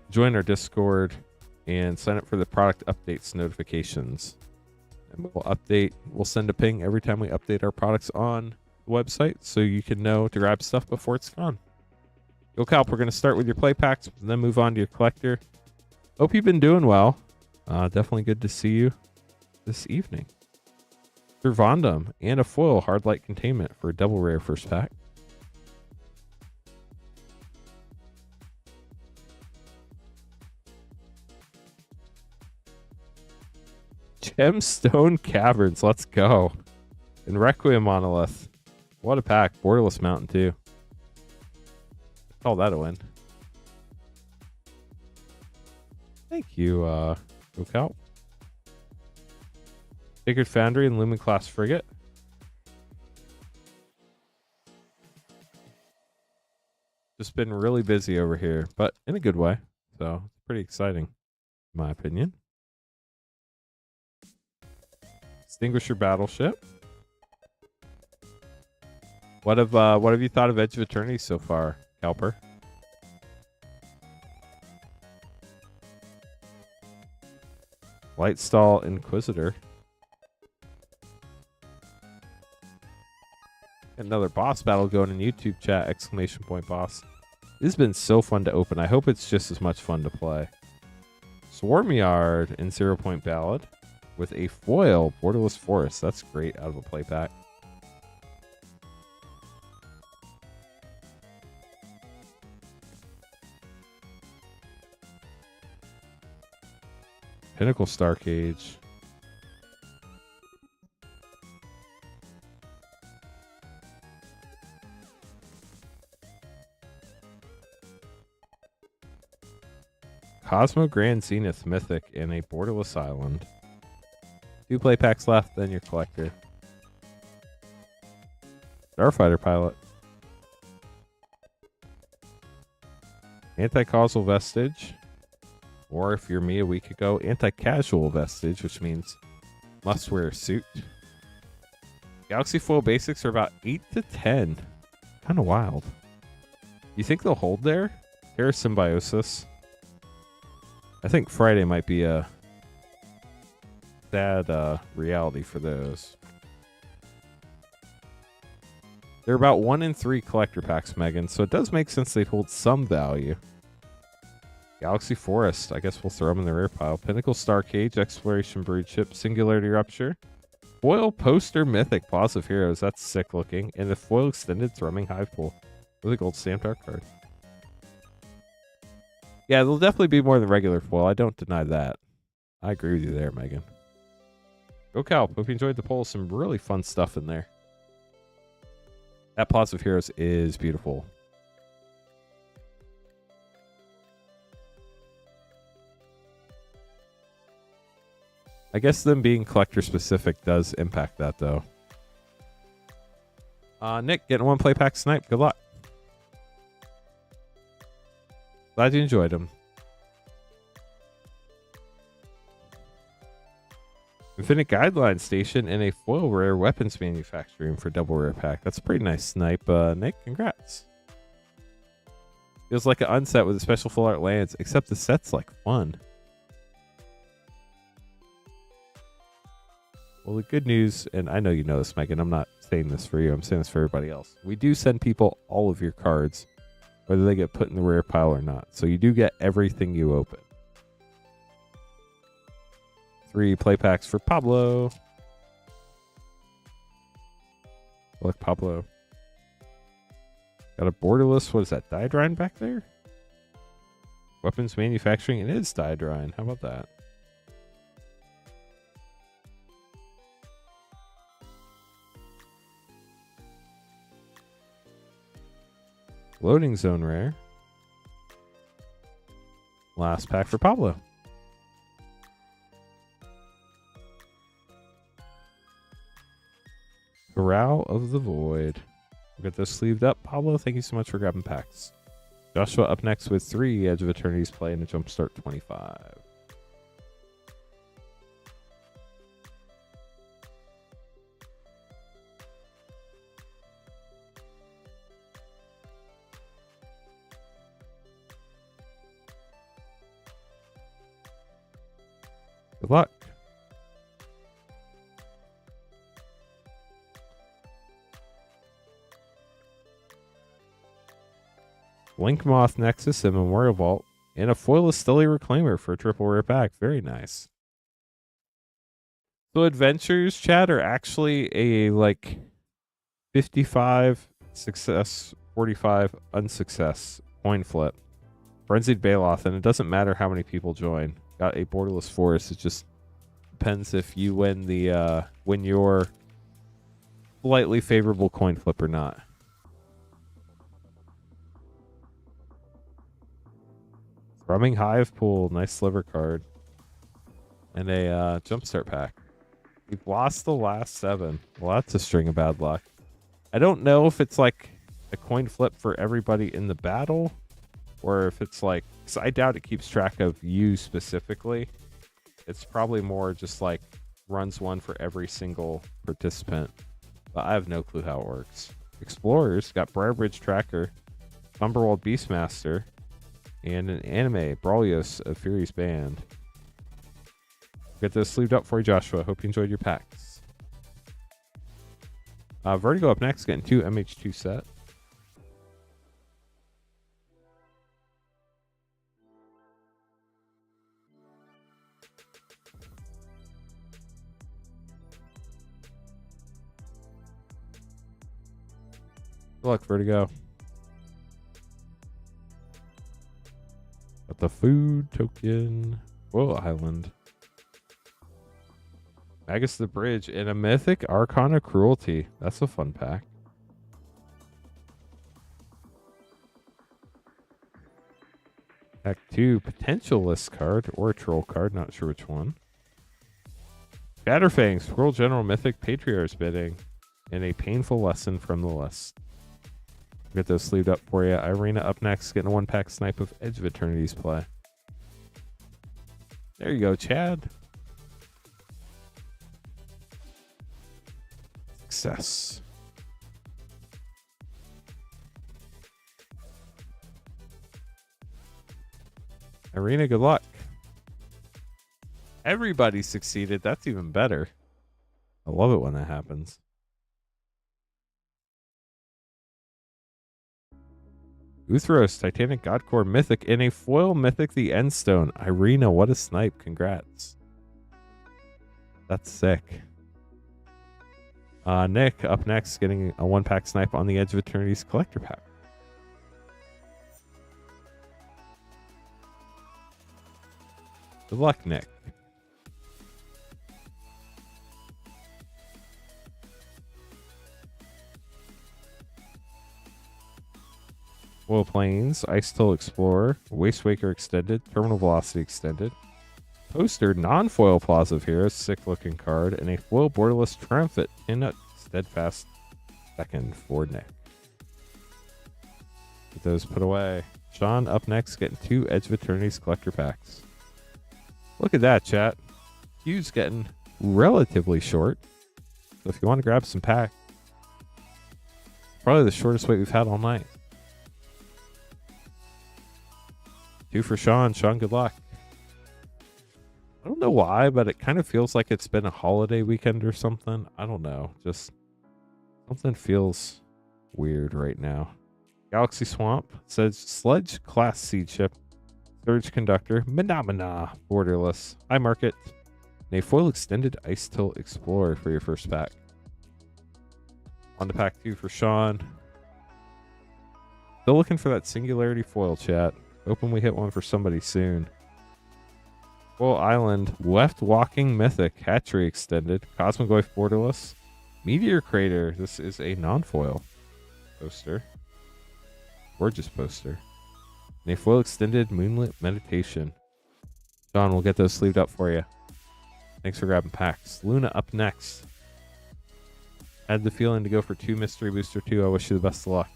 Join our Discord and sign up for the product updates notifications. And we'll send a ping every time we update our products on the website so you can know to grab stuff before it's gone. Yo, Calp, we're going to start with your play packs and then move on to your collector. Hope you've been doing well. Definitely good to see you this evening. Servandum and a foil Hard Light Containment for a double rare first pack. Gemstone Caverns. Let's go. And Requiem Monolith. What a pack. Borderless Mountain, too. Call that a win. Thank you, Lookout. Sacred Foundry and Lumen Class Frigate. Just been really busy over here, but in a good way. So it's pretty exciting, in my opinion. Extinguisher Battleship. What have you thought of Edge of Eternity so far, Calper? Lightstall Inquisitor. Another boss battle going in YouTube chat, exclamation point boss. This has been so fun to open. I hope it's just as much fun to play. Swarmyard in 0 Point Ballad with a foil Borderless Forest. That's great out of a play pack. Pinnacle Starcage. Cosmo Grand Zenith Mythic and a Borderless Island. 2 play packs left, then your collector. Starfighter Pilot. Anti-Causal Vestige. Or if you're me a week ago, Anti-Casual Vestige, which means must wear a suit. Galaxy Foil Basics are about 8 to 10. Kind of wild. You think they'll hold there? Terra Symbiosis. I think Friday might be a sad reality for those. They're about 1 in 3 collector packs, Megan, so it does make sense they'd hold some value. Galaxy Forest, I guess we'll throw them in the rear pile. Pinnacle Starcage, Exploration Broodship, Singularity Rupture. Foil Poster Mythic, Pause of Heroes, that's sick looking. And the foil extended Thrumming Hive Pool with a gold stamped art card. Yeah, there'll definitely be more than regular foil. I don't deny that. I agree with you there, Megan. Go Calp. Hope you enjoyed the poll. Some really fun stuff in there. That Pause of Heroes is beautiful. I guess them being collector specific does impact that, though. Nick, getting 1 play pack snipe. Good luck. Glad you enjoyed them. Infinite Guideline Station and a foil rare weapons manufacturing for double rare pack. That's a pretty nice snipe, Nick. Congrats. Feels like an unset with a special full art lands, except the set's like fun. Well, the good news, and I know you know this, Megan, I'm not saying this for you, I'm saying this for everybody else. We do send people all of your cards, whether they get put in the rare pile or not. So you do get everything you open. 3 play packs for Pablo. Look, Pablo. Got a borderless, what is that, Diedrine back there? Weapons manufacturing, it is Diedrine. How about that? Loading Zone rare. Last pack for Pablo. Corral of the Void. We'll get those sleeved up. Pablo, thank you so much for grabbing packs. Joshua up next with 3 Edge of Eternity's play and a Jumpstart 25. Good luck. Link Moth Nexus and Memorial Vault, and a foilless Stellar Reclaimer for a triple rare pack. Very nice. So adventures, chat, are actually a like 55 success, 45 unsuccess coin flip. Frenzied Baloth, and it doesn't matter how many people join. Got a borderless forest. It's just depends if you win your slightly favorable coin flip or not. Thrumming Hive Pool, nice sliver card. And a Jumpstart pack. We've lost the last 7. Well, that's a string of bad luck. I don't know if it's like a coin flip for everybody in the battle, or if it's like, because I doubt it keeps track of you specifically. It's probably more just like runs one for every single participant. But I have no clue how it works. Explorers got Briarbridge Tracker, Thunderworld Beastmaster, and an anime, Brawlios of Fury's Band. Get those sleeved up for you, Joshua. Hope you enjoyed your packs. Vertigo up next, getting 2 MH2 set. Good luck, Vertigo. Got the food token. Whoa, Island. Magus the Bridge and a Mythic Arcana Cruelty. That's a fun pack. Pack 2, potential list card or a troll card, not sure which one. Shatterfang, Squirrel General Mythic Patriarch's Bidding, and a painful lesson from the list. Get those sleeved up for you. Irina up next, getting a 1-pack snipe of Edge of Eternity's play. There you go, Chad. Success. Irina, good luck. Everybody succeeded. That's even better. I love it when that happens. Uthros, Titanic Godcore Mythic, and a foil Mythic the Endstone. Irina, what a snipe. Congrats. That's sick. Nick up next, getting a 1-pack snipe on the Edge of Eternity's collector pack. Good luck, Nick. Foil Plains, Ice-Till Explorer, Wastewaker Extended, Terminal Velocity Extended. Poster, non-foil Plaza of Heroes, sick looking card, and a foil borderless Triumphant in Steadfast second for Nick. Get those put away. Sean up next, getting 2 Edge of Eternity's collector packs. Look at that, chat. Queue's getting relatively short. So if you want to grab some pack, probably the shortest wait we've had all night. 2 for Sean. Sean, good luck. I don't know why, but it kind of feels like it's been a holiday weekend or something. I don't know. Just something feels weird right now. Galaxy Swamp says Sledge Class Seed Ship, Surge Conductor, Menomina, Borderless, High Market, and a foil extended Ice-Till Explorer for your first pack. On to pack 2 for Sean. Still looking for that Singularity foil, chat. Hoping we hit one for somebody soon. Foil Island, Left Walking Mythic, Hatchery Extended, Cosmic Wave Borderless, Meteor Crater. This is a non-foil poster. Gorgeous poster. And a foil extended Moonlit Meditation. John, we'll get those sleeved up for you. Thanks for grabbing packs. Luna up next. Had the feeling to go for 2 Mystery Booster 2. I wish you the best of luck.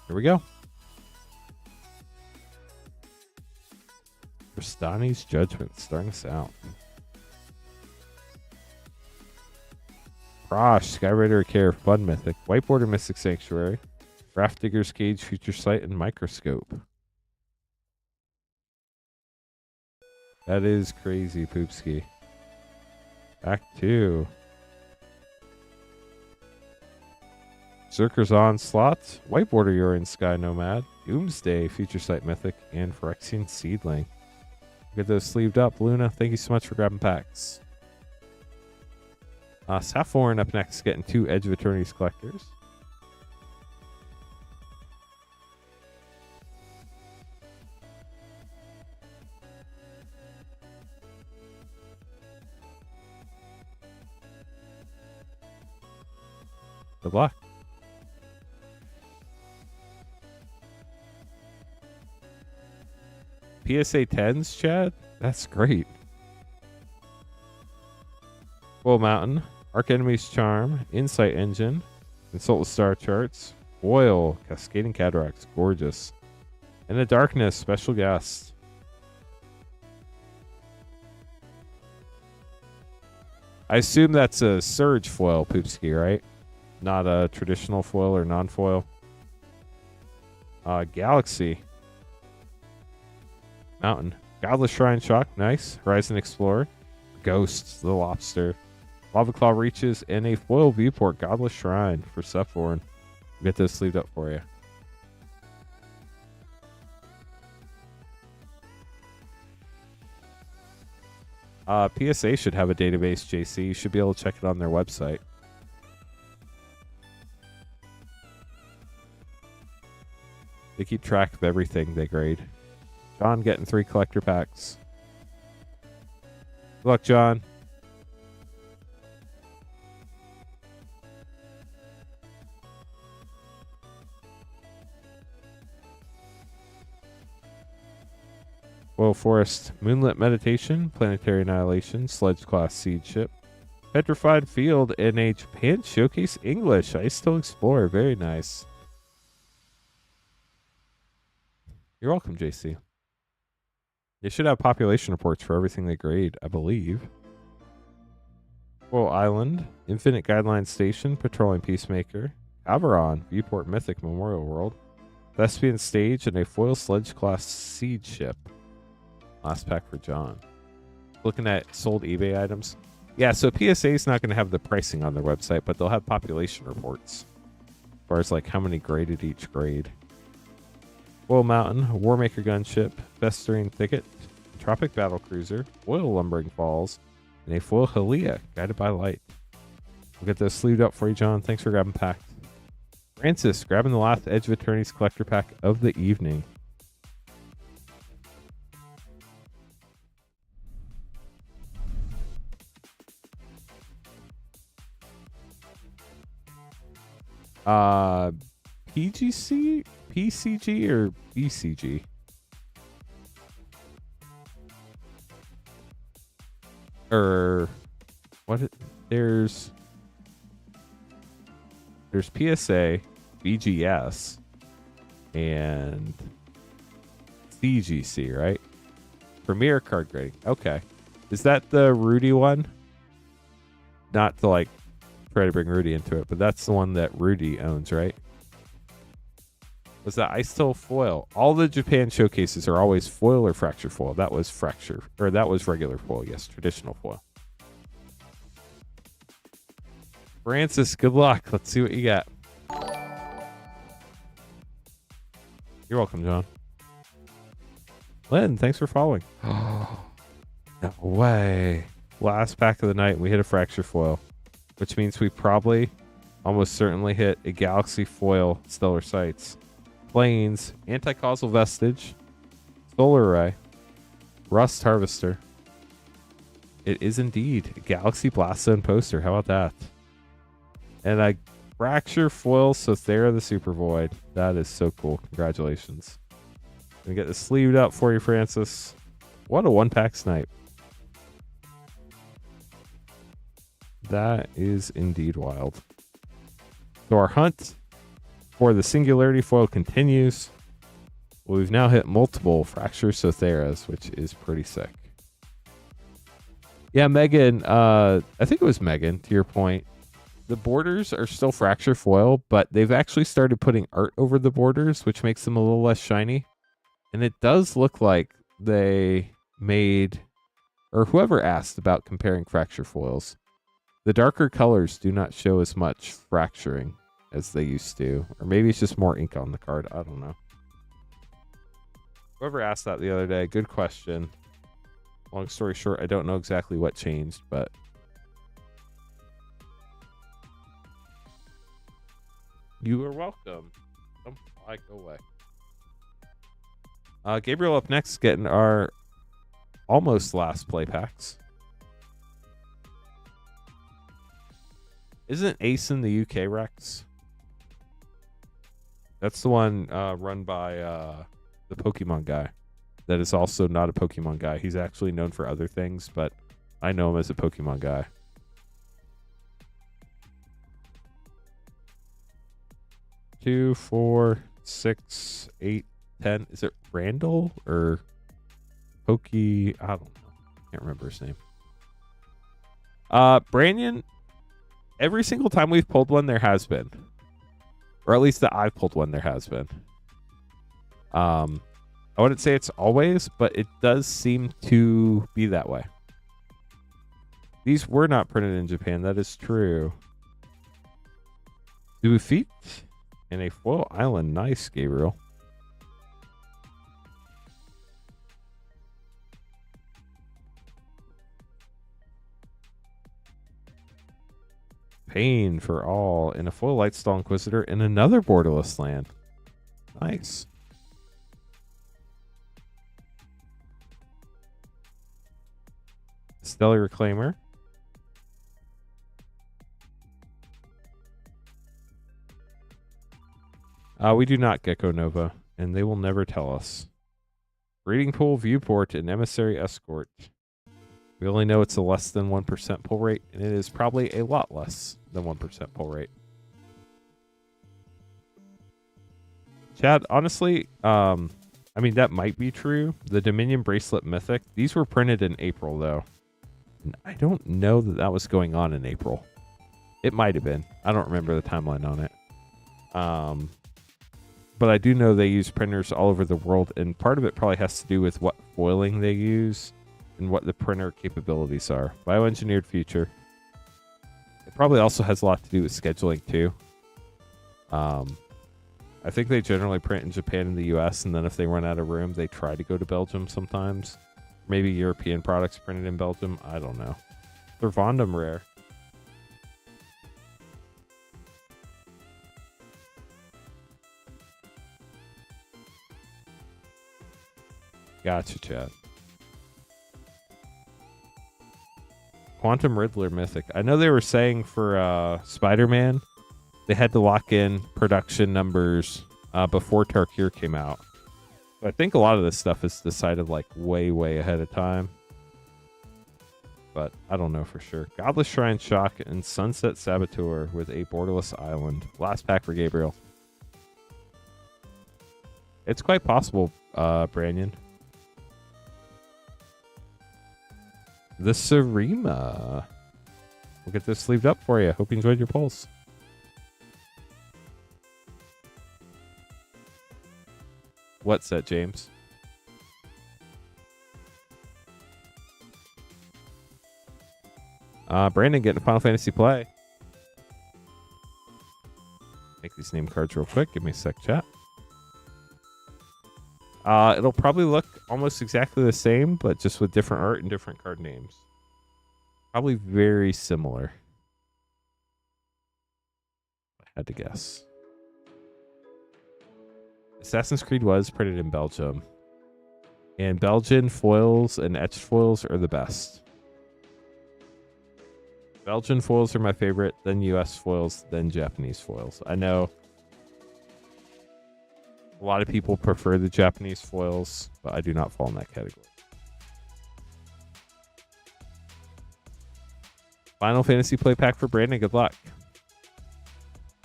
Here we go. Rastani's Judgment starting us out. Prosh, Skyraider Care, Fun Mythic, White Border Mystic Sanctuary, Raft Digger's Cage, Future Sight, and Microscope. That is crazy, Poopski. Back 2. Zerker's Onslaught, White Border Urian Sky Nomad, Doomsday, Future Sight Mythic, and Phyrexian Seedling. Get those sleeved up. Luna, thank you so much for grabbing packs. Sapphorin up next, getting 2 Edge of Eternity's collectors. Good luck. PSA 10s, Chad? That's great. Full Mountain, Arc Enemy's Charm, Insight Engine, Consult with Star Charts, Foil, Cascading Cataracts, gorgeous. In the Darkness, special guest. I assume that's a Surge foil, Poopski, right? Not a traditional foil or non-foil. Galaxy. Mountain. Godless Shrine Shock, nice. Horizon Explorer. Ghosts, the Lobster. Lava Claw Reaches, and a foil Viewport, Godless Shrine for Sephorin. We'll get those sleeved up for you. PSA should have a database, JC. You should be able to check it on their website. They keep track of everything they grade. John getting 3 collector packs. Good luck, John. Foil Forest, Moonlit Meditation, Planetary Annihilation, Sledge Class Seed Ship, Petrified Field, and a Japan Showcase English, Ice Still Explorer. Very nice. You're welcome, JC. They should have population reports for everything they grade, I believe. Foil Island, Infinite Guideline Station, Patrolling Peacemaker, Averon, Viewport Mythic Memorial World, Thespian Stage, and a Foil Sledge Class Seed Ship. Last pack for John. Looking at sold eBay items. Yeah, so PSA is not going to have the pricing on their website, but they'll have population reports. As far as like how many graded each grade. Foil Mountain, Warmaker Gunship, Festering Thicket, Tropic Battlecruiser, Foil Lumbering Falls, and a Foil Helia, Guided by Light. We'll get those sleeved up for you, John. Thanks for grabbing pack. Francis, grabbing the last Edge of Eternity's collector pack of the evening. PGC, PCG, or BCG? Or what? There's PSA, BGS, and CGC, right? Premier card grading. Okay. Is that the Rudy one? Not to like try to bring Rudy into it, but that's the one that Rudy owns, right? Was that Ice Still foil? All the Japan showcases are always foil or fracture foil. That was fracture, or that was regular foil. Yes, traditional foil. Francis, good luck. Let's see what you got. You're welcome, John. Lynn, thanks for following. Oh, no way. Last pack of the night, we hit a fracture foil, which means we probably almost certainly hit a Galaxy foil Stellar Sights. Plains, Anti-Causal Vestige, Solar Array, Rust Harvester. It is indeed a Galaxy Blast Zone poster. How about that? And a Fracture Foil Sothera the Super Void. That is so cool. Congratulations. Gonna get this sleeved up for you, Francis. What a one-pack snipe. That is indeed wild. So our hunt for the Singularity foil continues. Well, we've now hit multiple Fracture Sotheras, which is pretty sick. Yeah, Megan, I think it was Megan, to your point. The borders are still Fracture foil, but they've actually started putting art over the borders, which makes them a little less shiny. And it does look like they made, or whoever asked about comparing Fracture foils, the darker colors do not show as much fracturing as they used to. Or maybe it's just more ink on the card. I don't know. Whoever asked that the other day, good question. Long story short, I don't know exactly what changed, but you are welcome. Don't go away. Gabriel up next, getting our almost last play packs. Isn't Ace in the UK, Rex? That's the one run by the Pokemon guy. That is also not a Pokemon guy. He's actually known for other things, but I know him as a Pokemon guy. Two, 4, 6, 8, 10. Is it Randall or Pokey? I don't know. Can't remember his name. Branyan, every single time we've pulled one, there has been. Or at least that I've pulled one, there has been. I wouldn't say it's always, but it does seem to be that way. These were not printed in Japan. That is true. Dufit and a foil island. Nice, Gabriel. Pain for all in a foil Lightstall Inquisitor in another borderless land. Nice. Stellar Reclaimer. We do not Gecko Nova, and they will never tell us. Breeding Pool, Viewport, and Emissary Escort. We only know it's a less than 1% pull rate, and it is probably a lot less than 1% pull rate. Chad, honestly, I mean, that might be true. The Dominion Bracelet Mythic, these were printed in April, though. And I don't know that that was going on in April. It might have been. I don't remember the timeline on it. But I do know they use printers all over the world, and part of it probably has to do with what foiling they use and what the printer capabilities are. Bioengineered future. It probably also has a lot to do with scheduling too. I think they generally print in Japan and the US, and then if they run out of room, they try to go to Belgium sometimes. Maybe European products printed in Belgium. I don't know. They're Vondum rare. Gotcha, Chad. Quantum Riddler Mythic. I know they were saying for Spider-Man, they had to lock in production numbers before Tarkir came out. So I think a lot of this stuff is decided like way, way ahead of time. But I don't know for sure. Godless Shrine Shock and Sunset Saboteur with a borderless island. Last pack for Gabriel. It's quite possible, Branyan. The Sarima. We'll get this sleeved up for you. Hope you enjoyed your pulls. What's that, James? Brandon getting a Final Fantasy play. Make these name cards real quick. Give me a sec, chat. It'll probably look almost exactly the same, but just with different art and different card names. Probably very similar. I had to guess. Assassin's Creed was printed in Belgium. And Belgian foils and etched foils are the best. Belgian foils are my favorite, then US foils, then Japanese foils. I know a lot of people prefer the Japanese foils, but I do not fall in that category. Final Fantasy play pack for Brandon. Good luck.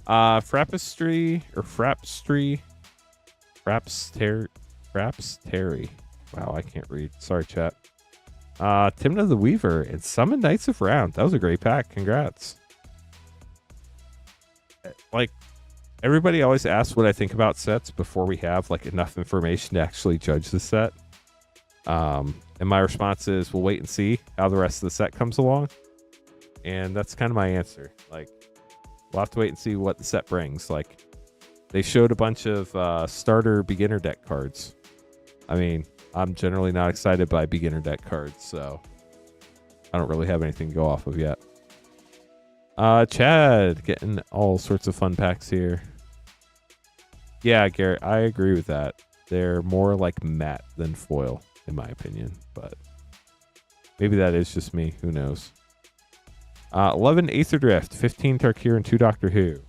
Frappistry or Frapstry. Frapsteri. Wow, I can't read. Sorry, chat. Timna the Weaver and Summon Knights of Round. That was a great pack. Congrats. Like, everybody always asks what I think about sets before we have like enough information to actually judge the set. And my response is we'll wait and see how the rest of the set comes along. And that's kind of my answer. Like, we'll have to wait and see what the set brings. Like, they showed a bunch of starter beginner deck cards. I mean, I'm generally not excited by beginner deck cards, so I don't really have anything to go off of yet. Chad getting all sorts of fun packs here. Yeah, Garrett, I agree with that. They're more like matte than foil, in my opinion, but maybe that is just me. Who knows? 11 Aether Drift, 15 Tarkir, and 2 Doctor Who.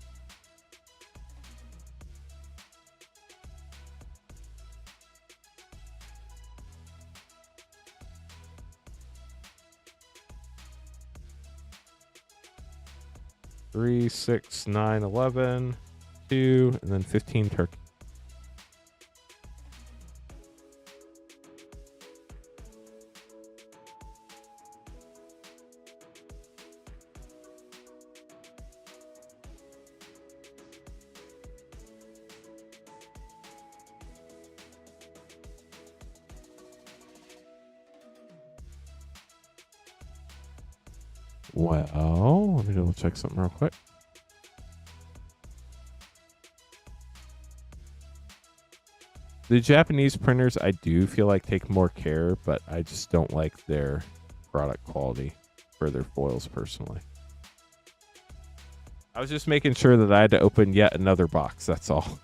Three, 6, 9, 11, 2, and then 15 Tarkir. Well, let me double check something real quick. The Japanese printers, I do feel like take more care, but I just don't like their product quality for their foils personally. I was just making sure that I had to open yet another box, that's all.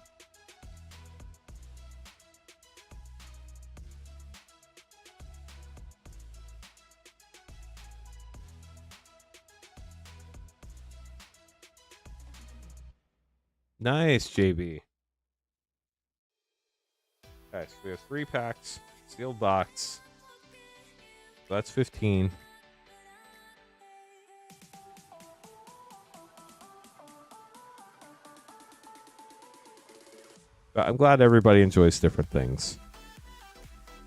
Nice, JB. Okay, so we have 3 packs, sealed box. So that's 15. But I'm glad everybody enjoys different things.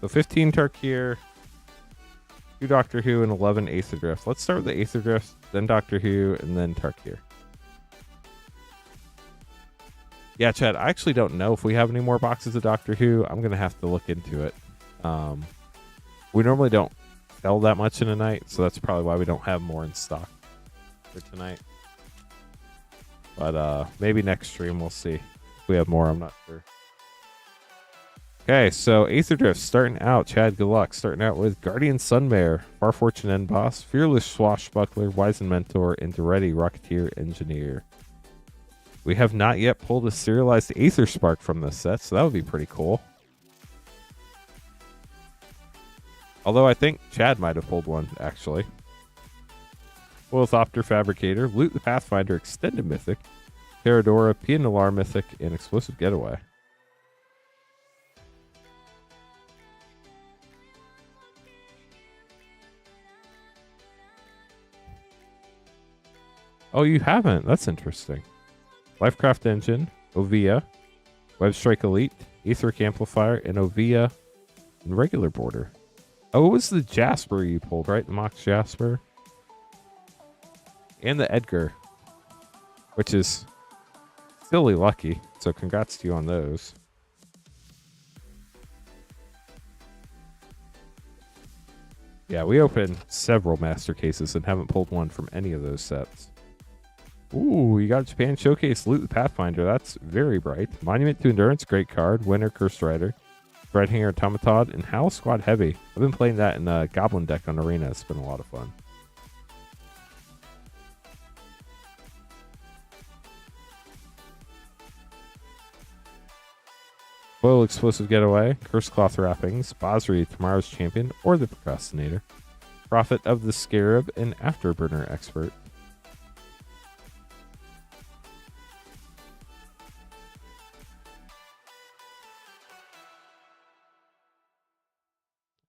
So 15 Tarkir, 2 Doctor Who, and 11 Aether Drift. Let's start with the Aether Drift, then Doctor Who, and then Tarkir. Yeah, Chad, I actually don't know if we have any more boxes of Doctor Who. I'm going to have to look into it. We normally don't sell that much in a night, so that's probably why we don't have more in stock for tonight. But maybe next stream we'll see. If we have more, I'm not sure. Okay, so Aether Drift starting out. Chad, good luck. Starting out with Guardian Sunmare, Far Fortune End Boss, Fearless Swashbuckler, Wizened Mentor, and Duretti Rocketeer Engineer. We have not yet pulled a serialized Aether Spark from this set, so that would be pretty cool. Although I think Chad might have pulled one, actually. Foilthopter Fabricator, Loot the Pathfinder Extended Mythic, Terradora, Pianalar Mythic, and Explosive Getaway. Oh, you haven't? That's interesting. Lifecraft Engine, Ovia, Webstrike Elite, Aetheric Amplifier, and Ovia in regular border. Oh, it was the Jasper you pulled, right? The Mox Jasper. And the Edgar, which is silly lucky. So congrats to you on those. Yeah, we opened several master cases and haven't pulled one from any of those sets. Ooh, you got a Japan Showcase Loot the Pathfinder. That's very bright. Monument to Endurance, great card. Winter, Cursed Rider. Threadhanger Automatod, and Howl Squad Heavy. I've been playing that in a Goblin deck on Arena. It's been a lot of fun. Foil Explosive Getaway, Curse Cloth Wrappings, Basri, Tomorrow's Champion, or the Procrastinator. Prophet of the Scarab, and Afterburner Expert.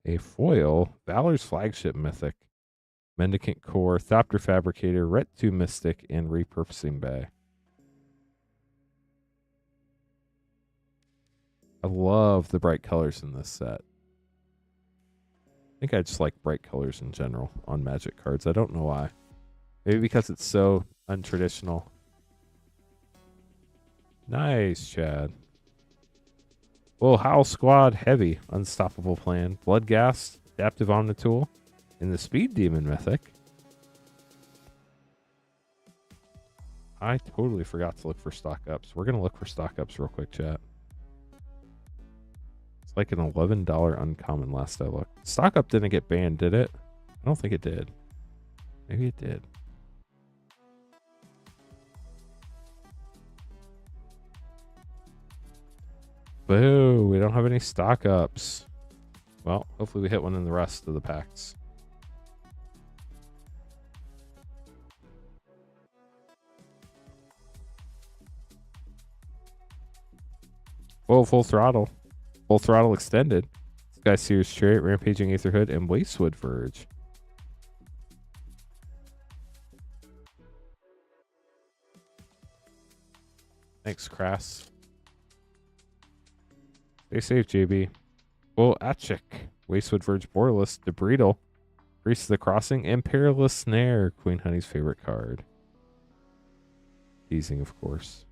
A foil, Valor's Flagship Mythic, Mendicant Core, Thopter Fabricator, Ret 2 Mystic, and Repurposing Bay. I love the bright colors in this set. I think I just like bright colors in general on Magic cards. I don't know why. Maybe because it's so untraditional. Nice, Chad. Well, Howl Squad Heavy, Unstoppable Plan, Bloodghast, Adaptive Omnitool, and the Speed Demon Mythic. I totally forgot to look for stock ups. We're going to look for stock ups real quick, chat. It's like an $11 uncommon last I looked. Stock up didn't get banned, did it? I don't think it did. Maybe it did. Boo, we don't have any stock ups. Well, hopefully we hit one in the rest of the packs. Whoa, full throttle. Full throttle extended. Sky Sears Chariot, Rampaging Aetherhood, and Wastewood Verge. Thanks, Crass. Stay safe, JB. Well, Achik, Wastewood Verge, Borderless, Debreedle, Priest of the Crossing, and Perilous Snare, Queen Honey's favorite card. Teasing, of course.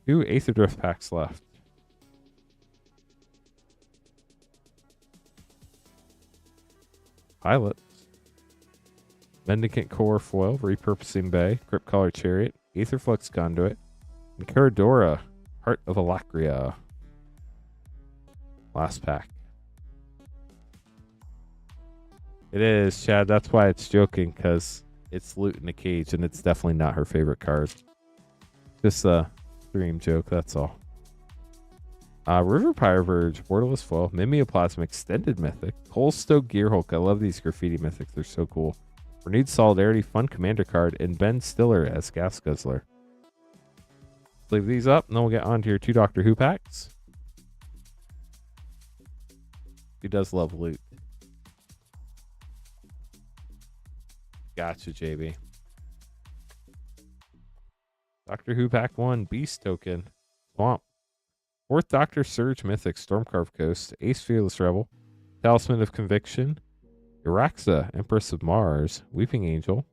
2 Aether Drift packs left. Pilots. Mendicant Core Foil, Repurposing Bay, Crypt Collar Chariot, Aetherflux Conduit, and Caradora, Heart of Alacria. Last pack. It is, Chad. That's why it's joking, because it's loot in a cage, and it's definitely not her favorite card. Just a stream joke, that's all. River Pyre Verge, Borderless Foil, Mimeoplasm Extended Mythic, Holstow Gearhulk. I love these graffiti mythics. They're so cool. Renewed Solidarity, Fun Commander card, and Ben Stiller as Gas Guzzler. Leave these up, and then we'll get on to your 2 Doctor Who packs. He does love loot. Gotcha, JB. Doctor Who pack 1, Beast Token, Swamp. 4th Doctor Surge Mythic, Stormcarved Coast, Ace Fearless Rebel, Talisman of Conviction, Iraxa, Empress of Mars, Weeping Angel,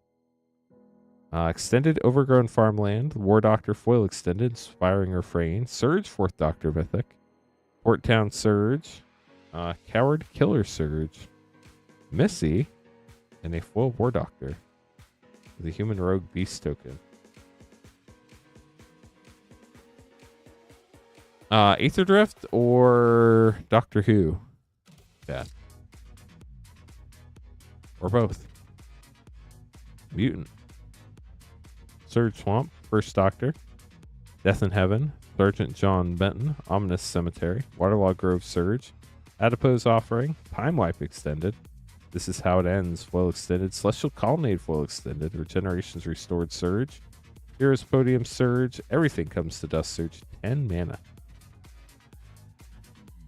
Extended Overgrown Farmland, War Doctor Foil Extended, Inspiring Refrain, Surge 4th Doctor Mythic, Port Town Surge, Coward Killer Surge, Missy, and a Foil War Doctor with a Human Rogue Beast Token. Aether Drift or Doctor Who? Yeah. Or both. Mutant. Surge Swamp, First Doctor. Death in Heaven, Sergeant John Benton, Ominous Cemetery, Waterlog Grove Surge, Adipose Offering, Time Wipe Extended, This Is How It Ends Foil Extended, Celestial Colonnade Foil Extended, Regenerations Restored Surge, Heroes Podium Surge, Everything Comes to Dust Surge, 10 mana.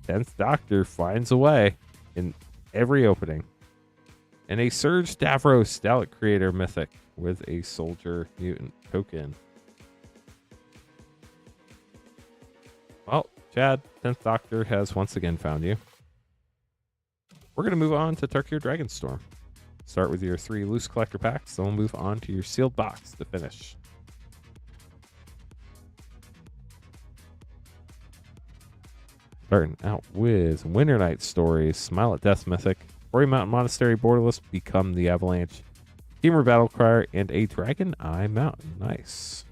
10th Doctor finds a way in every opening. And a Surge Davros Stallic Creator Mythic with a Soldier Mutant token. Well, Chad, 10th Doctor has once again found you. We're going to move on to Tarkir Dragonstorm. Start with your 3 loose collector packs, then we'll move on to your sealed box to finish. Starting out with Winter Night Stories, Smile at Death Mythic, Quarry Mountain Monastery Borderless, Become the Avalanche, Teamer Battlecry, and a Dragon Eye Mountain. Nice.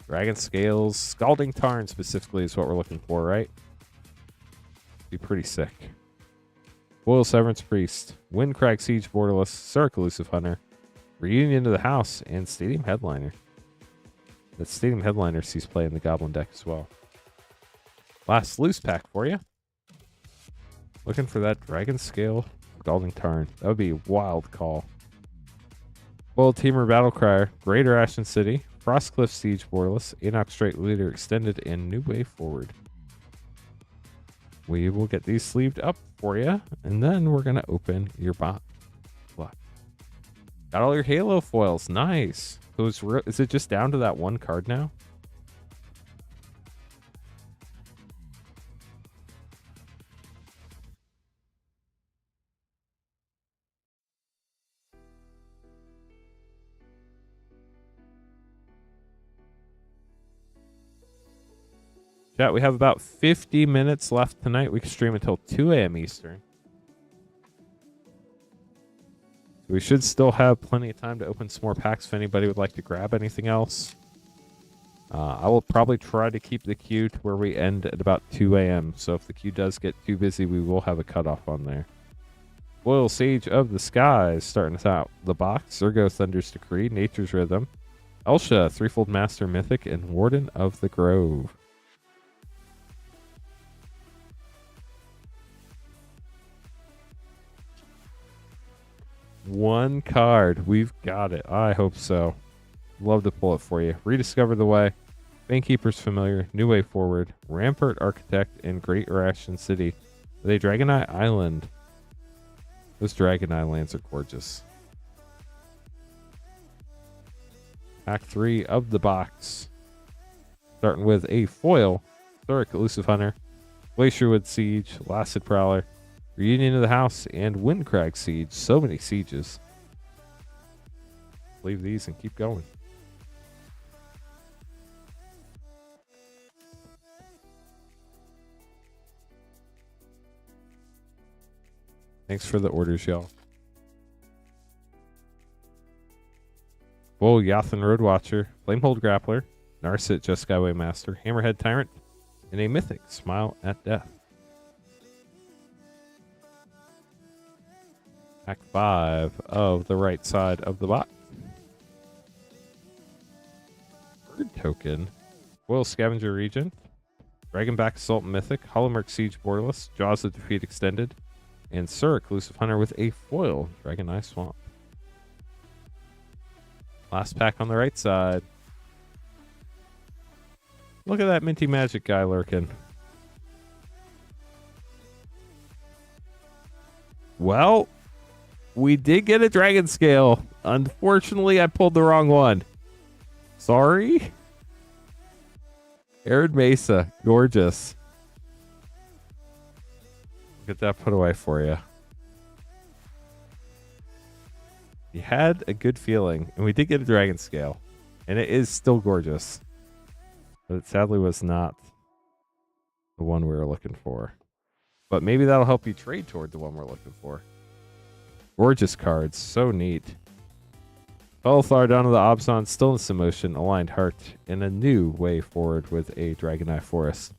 Dragon Scales, Scalding Tarn specifically is what we're looking for, right? Be pretty sick. Boil Severance Priest, Windcrag Siege Borderless, Sark Elusive Hunter, Reunion to the House, and Stadium Headliner. That Stadium Headliner sees play in the Goblin deck as well. Last loose pack for you. Looking for that Dragon Scale Scalding Tarn. That would be a wild call. Bold Teamer Battlecry, Greater Ashen City, Frostcliff Siege Borderless, Enoch Straight Leader Extended, and New Way Forward. We will get these sleeved up for you, and then we're going to open your box. Look. Got all your Halo foils. Nice. So is it just down to that one card now? Chat, we have about 50 minutes left tonight. We can stream until 2 a.m. Eastern. So we should still have plenty of time to open some more packs if anybody would like to grab anything else. I will probably try to keep the queue to where we end at about 2 a.m. So if the queue does get too busy, we will have a cutoff on there. Boil Sage of the Skies starting us out. The box, Zergo Thunder's Decree, Nature's Rhythm, Elsha, Threefold Master Mythic, and Warden of the Grove. One card. We've got it. I hope so. Love to pull it for you. Rediscover the Way, Banekeeper's Familiar, New Way Forward, Rampart Architect, and Great Ration City with a Dragonite Island. Those Dragonite lands are gorgeous. Pack 3 of the box. Starting with a foil, Thoric Elusive Hunter, Glacierwood Siege, Lacid Prowler, Reunion of the House, and Windcrag Siege. So many sieges. Leave these and keep going. Thanks for the orders, y'all. Whoa, Yathan Roadwatcher, Flamehold Grappler, Narset Just Skyway Master, Hammerhead Tyrant, and a Mythic Smile at Death. Pack 5 of the right side of the box. Bird Token, Foil Scavenger Regent, Dragonback Assault Mythic, Hollowmark Siege Borderless, Jaws of Defeat Extended, and Surik Elusive Hunter with a foil Dragonite Swamp. Last pack on the right side. Look at that Minty Magic guy lurking. Well, we did get a Dragon Scale. Unfortunately, I pulled the wrong one. Sorry. Arid Mesa, gorgeous. Get that put away for you. You had a good feeling, and we did get a Dragon Scale, and it is still gorgeous, but it sadly was not the one we were looking for. But maybe that'll help you trade toward the one we're looking for. Gorgeous cards, so neat. Belthar down to the Obzon, Stillness in Motion, Aligned Heart, and a new way forward with a Dragonite Forest.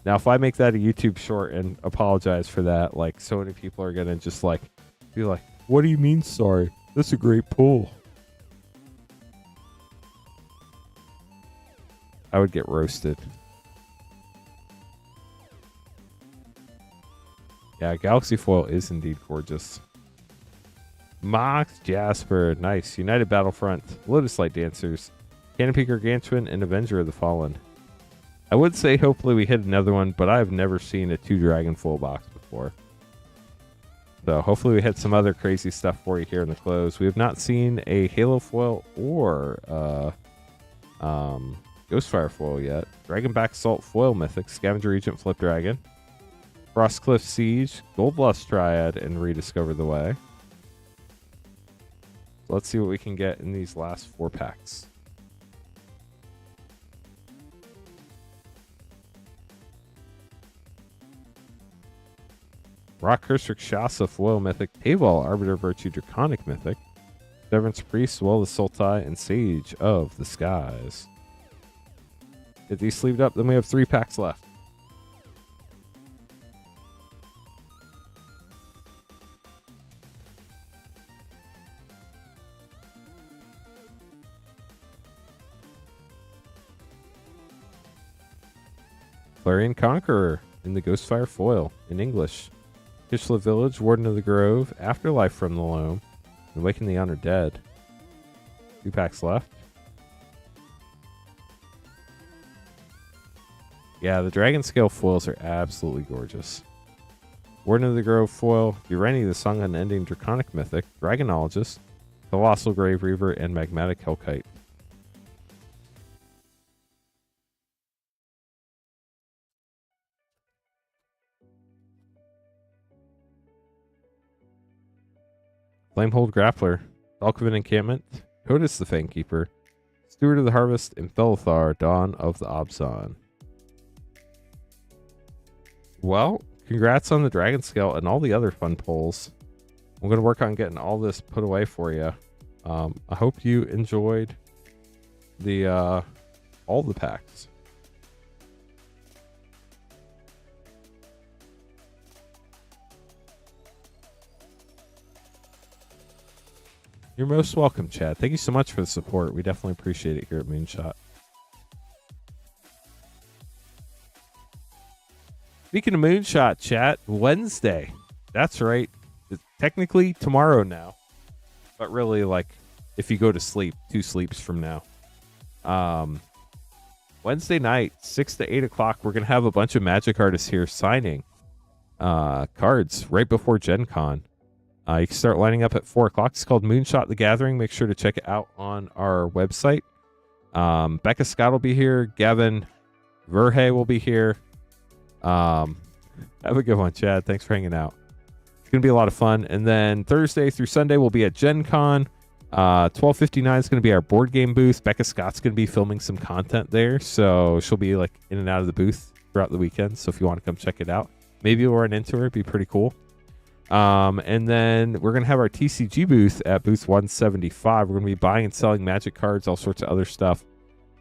Now, if I make that a YouTube short and apologize for that, like, so many people are gonna just like be like, "What do you mean, sorry? That's a great pull." I would get roasted. Yeah, Galaxy Foil is indeed gorgeous. Mox Jasper, nice. United Battlefront, Lotus Light Dancers, Canopy Gargantuan, and Avenger of the Fallen. I would say hopefully we hit another one, but I've never seen a 2-dragon full box before. So hopefully we hit some other crazy stuff for you here in the close. We have not seen a Halo foil or Ghostfire foil yet. Dragonback Salt foil Mythic, Scavenger Regent Flip Dragon, Frostcliff Siege, Goldlust Triad, and Rediscover the Way. So let's see what we can get in these last 4 packs. Rockhurst Rakshasa foil Mythic, Teyval Arbiter Virtue Draconic Mythic, Severance Priest, Well the Sultai, and Sage of the Skies. Get these sleeved up, then we have 3 packs left. Clarion Conqueror in the Ghostfire foil in English. Kishla Village, Warden of the Grove, Afterlife from the Loam, and Awaken the Honored Dead. 2 packs left. Yeah, the Dragon Scale foils are absolutely gorgeous. Warden of the Grove foil, Urani the Song Unending Draconic Mythic, Dragonologist, Colossal Grave Reaver, and Magmatic Hellkite. Flamehold Grappler, Valkyvin Encampment, Kotis the Fangkeeper, Steward of the Harvest, and Belthar, Dawn of the Obzon. Well, congrats on the Dragon Scale and all the other fun pulls. I'm going to work on getting all this put away for you. I hope you enjoyed the all the packs. You're most welcome, Chad. Thank you so much for the support. We definitely appreciate it here at Moonshot. Speaking of Moonshot, chat, Wednesday. That's right. It's technically tomorrow now. But really, like, if you go to sleep, 2 sleeps from now. Wednesday night, 6 to 8 o'clock, we're going to have a bunch of Magic artists here signing cards right before Gen Con. You can start lining up at 4 o'clock. It's called Moonshot the Gathering. Make sure to check it out on our website. Becca Scott will be here. Gavin Verhey will be here. Have a good one, Chad. Thanks for hanging out. It's going to be a lot of fun. And then Thursday through Sunday, we'll be at Gen Con. 12:59 is going to be our board game booth. Becca Scott's going to be filming some content there, so she'll be like in and out of the booth throughout the weekend. So if you want to come check it out, maybe we'll run into her. It'd be pretty cool. And then we're going to have our TCG booth at booth 175. We're going to be buying and selling Magic cards, all sorts of other stuff,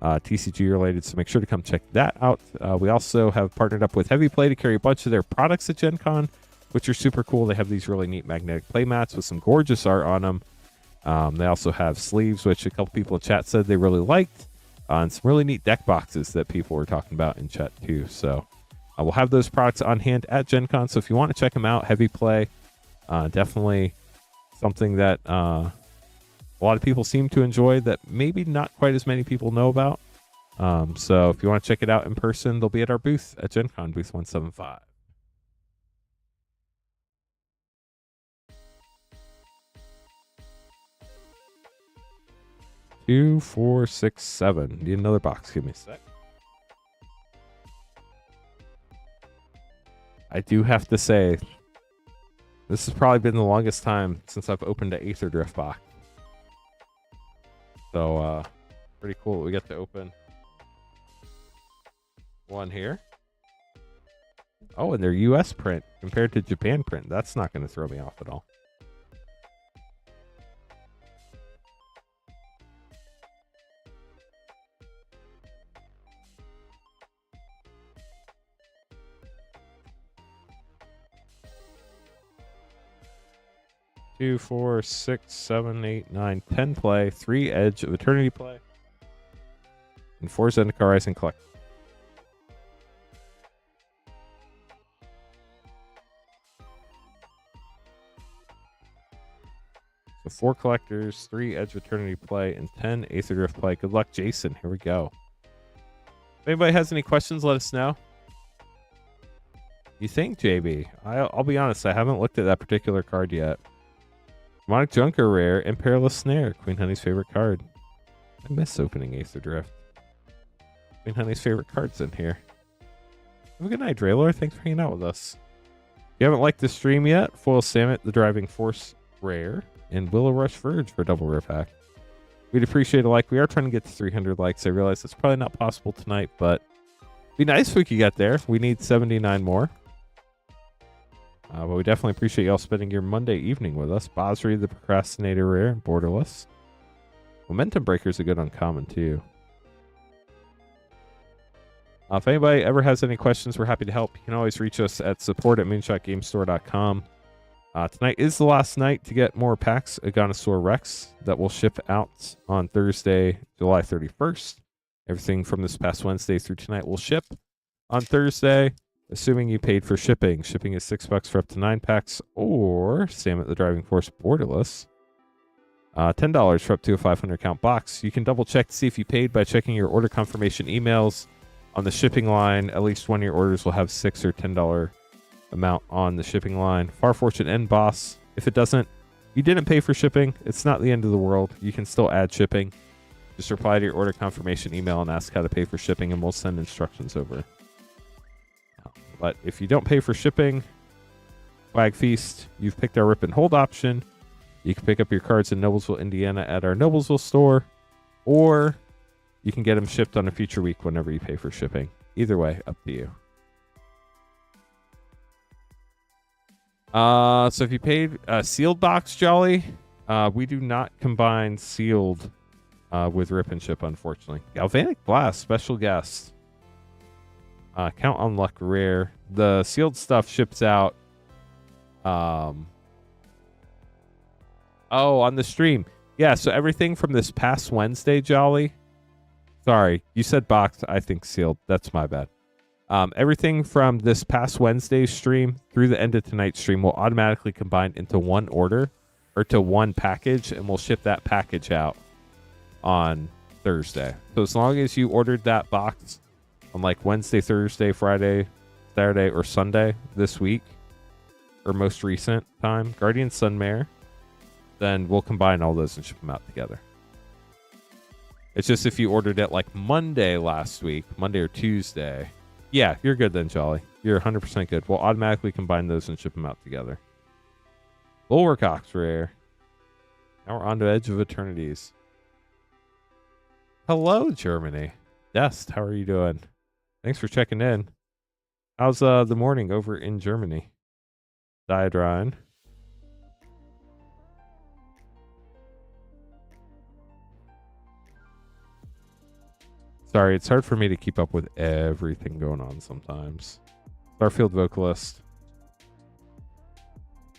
TCG related. So make sure to come check that out. We also have partnered up with Heavy Play to carry a bunch of their products at Gen Con, which are super cool. They have these really neat magnetic play mats with some gorgeous art on them. They also have sleeves, which a couple people in chat said they really liked, and some really neat deck boxes that people were talking about in chat too. So we'll have those products on hand at Gen Con. So if you want to check them out, Heavy Play, definitely something that a lot of people seem to enjoy that maybe not quite as many people know about. So if you want to check it out in person, they'll be at our booth at Gen Con, booth 175. 2, 4, 6, 7. Need another box. Give me a sec. I do have to say, this has probably been the longest time since I've opened an Aether Drift box. So, pretty cool. We get to open one here. Oh, and their US print compared to Japan print. That's not going to throw me off at all. Two, 4, 6, 7, 8, 9, 10 play, 3 Edge of Eternity play, and 4 Zendikar Rising Collect. So 4 collectors, 3 Edge of Eternity play, and 10 Aether Drift play. Good luck, Jason. Here we go. If anybody has any questions, let us know. You think, JB? I'll be honest, I haven't looked at that particular card yet. Demonic Junker rare and Perilous Snare, Queen Honey's favorite card. I miss opening Aether Drift. Queen Honey's favorite cards in here. Have a good night, Draylor. Thanks for hanging out with us. If you haven't liked the stream yet, Foil Samet, the Driving Force rare, and Willow Rush Verge for a double rare pack. We'd appreciate a like. We are trying to get to 300 likes. I realize it's probably not possible tonight, but it'd be nice if we could get there. We need 79 more. But we definitely appreciate y'all spending your Monday evening with us. Bosri, the Procrastinator rare, Borderless. Momentum Breaker's a good uncommon, too. If anybody ever has any questions, we're happy to help. You can always reach us at support@moonshotgamestore.com. Tonight is the last night to get more packs of Ganosaur Rex that will ship out on Thursday, July 31st. Everything from this past Wednesday through tonight will ship on Thursday. Assuming you paid for shipping. Shipping is $6 for up to 9 packs, or Sam at the Driving Force Borderless. $10 for up to a 500 count box. You can double check to see if you paid by checking your order confirmation emails on the shipping line. At least one of your orders will have $6 or $10 amount on the shipping line. Far Fortune and Boss. If it doesn't, you didn't pay for shipping. It's not the end of the world. You can still add shipping. Just reply to your order confirmation email and ask how to pay for shipping, and we'll send instructions over. But if you don't pay for shipping, Flag Feast, you've picked our Rip and Hold option. You can pick up your cards in Noblesville, Indiana at our Noblesville store, or you can get them shipped on a future week whenever you pay for shipping. Either way, up to you. So if you paid sealed box, Jolly, we do not combine sealed with Rip and Ship, unfortunately. Galvanic Blast, special guest. Count on Luck rare. The sealed stuff ships out. Oh, on the stream. Yeah, so everything from this past Wednesday, Jolly. Sorry, you said box. I think sealed. That's my bad. Everything from this past Wednesday's stream through the end of tonight's stream will automatically combine into one order or to one package, and we'll ship that package out on Thursday. So as long as you ordered that box on like Wednesday, Thursday, Friday, Saturday, or Sunday this week, or most recent time, Guardian Sunmare, then we'll combine all those and ship them out together. It's just if you ordered it like Monday last week, Monday or Tuesday, yeah, you're good then, Jolly. You're 100% good. We'll automatically combine those and ship them out together. Bulwark Ox Rare. Now we're on to Edge of Eternities. Hello, Germany. Dest, how are you doing? Thanks for checking in. How's the morning over in Germany? Diadrine. Sorry, it's hard for me to keep up with everything going on sometimes. Starfield Vocalist.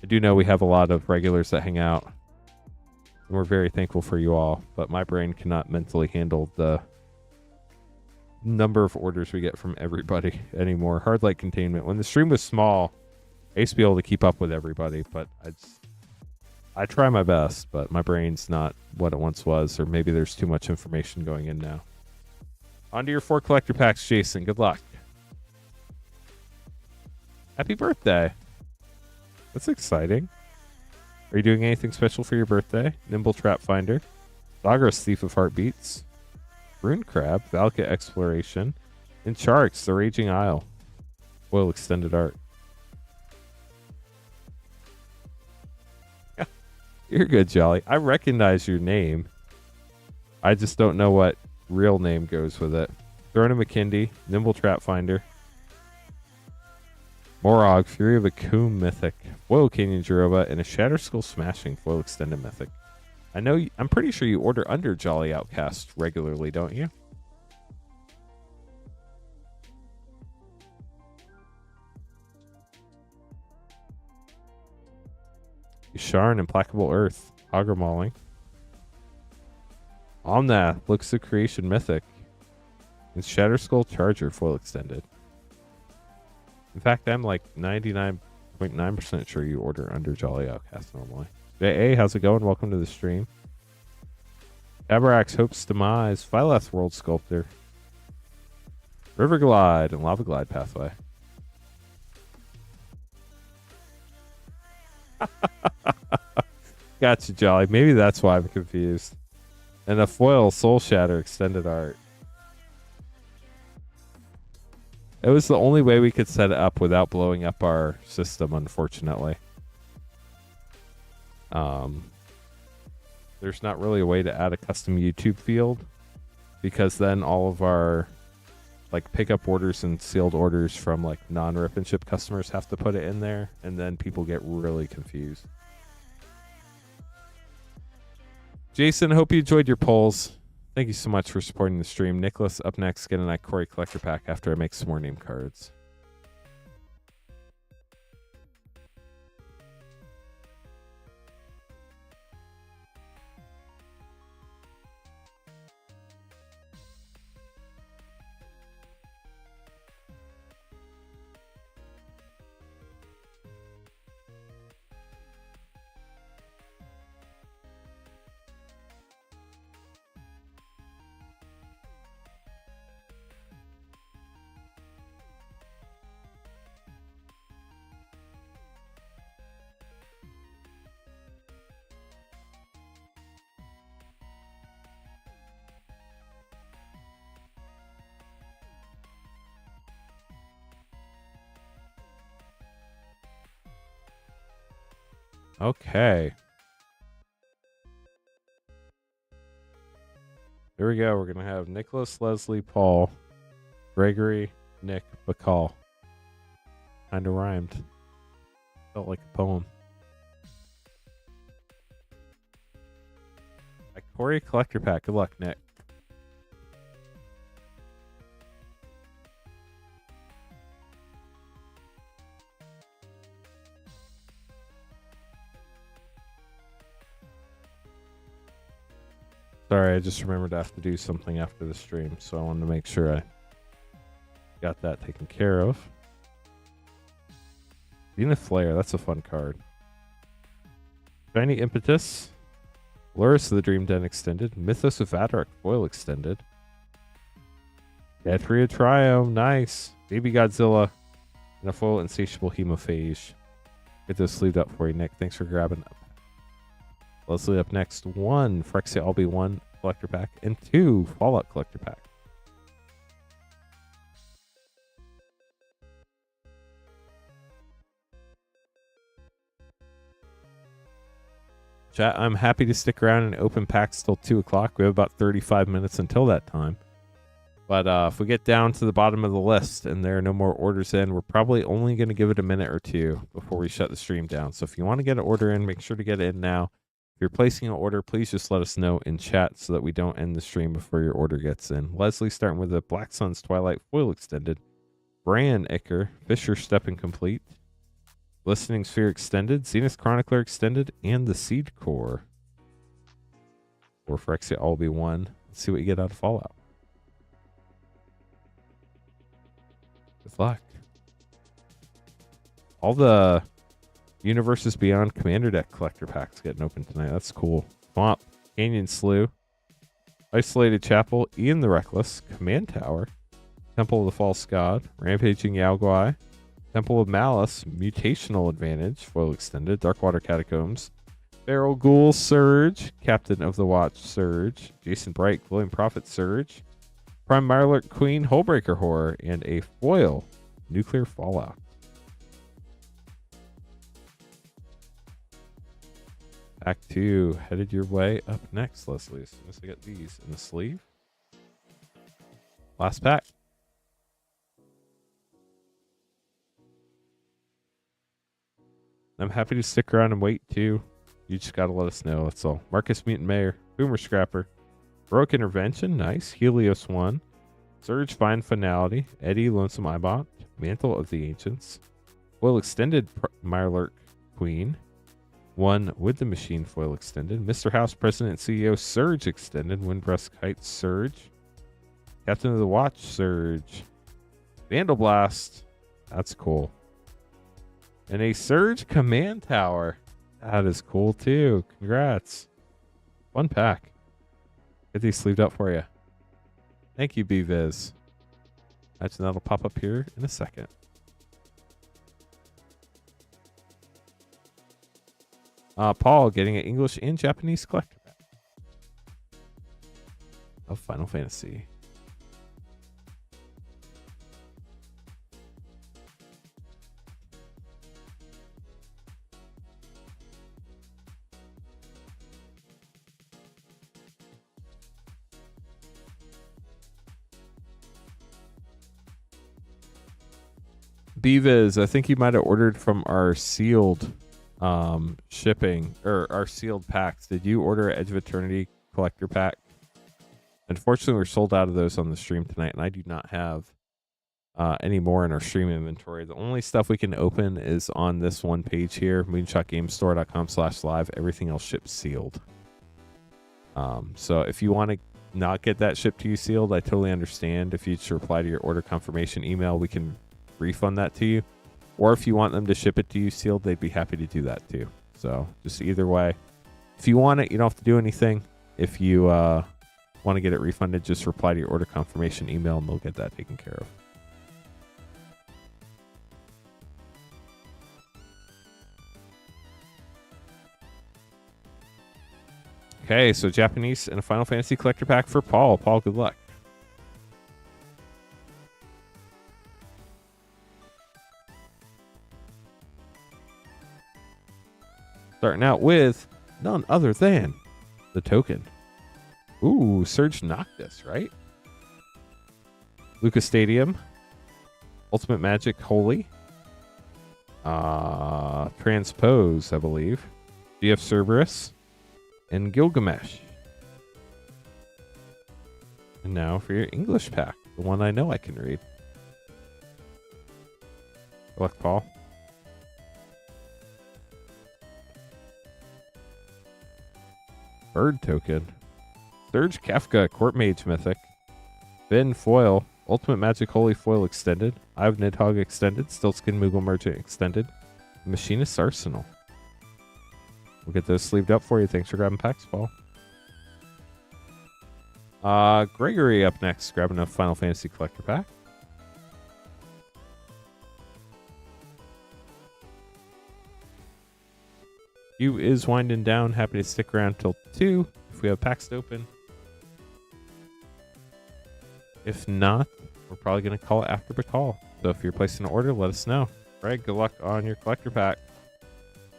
I do know we have a lot of regulars that hang out. And we're very thankful for you all. But my brain cannot mentally handle the number of orders we get from everybody anymore. Hard light containment. When the stream was small, I used to be able to keep up with everybody. But I try my best. But my brain's not what it once was. Or maybe there's too much information going in now. On to your 4 collector packs, Jason. Good luck. Happy birthday. That's exciting. Are you doing anything special for your birthday? Nimble Trap Finder. Zagros Thief of Heartbeats. Rune Crab. Valka Exploration. And Sharks, The Raging Isle. Foil Extended Art. You're good, Jolly. I recognize your name. I just don't know what real name goes with it. Throne of McKindy, Nimble Trap Finder, Morog, Fury of Akum Mythic, Foil Canyon Jiroba, and a Shatter Skull Smashing Foil Extended Mythic. I'm pretty sure you order under Jolly Outcast regularly, don't you? Sharn, Implacable Earth, Augur Mauling. Omnath, Looks of Creation Mythic. And Shatter Skull Charger Foil Extended. In fact, I'm like 99.9% sure you order under Jolly Outcast normally. Hey, how's it going? Welcome to the stream. Abarax, Hope's Demise, Phyleth World Sculptor, River Glide, and Lava Glide Pathway. Gotcha, Jolly. Maybe that's why I'm confused. And a foil Soul Shatter Extended Art. It was the only way we could set it up without blowing up our system, unfortunately. There's not really a way to add a custom YouTube field because then all of our like pickup orders and sealed orders from like non-rip and ship customers have to put it in there, and then people get really confused. Jason, hope you enjoyed your polls. Thank you so much for supporting the stream. Nicholas, up next, get an Ikori collector pack after I make some more name cards. Okay. Here we go. We're going to have Nicholas, Leslie, Paul, Gregory, Nick, Bacall. Kind of rhymed. Felt like a poem. Ikori collector pack. Good luck, Nick. Sorry, I just remembered I have to do something after the stream, so I wanted to make sure I got that taken care of. Zenith Flare, that's a fun card. Shiny Impetus. Luris of the Dream Den extended. Mythos of Vadrak foil extended. Etria Triome, nice. Baby Godzilla. And a foil Insatiable Hemophage. Get those sleeved up for you, Nick. Thanks for grabbing up. Leslie up next. 1 Phyrexia Albi 1 collector pack and 2 Fallout collector pack. Chat, I'm happy to stick around and open packs till 2 o'clock. We have about 35 minutes until that time. But if we get down to the bottom of the list and there are no more orders in, we're probably only going to give it a minute or two before we shut the stream down. So if you want to get an order in, make sure to get it in now. If you're placing an order, please just let us know in chat so that we don't end the stream before your order gets in. Leslie starting with the Black Sun's Twilight Foil Extended. Bran Icker, Fisher Stepping Complete. Listening Sphere Extended, Zenith Chronicler Extended, and the Seed Core. Or Phyrexia Albi 1. Let's see what you get out of Fallout. Good luck. All the Universes Beyond Commander Deck collector packs getting open tonight. That's cool. Swamp, Canyon Slough, Isolated Chapel, Ian the Reckless, Command Tower, Temple of the False God, Rampaging Yaoguai, Temple of Malice, Mutational Advantage, foil extended, Darkwater Catacombs, Feral Ghoul Surge, Captain of the Watch Surge, Jason Bright, Glowing Prophet Surge, Prime Mirelurk Queen, Hullbreaker Horror, and a foil Nuclear Fallout. Pack 2 headed your way up next, Leslie. As soon as I get these in the sleeve. Last pack. I'm happy to stick around and wait too. You just gotta let us know. That's all. Marcus Mutant Mayor, Boomer Scrapper, Heroic Intervention, nice. Helios 1, Surge Fine Finality, Eddie Lonesome Eyebot, Mantle of the Ancients, Foil Extended Mirelurk Queen, 1 with the Machine Foil Extended, Mr. House President CEO Surge Extended, Windbreast Kite Surge, Captain of the Watch Surge, Vandal Blast, that's cool. And a Surge Command Tower. That is cool too. Congrats. Fun pack. Get these sleeved up for you. Thank you, BViz. Imagine that'll pop up here in a second. Paul getting an English and Japanese collector pack of Final Fantasy. BViz, I think you might have ordered from our sealed shipping or our sealed packs. Did you order an Edge of Eternity collector pack? Unfortunately, we're sold out of those on the stream tonight, and I do not have any more in our stream inventory. The only stuff we can open is on this one page here, moonshotgamestore.com/live. Everything else ships sealed. So if you want to not get that shipped to you sealed, I totally understand. If you just reply to your order confirmation email, we can refund that to you. Or if you want them to ship it to you sealed, they'd be happy to do that too. So just either way, if you want it, you don't have to do anything. If you want to get it refunded, just reply to your order confirmation email and they'll get that taken care of. Okay, so Japanese and a Final Fantasy collector pack for Paul. Paul, good luck. Starting out with none other than the token. Ooh, Surge Noctis, right? Lucas Stadium. Ultimate Magic Holy. Transpose, I believe. GF Cerberus. And Gilgamesh. And now for your English pack. The one I know I can read. Good luck, Paul. Bird token. Surge Kafka, Court Mage Mythic. Finn Foil, Ultimate Magic Holy Foil Extended. Ive Nidhogg Extended. Stiltskin Moogle Merchant Extended. Machinist's Arsenal. We'll get those sleeved up for you. Thanks for grabbing packs, Paul. Gregory up next, grabbing a Final Fantasy Collector pack. You is winding down. Happy to stick around till 2 if we have packs to open. If not, we're probably going to call it after the call. So if you're placing an order, let us know. Greg, good luck on your collector pack.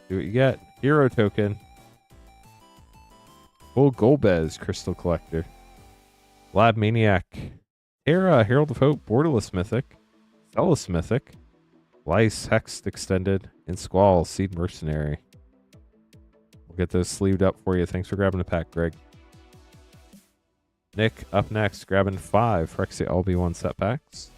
See what you get. Hero token. Full Golbez Crystal Collector. Lab Maniac. Terra, Herald of Hope, Borderless Mythic. Celis Mythic. Lice, Hexed Extended. And Squall, Seed Mercenary. We'll get those sleeved up for you. Thanks for grabbing the pack, Greg. Nick up next, grabbing 5 Phyrexia LB1 set packs.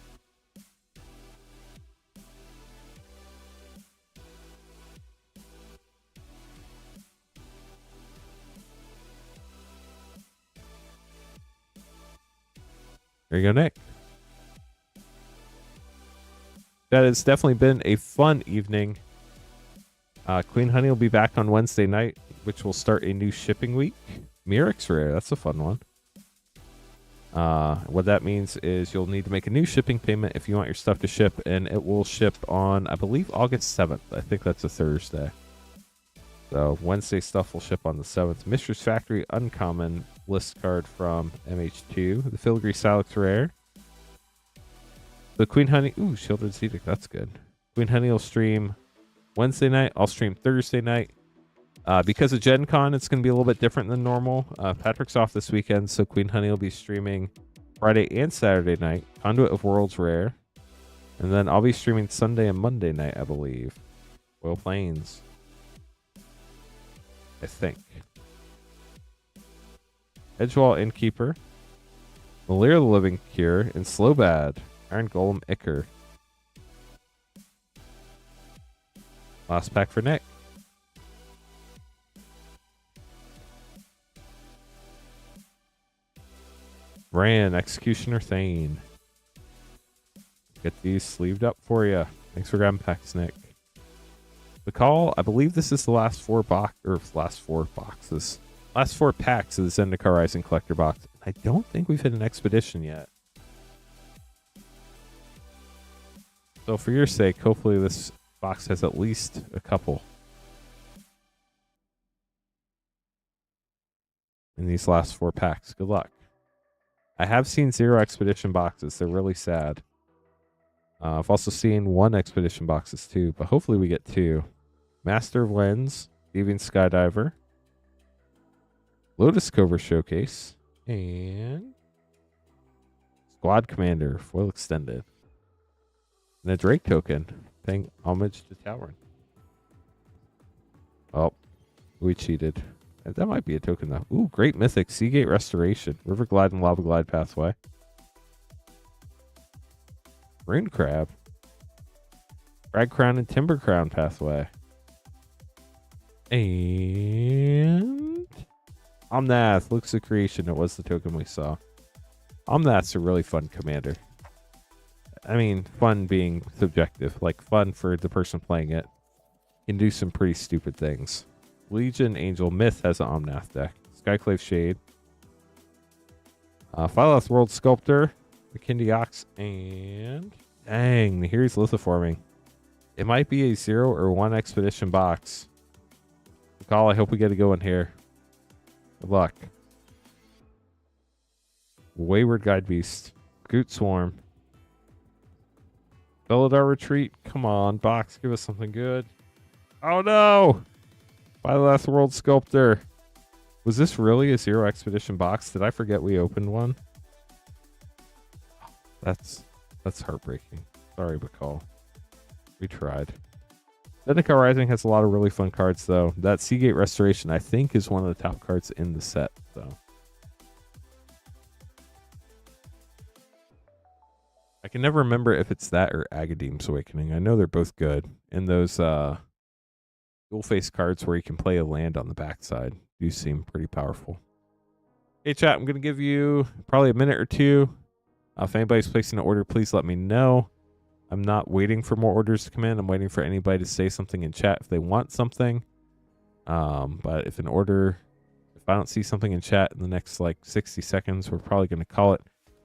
There you go, Nick. That has definitely been a fun evening. Queen Honey will be back on Wednesday night, which will start a new shipping week. Mirrex Rare, that's a fun one. What that means is you'll need to make a new shipping payment if you want your stuff to ship, and it will ship on, I believe, August 7th. I think that's a Thursday. So Wednesday stuff will ship on the 7th. Mistress Factory Uncommon list card from MH2. The Filigree Salix Rare. The Queen Honey. Ooh, Shielded Edict. That's good. Queen Honey will stream Wednesday night. I'll stream Thursday night. Because of Gen Con, it's going to be a little bit different than normal. Patrick's off this weekend, so Queen Honey will be streaming Friday and Saturday night. Conduit of Worlds Rare. And then I'll be streaming Sunday and Monday night, I believe. Royal Plains. I think. Edgewall Innkeeper. Malaria the Living Cure. And Slowbad. Iron Golem Icker. Last pack for Nick. Ran, Executioner Thane. Get these sleeved up for you. Thanks for grabbing packs, Nick. The call, I believe this is the last 4 packs of the Zendikar Rising Collector Box. I don't think we've hit an expedition yet. So for your sake, hopefully this box has at least a couple in these last 4 packs. Good luck. I have seen 0 expedition boxes. They're really sad. I've also seen 1 expedition boxes too, but hopefully we get 2. Master of Lens, Deviant Skydiver, Lotus Cobra Showcase, and Squad Commander, Foil Extended. And a Drake token, paying homage to Talron. Oh, we cheated. That might be a token though. Ooh, Great Mythic, Seagate Restoration, River Glide and Lava Glide Pathway. Rune Crab. Crag Crown and Timber Crown Pathway. And Omnath, Looks of Creation. It was the token we saw. Omnath's a really fun commander. I mean, fun being subjective. Like, fun for the person playing it. Can do some pretty stupid things. Legion Angel Myth has an Omnath deck. Skyclave Shade. Phylloth World Sculptor. McKindy Ox. And dang, here's Lithoforming. It might be a 0 or 1 expedition box. Call, I hope we get a good one here. Good luck. Wayward Guide Beast. Goot Swarm. Belladar Retreat. Come on, box. Give us something good. Oh no! Phylloth World Sculptor. Was this really a 0 expedition box? Did I forget we opened one? That's heartbreaking. Sorry, Bacall. We tried. Zendikar Rising has a lot of really fun cards, though. That Seagate Restoration, I think, is one of the top cards in the set, though. I can never remember if it's that or Agadeem's Awakening. I know they're both good. And those dual face cards where you can play a land on the backside do seem pretty powerful. Hey, chat, I'm going to give you probably a minute or two. If anybody's placing an order, please let me know. I'm not waiting for more orders to come in. I'm waiting for anybody to say something in chat if they want something. But if I don't see something in chat in the next like 60 seconds, we're probably going to call it.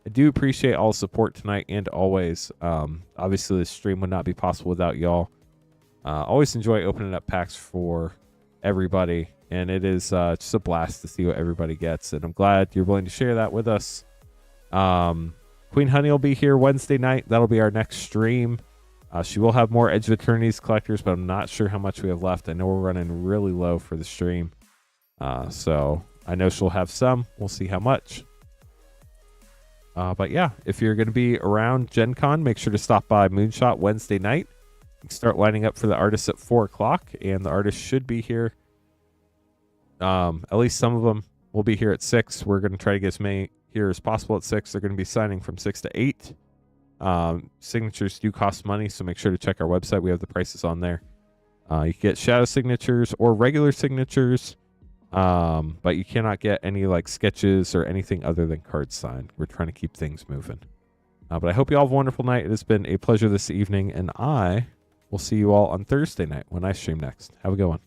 I do appreciate all the support tonight and always. Obviously, this stream would not be possible without y'all. Always enjoy opening up packs for everybody, and it is just a blast to see what everybody gets, and I'm glad you're willing to share that with us. Queen Honey will be here Wednesday night. That'll be our next stream. She will have more Edge of Eternity's collectors, but I'm not sure how much we have left. I know we're running really low for the stream. So I know she'll have some. We'll see how much. But yeah, if you're going to be around Gen Con, make sure to stop by Moonshot Wednesday night. Start lining up for the artists at 4 o'clock, and the artists should be here. At least some of them will be here at 6. We're going to try to get as many here as possible at 6. They're going to be signing from 6 to 8. Signatures do cost money, so make sure to check our website. We have the prices on there. You can get shadow signatures or regular signatures, but you cannot get any like sketches or anything other than cards signed. We're trying to keep things moving. But I hope you all have a wonderful night. It has been a pleasure this evening, and I will see you all on Thursday night when I stream next. Have a good one.